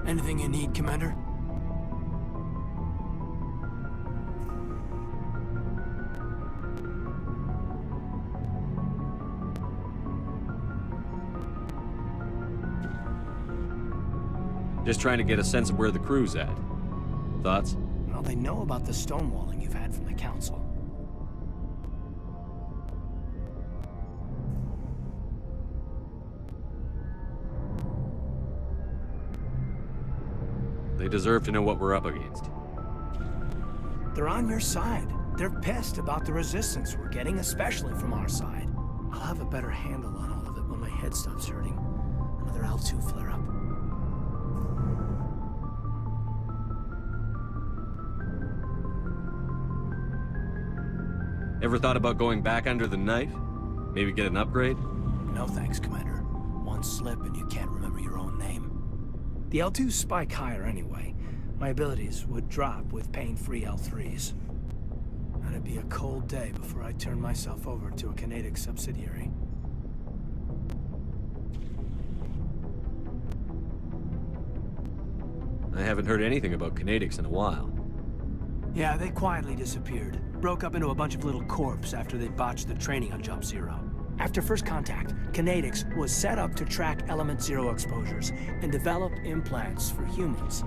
Anything you need, Commander? Just trying to get a sense of where the crew's at. Thoughts? Well, they know about the stonewalling you've had from the Council. They deserve to know what we're up against. They're on your side. They're pissed about the resistance we're getting, especially from our side. I'll have a better handle on all of it when my head stops hurting. Another L2 flare-up. Ever thought about going back under the knife? Maybe get an upgrade? No thanks, Commander. One slip and you can't remember your own name. The L2s spike higher anyway. My abilities would drop with pain-free L3s. And it'd be a cold day before I turn myself over to a Canadic subsidiary. I haven't heard anything about Canadics in a while. Yeah, they quietly disappeared. Broke up into a bunch of little corps after they botched the training on Jump Zero. After first contact, Canadics was set up to track Element Zero exposures and develop implants for humans.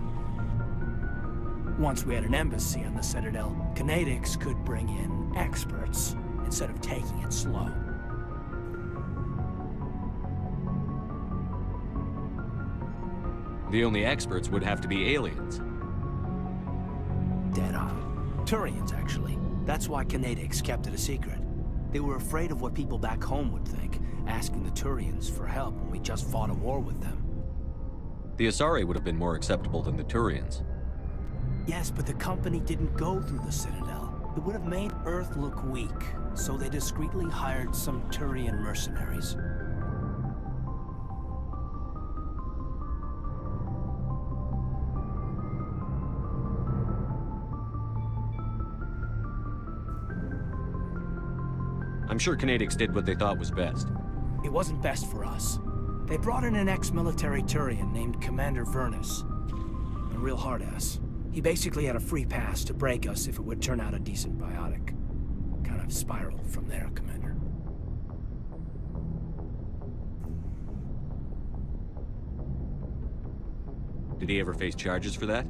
Once we had an embassy on the Citadel, Canadics could bring in experts instead of taking it slow. The only experts would have to be aliens. Dead on. Turians, actually. That's why Canadics kept it a secret. They were afraid of what people back home would think, asking the Turians for help when we just fought a war with them. The Asari would have been more acceptable than the Turians. Yes, but the company didn't go through the Citadel. It would have made Earth look weak, so they discreetly hired some Turian mercenaries. I'm sure Canadics did what they thought was best. It wasn't best for us. They brought in an ex-military Turian named Commander Vernus. A real hard-ass. He basically had a free pass to break us if it would turn out a decent biotic. Kind of spiraled from there, Commander. Did he ever face charges for that?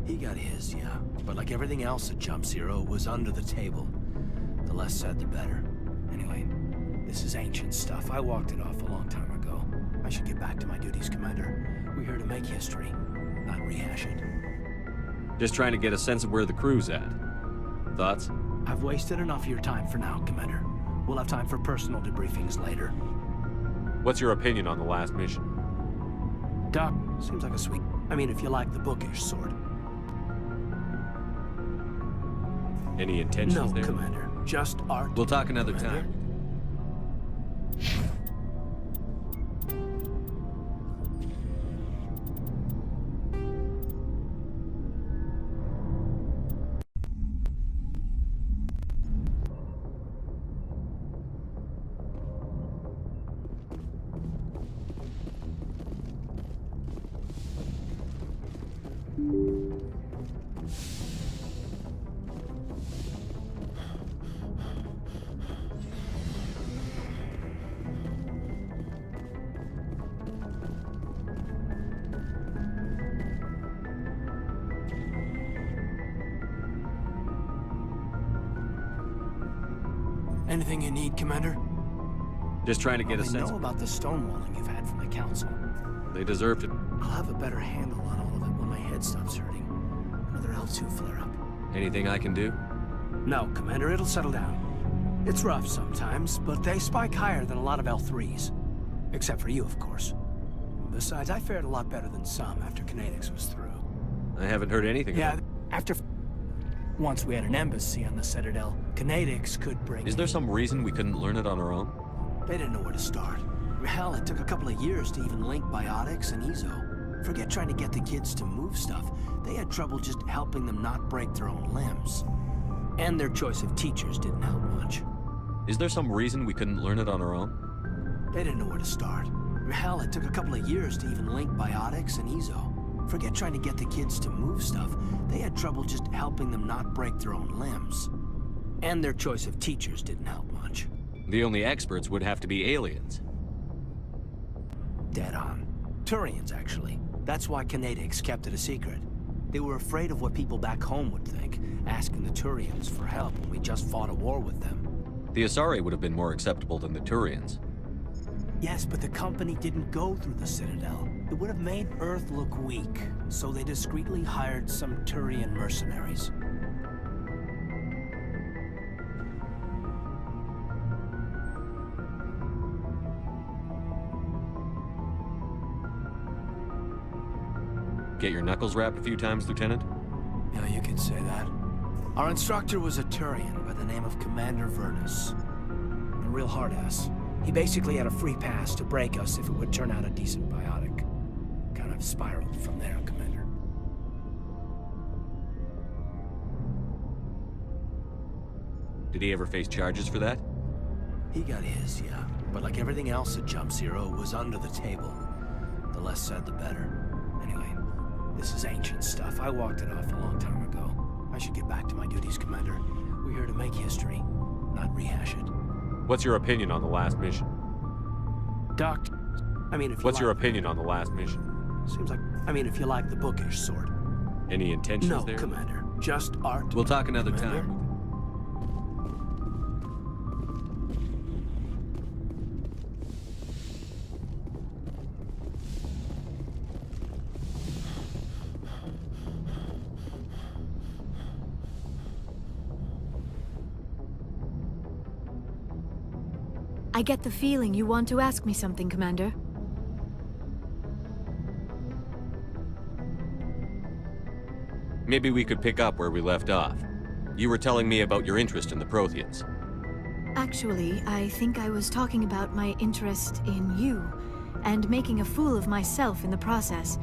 He got his, yeah. But like everything else at Jump Zero, it was under the table. The less said, the better. Anyway, this is ancient stuff. I walked it off a long time ago. I should get back to my duties, Commander. We're here to make history, not rehash it. Just trying to get a sense of where the crew's at. Thoughts? I've wasted enough of your time for now, Commander. We'll have time for personal debriefings later. What's your opinion on the last mission? Doc, seems like a sweet... I mean, if you like the bookish sort. Any intentions there? No, Commander. Just art. We'll talk another time. Anything you need, Commander? Just trying to get a They sense. know about the stonewalling you've had from the Council. They deserve to. I'll have a better handle on all of it when my head stops hurting. Another L2 flare-up. Anything I can do? No, Commander, it'll settle down. It's rough sometimes, but they spike higher than a lot of L3s. Except for you, of course. Besides, I fared a lot better than some after Canadics was through. I haven't heard anything Yeah, about after... Once we had an embassy on the Citadel, Canadix could bring... Is there some reason we couldn't learn it on our own? They didn't know where to start. Hell, it took a couple of years to even link Biotics and Ezo. Forget trying to get the kids to move stuff. They had trouble just helping them not break their own limbs. And their choice of teachers didn't help much. Is there some reason we couldn't learn it on our own? They didn't know where to start. Hell, it took a couple of years to even link Biotics and Ezo. Forget trying to get the kids to move stuff. They had trouble just helping them not break their own limbs. And their choice of teachers didn't help much. The only experts would have to be aliens. Dead on. Turians, actually. That's why Canadix kept it a secret. They were afraid of what people back home would think, asking the Turians for help when we just fought a war with them. The Asari would have been more acceptable than the Turians. Yes, but the company didn't go through the Citadel. It would have made Earth look weak, so they discreetly hired some Turian mercenaries. Get your knuckles rapped a few times, Lieutenant? Yeah, you could say that. Our instructor was a Turian by the name of Commander Vernus. A real hard-ass. He basically had a free pass to break us if it would turn out a decent biotic. Kind of spiraled from there, Commander. Did he ever face charges for that? He got his, yeah. But like everything else at Jump Zero, it was under the table. The less said, the better. Anyway, this is ancient stuff. I walked it off a long time ago. I should get back to my duties, Commander. We're here to make history, not rehash it. What's your opinion on the last mission? What's your opinion on the last mission? Seems like, if you like the bookish sort. Any intentions there? No, Commander. Just art. We'll talk another Commander. time. I get the feeling you want to ask me something, Commander. Maybe we could pick up where we left off. You were telling me about your interest in the Protheans. Actually, I think I was talking about my interest in you, and making a fool of myself in the process.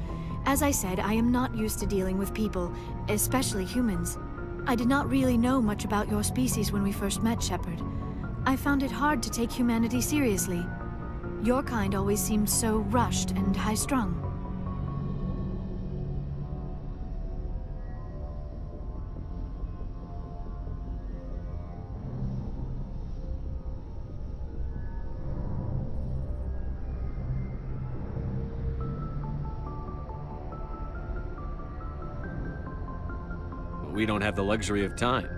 As I said, I am not used to dealing with people, especially humans. I did not really know much about your species when we first met, Shepard. I found it hard to take humanity seriously. Your kind always seemed so rushed and high-strung. We don't have the luxury of time.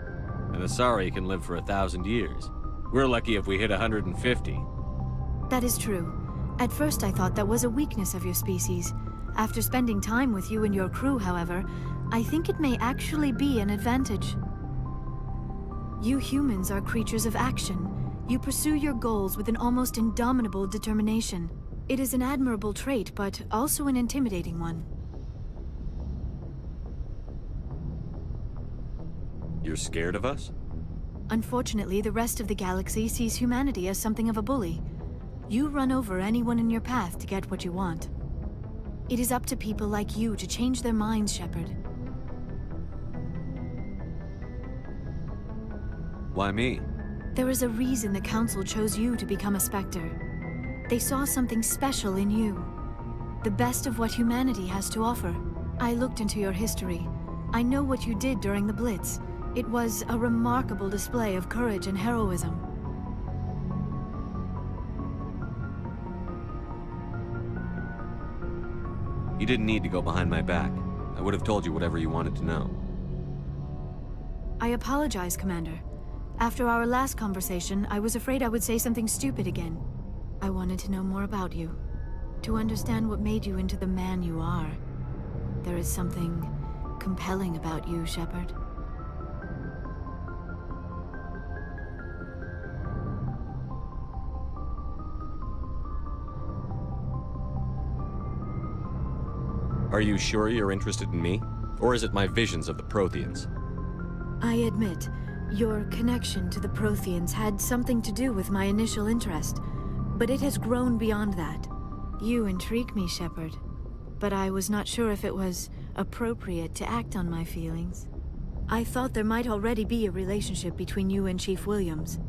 An Asari can live for 1,000 years. We're lucky if we hit 150. That is true. At first I thought that was a weakness of your species. After spending time with you and your crew, however, I think it may actually be an advantage. You humans are creatures of action. You pursue your goals with an almost indomitable determination. It is an admirable trait, but also an intimidating one. You're scared of us? Unfortunately, the rest of the galaxy sees humanity as something of a bully. You run over anyone in your path to get what you want. It is up to people like you to change their minds, Shepard. Why me? There is a reason the Council chose you to become a Spectre. They saw something special in you. The best of what humanity has to offer. I looked into your history. I know what you did during the Blitz. It was a remarkable display of courage and heroism. You didn't need to go behind my back. I would have told you whatever you wanted to know. I apologize, Commander. After our last conversation, I was afraid I would say something stupid again. I wanted to know more about you. To understand what made you into the man you are. There is something compelling about you, Shepard. Are you sure you're interested in me? Or is it my visions of the Protheans? I admit, your connection to the Protheans had something to do with my initial interest, but it has grown beyond that. You intrigue me, Shepard, but I was not sure if it was appropriate to act on my feelings. I thought there might already be a relationship between you and Chief Williams.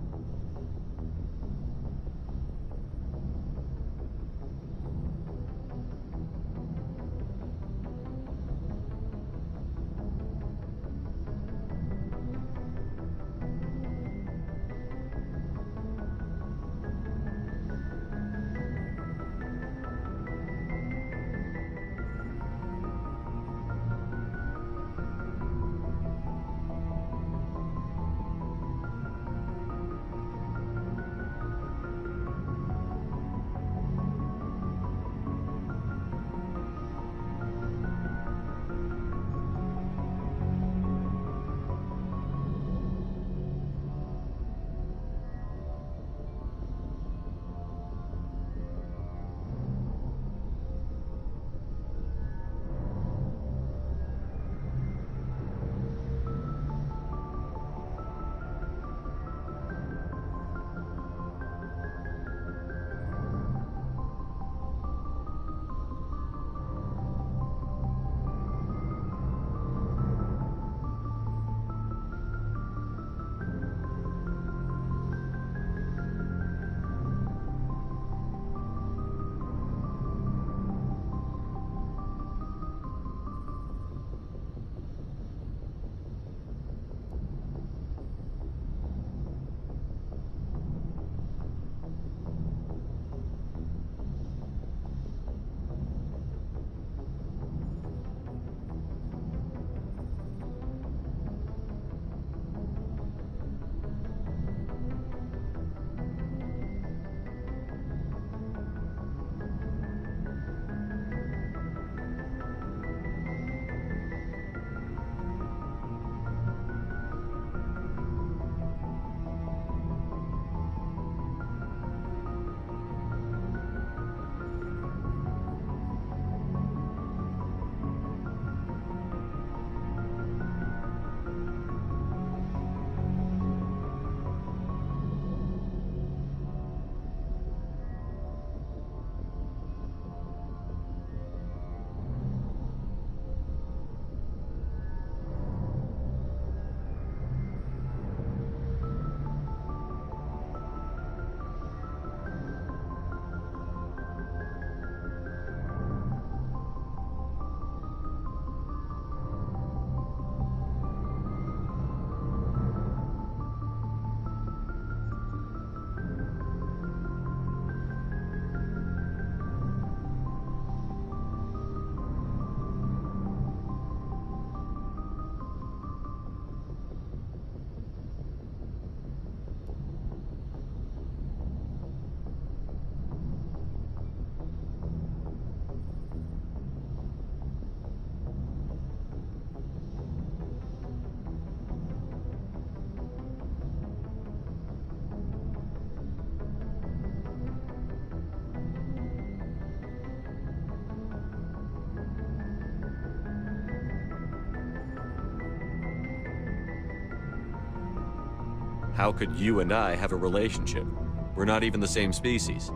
How could you and I have a relationship? We're not even the same species.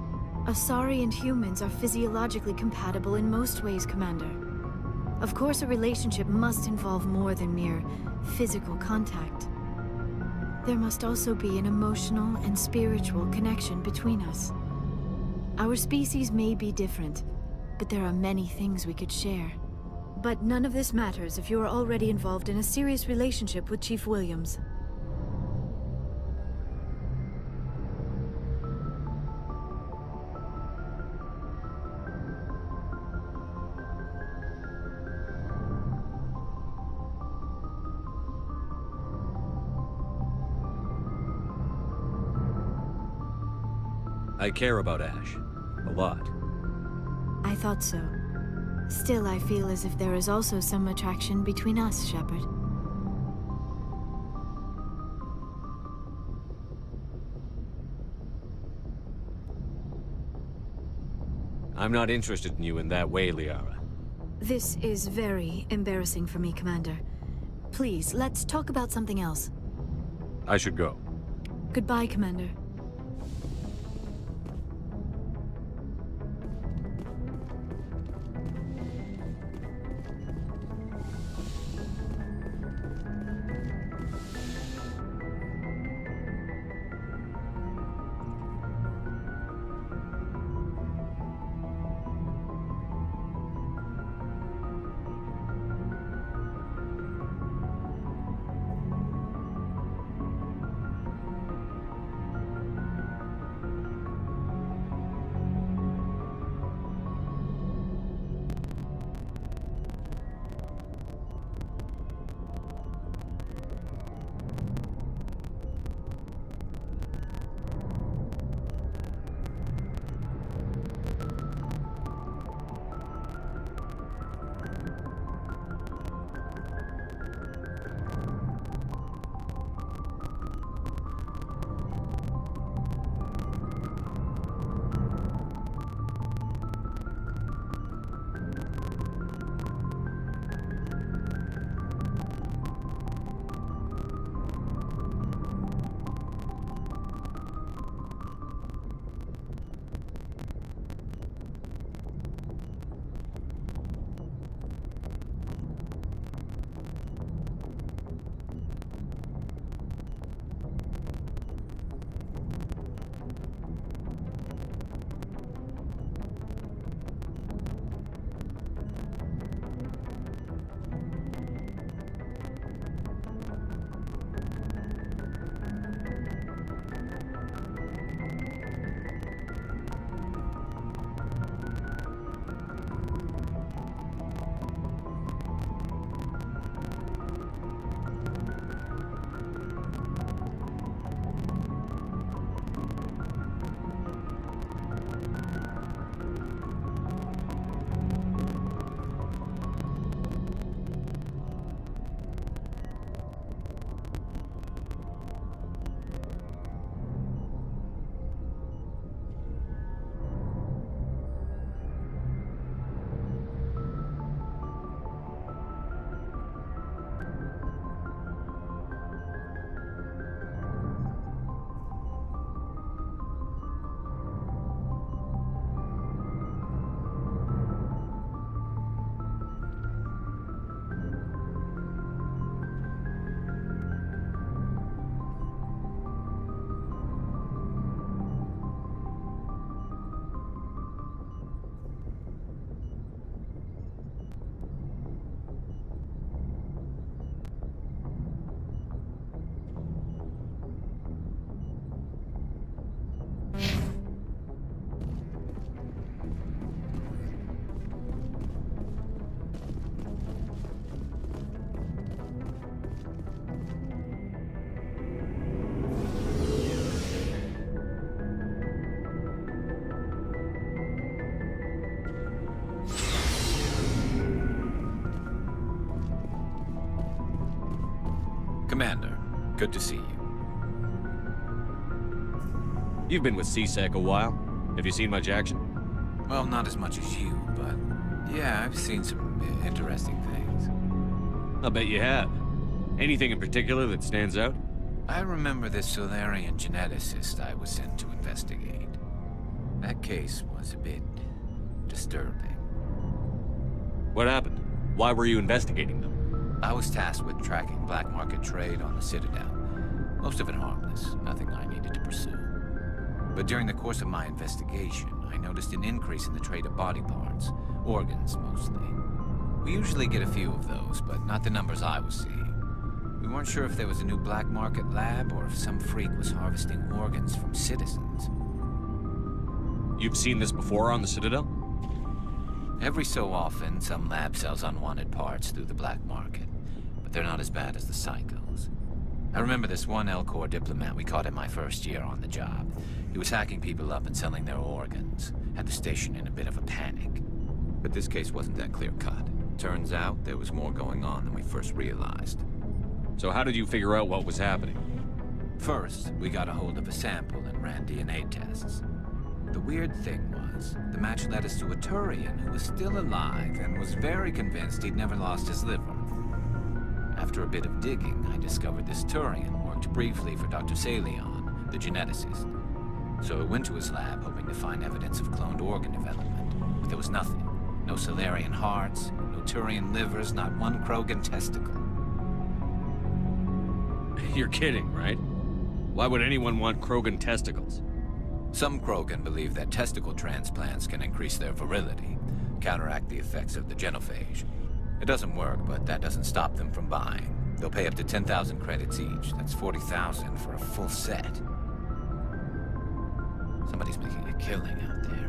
Asari and humans are physiologically compatible in most ways, Commander. Of course, a relationship must involve more than mere physical contact. There must also be an emotional and spiritual connection between us. Our species may be different, but there are many things we could share. But none of this matters if you are already involved in a serious relationship with Chief Williams. I care about Ash. A lot. I thought so. Still, I feel as if there is also some attraction between us, Shepard. I'm not interested in you in that way, Liara. This is very embarrassing for me, Commander. Please, let's talk about something else. I should go. Goodbye, Commander. Commander, good to see you. You've been with CSEC a while. Have you seen much action? Well, not as much as you, but yeah, I've seen some interesting things. I'll bet you have. Anything in particular that stands out? I remember this Solarian geneticist I was sent to investigate. That case was a bit disturbing. What happened? Why were you investigating them? I was tasked with tracking black market trade on the Citadel. Most of it harmless, nothing I needed to pursue. But during the course of my investigation, I noticed an increase in the trade of body parts, organs mostly. We usually get a few of those, but not the numbers I was seeing. We weren't sure if there was a new black market lab or if some freak was harvesting organs from citizens. You've seen this before on the Citadel? Every so often, some lab sells unwanted parts through the black market, but they're not as bad as the psychos. I remember this one Elcor diplomat we caught in my first year on the job. He was hacking people up and selling their organs, had the station in a bit of a panic. But this case wasn't that clear-cut. Turns out there was more going on than we first realized. So how did you figure out what was happening? First, we got a hold of a sample and ran DNA tests. The weird thing was, the match led us to a Turian who was still alive and was very convinced he'd never lost his liver. After After a bit of digging, I discovered this Turian worked briefly for Dr. Salion, the geneticist. So I went to his lab hoping to find evidence of cloned organ development, but there was nothing. No Salarian hearts, no Turian livers, not one Krogan testicle. You're kidding, right? Why would anyone want Krogan testicles? Some Krogan believe that testicle transplants can increase their virility, counteract the effects of the genophage. It doesn't work, but that doesn't stop them from buying. They'll pay up to 10,000 credits each. That's 40,000 for a full set. Somebody's making a killing out there.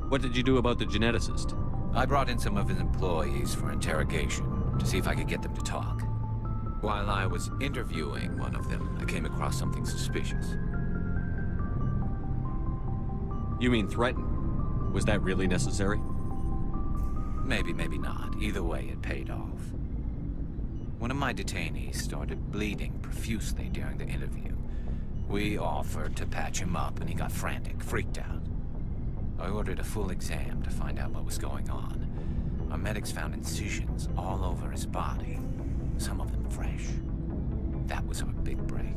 What did you do about the geneticist? I brought in some of his employees for interrogation, to see if I could get them to talk. While I was interviewing one of them, I came across something suspicious. You mean threaten? Was that really necessary? Maybe, maybe not. Either way, it paid off. One of my detainees started bleeding profusely during the interview. We offered to patch him up, and he got frantic, freaked out. I ordered a full exam to find out what was going on. Our medics found incisions all over his body, some of them fresh. That was our big break.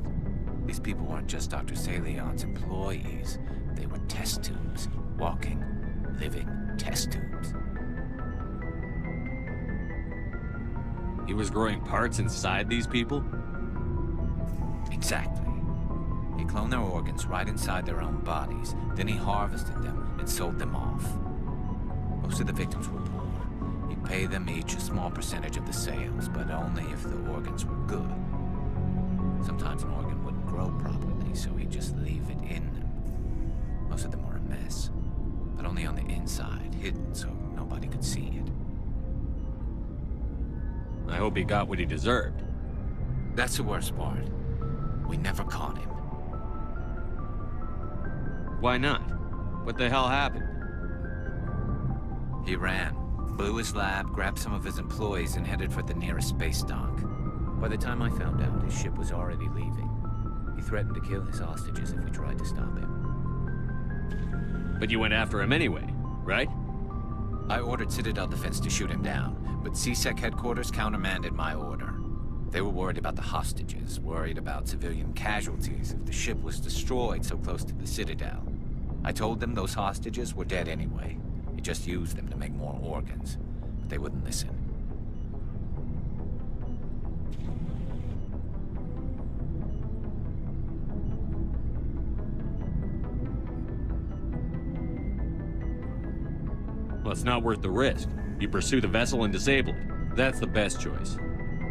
These people weren't just Dr. Salion's employees. They were test tubes. Walking, living test tubes. He was growing parts inside these people? Exactly. He cloned their organs right inside their own bodies. Then he harvested them and sold them off. Most of the victims were poor. He'd pay them each a small percentage of the sales, but only if the organs were good. Sometimes an organ wouldn't grow properly, so he'd just leave it in them. Most of them were a mess, but only on the inside, hidden so nobody could see it. I hope he got what he deserved. That's the worst part. We never caught him. Why not? What the hell happened? He ran, blew his lab, grabbed some of his employees, and headed for the nearest space dock. By the time I found out, his ship was already leaving. He threatened to kill his hostages if we tried to stop him. But you went after him anyway, right? I ordered Citadel Defense to shoot him down, but CSEC headquarters countermanded my order. They were worried about the hostages, worried about civilian casualties if the ship was destroyed so close to the Citadel. I told them those hostages were dead anyway. He just used them to make more organs, but they wouldn't listen. Well, it's not worth the risk. You pursue the vessel and disable it. That's the best choice.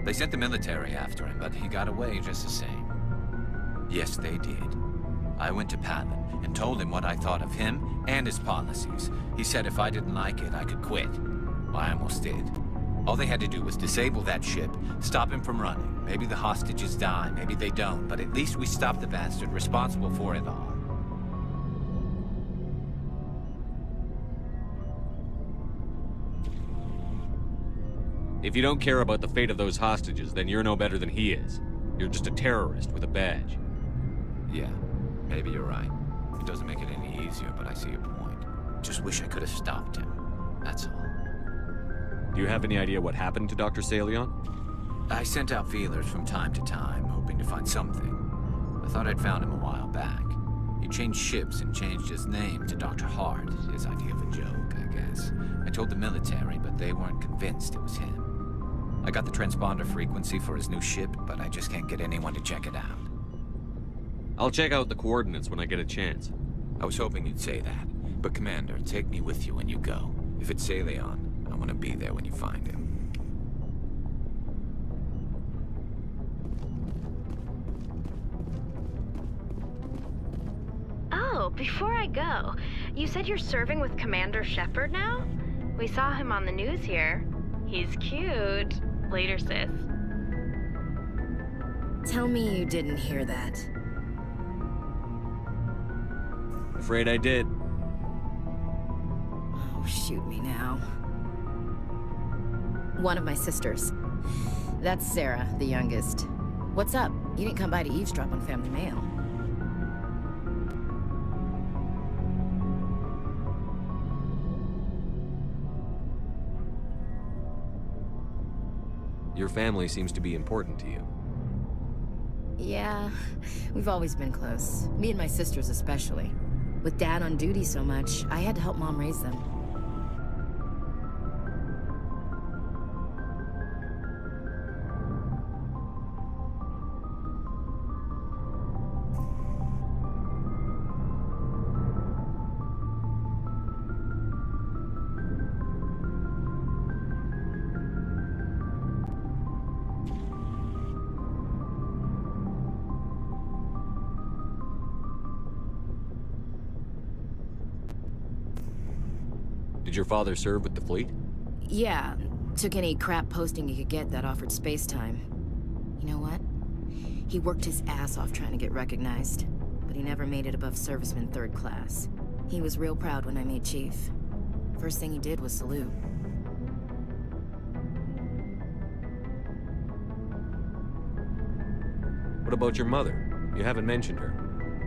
They sent the military after him, but he got away just the same. Yes, they did. I went to Palin and told him what I thought of him and his policies. He said if I didn't like it, I could quit. Well, I almost did. All they had to do was disable that ship, stop him from running. Maybe the hostages die, maybe they don't, but at least we stopped the bastard responsible for it all. If you don't care about the fate of those hostages, then you're no better than he is. You're just a terrorist with a badge. Yeah, maybe you're right. It doesn't make it any easier, but I see your point. Just wish I could have stopped him. That's all. Do you have any idea what happened to Dr. Salion? I sent out feelers from time to time, hoping to find something. I thought I'd found him a while back. He changed ships and changed his name to Dr. Hart, his idea of a joke, I guess. I told the military, but they weren't convinced it was him. I got the transponder frequency for his new ship, but I just can't get anyone to check it out. I'll check out the coordinates when I get a chance. I was hoping you'd say that. But Commander, take me with you when you go. If it's Salion, I want to be there when you find him. Oh, before I go, you said you're serving with Commander Shepard now? We saw him on the news here. He's cute. Later, sis. Tell me you didn't hear that. Afraid I did. Oh, shoot me now. One of my sisters. That's Sarah, the youngest. What's up? You didn't come by to eavesdrop on family mail. Your family seems to be important to you. Yeah, we've always been close. Me and my sisters especially. With Dad on duty so much, I had to help Mom raise them. Did your father serve with the fleet? Yeah, took any crap posting he could get that offered space time. You know what? He worked his ass off trying to get recognized, but he never made it above serviceman 3rd class. He was real proud when I made chief. First thing he did was salute. What about your mother? You haven't mentioned her.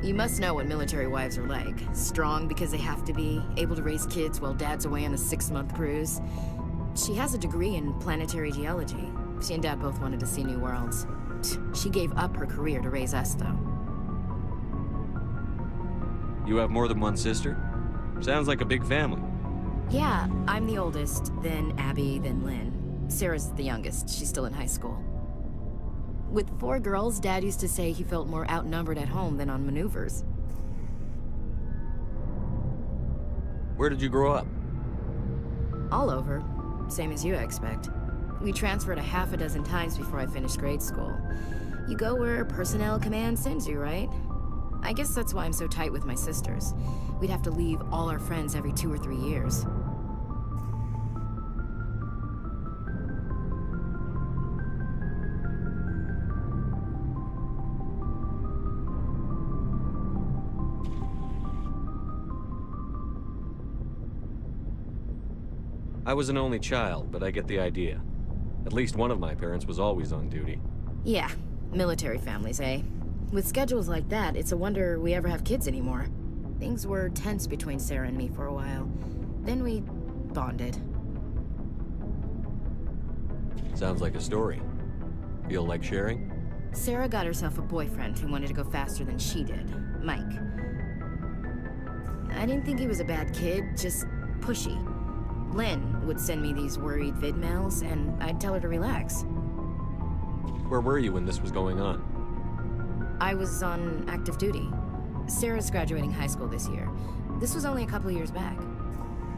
You must know what military wives are like. Strong because they have to be, able to raise kids while Dad's away on a 6-month cruise. She has a degree in planetary geology. She and Dad both wanted to see new worlds. She gave up her career to raise us, though. You have more than one sister? Sounds like a big family. Yeah, I'm the oldest, then Abby, then Lynn. Sarah's the youngest. She's still in high school. With 4 girls, Dad used to say he felt more outnumbered at home than on maneuvers. Where did you grow up? All over. Same as you, I expect. We transferred a half a dozen times before I finished grade school. You go where personnel command sends you, right? I guess that's why I'm so tight with my sisters. We'd have to leave all our friends every 2 or 3 years. I was an only child, but I get the idea. At least one of my parents was always on duty. Yeah, military families, eh? With schedules like that, it's a wonder we ever have kids anymore. Things were tense between Sarah and me for a while. Then we bonded. Sounds like a story. Feel like sharing? Sarah got herself a boyfriend who wanted to go faster than she did, Mike. I didn't think he was a bad kid, just pushy. Lynn would send me these worried vidmails, and I'd tell her to relax. Where were you when this was going on? I was on active duty. Sarah's graduating high school this year. This was only a couple years back.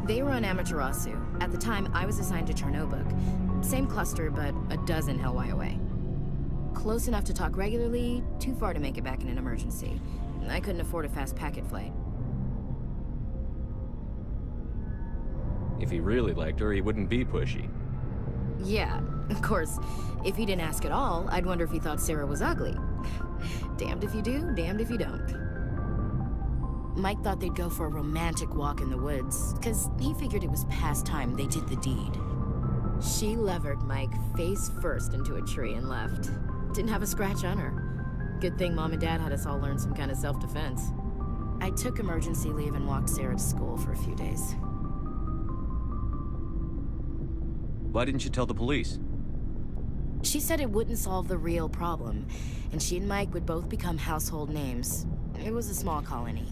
They were on Amaterasu. At the time, I was assigned to Chernobog. Same cluster, but a dozen Hellwire away. Close enough to talk regularly, too far to make it back in an emergency. I couldn't afford a fast packet flight. If he really liked her, he wouldn't be pushy. Yeah, of course. If he didn't ask at all, I'd wonder if he thought Sarah was ugly. Damned if you do, damned if you don't. Mike thought they'd go for a romantic walk in the woods, because he figured it was past time they did the deed. She levered Mike face first into a tree and left. Didn't have a scratch on her. Good thing Mom and Dad had us all learn some kind of self-defense. I took emergency leave and walked Sarah to school for a few days. Why didn't you tell the police? She said it wouldn't solve the real problem, and she and Mike would both become household names. It was a small colony.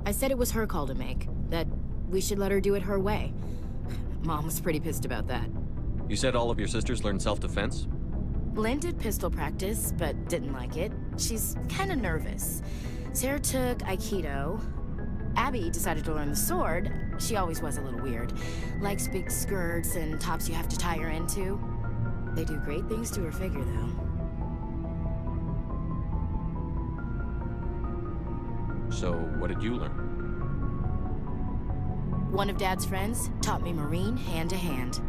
I said it was her call to make, that we should let her do it her way. Mom was pretty pissed about that. You said all of your sisters learned self-defense? Lynn did pistol practice, but didn't like it. She's kind of nervous. Sarah took Aikido. Abby decided to learn the sword. She always was a little weird. Likes big skirts and tops you have to tie her into. They do great things to her figure, though. So, what did you learn? One of Dad's friends taught me Marine hand to hand.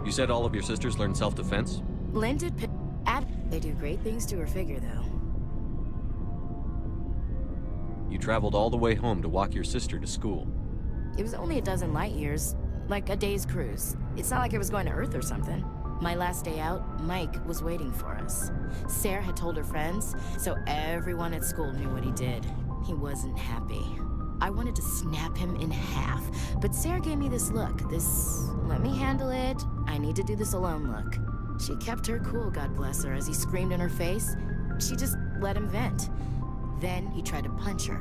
You said all of your sisters learned self-defense? Lynn did they do great things to her figure, though. You traveled all the way home to walk your sister to school. It was only a dozen light years, like a day's cruise. It's not like I was going to Earth or something. My last day out, Mike was waiting for us. Sarah had told her friends, so everyone at school knew what he did. He wasn't happy. I wanted to snap him in half, but Sarah gave me this look, this let me handle it, I need to do this alone look. She kept her cool, God bless her, as he screamed in her face. She just let him vent. Then he tried to punch her.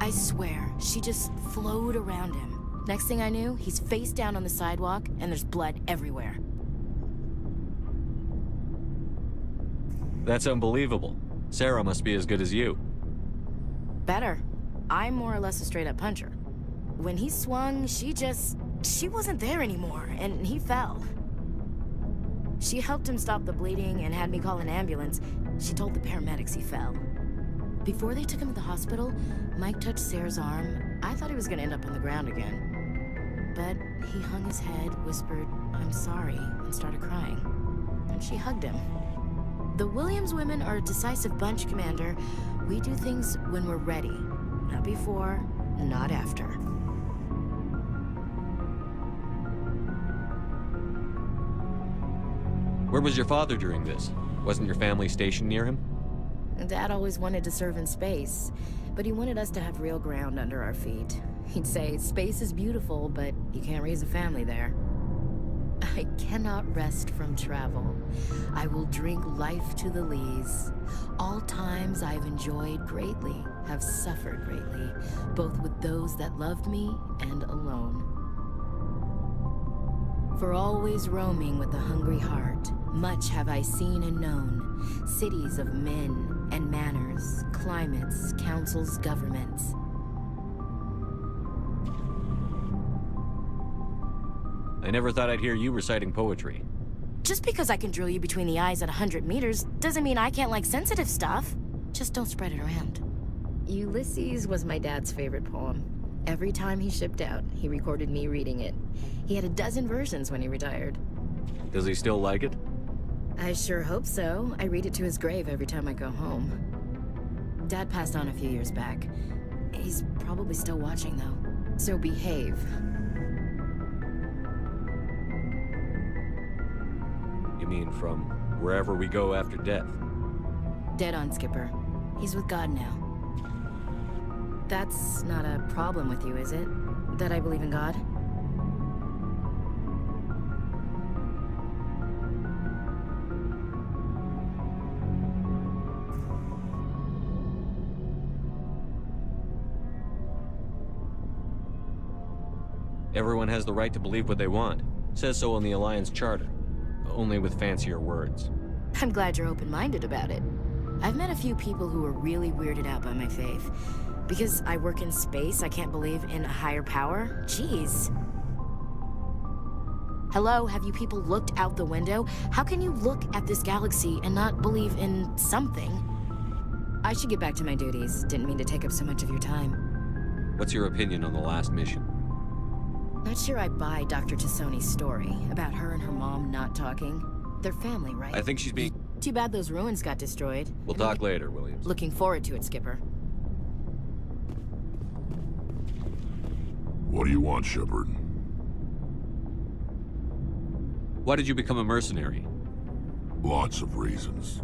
I swear, she just flowed around him. Next thing I knew, he's face down on the sidewalk, and there's blood everywhere. That's unbelievable. Sarah must be as good as you. Better. I'm more or less a straight-up puncher. When he swung, she wasn't there anymore, and he fell. She helped him stop the bleeding and had me call an ambulance. She told the paramedics he fell. Before they took him to the hospital, Mike touched Sarah's arm. I thought he was gonna end up on the ground again. But he hung his head, whispered, "I'm sorry," and started crying. And she hugged him. The Williams women are a decisive bunch, Commander. We do things when we're ready. Not before, not after. Where was your father during this? Wasn't your family stationed near him? Dad always wanted to serve in space, but he wanted us to have real ground under our feet. He'd say, space is beautiful, but you can't raise a family there. I cannot rest from travel. I will drink life to the lees. All times I've enjoyed greatly, have suffered greatly, both with those that loved me and alone. For always roaming with a hungry heart, much have I seen and known, cities of men and manners, climates, councils, governments. I never thought I'd hear you reciting poetry. Just because I can drill you between the eyes at 100 meters doesn't mean I can't like sensitive stuff. Just don't spread it around. Ulysses was my dad's favorite poem. Every time he shipped out, he recorded me reading it. He had a dozen versions when he retired. Does he still like it? I sure hope so. I read it to his grave every time I go home. Dad passed on a few years back. He's probably still watching, though. So behave. You mean from wherever we go after death? Dead on, Skipper. He's with God now. That's not a problem with you, is it? That I believe in God? Everyone has the right to believe what they want. Says so in the Alliance Charter. Only with fancier words. I'm glad you're open-minded about it. I've met a few people who are really weirded out by my faith. Because I work in space, I can't believe in a higher power? Jeez. Hello, have you people looked out the window? How can you look at this galaxy and not believe in something? I should get back to my duties. Didn't mean to take up so much of your time. What's your opinion on the last mission? Not sure I buy Dr. Tassoni's story about her and her mom not talking. They're family, right? I think she's being... Too bad those ruins got destroyed. We'll talk later, Williams. Looking forward to it, Skipper. What do you want, Shepard? Why did you become a mercenary? Lots of reasons.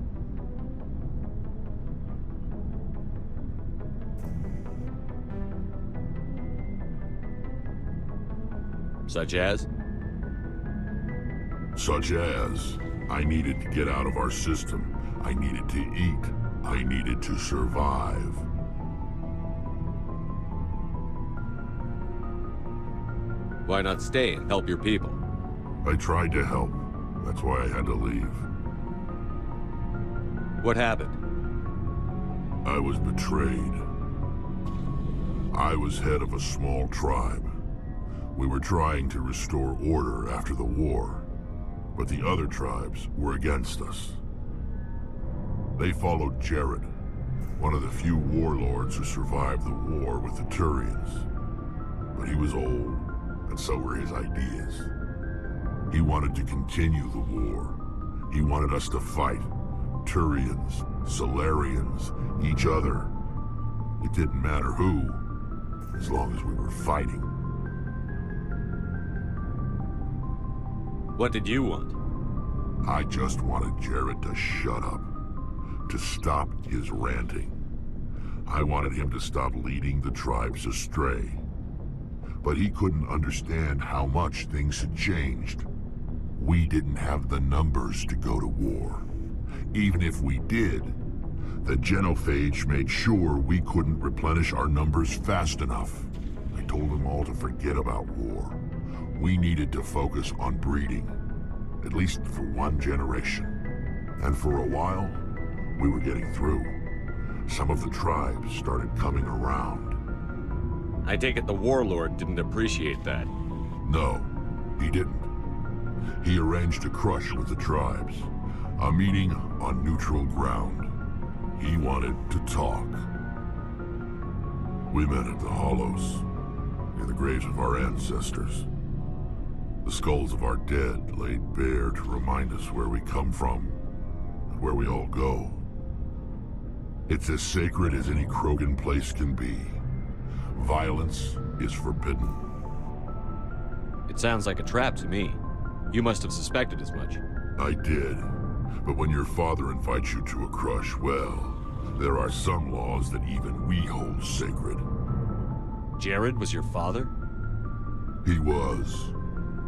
Such as? Such as, I needed to get out of our system. I needed to eat. I needed to survive. Why not stay and help your people? I tried to help. That's why I had to leave. What happened? I was betrayed. I was head of a small tribe. We were trying to restore order after the war, but the other tribes were against us. They followed Jared, one of the few warlords who survived the war with the Turians. But he was old, and so were his ideas. He wanted to continue the war. He wanted us to fight. Turians, Solarians, each other. It didn't matter who, as long as we were fighting. What did you want? I just wanted Jared to shut up, to stop his ranting. I wanted him to stop leading the tribes astray. But he couldn't understand how much things had changed. We didn't have the numbers to go to war. Even if we did, the genophage made sure we couldn't replenish our numbers fast enough. I told them all to forget about war. We needed to focus on breeding, at least for one generation. And for a while, we were getting through. Some of the tribes started coming around. I take it the warlord didn't appreciate that. No, he didn't. He arranged a crush with the tribes. A meeting on neutral ground. He wanted to talk. We met at the Hollows, near the graves of our ancestors. The skulls of our dead laid bare to remind us where we come from, and where we all go. It's as sacred as any Krogan place can be. Violence is forbidden. It sounds like a trap to me. You must have suspected as much. I did. But when your father invites you to a crush, well, there are some laws that even we hold sacred. Jared was your father? He was.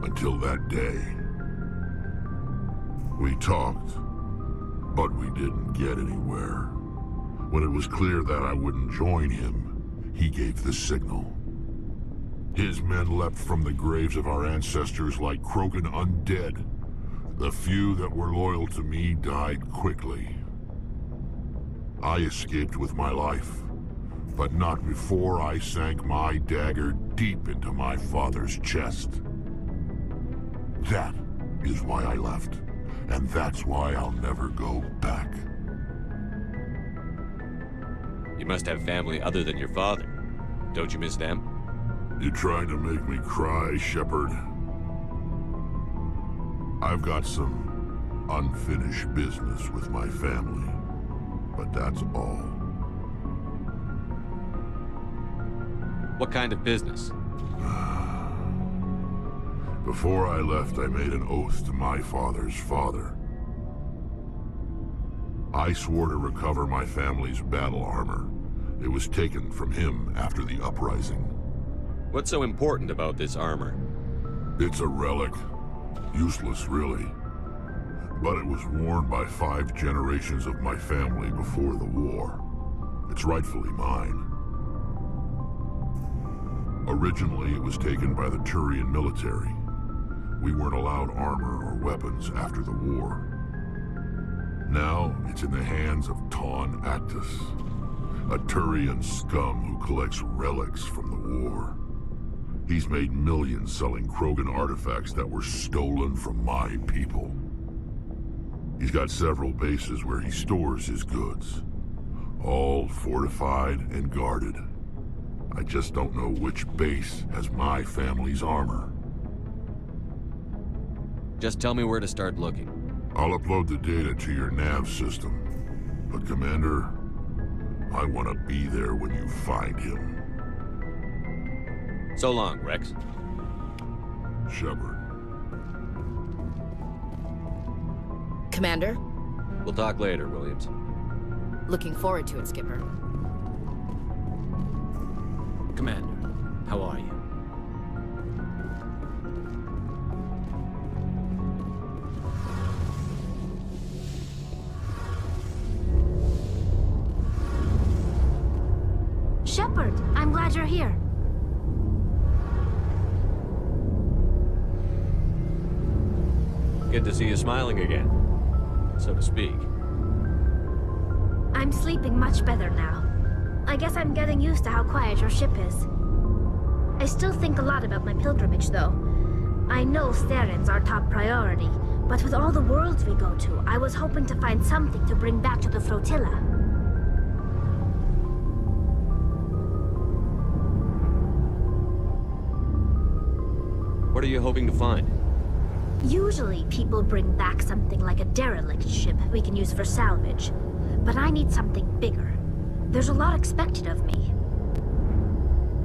Until that day. We talked, but we didn't get anywhere. When it was clear that I wouldn't join him, he gave the signal. His men leapt from the graves of our ancestors like Krogan undead. The few that were loyal to me died quickly. I escaped with my life, but not before I sank my dagger deep into my father's chest. That is why I left, and that's why I'll never go back. You must have family other than your father. Don't you miss them? You trying to make me cry, Shepard? I've got some unfinished business with my family, but that's all. What kind of business? Before I left, I made an oath to my father's father. I swore to recover my family's battle armor. It was taken from him after the uprising. What's so important about this armor? It's a relic. Useless, really. But it was worn by 5 generations of my family before the war. It's rightfully mine. Originally, it was taken by the Turian military. We weren't allowed armor or weapons after the war. Now, it's in the hands of Ton Actus, a Turian scum who collects relics from the war. He's made millions selling Krogan artifacts that were stolen from my people. He's got several bases where he stores his goods, all fortified and guarded. I just don't know which base has my family's armor. Just tell me where to start looking. I'll upload the data to your nav system. But Commander, I want to be there when you find him. So long, Rex. Shepard. Commander? We'll talk later, Williams. Looking forward to it, Skipper. Commander, how are you? Shepard, I'm glad you're here. Good to see you smiling again, so to speak. I'm sleeping much better now. I guess I'm getting used to how quiet your ship is. I still think a lot about my pilgrimage, though. I know Theron's our top priority, but with all the worlds we go to, I was hoping to find something to bring back to the flotilla. What are you hoping to find? Usually, people bring back something like a derelict ship we can use for salvage. But I need something bigger. There's a lot expected of me.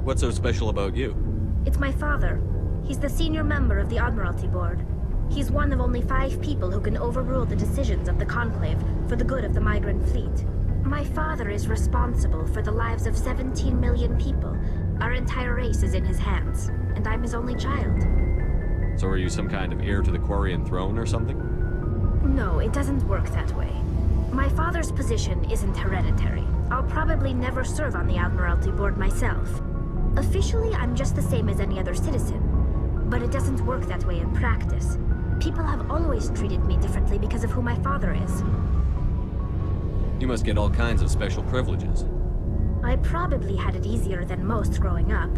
What's so special about you? It's my father. He's the senior member of the Admiralty Board. He's one of only 5 people who can overrule the decisions of the Conclave for the good of the migrant fleet. My father is responsible for the lives of 17 million people. Our entire race is in his hands, and I'm his only child. So are you some kind of heir to the Quarian throne or something? No, it doesn't work that way. My father's position isn't hereditary. I'll probably never serve on the Admiralty Board myself. Officially, I'm just the same as any other citizen. But it doesn't work that way in practice. People have always treated me differently because of who my father is. You must get all kinds of special privileges. I probably had it easier than most growing up,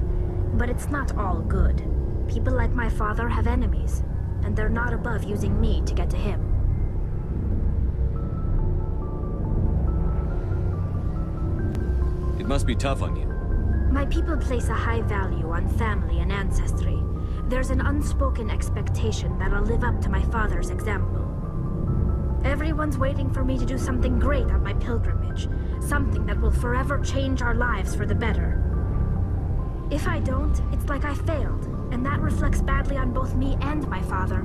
but it's not all good. People like my father have enemies, and they're not above using me to get to him. It must be tough on you. My people place a high value on family and ancestry. There's an unspoken expectation that I'll live up to my father's example. Everyone's waiting for me to do something great on my pilgrimage, something that will forever change our lives for the better. If I don't, it's like I failed, and that reflects badly on both me and my father.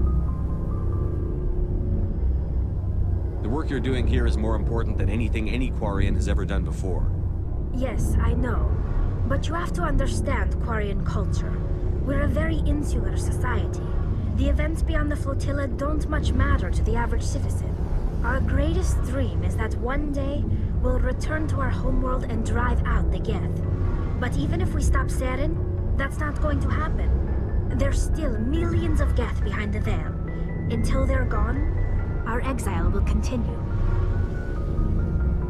The work you're doing here is more important than anything any Quarian has ever done before. Yes, I know. But you have to understand Quarian culture. We're a very insular society. The events beyond the flotilla don't much matter to the average citizen. Our greatest dream is that one day we'll return to our homeworld and drive out the Geth. But even if we stop Saren, that's not going to happen. There's still millions of Geth behind the veil. Until they're gone, our exile will continue.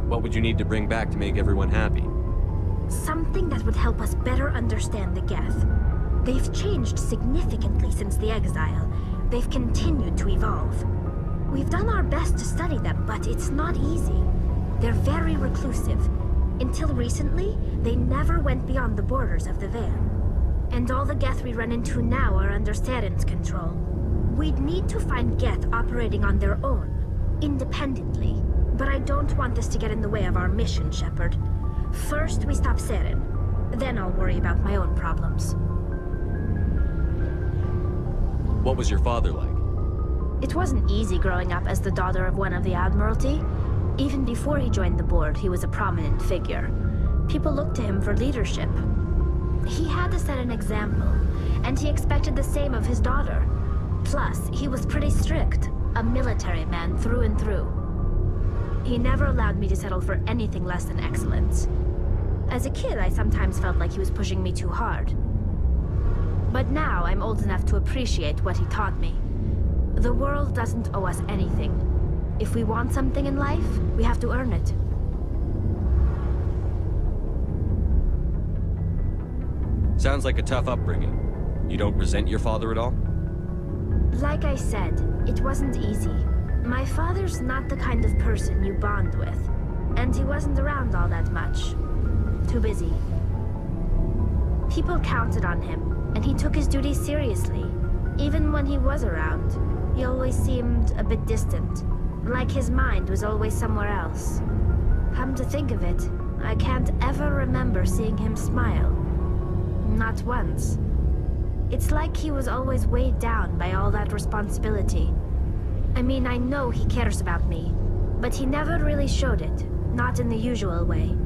What would you need to bring back to make everyone happy? Something that would help us better understand the Geth. They've changed significantly since the exile. They've continued to evolve. We've done our best to study them, but it's not easy. They're very reclusive. Until recently, they never went beyond the borders of the Veil. And all the Geth we run into now are under Saren's control. We'd need to find Geth operating on their own, independently. But I don't want this to get in the way of our mission, Shepard. First, we stop Saren. Then I'll worry about my own problems. What was your father like? It wasn't easy growing up as the daughter of one of the Admiralty. Even before he joined the board, he was a prominent figure. People looked to him for leadership. He had to set an example, and he expected the same of his daughter. Plus, he was pretty strict, a military man through and through. He never allowed me to settle for anything less than excellence. As a kid, I sometimes felt like he was pushing me too hard. But now I'm old enough to appreciate what he taught me. The world doesn't owe us anything. If we want something in life, we have to earn it. Sounds like a tough upbringing. You don't resent your father at all? Like I said, it wasn't easy. My father's not the kind of person you bond with, and he wasn't around all that much. Too busy. People counted on him, and he took his duties seriously. Even when he was around, he always seemed a bit distant, like his mind was always somewhere else. Come to think of it, I can't ever remember seeing him smile. Not once. It's like he was always weighed down by all that responsibility. I mean, I know he cares about me, but he never really showed it, not in the usual way.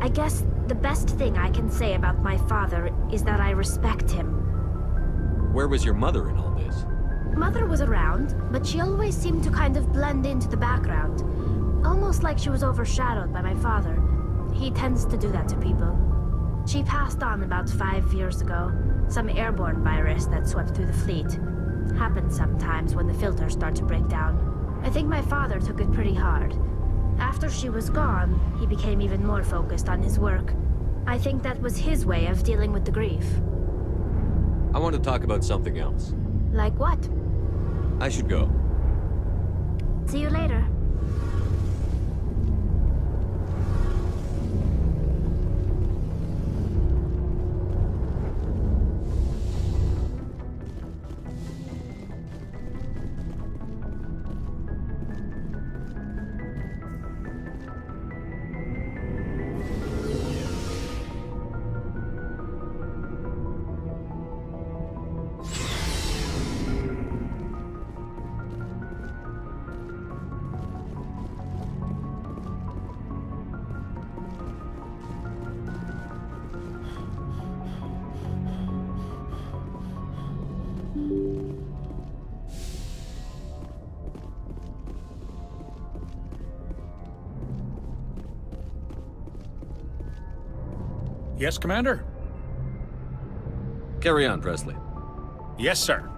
I guess the best thing I can say about my father is that I respect him. Where was your mother in all this? Mother was around, but she always seemed to kind of blend into the background. Almost like she was overshadowed by my father. He tends to do that to people. She passed on about 5 years ago. Some airborne virus that swept through the fleet. Happens sometimes when the filters start to break down. I think my father took it pretty hard. After she was gone, he became even more focused on his work. I think that was his way of dealing with the grief. I want to talk about something else. Like what? I should go. See you later. Yes, Commander? Carry on, Presley. Yes, sir.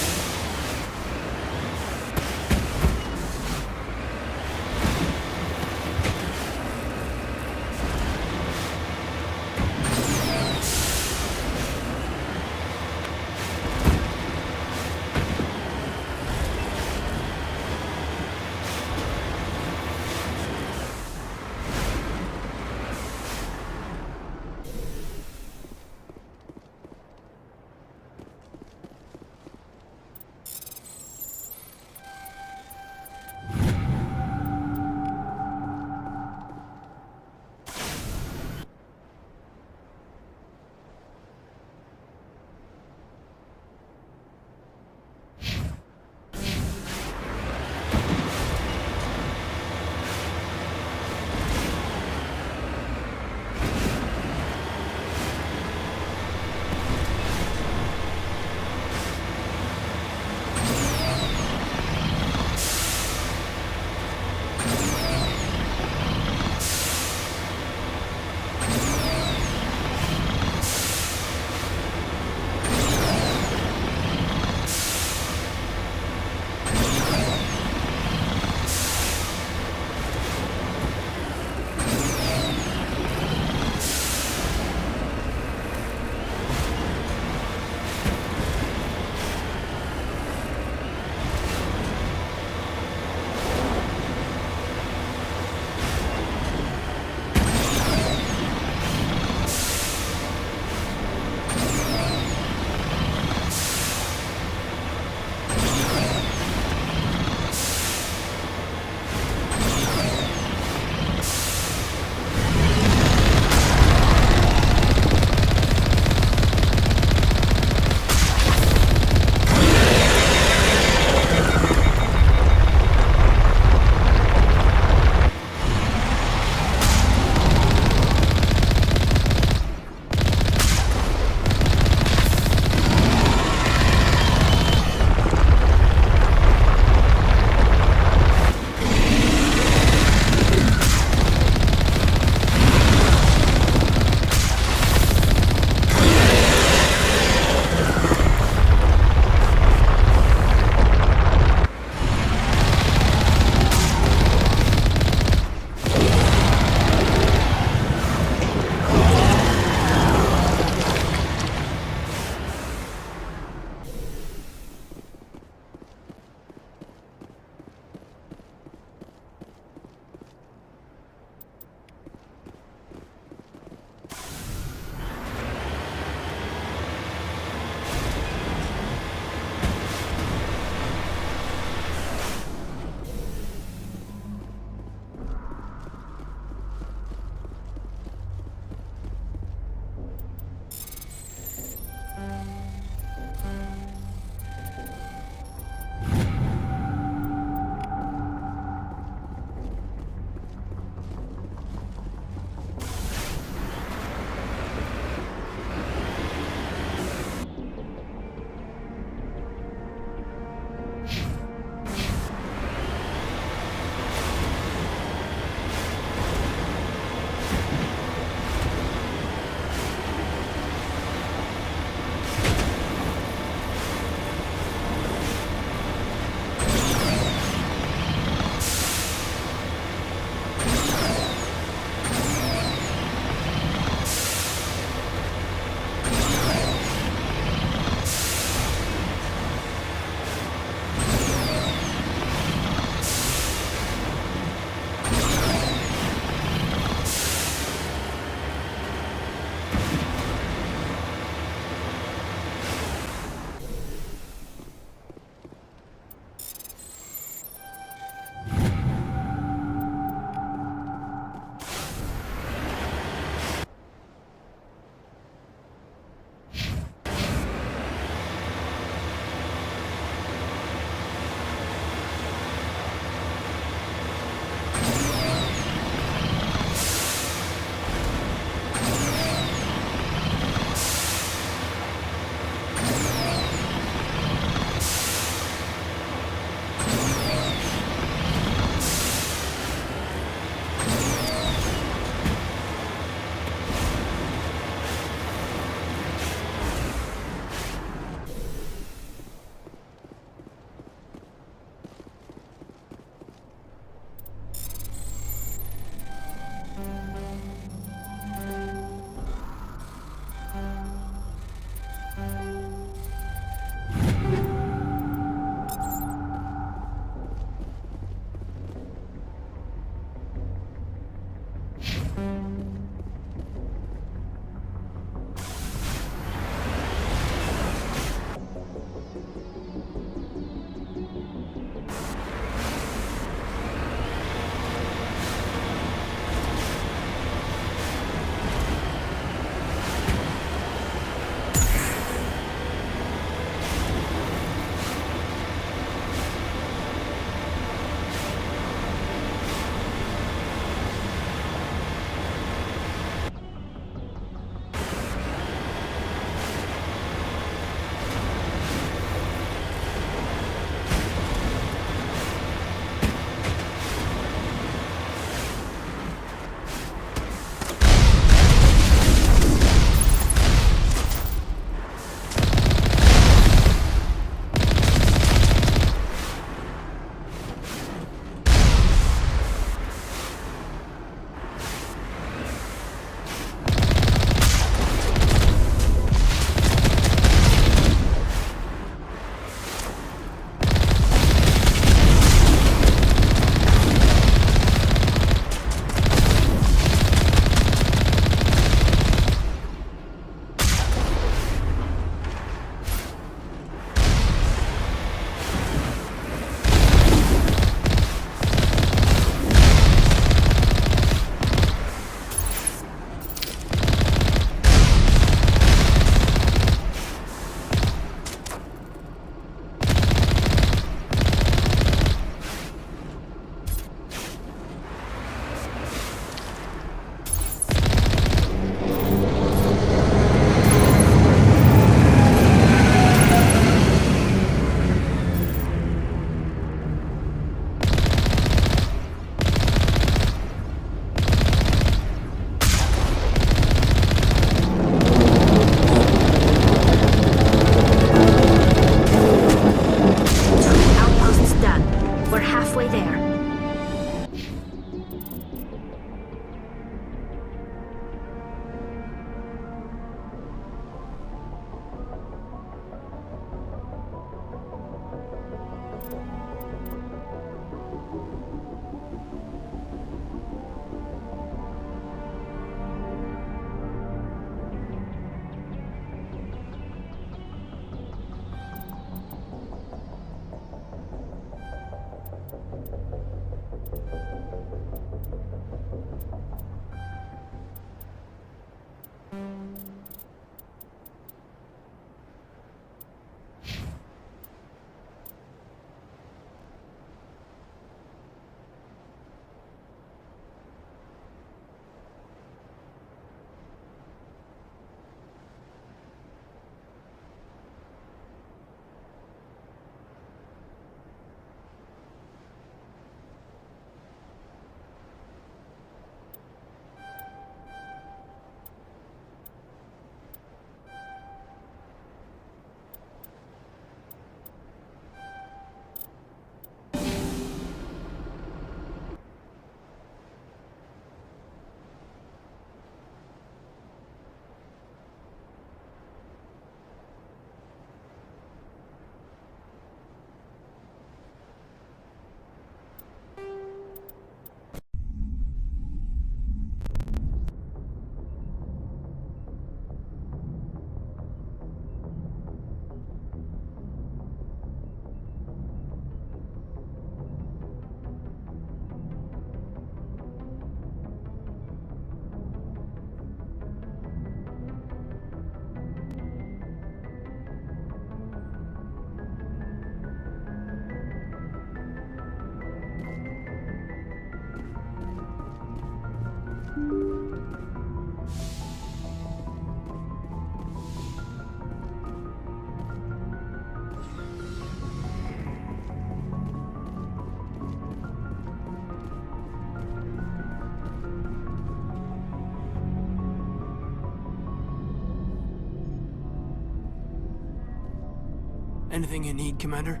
Anything you need, Commander?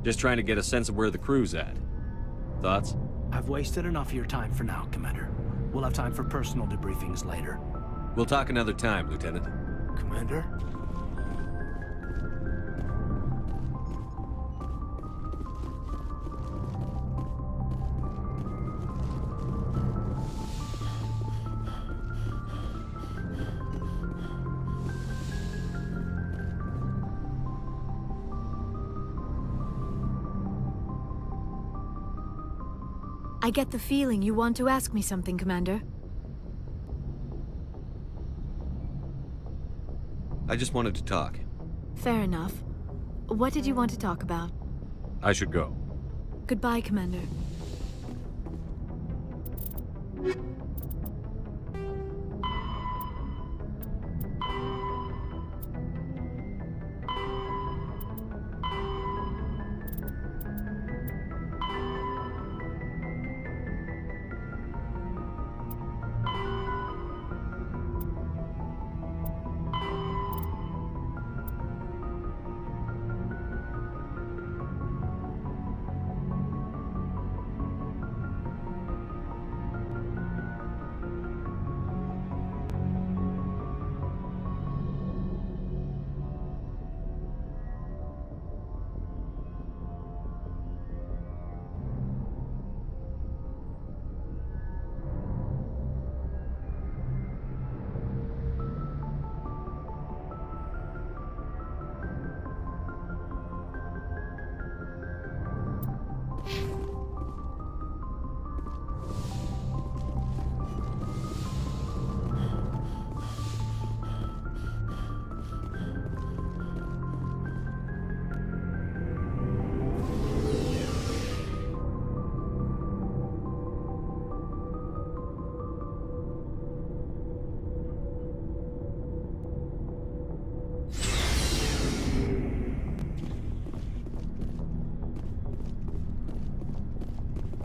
Just trying to get a sense of where the crew's at. Thoughts? I've wasted enough of your time for now, Commander. We'll have time for personal debriefings later. We'll talk another time, Lieutenant. Commander? I get the feeling you want to ask me something, Commander. I just wanted to talk. Fair enough. What did you want to talk about? I should go. Goodbye, Commander.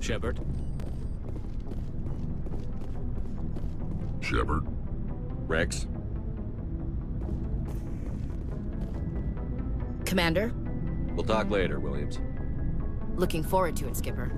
Shepard? Shepard? Rex? Commander? We'll talk later, Williams. Looking forward to it, Skipper.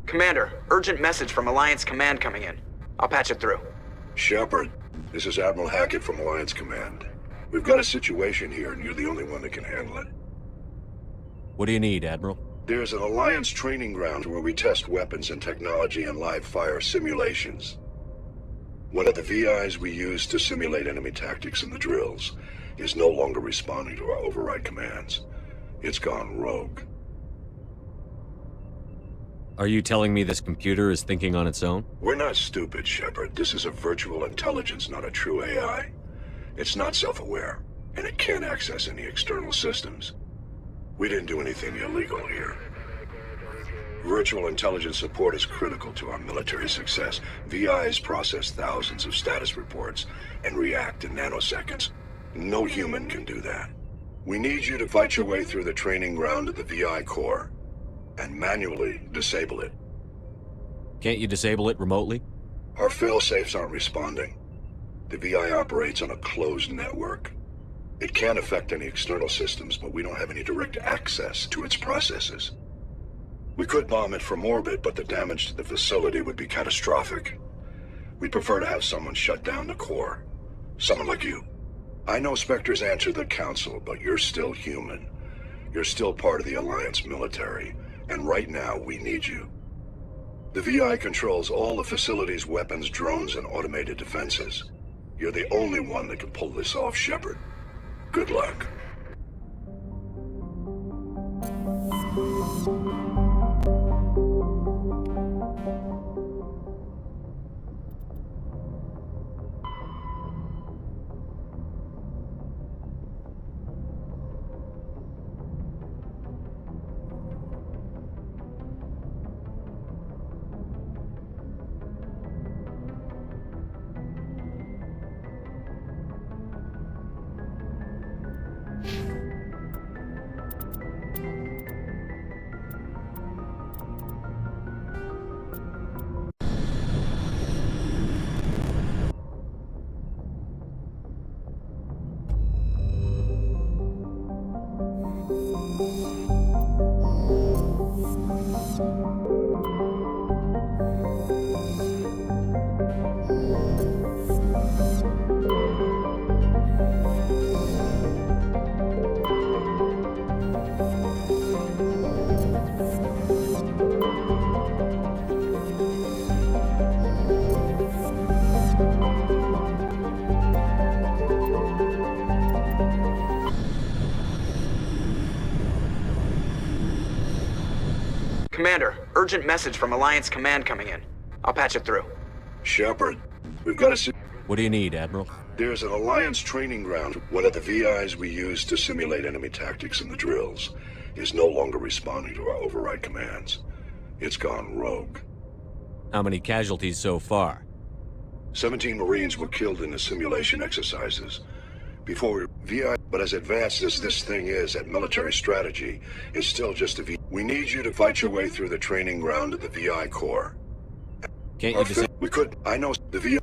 Commander, urgent message from Alliance Command coming in. I'll patch it through. Shepard, this is Admiral Hackett from Alliance Command. We've got a situation here, and you're the only one that can handle it. What do you need, Admiral? There's an Alliance training ground where we test weapons and technology in live fire simulations. One of the VIs we use to simulate enemy tactics in the drills is no longer responding to our override commands. It's gone rogue. Are you telling me this computer is thinking on its own? We're not stupid, Shepard. This is a virtual intelligence, not a true AI. It's not self-aware, and it can't access any external systems. We didn't do anything illegal here. Virtual intelligence support is critical to our military success. VIs process thousands of status reports and react in nanoseconds. No human can do that. We need you to fight your way through the training ground of the VI core and manually disable it. Can't you disable it remotely? Our fail-safes aren't responding. The VI operates on a closed network. It can affect any external systems, but we don't have any direct access to its processes. We could bomb it from orbit, but the damage to the facility would be catastrophic. We'd prefer to have someone shut down the core. Someone like you. I know Spectres answer the Council, but you're still human. You're still part of the Alliance military, and right now we need you. The VI controls all the facility's weapons, drones, and automated defenses. You're the only one that can pull this off, Shepard. Good luck. Commander, urgent message from Alliance Command coming in. I'll patch it through. Shepard, we've got to... What do you need, Admiral? There's an Alliance training ground. One of the VIs we use to simulate enemy tactics in the drills is no longer responding to our override commands. It's gone rogue. How many casualties so far? 17 Marines were killed in the simulation exercises. Before VI, but as advanced as this thing is at military strategy, it's still just a VI. We need you to fight your way through the training ground of the VI core. Can't you disable? We could. I know the VI.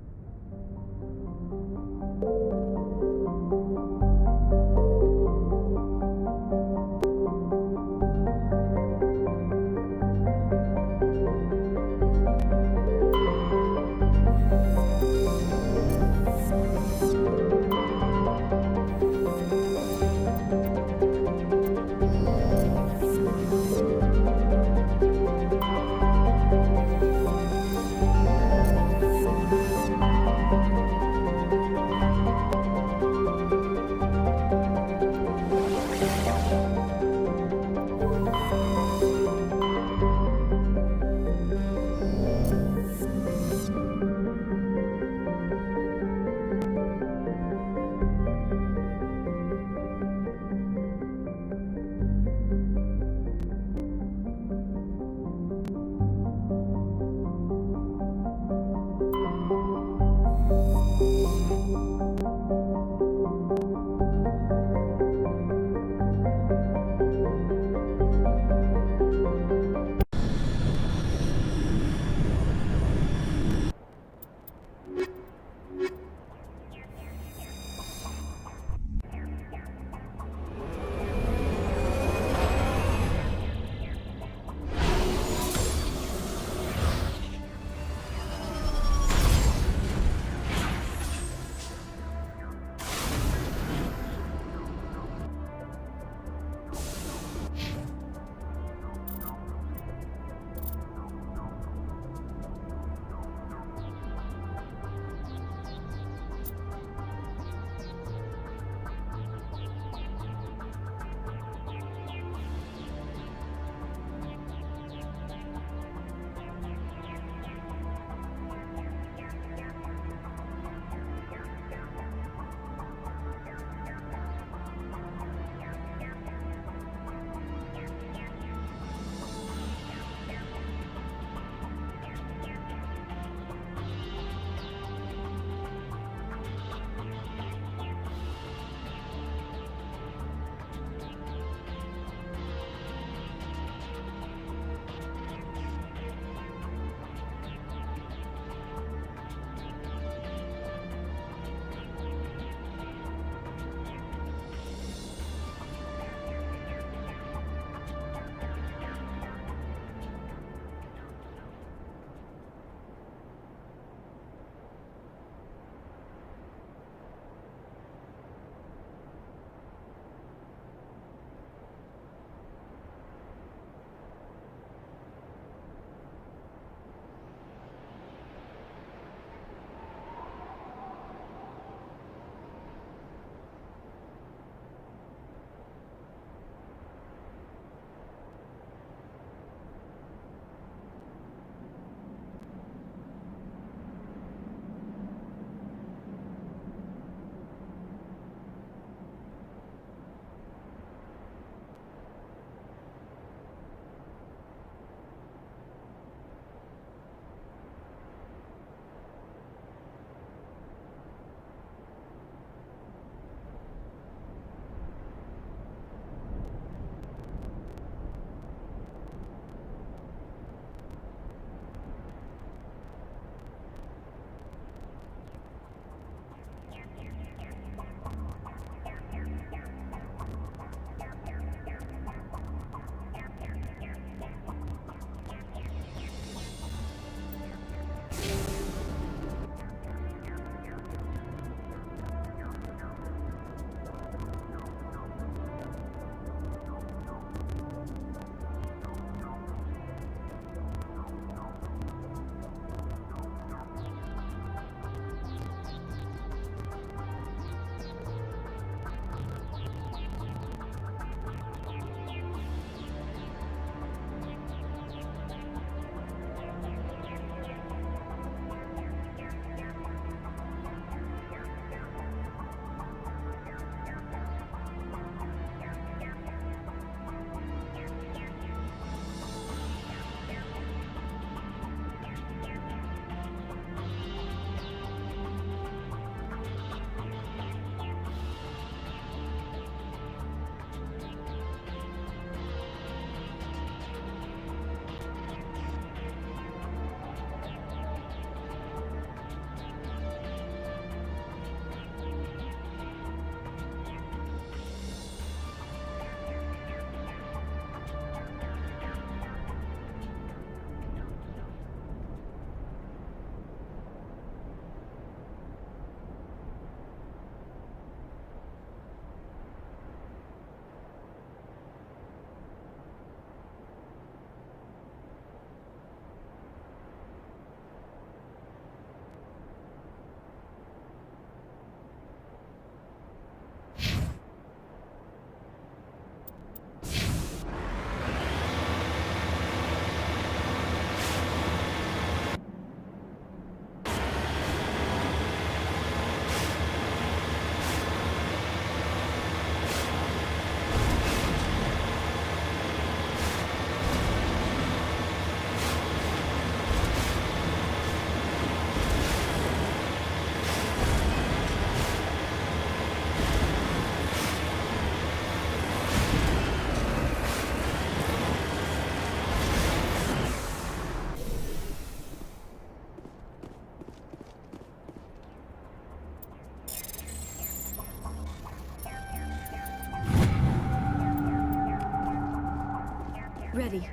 ready.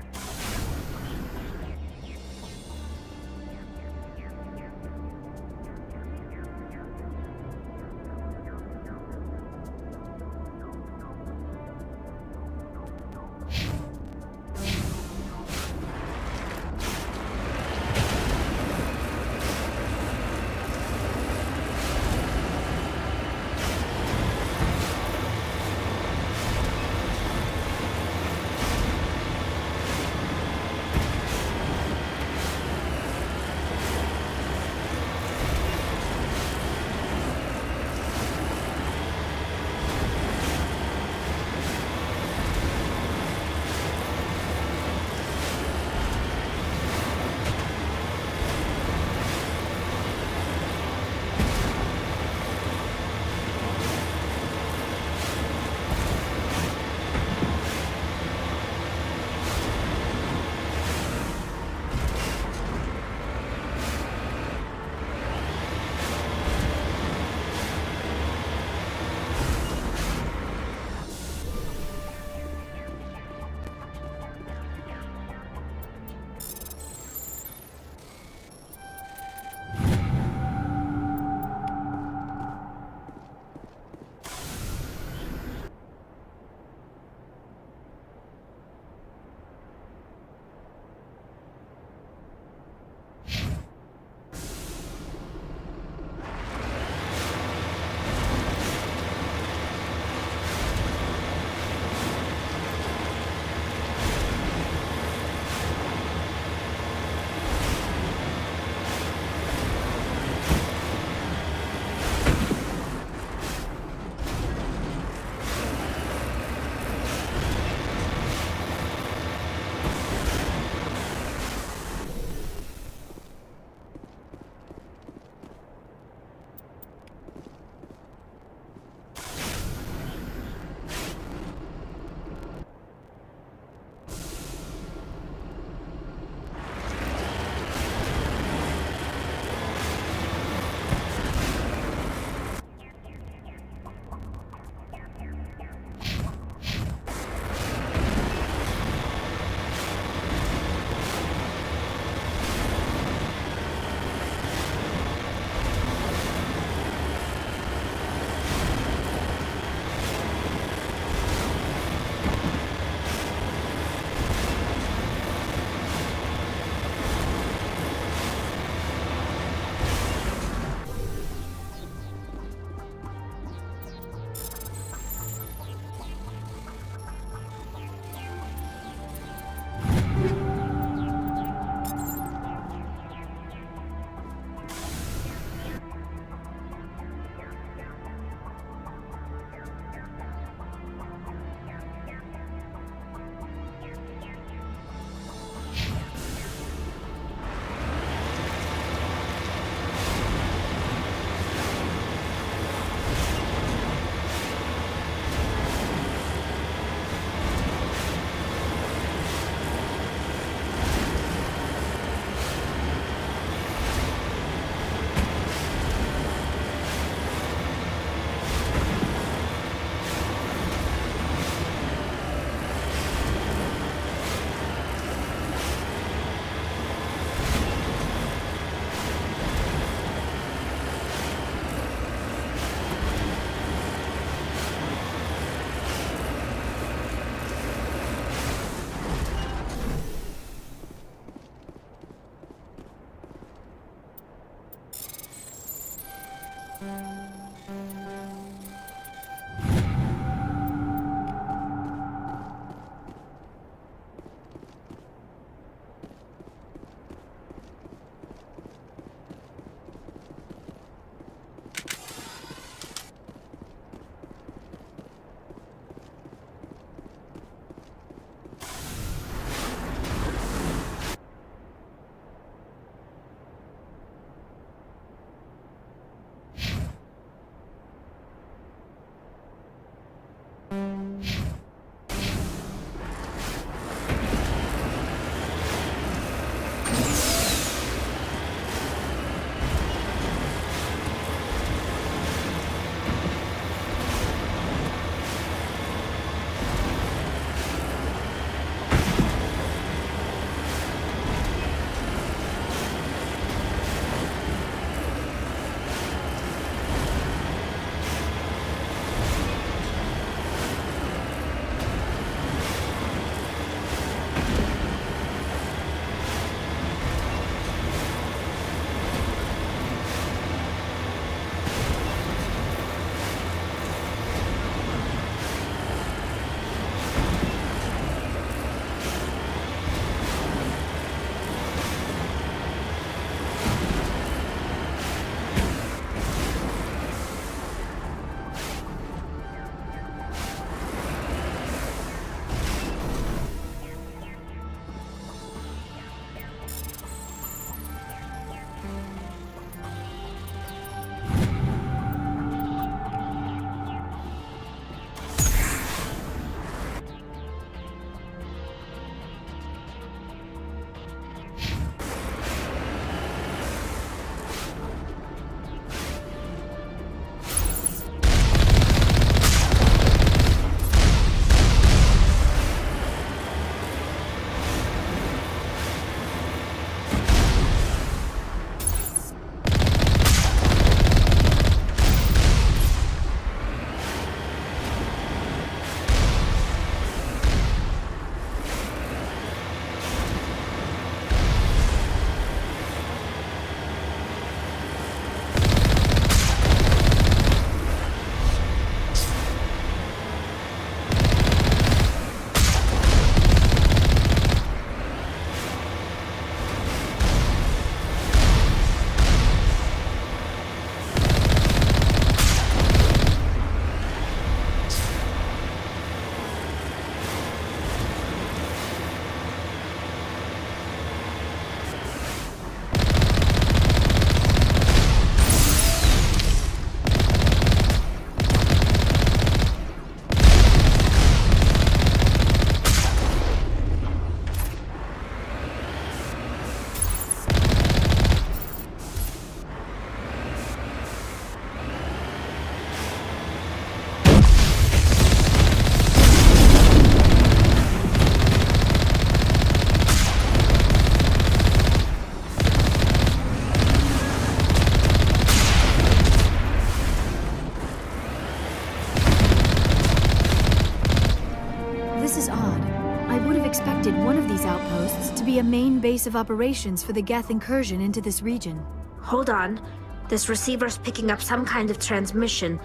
be a main base of operations for the Geth incursion into this region. Hold on. This receiver's picking up some kind of transmission.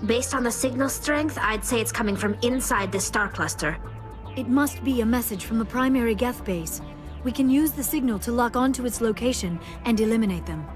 Based on the signal strength, I'd say it's coming from inside this star cluster. It must be a message from the primary Geth base. We can use the signal to lock onto its location and eliminate them.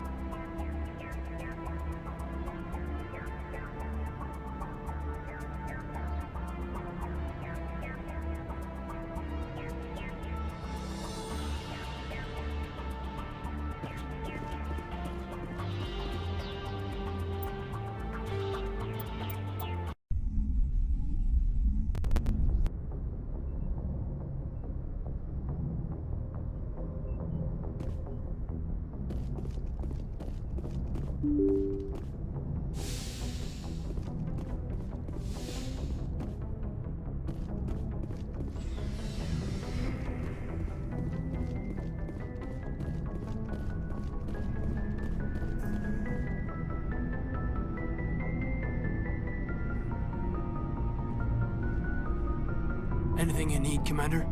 Anything you need, Commander?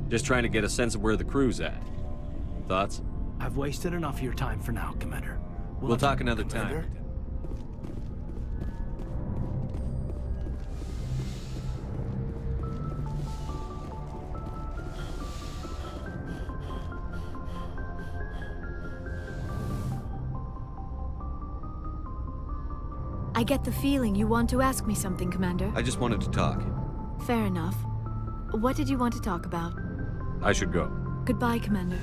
Just trying to get a sense of where the crew's at. Thoughts? I've wasted enough of your time for now, Commander. We'll talk another time. I get the feeling you want to ask me something, Commander. I just wanted to talk. Fair enough. What did you want to talk about? I should go. Goodbye, Commander.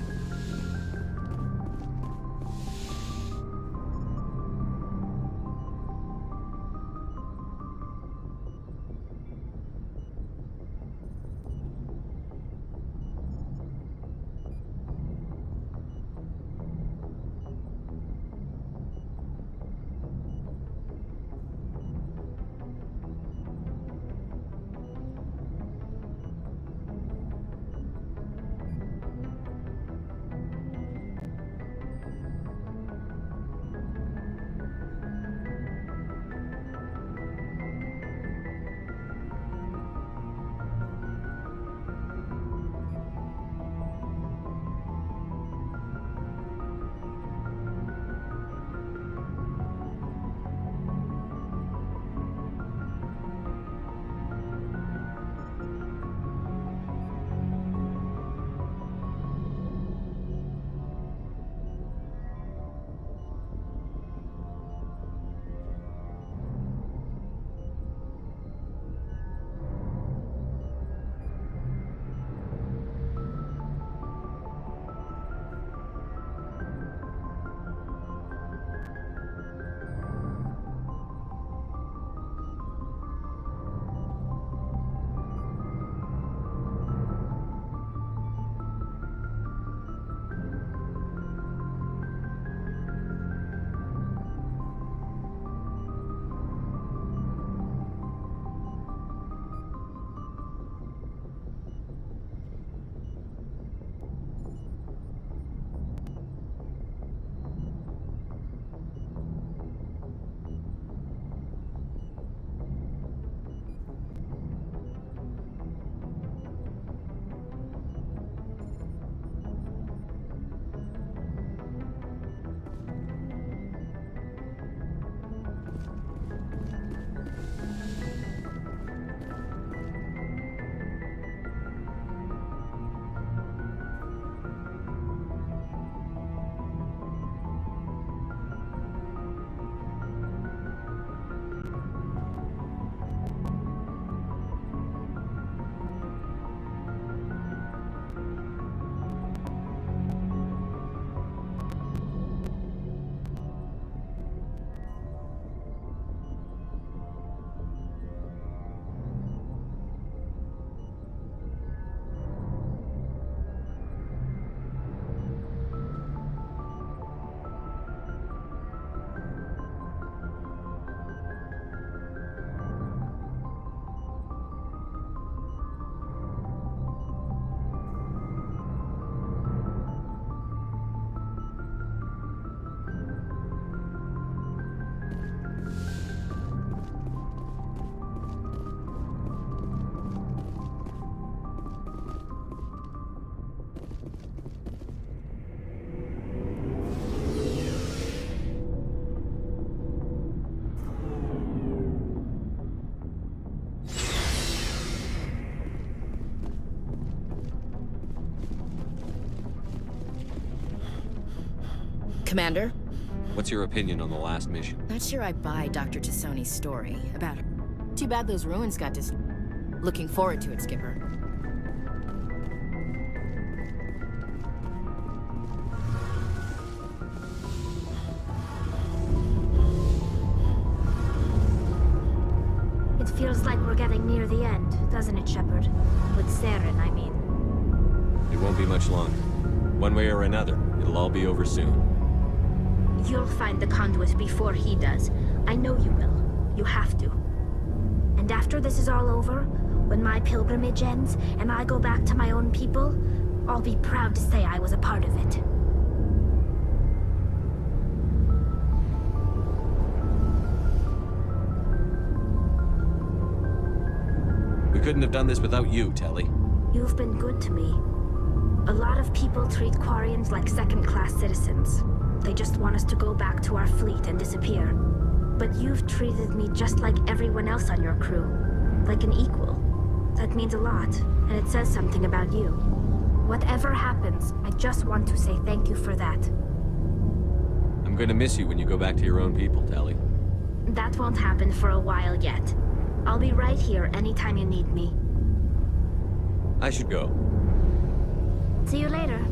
Commander? What's your opinion on the last mission? Not sure I buy Dr. Tassoni's story about her. Too bad those ruins got Looking forward to it, Skipper. It feels like we're getting near the end, doesn't it, Shepard? With Saren, I mean. It won't be much longer. One way or another, it'll all be over soon. You'll find the conduit before he does. I know you will. You have to. And after this is all over, when my pilgrimage ends and I go back to my own people, I'll be proud to say I was a part of it. We couldn't have done this without you, Telly. You've been good to me. A lot of people treat Quarians like second-class citizens. They just want us to go back to our fleet and disappear. But you've treated me just like everyone else on your crew. Like an equal. That means a lot, and it says something about you. Whatever happens, I just want to say thank you for that. I'm gonna miss you when you go back to your own people, Telly. That won't happen for a while yet. I'll be right here anytime you need me. I should go. See you later.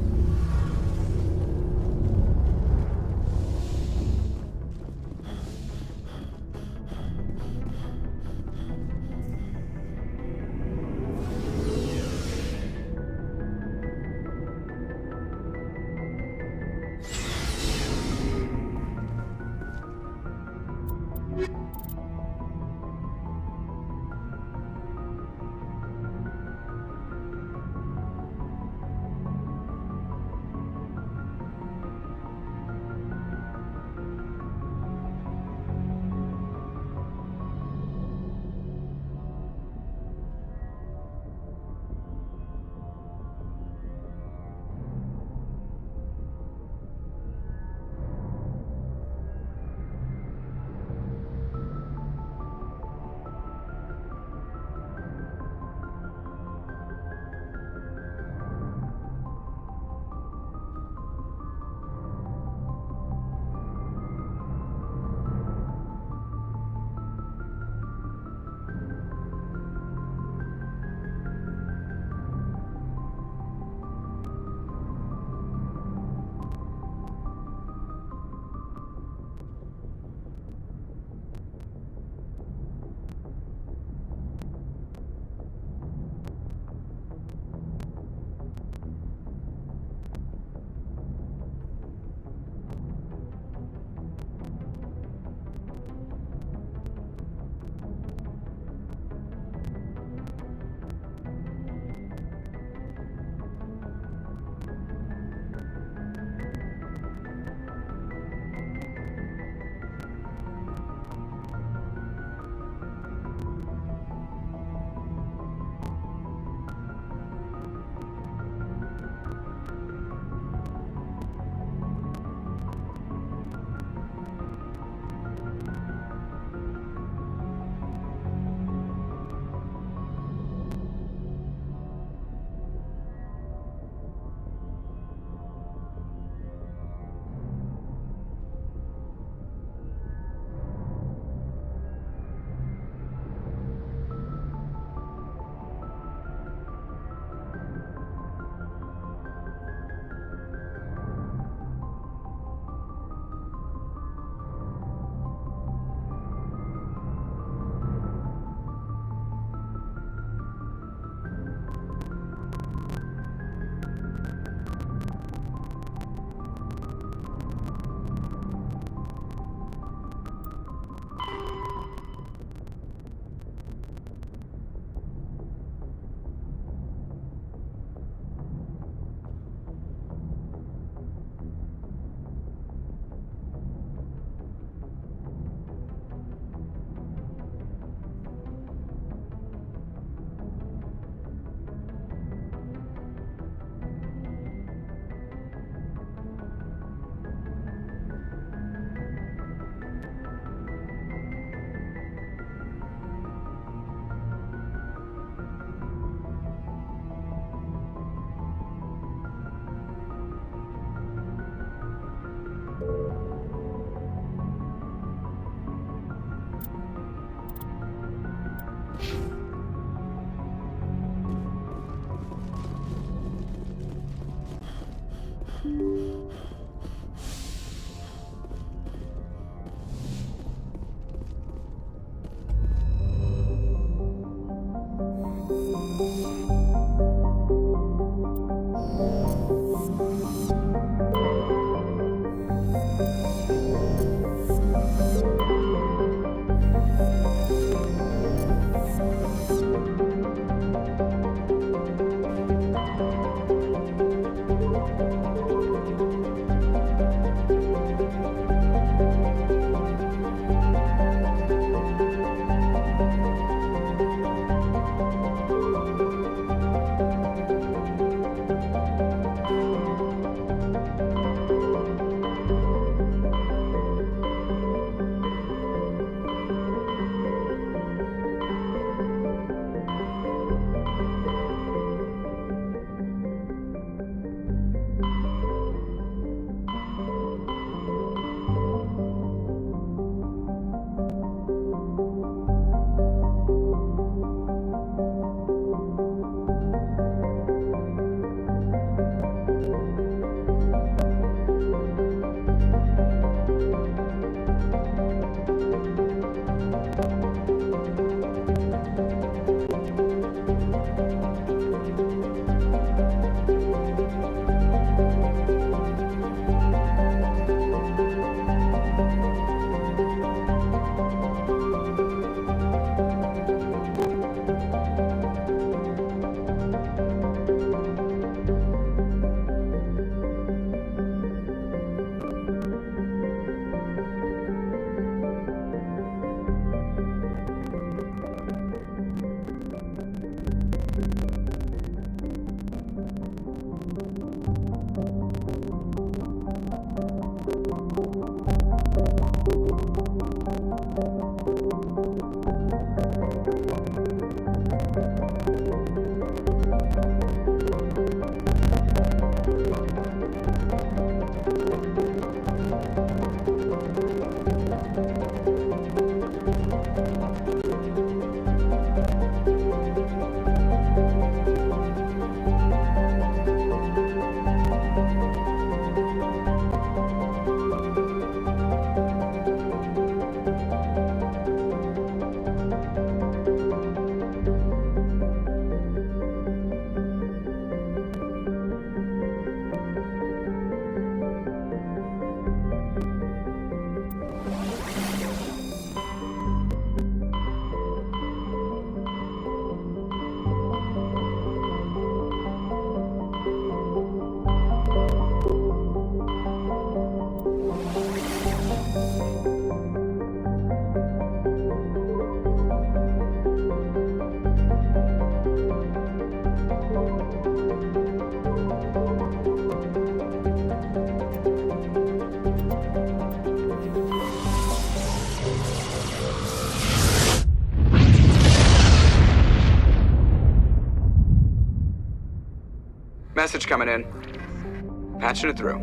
Message coming in. Patching it through.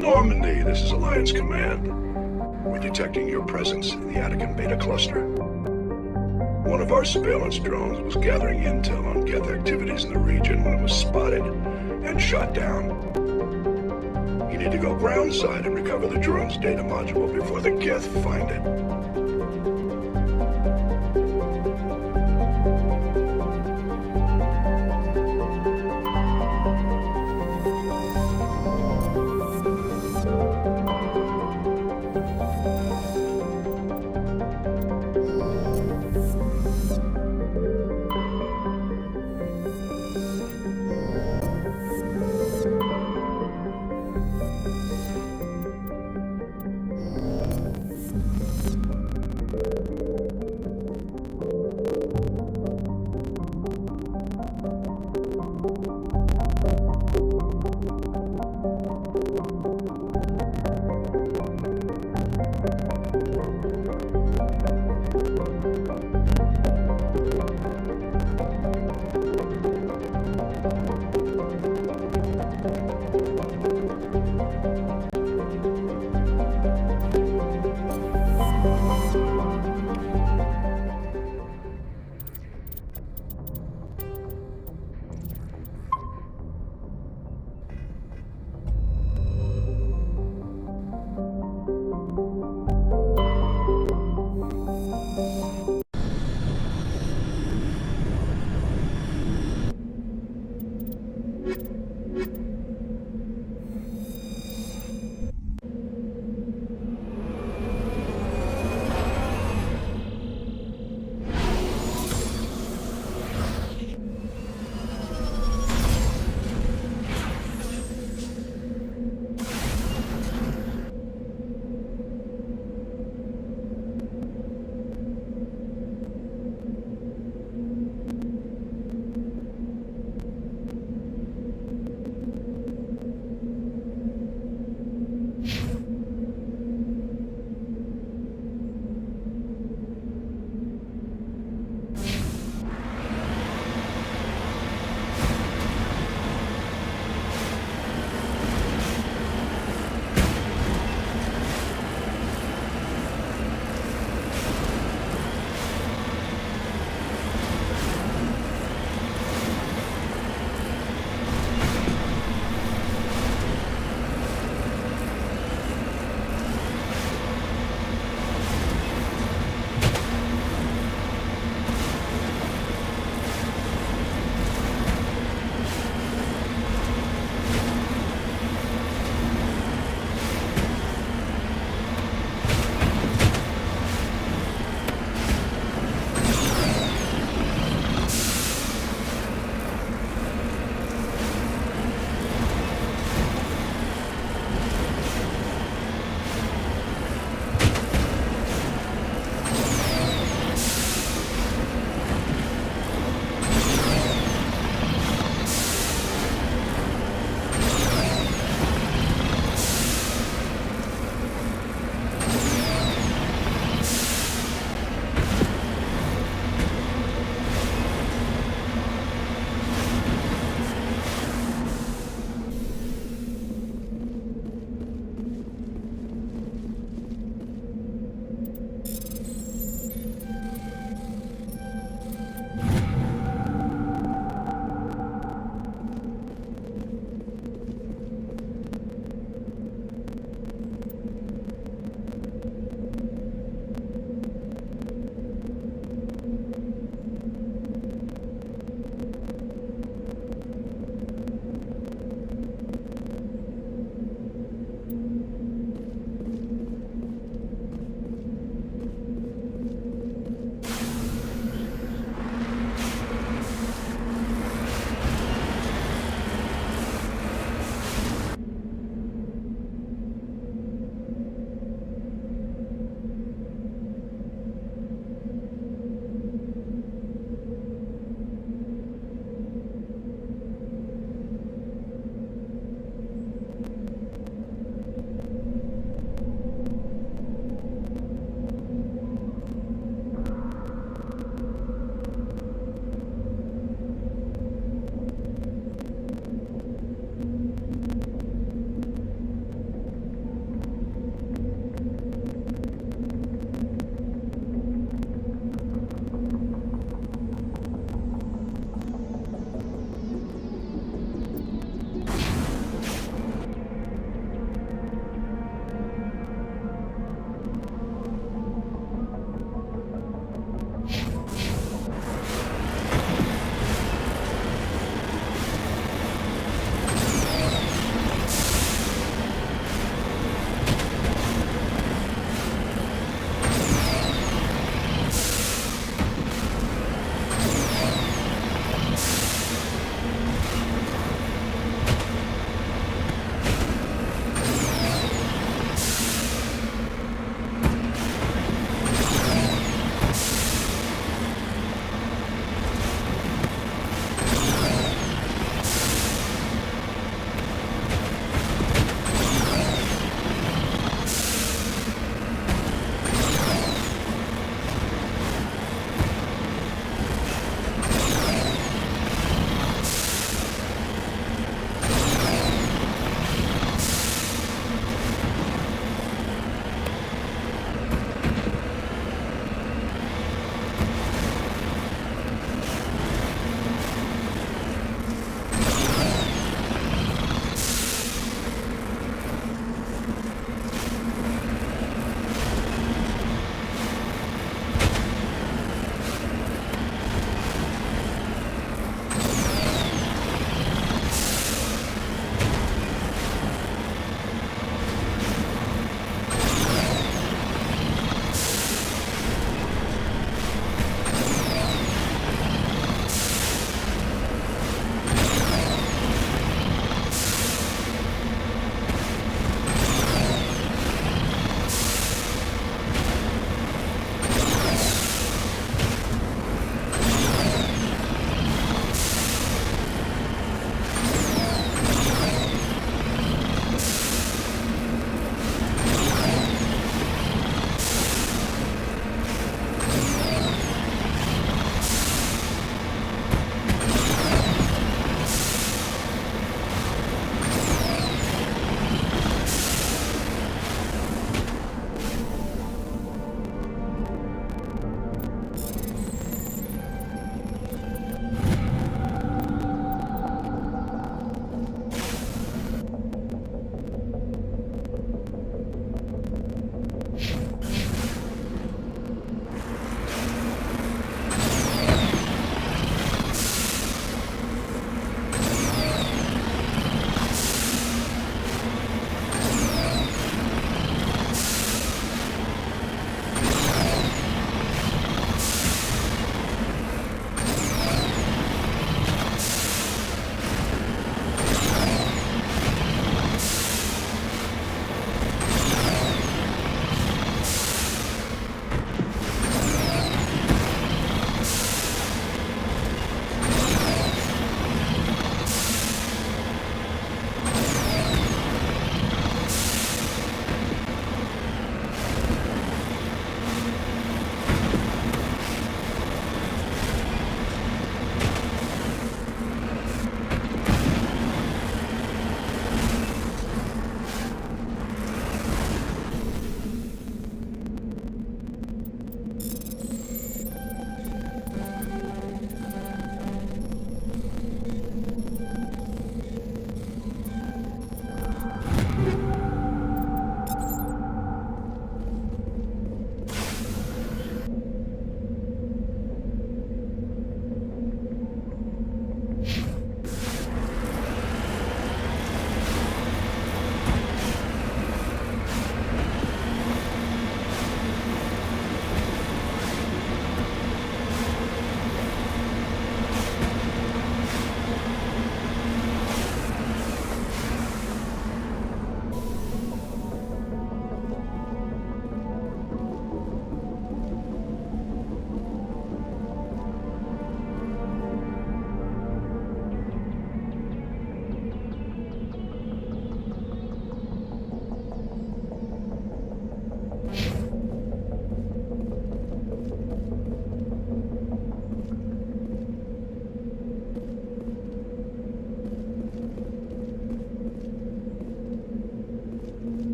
Normandy, this is Alliance Command. We're detecting your presence in the Attican Beta Cluster. One of our surveillance drones was gathering intel on Geth activities in the region when it was spotted and shot down. You need to go groundside and recover the drone's data module before the Geth find it.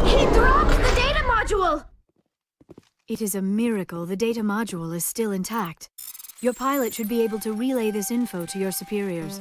He dropped the data module! It is a miracle the data module is still intact. Your pilot should be able to relay this info to your superiors.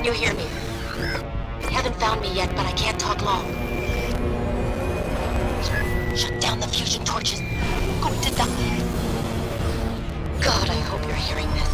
You hear me? Haven't found me yet, but I can't talk long. Shut down the fusion torches. I'm going to die. God, I hope you're hearing this.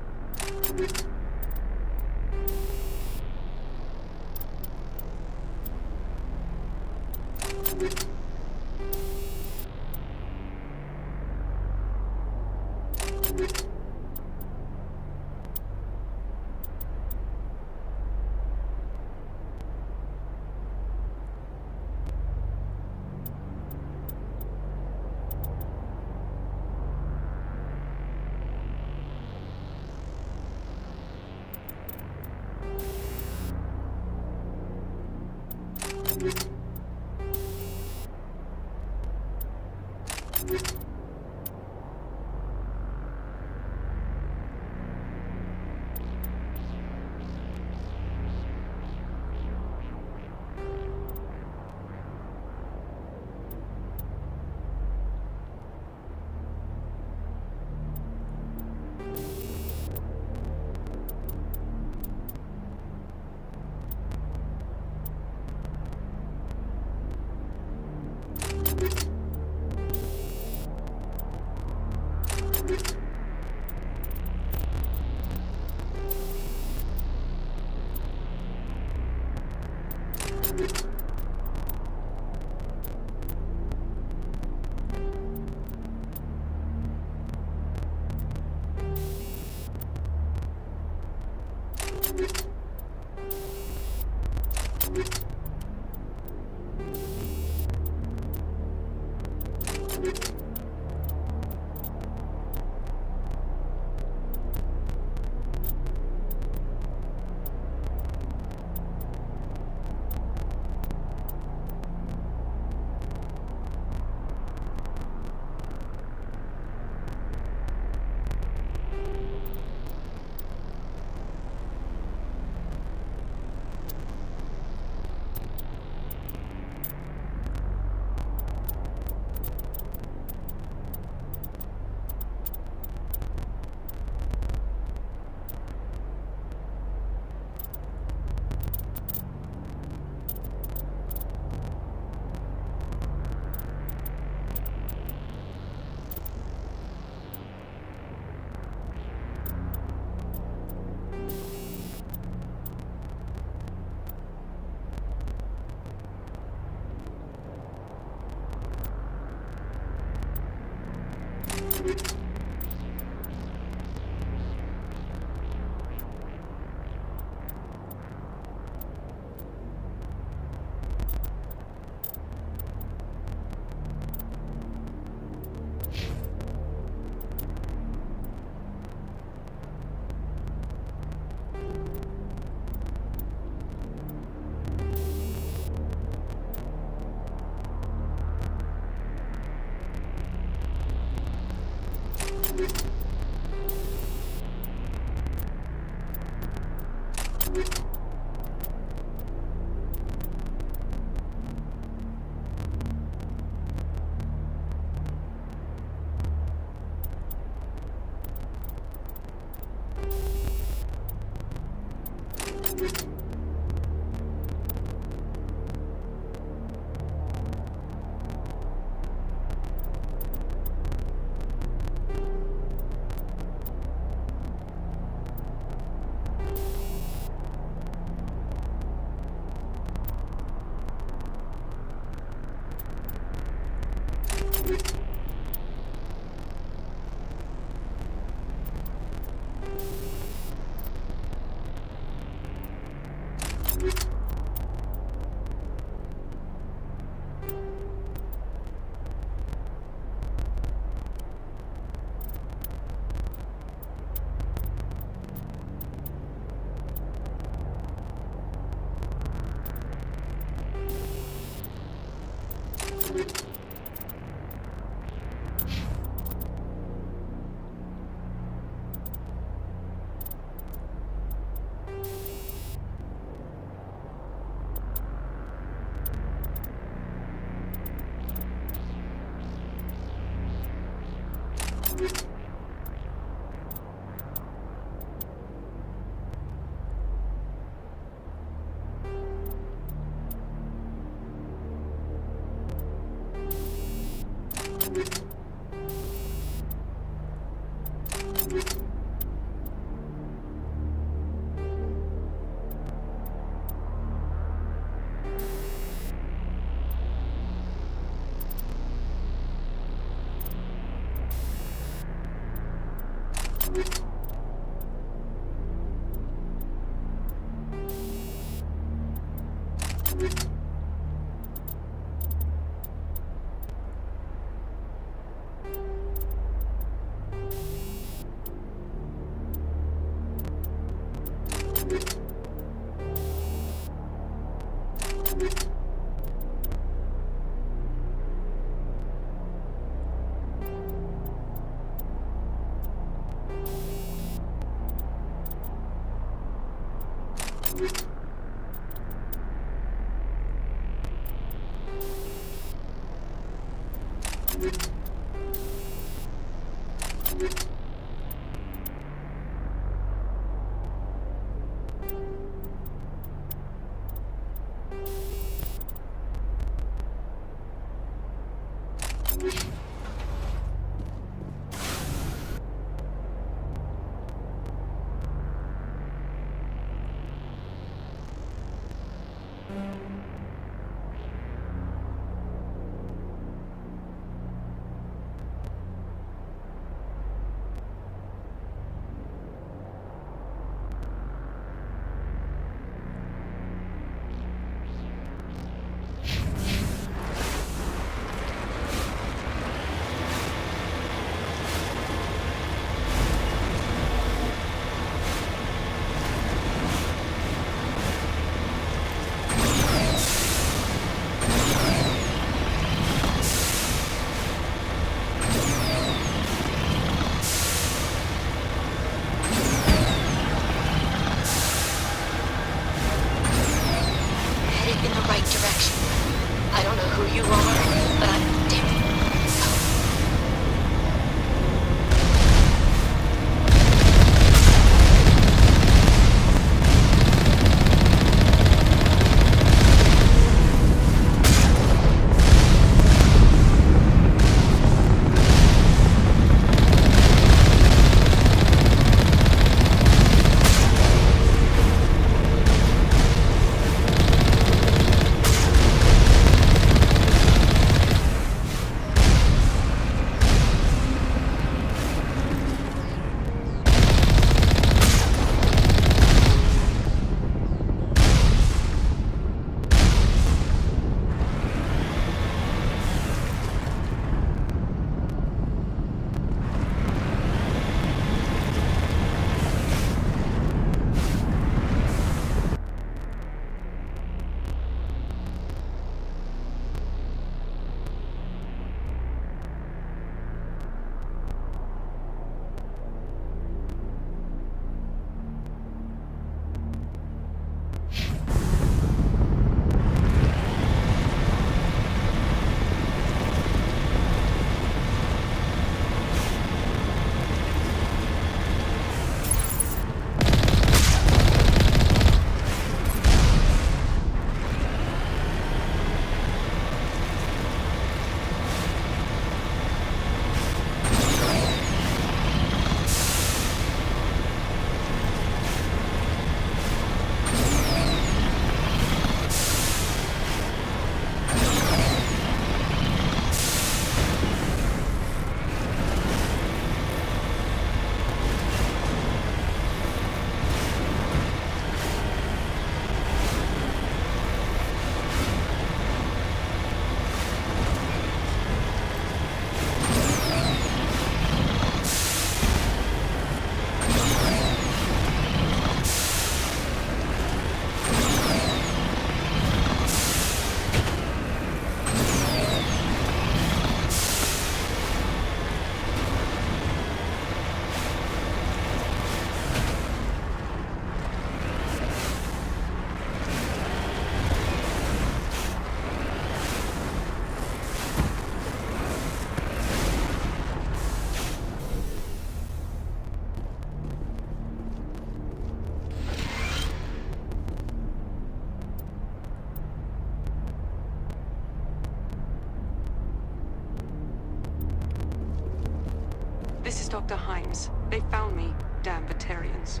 This is Dr. Hines. They found me, damn Batarians.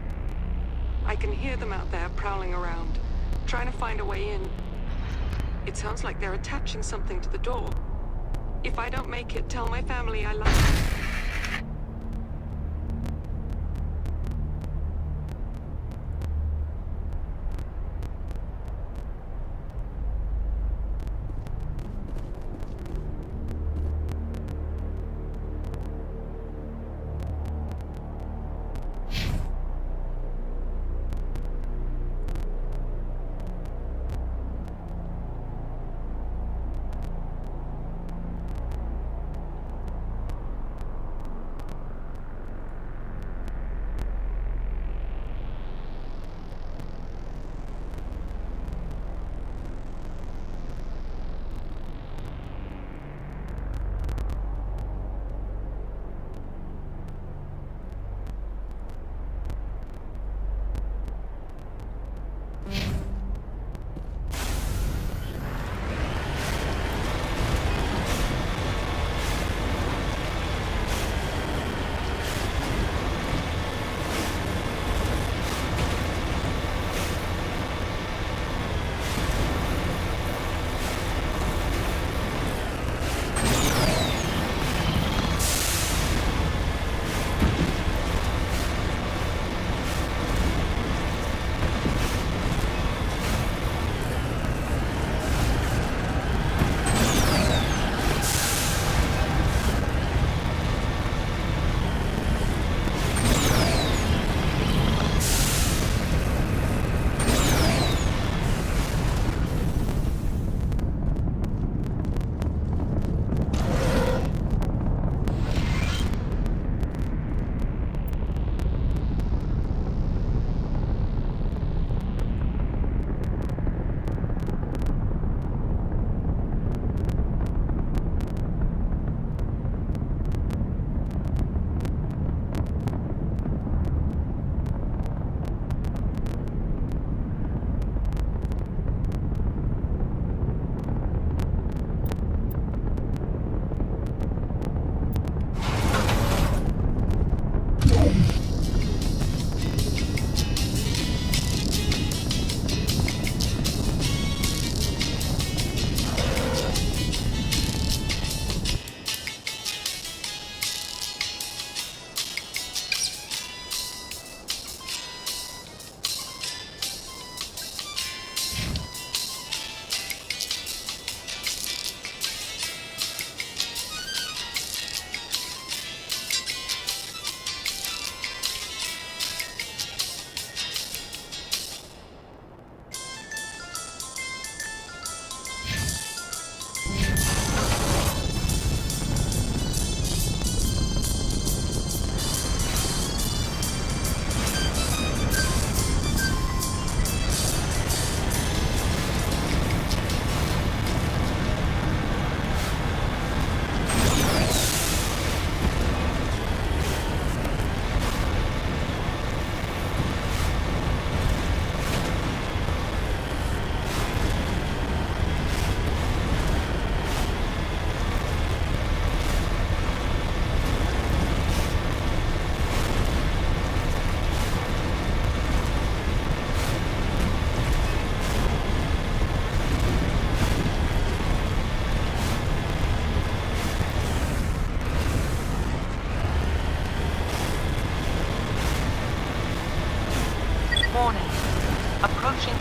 I can hear them out there prowling around, trying to find a way in. It sounds like they're attaching something to the door. If I don't make it, tell my family I love them.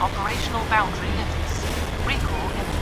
Operational boundary limits. Recall imminent.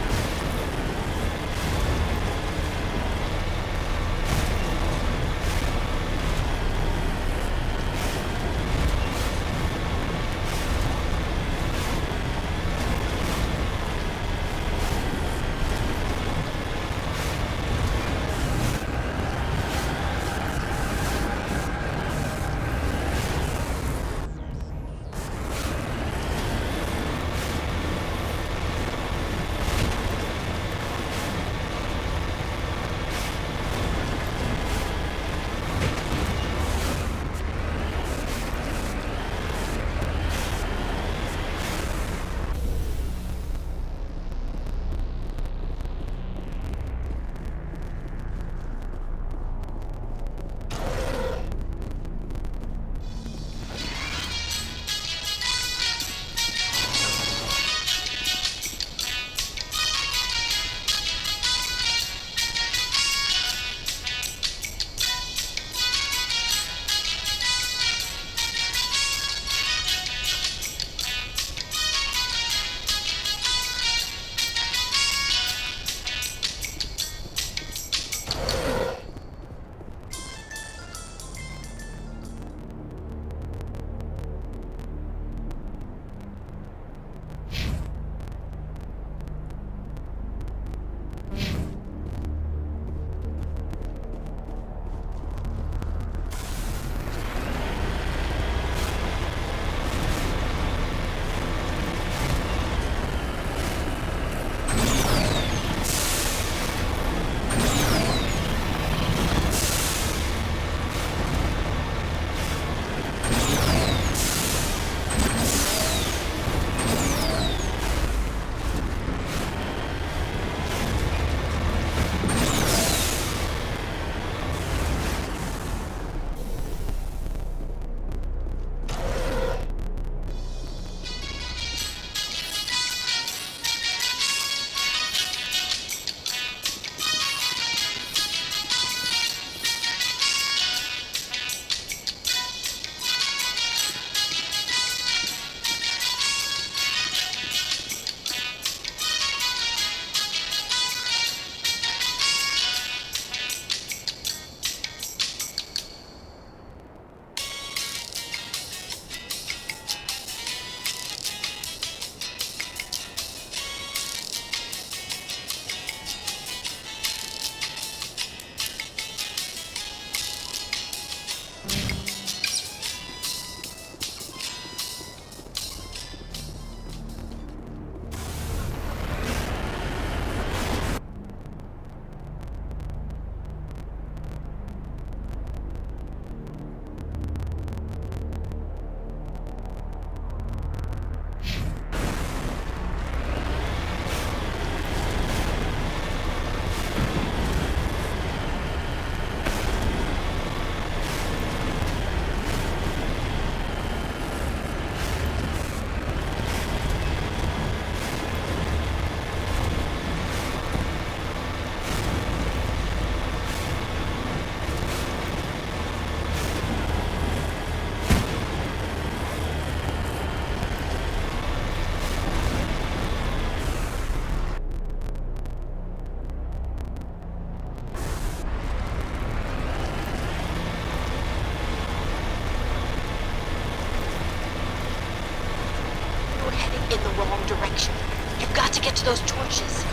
in the wrong direction. You've got to get to those torches.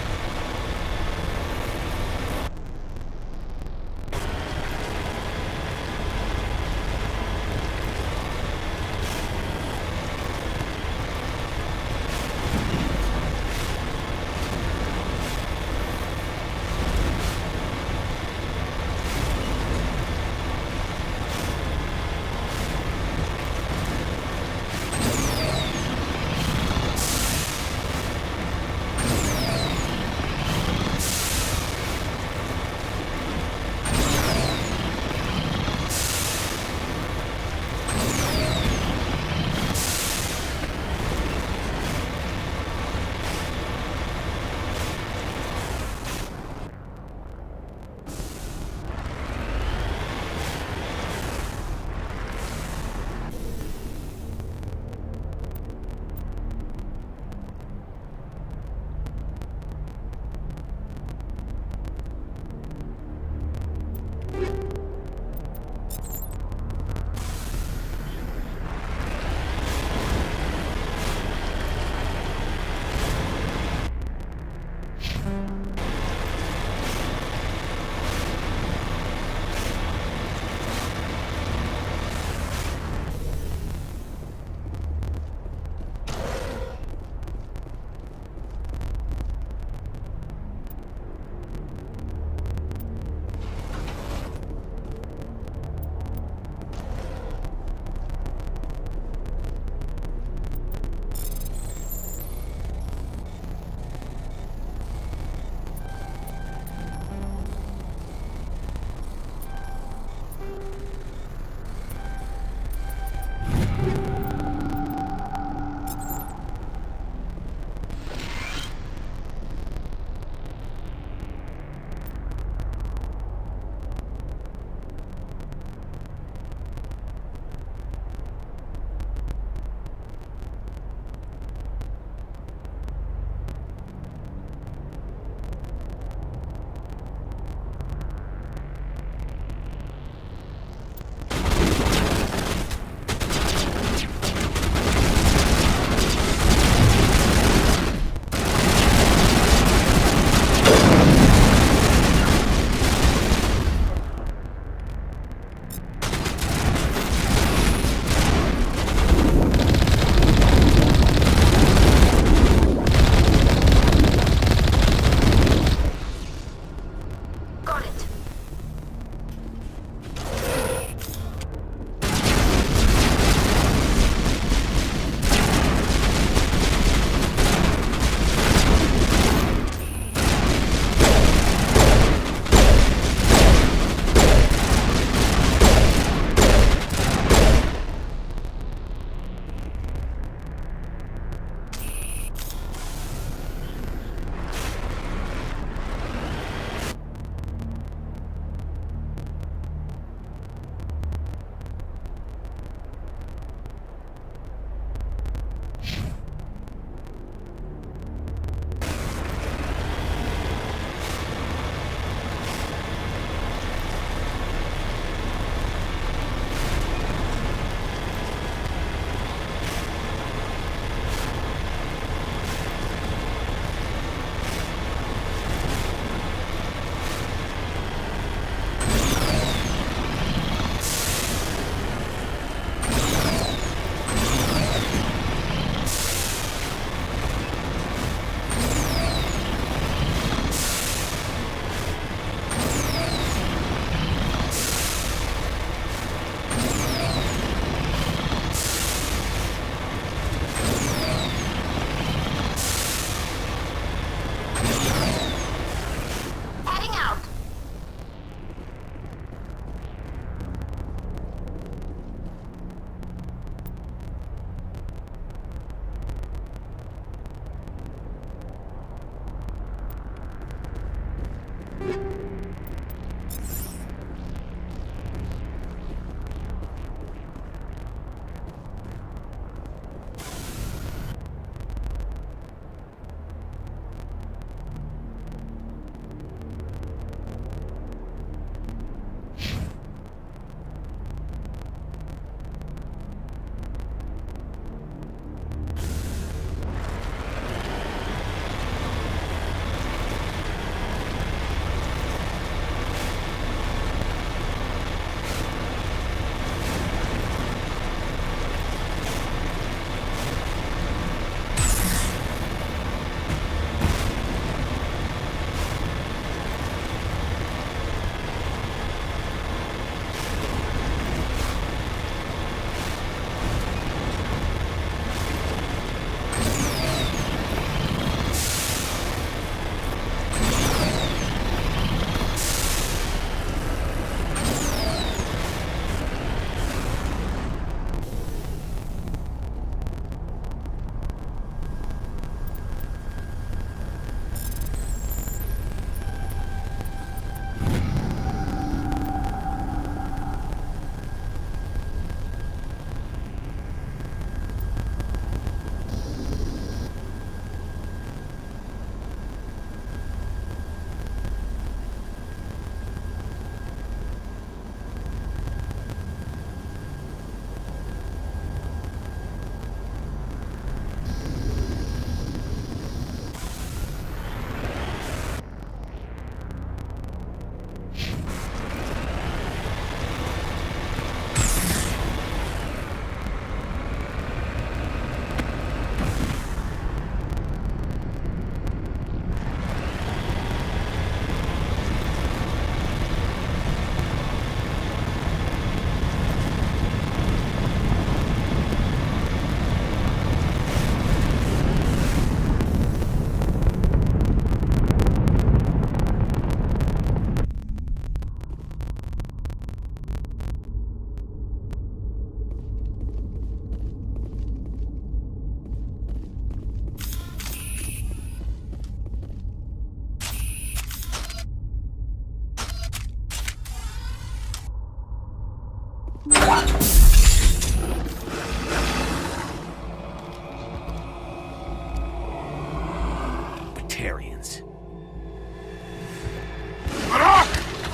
Batarians.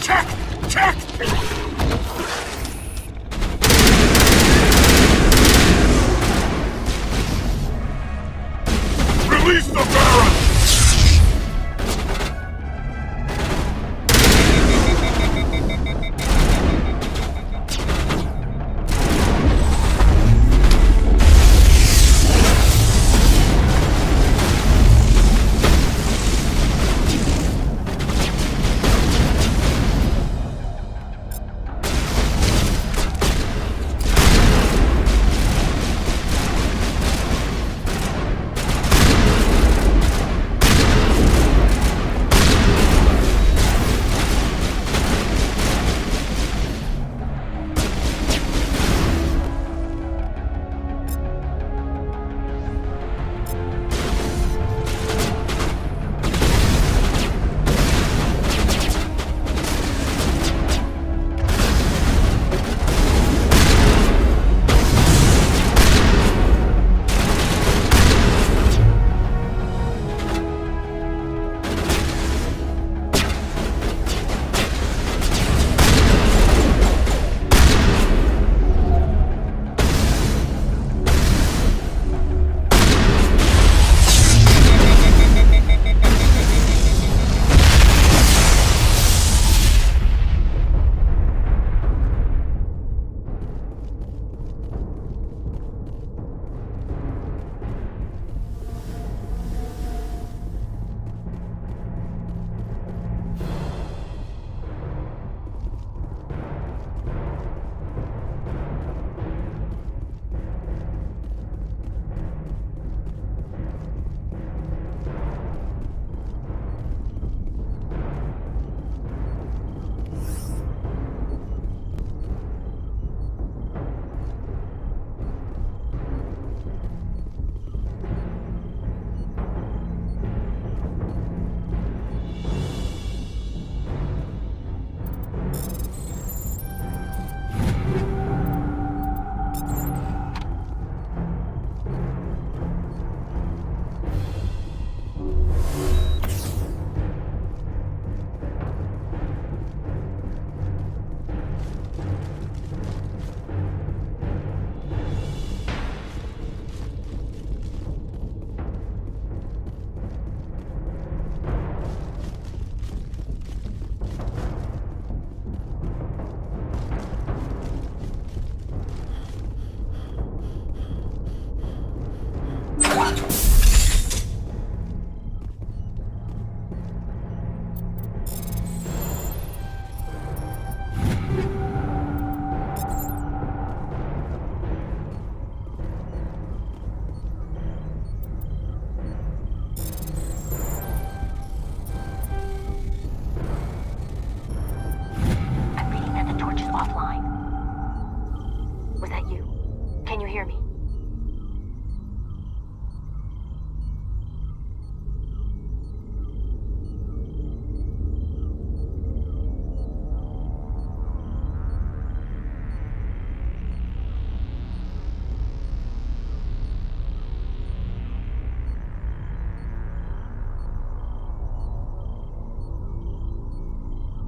Check! Check! Release the Baron!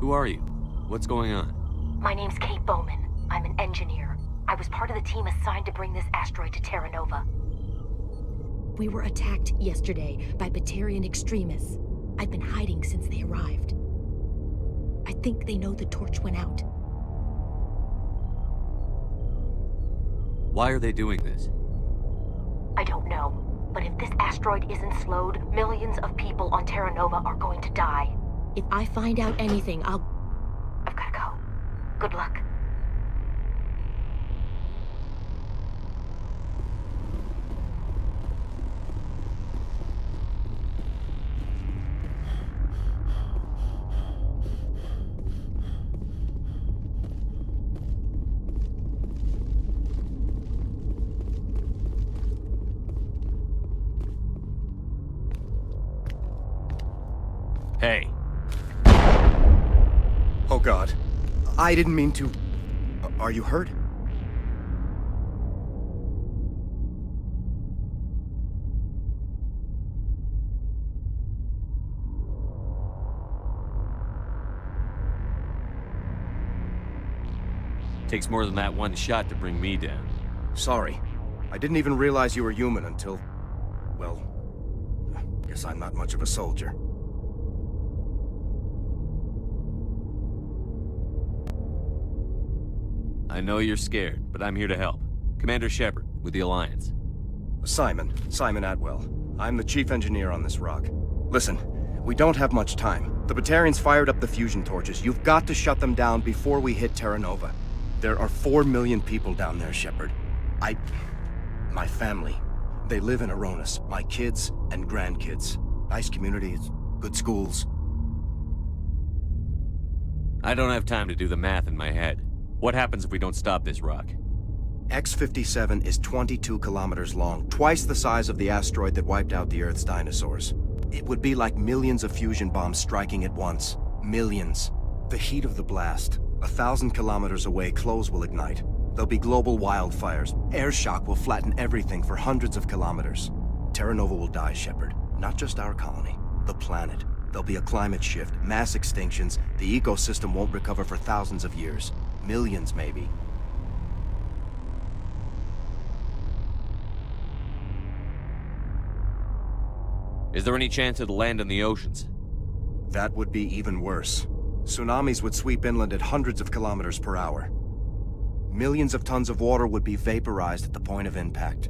Who are you? What's going on? My name's Kate Bowman. I'm an engineer. I was part of the team assigned to bring this asteroid to Terra Nova. We were attacked yesterday by Batarian extremists. I've been hiding since they arrived. I think they know the torch went out. Why are they doing this? I don't know, but if this asteroid isn't slowed, millions of people on Terra Nova are going to die. If I find out anything, I've gotta go. Good luck. Hey. Oh God. I didn't mean to... Are you hurt? Takes more than that one shot to bring me down. Sorry. I didn't even realize you were human until... well, guess I'm not much of a soldier. I know you're scared, but I'm here to help. Commander Shepard, with the Alliance. Simon Atwell. I'm the chief engineer on this rock. Listen, we don't have much time. The Batarians fired up the fusion torches. You've got to shut them down before we hit Terra Nova. There are 4 million people down there, Shepard. My family, they live in Aronis. My kids and grandkids. Nice communities, good schools. I don't have time to do the math in my head. What happens if we don't stop this rock? X-57 is 22 kilometers long, twice the size of the asteroid that wiped out the Earth's dinosaurs. It would be like millions of fusion bombs striking at once. Millions. The heat of the blast. 1,000 kilometers away, clothes will ignite. There'll be global wildfires. Air shock will flatten everything for hundreds of kilometers. Terra Nova will die, Shepard. Not just our colony. The planet. There'll be a climate shift, mass extinctions. The ecosystem won't recover for thousands of years. Millions, maybe. Is there any chance it'll land in the oceans? That would be even worse. Tsunamis would sweep inland at hundreds of kilometers per hour. Millions of tons of water would be vaporized at the point of impact.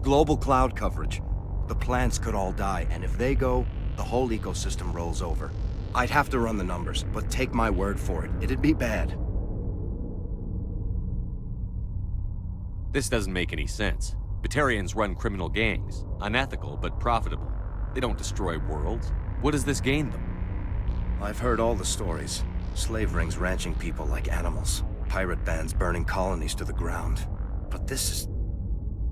Global cloud coverage. The plants could all die, and if they go, the whole ecosystem rolls over. I'd have to run the numbers, but take my word for it, it'd be bad. This doesn't make any sense. Batarians run criminal gangs. Unethical, but profitable. They don't destroy worlds. What does this gain them? I've heard all the stories. Slave rings ranching people like animals. Pirate bands burning colonies to the ground. But this is...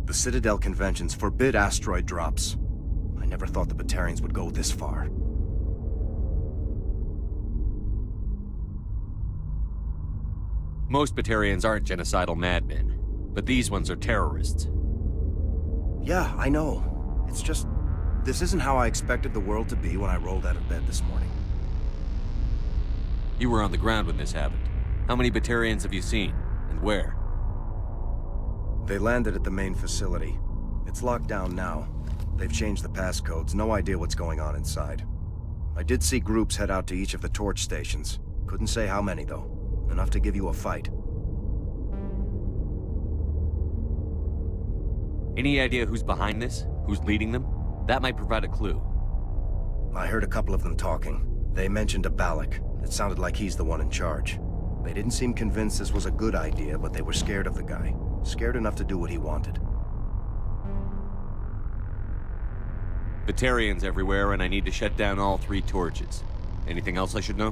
The Citadel conventions forbid asteroid drops. I never thought the Batarians would go this far. Most Batarians aren't genocidal madmen, but these ones are terrorists. Yeah, I know. It's just... This isn't how I expected the world to be when I rolled out of bed this morning. You were on the ground when this happened. How many Batarians have you seen, and where? They landed at the main facility. It's locked down now. They've changed the passcodes, no idea what's going on inside. I did see groups head out to each of the torch stations. Couldn't say how many, though. Enough to give you a fight. Any idea who's behind this? Who's leading them? That might provide a clue. I heard a couple of them talking. They mentioned a Balak. It sounded like he's the one in charge. They didn't seem convinced this was a good idea, but they were scared of the guy. Scared enough to do what he wanted. Batarians everywhere, and I need to shut down all 3 torches. Anything else I should know?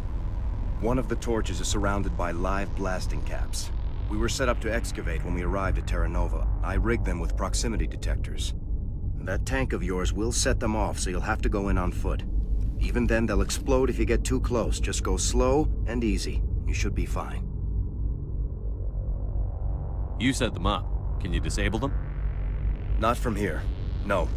One of the torches is surrounded by live blasting caps. We were set up to excavate when we arrived at Terra Nova. I rigged them with proximity detectors. That tank of yours will set them off, so you'll have to go in on foot. Even then, they'll explode if you get too close. Just go slow and easy. You should be fine. You set them up. Can you disable them? Not from here. No.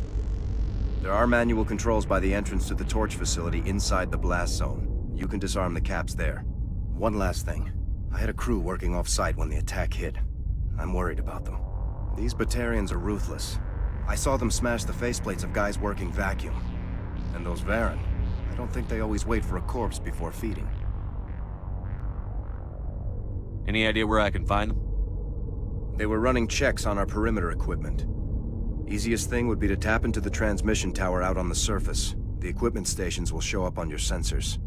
There are manual controls by the entrance to the torch facility inside the blast zone. You can disarm the caps there. One last thing. I had a crew working off-site when the attack hit. I'm worried about them. These Batarians are ruthless. I saw them smash the faceplates of guys working vacuum. And those Varen, I don't think they always wait for a corpse before feeding. Any idea where I can find them? They were running checks on our perimeter equipment. Easiest thing would be to tap into the transmission tower out on the surface. The equipment stations will show up on your sensors.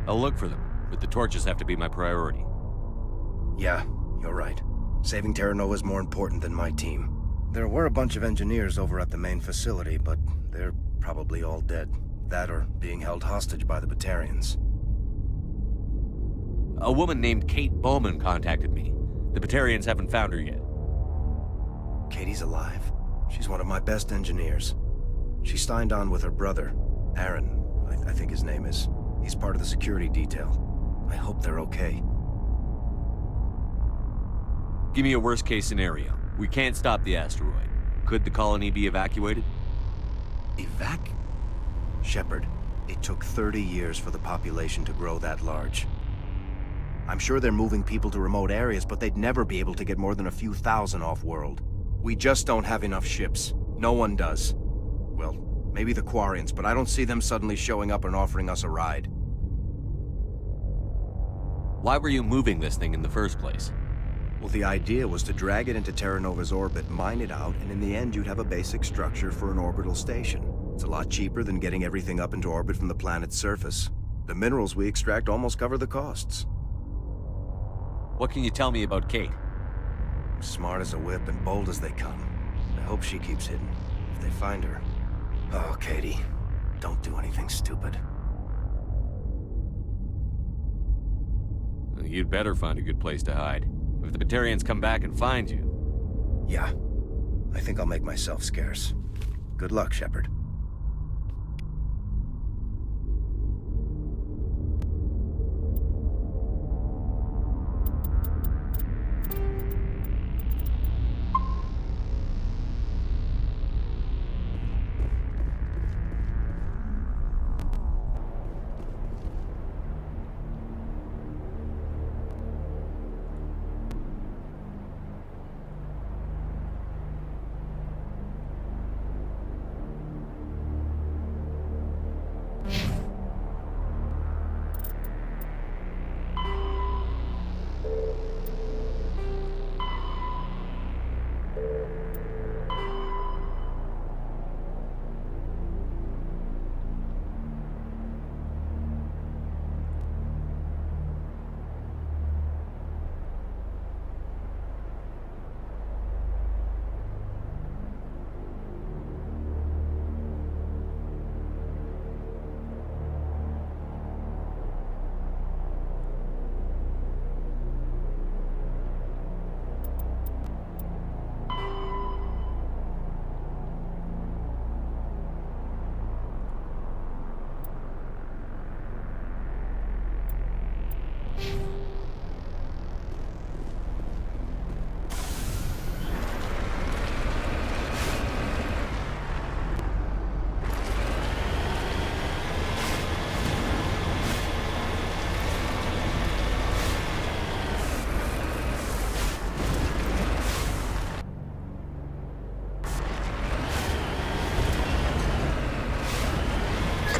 I'll look for them, but the torches have to be my priority. Yeah, you're right. Saving Terra Nova is more important than my team. There were a bunch of engineers over at the main facility, but they're probably all dead. That or being held hostage by the Batarians. A woman named Kate Bowman contacted me. The Batarians haven't found her yet. Katie's alive. She's one of my best engineers. She signed on with her brother, Aaron, I think his name is. He's part of the security detail. I hope they're okay. Give me a worst-case scenario. We can't stop the asteroid. Could the colony be evacuated? Shepard, it took 30 years for the population to grow that large. I'm sure they're moving people to remote areas, but they'd never be able to get more than a few thousand off-world. We just don't have enough ships. No one does. Well, maybe the Quarians, but I don't see them suddenly showing up and offering us a ride. Why were you moving this thing in the first place? Well, the idea was to drag it into Terra Nova's orbit, mine it out, and in the end you'd have a basic structure for an orbital station. It's a lot cheaper than getting everything up into orbit from the planet's surface. The minerals we extract almost cover the costs. What can you tell me about Kate? Smart as a whip and bold as they come. I hope she keeps hidden, if they find her. Oh, Katie, don't do anything stupid. You'd better find a good place to hide. If the Batarians come back and find you... Yeah. I think I'll make myself scarce. Good luck, Shepard.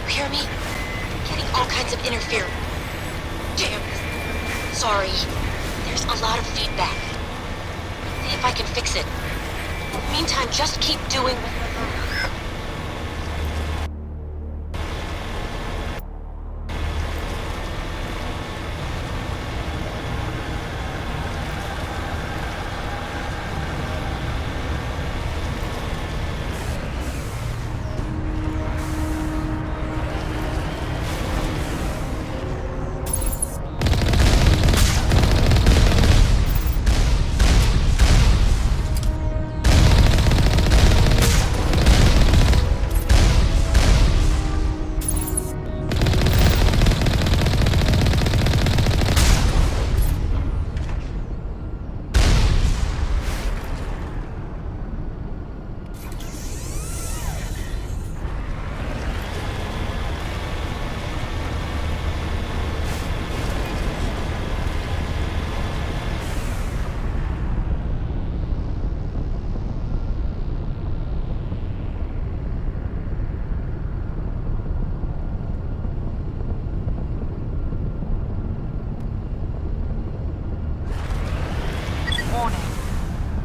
Hear me? Getting all kinds of interference. Damn. Sorry. There's a lot of feedback. See if I can fix it. Meantime, just keep doing...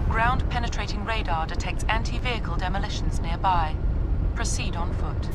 Ground-penetrating radar detects anti-vehicle demolitions nearby. Proceed on foot.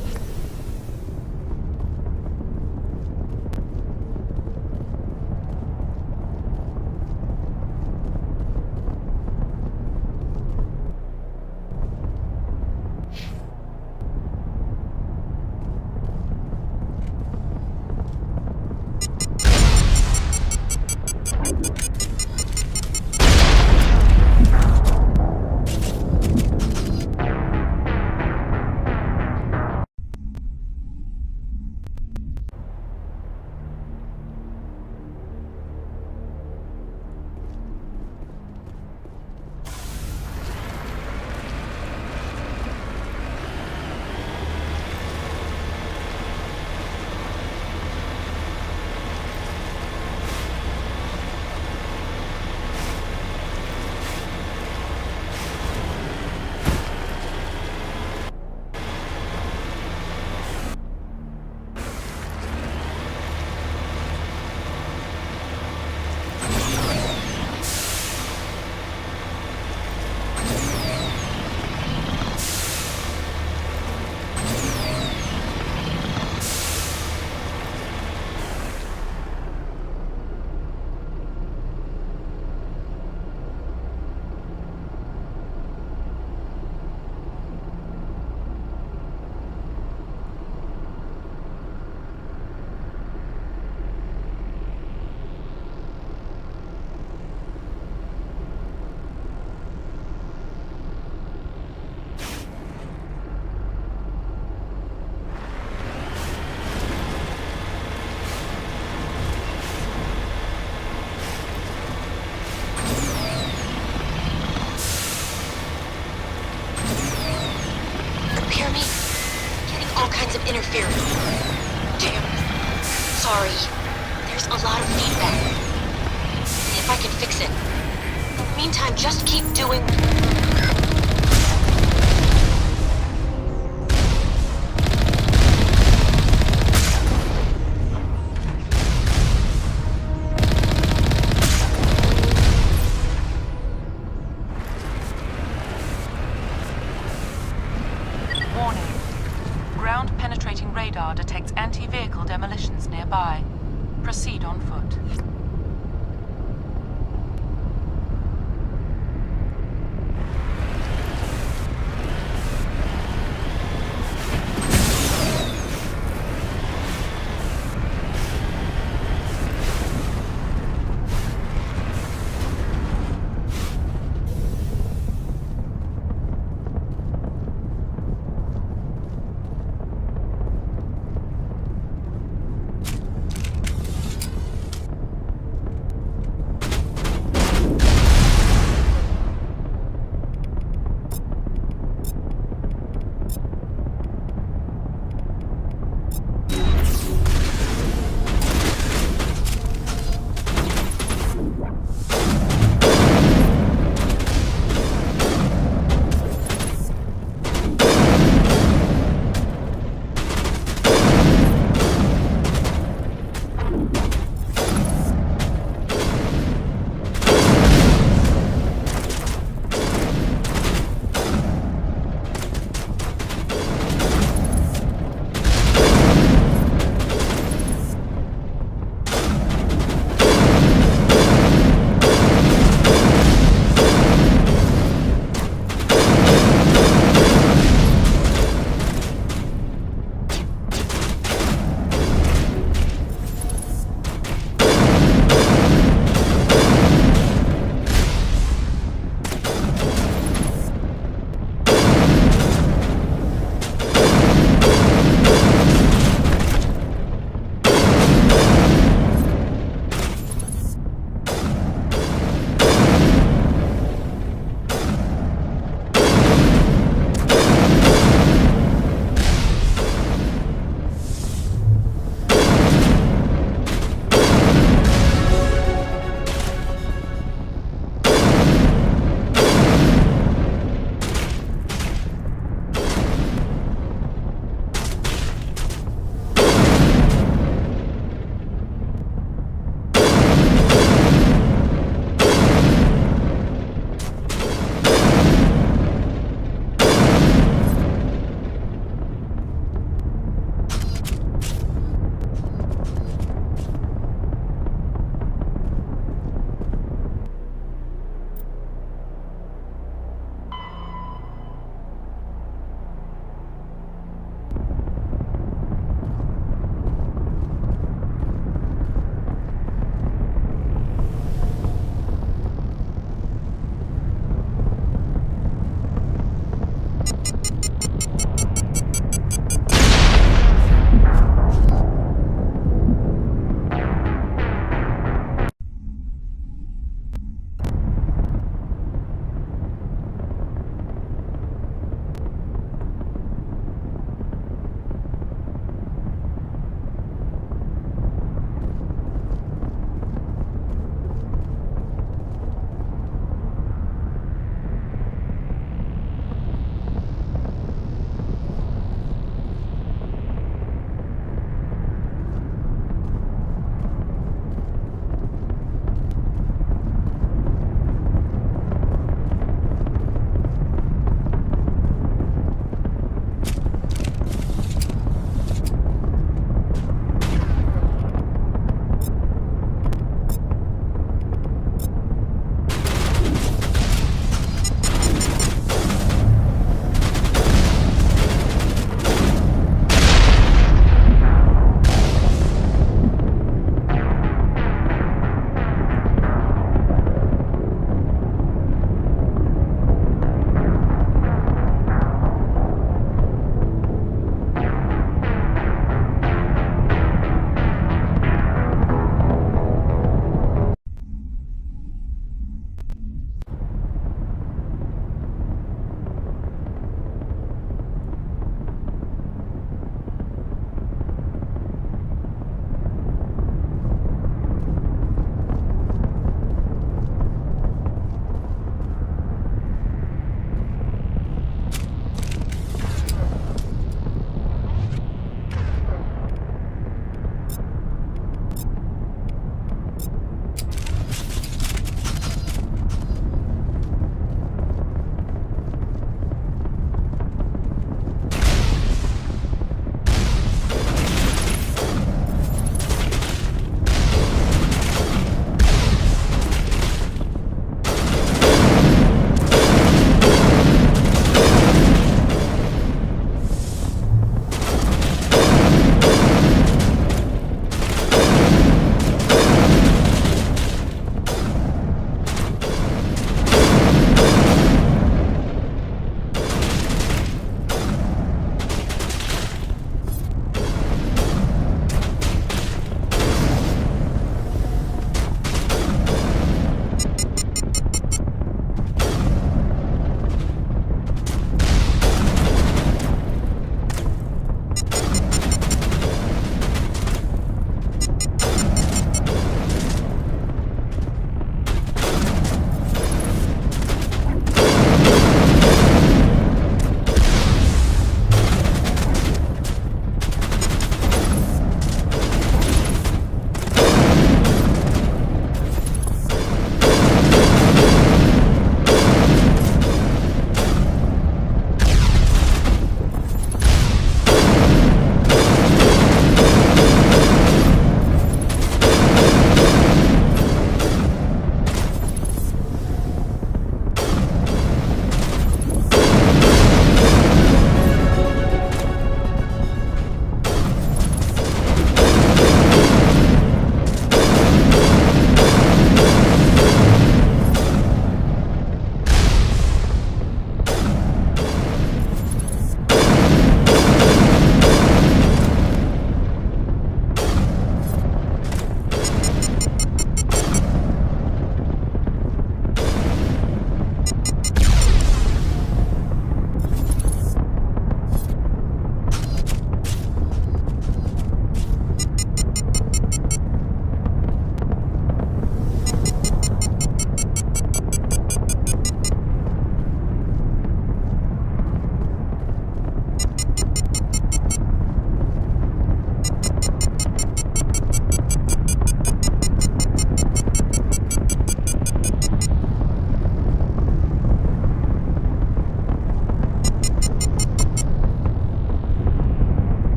kinds of interference. Damn. Sorry. There's a lot of feedback. See if I can fix it. In the meantime, just keep doing... Warning. Ground-penetrating radar detects anti-vehicle demolitions nearby. Proceed on foot.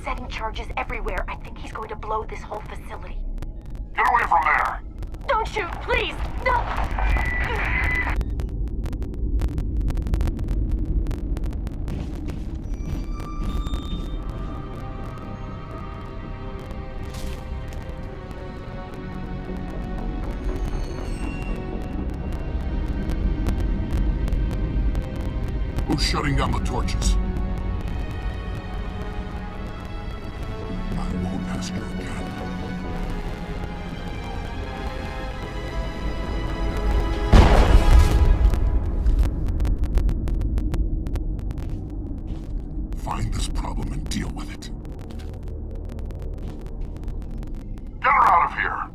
setting charges everywhere. I think he's going to blow this whole facility. Get away from there! Don't shoot, please! No! Who's shutting down the torches? I won't ask you again. Find this problem and deal with it. Get her out of here!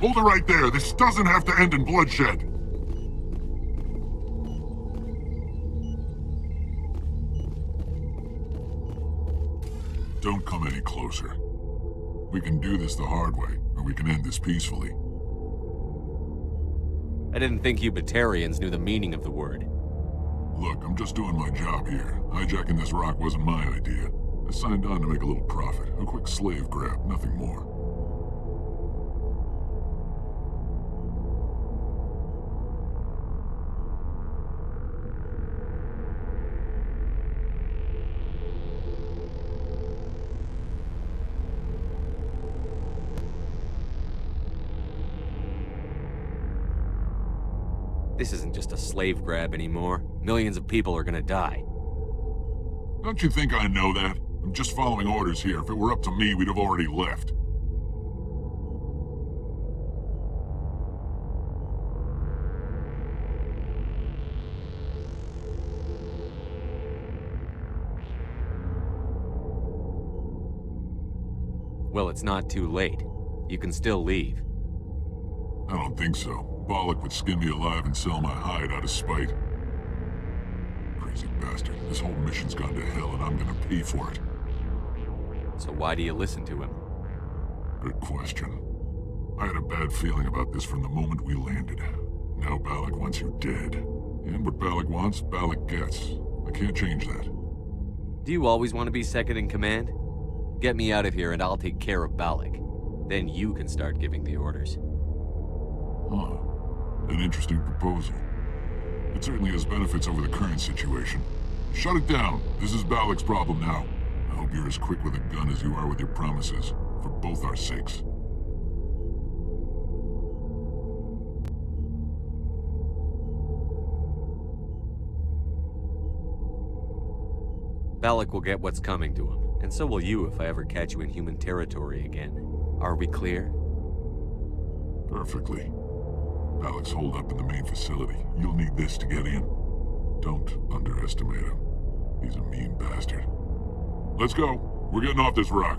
Hold it right there. This doesn't have to end in bloodshed. Don't come any closer. We can do this the hard way, or we can end this peacefully. I didn't think you Batarians knew the meaning of the word. Look, I'm just doing my job here. Hijacking this rock wasn't my idea. I signed on to make a little profit. A quick slave grab, nothing more. This isn't just a slave grab anymore. Millions of people are gonna die. Don't you think I know that? I'm just following orders here. If it were up to me, we'd have already left. Well, it's not too late. You can still leave. I don't think so. Balak would skin me alive and sell my hide out of spite. Crazy bastard. This whole mission's gone to hell and I'm gonna pay for it. So why do you listen to him? Good question. I had a bad feeling about this from the moment we landed. Now Balak wants you dead. And what Balak wants, Balak gets. I can't change that. Do you always want to be second in command? Get me out of here and I'll take care of Balak. Then you can start giving the orders. Huh. An interesting proposal. It certainly has benefits over the current situation. Shut it down. This is Balak's problem now. I hope you're as quick with a gun as you are with your promises. For both our sakes. Balak will get what's coming to him, and so will you if I ever catch you in human territory again. Are we clear? Perfectly. Balak's holed up in the main facility. You'll need this to get in. Don't underestimate him. He's a mean bastard. Let's go. We're getting off this rock.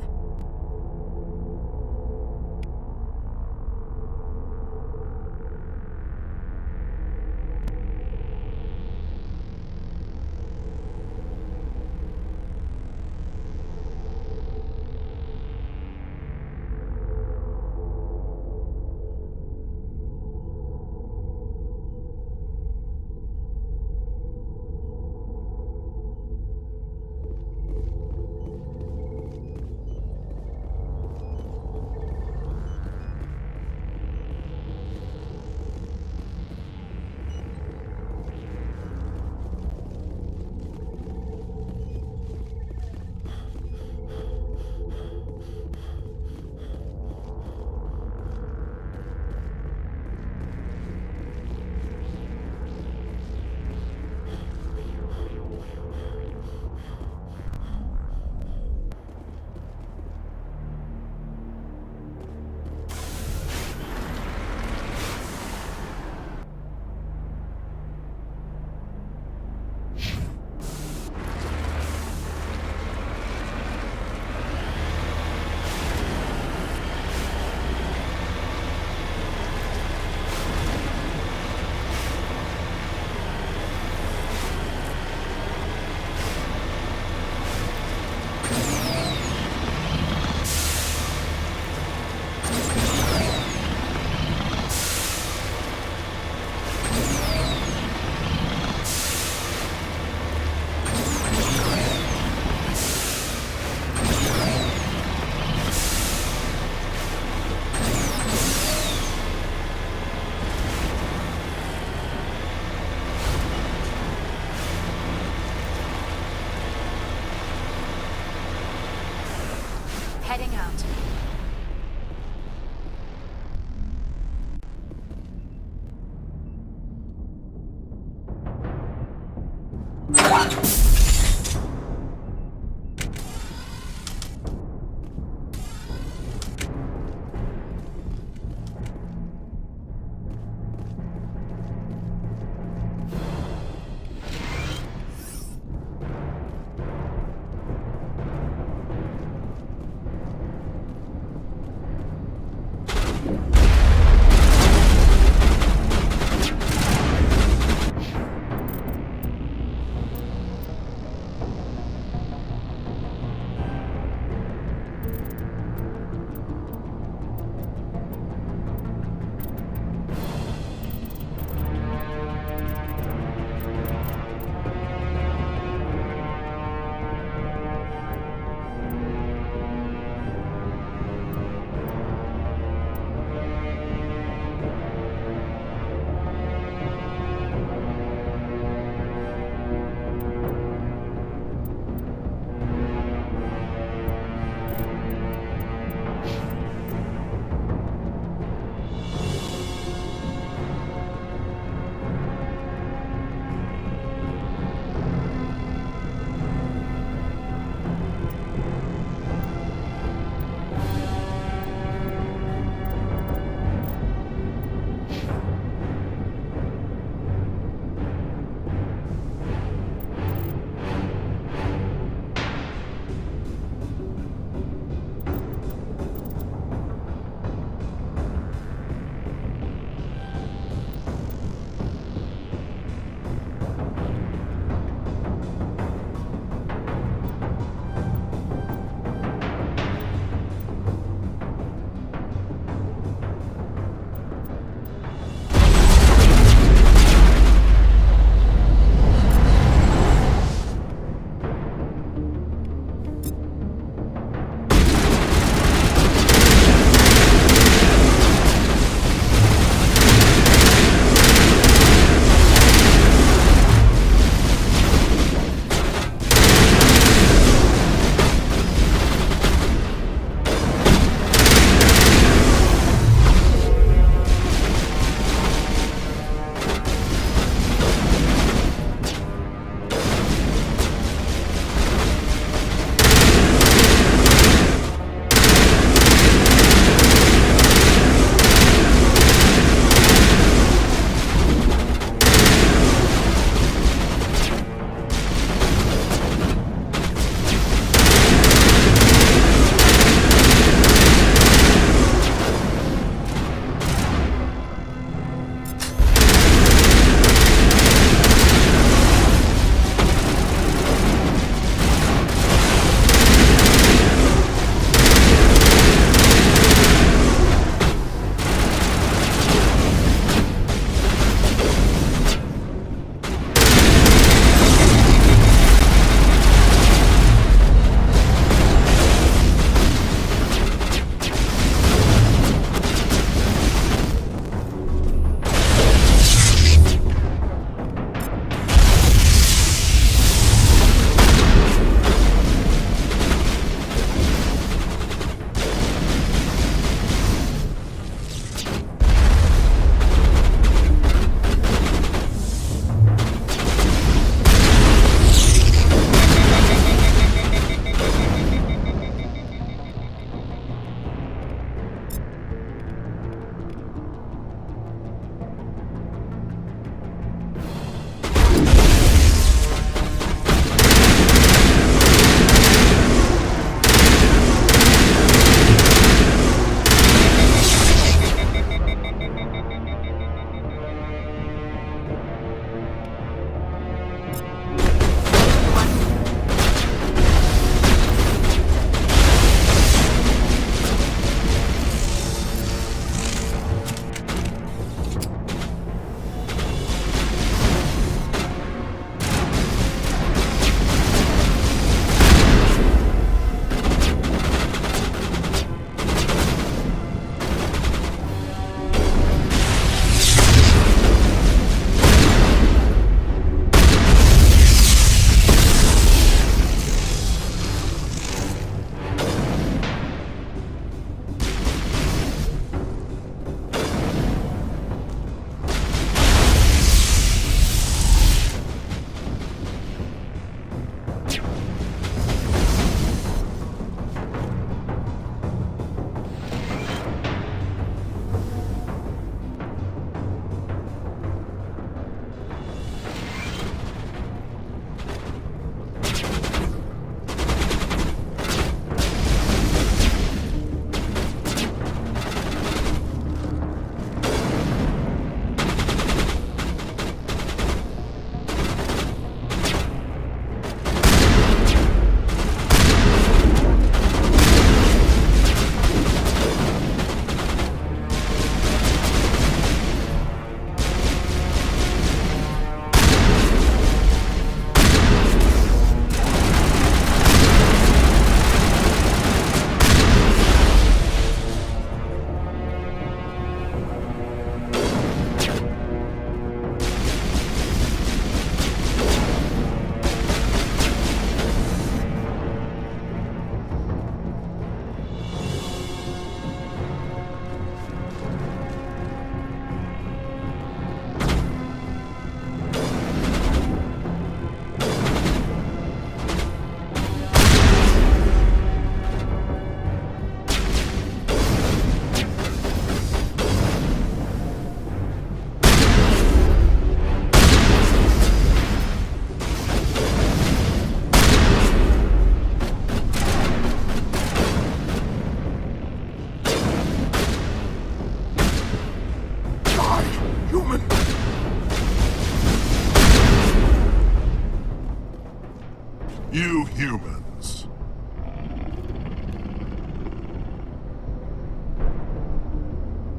You humans.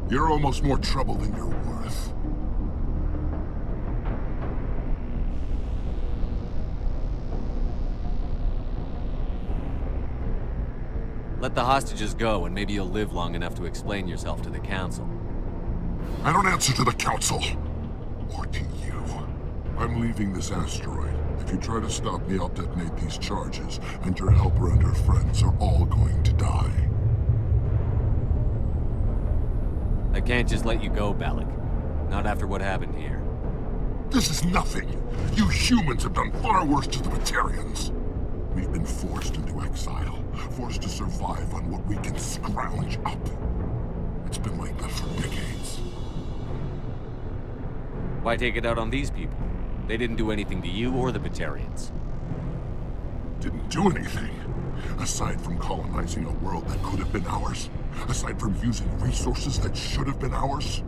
You're almost more trouble than you're worth. Let the hostages go, and maybe you'll live long enough to explain yourself to the Council. I don't answer to the Council. Or to you. I'm leaving this asteroid. If you try to stop me, I'll detonate these charges, and your helper and her friends are all going to die. I can't just let you go, Balak. Not after what happened here. This is nothing. You humans have done far worse to the Batarians. We've been forced into exile, forced to survive on what we can scrounge up. It's been like that for decades. Why take it out on these people? They didn't do anything to you or the Batarians. Didn't do anything. Aside from colonizing a world that could have been ours. Aside from using resources that should have been ours.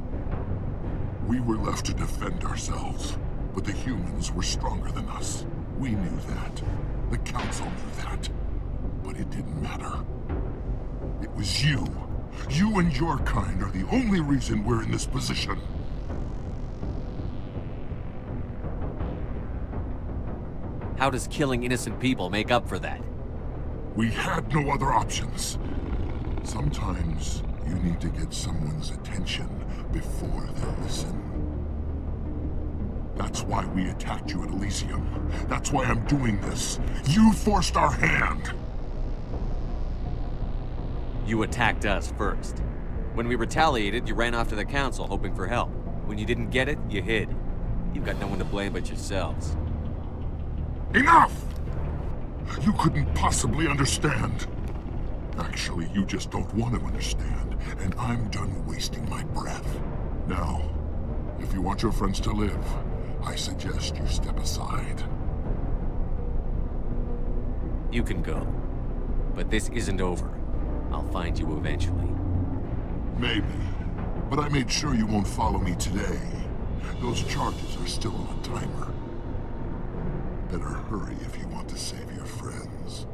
We were left to defend ourselves. But the humans were stronger than us. We knew that. The Council knew that. But it didn't matter. It was you. You and your kind are the only reason we're in this position. How does killing innocent people make up for that? We had no other options. Sometimes you need to get someone's attention before they'll listen. That's why we attacked you at Elysium. That's why I'm doing this. You forced our hand. You attacked us first. When we retaliated, you ran off to the Council hoping for help. When you didn't get it, you hid. You've got no one to blame but yourselves. Enough! You couldn't possibly understand. Actually, you just don't want to understand, and I'm done wasting my breath. Now, if you want your friends to live, I suggest you step aside. You can go. But this isn't over. I'll find you eventually. Maybe. But I made sure you won't follow me today. Those charges are still on a timer. Better hurry if you want to save your friends.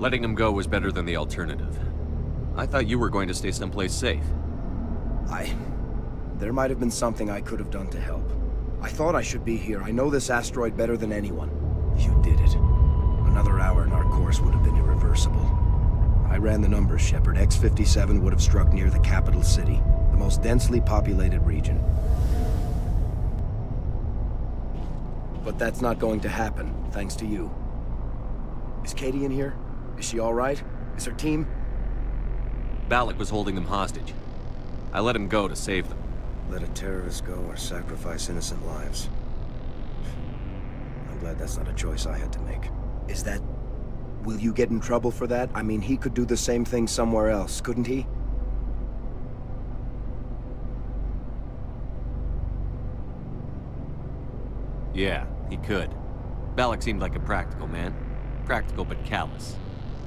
Letting him go was better than the alternative. I thought you were going to stay someplace safe. There might have been something I could have done to help. I thought I should be here. I know this asteroid better than anyone. You did it. Another hour and our course would have been irreversible. I ran the numbers, Shepard. X-57 would have struck near the capital city, the most densely populated region. But that's not going to happen, thanks to you. Is Katie in here? Is she all right? Is her team? Balak was holding them hostage. I let him go to save them. Let a terrorist go or sacrifice innocent lives. I'm glad that's not a choice I had to make. Is that... Will you get in trouble for that? I mean, he could do the same thing somewhere else, couldn't he? Yeah, he could. Balak seemed like a practical man. Practical but callous.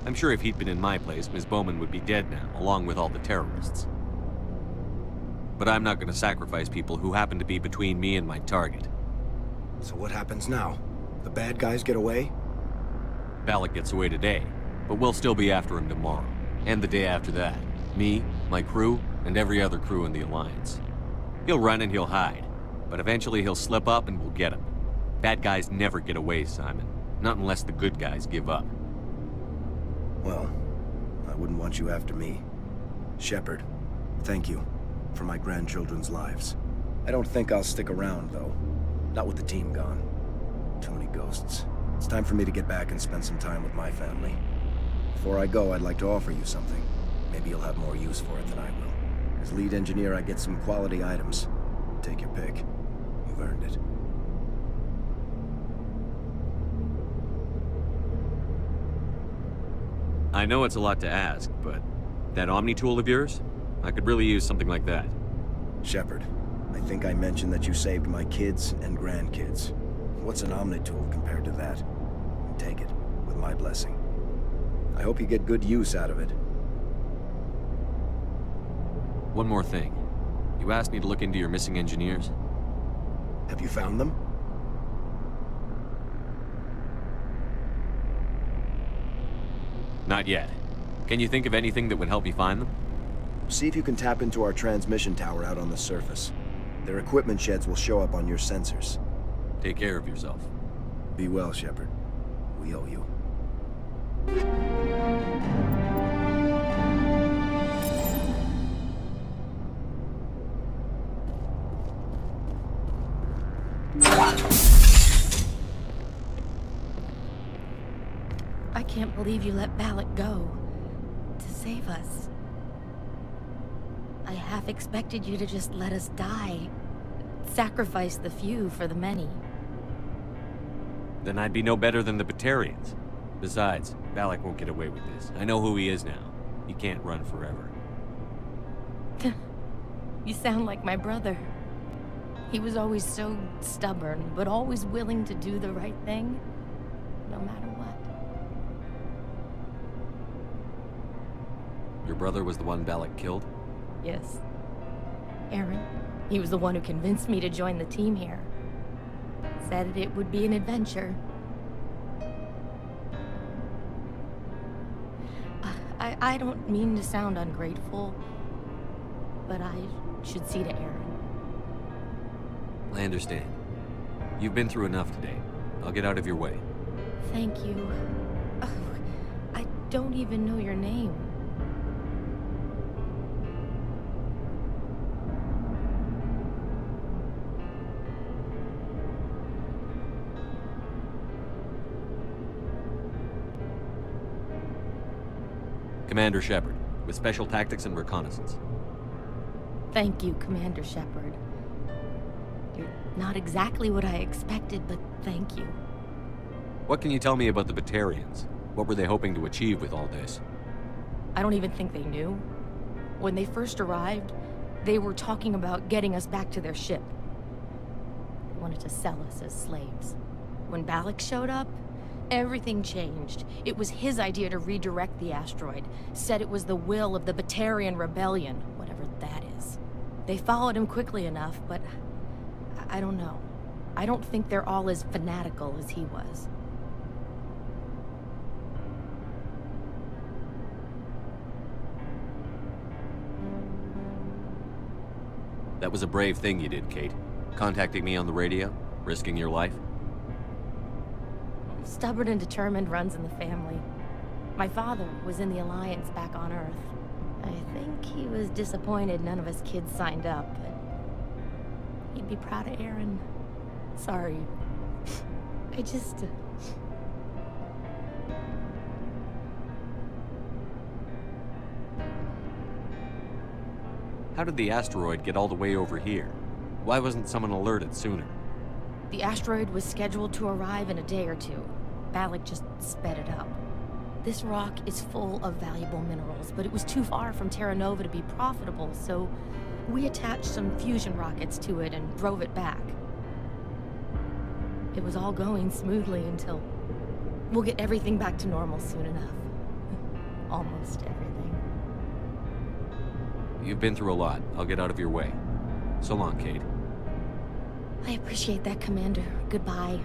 I'm sure if he'd been in my place, Ms. Bowman would be dead now, along with all the terrorists. But I'm not going to sacrifice people who happen to be between me and my target. So what happens now? The bad guys get away? Balak gets away today, but we'll still be after him tomorrow. And the day after that. Me, my crew, and every other crew in the Alliance. He'll run and he'll hide, but eventually he'll slip up and we'll get him. Bad guys never get away, Simon. Not unless the good guys give up. Well, I wouldn't want you after me. Shepard, thank you for my grandchildren's lives. I don't think I'll stick around, though. Not with the team gone. Too many ghosts. It's time for me to get back and spend some time with my family. Before I go, I'd like to offer you something. Maybe you'll have more use for it than I will. As lead engineer, I get some quality items. Take your pick. You've earned it. I know it's a lot to ask, but that Omni tool of yours? I could really use something like that. Shepard, I think I mentioned that you saved my kids and grandkids. What's an Omni tool compared to that? Take it, with my blessing. I hope you get good use out of it. One more thing. You asked me to look into your missing engineers? Have you found them? Not yet. Can you think of anything that would help me find them? See if you can tap into our transmission tower out on the surface. Their equipment sheds will show up on your sensors. Take care of yourself. Be well, Shepard. We owe you. I can't believe you let Balak go. To save us. I half expected you to just let us die. Sacrifice the few for the many. Then I'd be no better than the Batarians. Besides, Balak won't get away with this. I know who he is now. He can't run forever. You sound like my brother. He was always so stubborn, but always willing to do the right thing, no matter what. Your brother was the one Balak killed? Yes. Aaron. He was the one who convinced me to join the team here. Said it would be an adventure. I don't mean to sound ungrateful, but I should see to Aaron. I understand. You've been through enough today. I'll get out of your way. Thank you. Oh, I don't even know your name. Commander Shepard, with Special Tactics and Reconnaissance. Thank you, Commander Shepard. You're not exactly what I expected, but thank you. What can you tell me about the Batarians? What were they hoping to achieve with all this? I don't even think they knew. When they first arrived, they were talking about getting us back to their ship. They wanted to sell us as slaves. When Balak showed up, everything changed. It was his idea to redirect the asteroid. Said it was the will of the Batarian Rebellion, whatever that is. They followed him quickly enough, but I don't know. I don't think they're all as fanatical as he was. That was a brave thing you did, Kate. Contacting me on the radio, risking your life. Stubborn and determined runs in the family. My father was in the Alliance back on Earth. I think he was disappointed none of us kids signed up, but he'd be proud of Aaron. Sorry. I just... How did the asteroid get all the way over here? Why wasn't someone alerted sooner? The asteroid was scheduled to arrive in a day or two. Balak just sped it up. This rock is full of valuable minerals, but it was too far from Terra Nova to be profitable, so we attached some fusion rockets to it and drove it back. It was all going smoothly until... We'll get everything back to normal soon enough. Almost everything. You've been through a lot. I'll get out of your way. So long, Kate. I appreciate that, Commander. Goodbye.